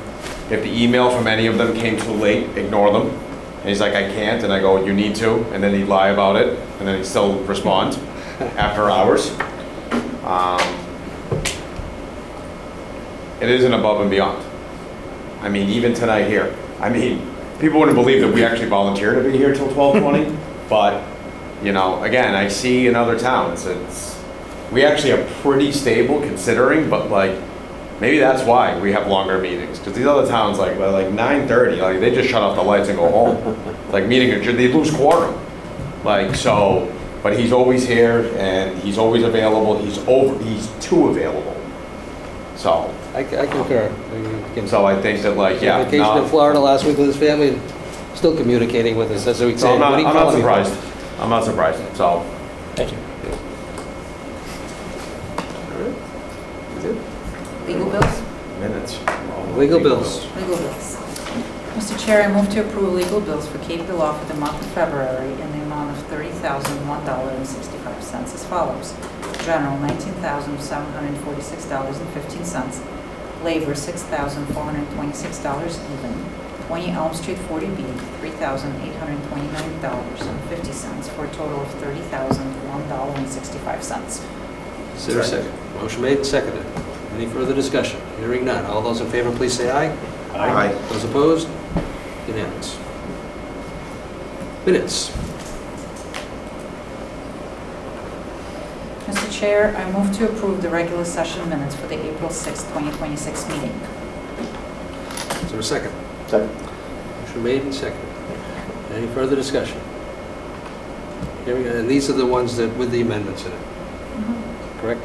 if the email from any of them came too late, ignore them. And he's like, I can't, and I go, you need to, and then he'd lie about it, and then he'd still respond after hours. It isn't above and beyond. I mean, even tonight here, I mean, people wouldn't believe that we actually volunteer to be here till 12:20, but, you know, again, I see in other towns, we actually are pretty stable considering, but like, maybe that's why we have longer meetings, because these other towns, like, by like 9:30, like, they just shut off the lights and go home. Like, they lose quorum. Like, so, but he's always here, and he's always available, he's too available. So, I concur. so I think that, like, yeah. Vacation in Florida last week with his family, and still communicating with us, as we So say. I'm "What do you not call me for?" surprised. I'm not surprised, so. Thank you. Legal bills? Minutes. Legal bills. Legal bills. Mr. Chair, I move to approve legal bills for Cape Law for the month of February in the amount of $30,001.65 as follows. General, $19,746.15. Labor, $6,426 even. 20 Elm Street 40B, $3,829.50 for a total of $30,001.65. Is there a second? Motion made and seconded. Any further discussion? Hearing none. All those in favor, please say aye. Aye. Those opposed? Unanimous. Minutes. Mr. Chair, I move to approve the regular session minutes for the April 6, 2026 meeting. Is there a second? Second. Motion made and seconded. Any further discussion? Hearing, and these are the ones that, with the amendments in it, correct?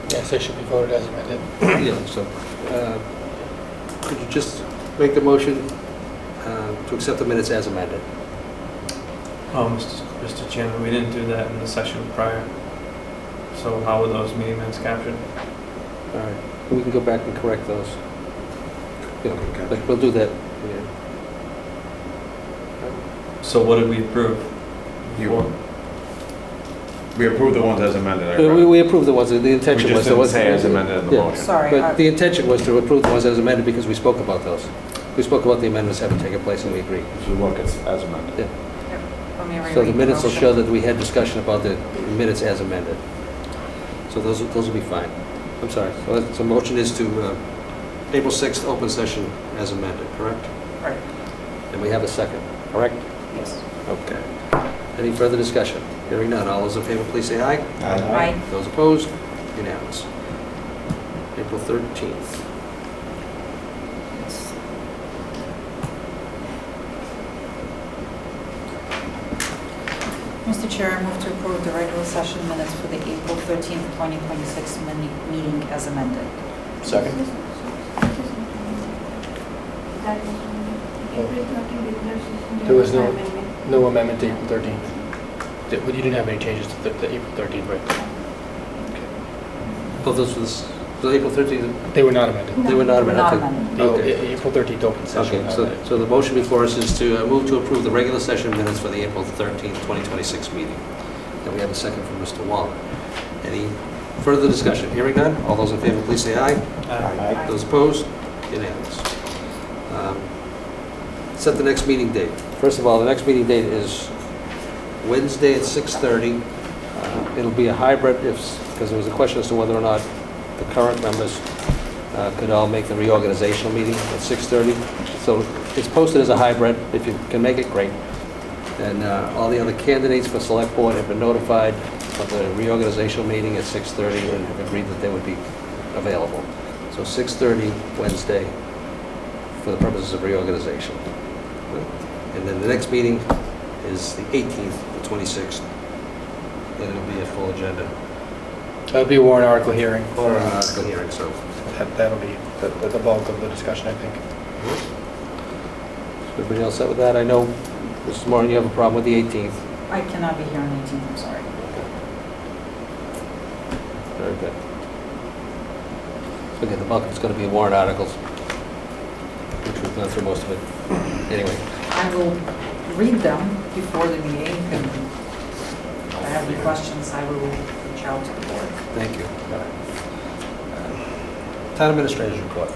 Yes, they should be voted as amended. Yeah, so, could you just make the motion to accept the minutes as amended? Oh, Mr. Chairman, we didn't do that in the session prior. So how were those meeting minutes captured? All right, we can go back and correct those. Yeah, like, we'll do that. Yeah. So what did we approve? We approved the ones as amended, right? We approved the ones, the We intention was. just didn't say as amended in the Yeah. motion. Sorry. But the intention was to approve the ones as amended because we spoke about those. We spoke about the amendments having taken place and we agreed. If you look, it's as amended. Yeah. Let me So the reread minutes will motion. show that we had discussion about the minutes as amended. So those will be fine. I'm sorry. So motion is to April 6th open session as amended, correct? Right. And we have a second, correct? Yes. Okay. Any further discussion? Hearing none. All those in favor, please say aye. Aye. Those opposed? Unanimous. April 13th. Mr. Chair, I move to approve the regular session minutes for the April 13th, 2026 meeting as amended. Second. That was on April 13th regular session. There was no- amendment. No amendment to April 13th. You didn't have any changes to the April 13th, right? Oh, those were the April 13th? They were not amended. They were not amended. Not Okay. amended. The Okay. April 13th open session. Okay, so the motion before us is to move to approve the regular session minutes for the April 13th, 2026 meeting. And we have a second from Mr. Waller. Any further discussion? Hearing none, all those in favor, please say aye. Aye. Those opposed? Unanimous. Set the next meeting date. First of all, the next meeting date is Wednesday at 6:30. It'll be a hybrid because there was a question as to whether or not the current members could all make the reorganizational meeting at 6:30. So it's posted as a hybrid. If you can make it, great. And all the other candidates for select board have been notified of the reorganizational meeting at 6:30 and have agreed that they would be available. So 6:30 Wednesday for the purposes of reorganization. And then the next meeting is the 18th, the 26th, and it'll be a full agenda. That'll be a warrant article hearing. Or an article hearing, so. That'll be the bulk of the discussion, I think. Everybody else set with that? I know, Mrs. Moran, you have a problem with the 18th. I cannot be here on the 18th, I'm sorry. Very good. So again, the bulk is going to be warrant articles, which we've gone through most of it. Anyway, I will read them before the meeting, and if I have any questions, I will reach out to the board. thank you. Town Administrator's Report.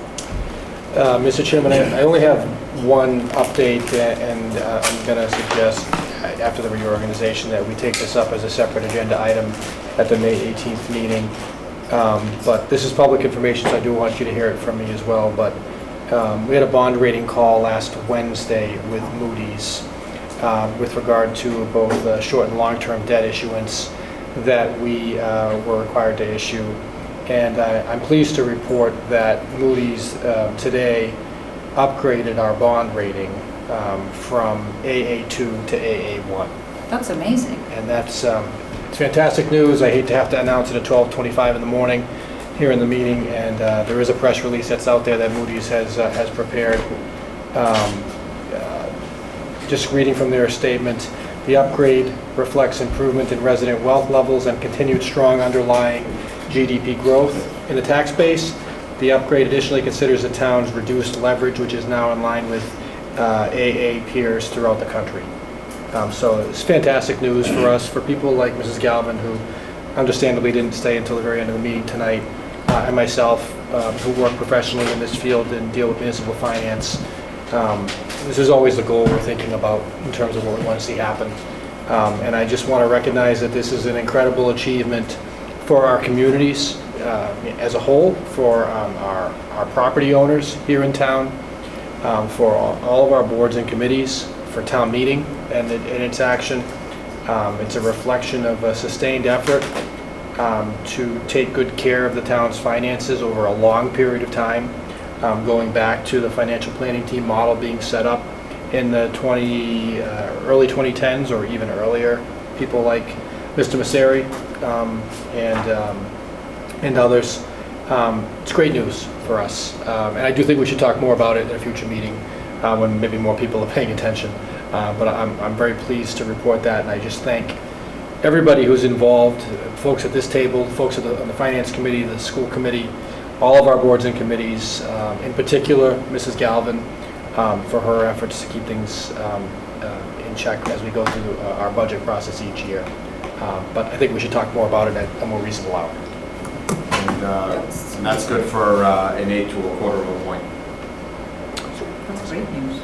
Mr. Chairman, I only have one update, and I'm going to suggest, after the reorganization, that we take this up as a separate agenda item at the May 18th meeting. But this is public information, so I do want you to hear it from me as well. But we had a bond rating call last Wednesday with Moody's with regard to both short and long-term debt issuance that we were required to issue. And I'm pleased to report that Moody's today upgraded our bond rating from AA2 to AA1. That's amazing. And that's it's fantastic news. I hate to have to announce it at 12:25 in the morning here in the meeting, and there is a press release that's out there that Moody's has prepared. Just reading from their statement, the upgrade reflects improvement in resident wealth levels and continued strong underlying GDP growth in the tax base. The upgrade additionally considers the town's reduced leverage, which is now in line with AA peers throughout the country. So it's fantastic news for us, for people like Mrs. Galvin, who understandably didn't stay until the very end of the meeting tonight, and myself, who work professionally in this field and deal with municipal finance. This is always the goal we're thinking about in terms of what we want to see happen. And I just want to recognize that this is an incredible achievement for our communities as a whole, for our property owners here in town, for all of our boards and committees, for town meeting and its action. It's a reflection of a sustained effort to take good care of the town's finances over a long period of time, going back to the financial planning team model being set up in the early 2010s or even earlier. People like Mr. Masseri and others. It's great news for us, and I do think we should talk more about it in a future meeting when maybe more people are paying attention. But I'm very pleased to report that, and I just thank everybody who's involved, folks at this table, folks on the finance committee, the school committee, all of our boards and committees, in particular Mrs. Galvin, for her efforts to keep things in check as we go through our budget process each year. But I think we should talk more about it at a more reasonable hour. And that's good for an 8 to a quarter of a point. That's great news.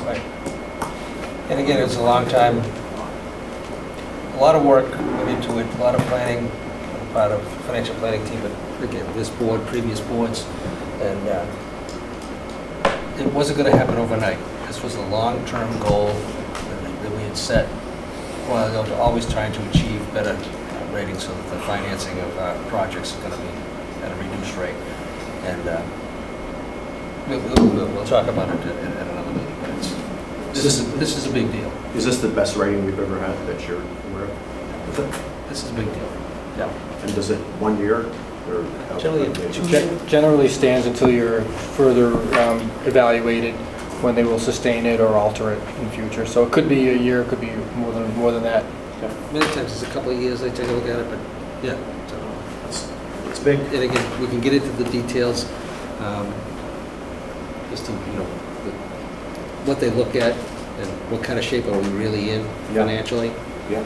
Right. And again, it's a long time, a lot of work went into it, a lot of planning, I'm part of the financial planning team, but again, this board, previous boards, and it wasn't going to happen overnight. This was a long-term goal that we had set a while ago, to always trying to achieve better ratings so that the financing of projects is going to be at a reduced rate. And we'll talk about it at another meeting. But this is a big deal. Is this the best rating we've ever had that you're aware of? This is a big deal. Yeah. And does it 1 year? Or Generally stands until you're further evaluated, when they will sustain it or alter it in future. So it could be a year, it could be more than that. Many times it's a couple of years they take a look at it, but yeah. So it's big. And again, we can get into the details, just to, what they look at and what kind of shape are we really in financially. Yeah.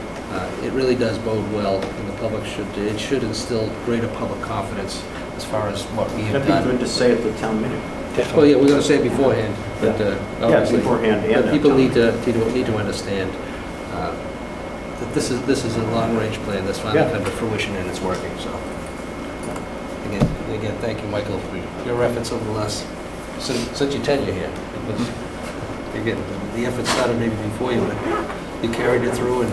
It really does bode well, and the public should instill greater public confidence as far as what we have done. It'd be good to say at the town meeting. Well, yeah, we're going to say it beforehand, but obviously, beforehand, and but people need to understand that this is a long-range plan that's finally come to fruition and it's working. So, again, thank you, Michael, for your efforts over the last since your tenure here. Because, again, the effort started maybe before you, but you carried it through, and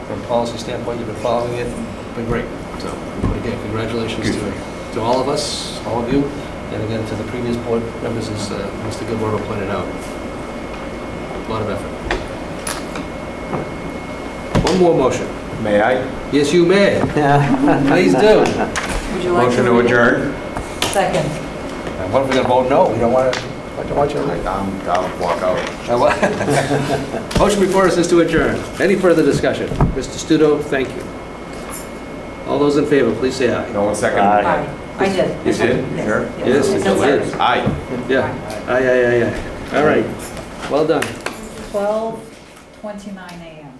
from a policy standpoint, you've been following it. It's been great. So, but again, congratulations to all of us, all of you, and again to the previous board members, as Mr. Gilberto pointed out. A lot of effort. One more motion. May I? Yes, you may. Please do. Would you like Motion to adjourn? Second. And what if we're going to vote no? We don't want to. I don't want you to. I'll walk out. Motion before us is to adjourn. Any further discussion? Mr. Studo, thank you. All those in favor, please say aye. No one second. Aye. I did. You did? Sure? Yes, it is. Aye. Yeah. Aye. All right. Well done. 12:29 a.m.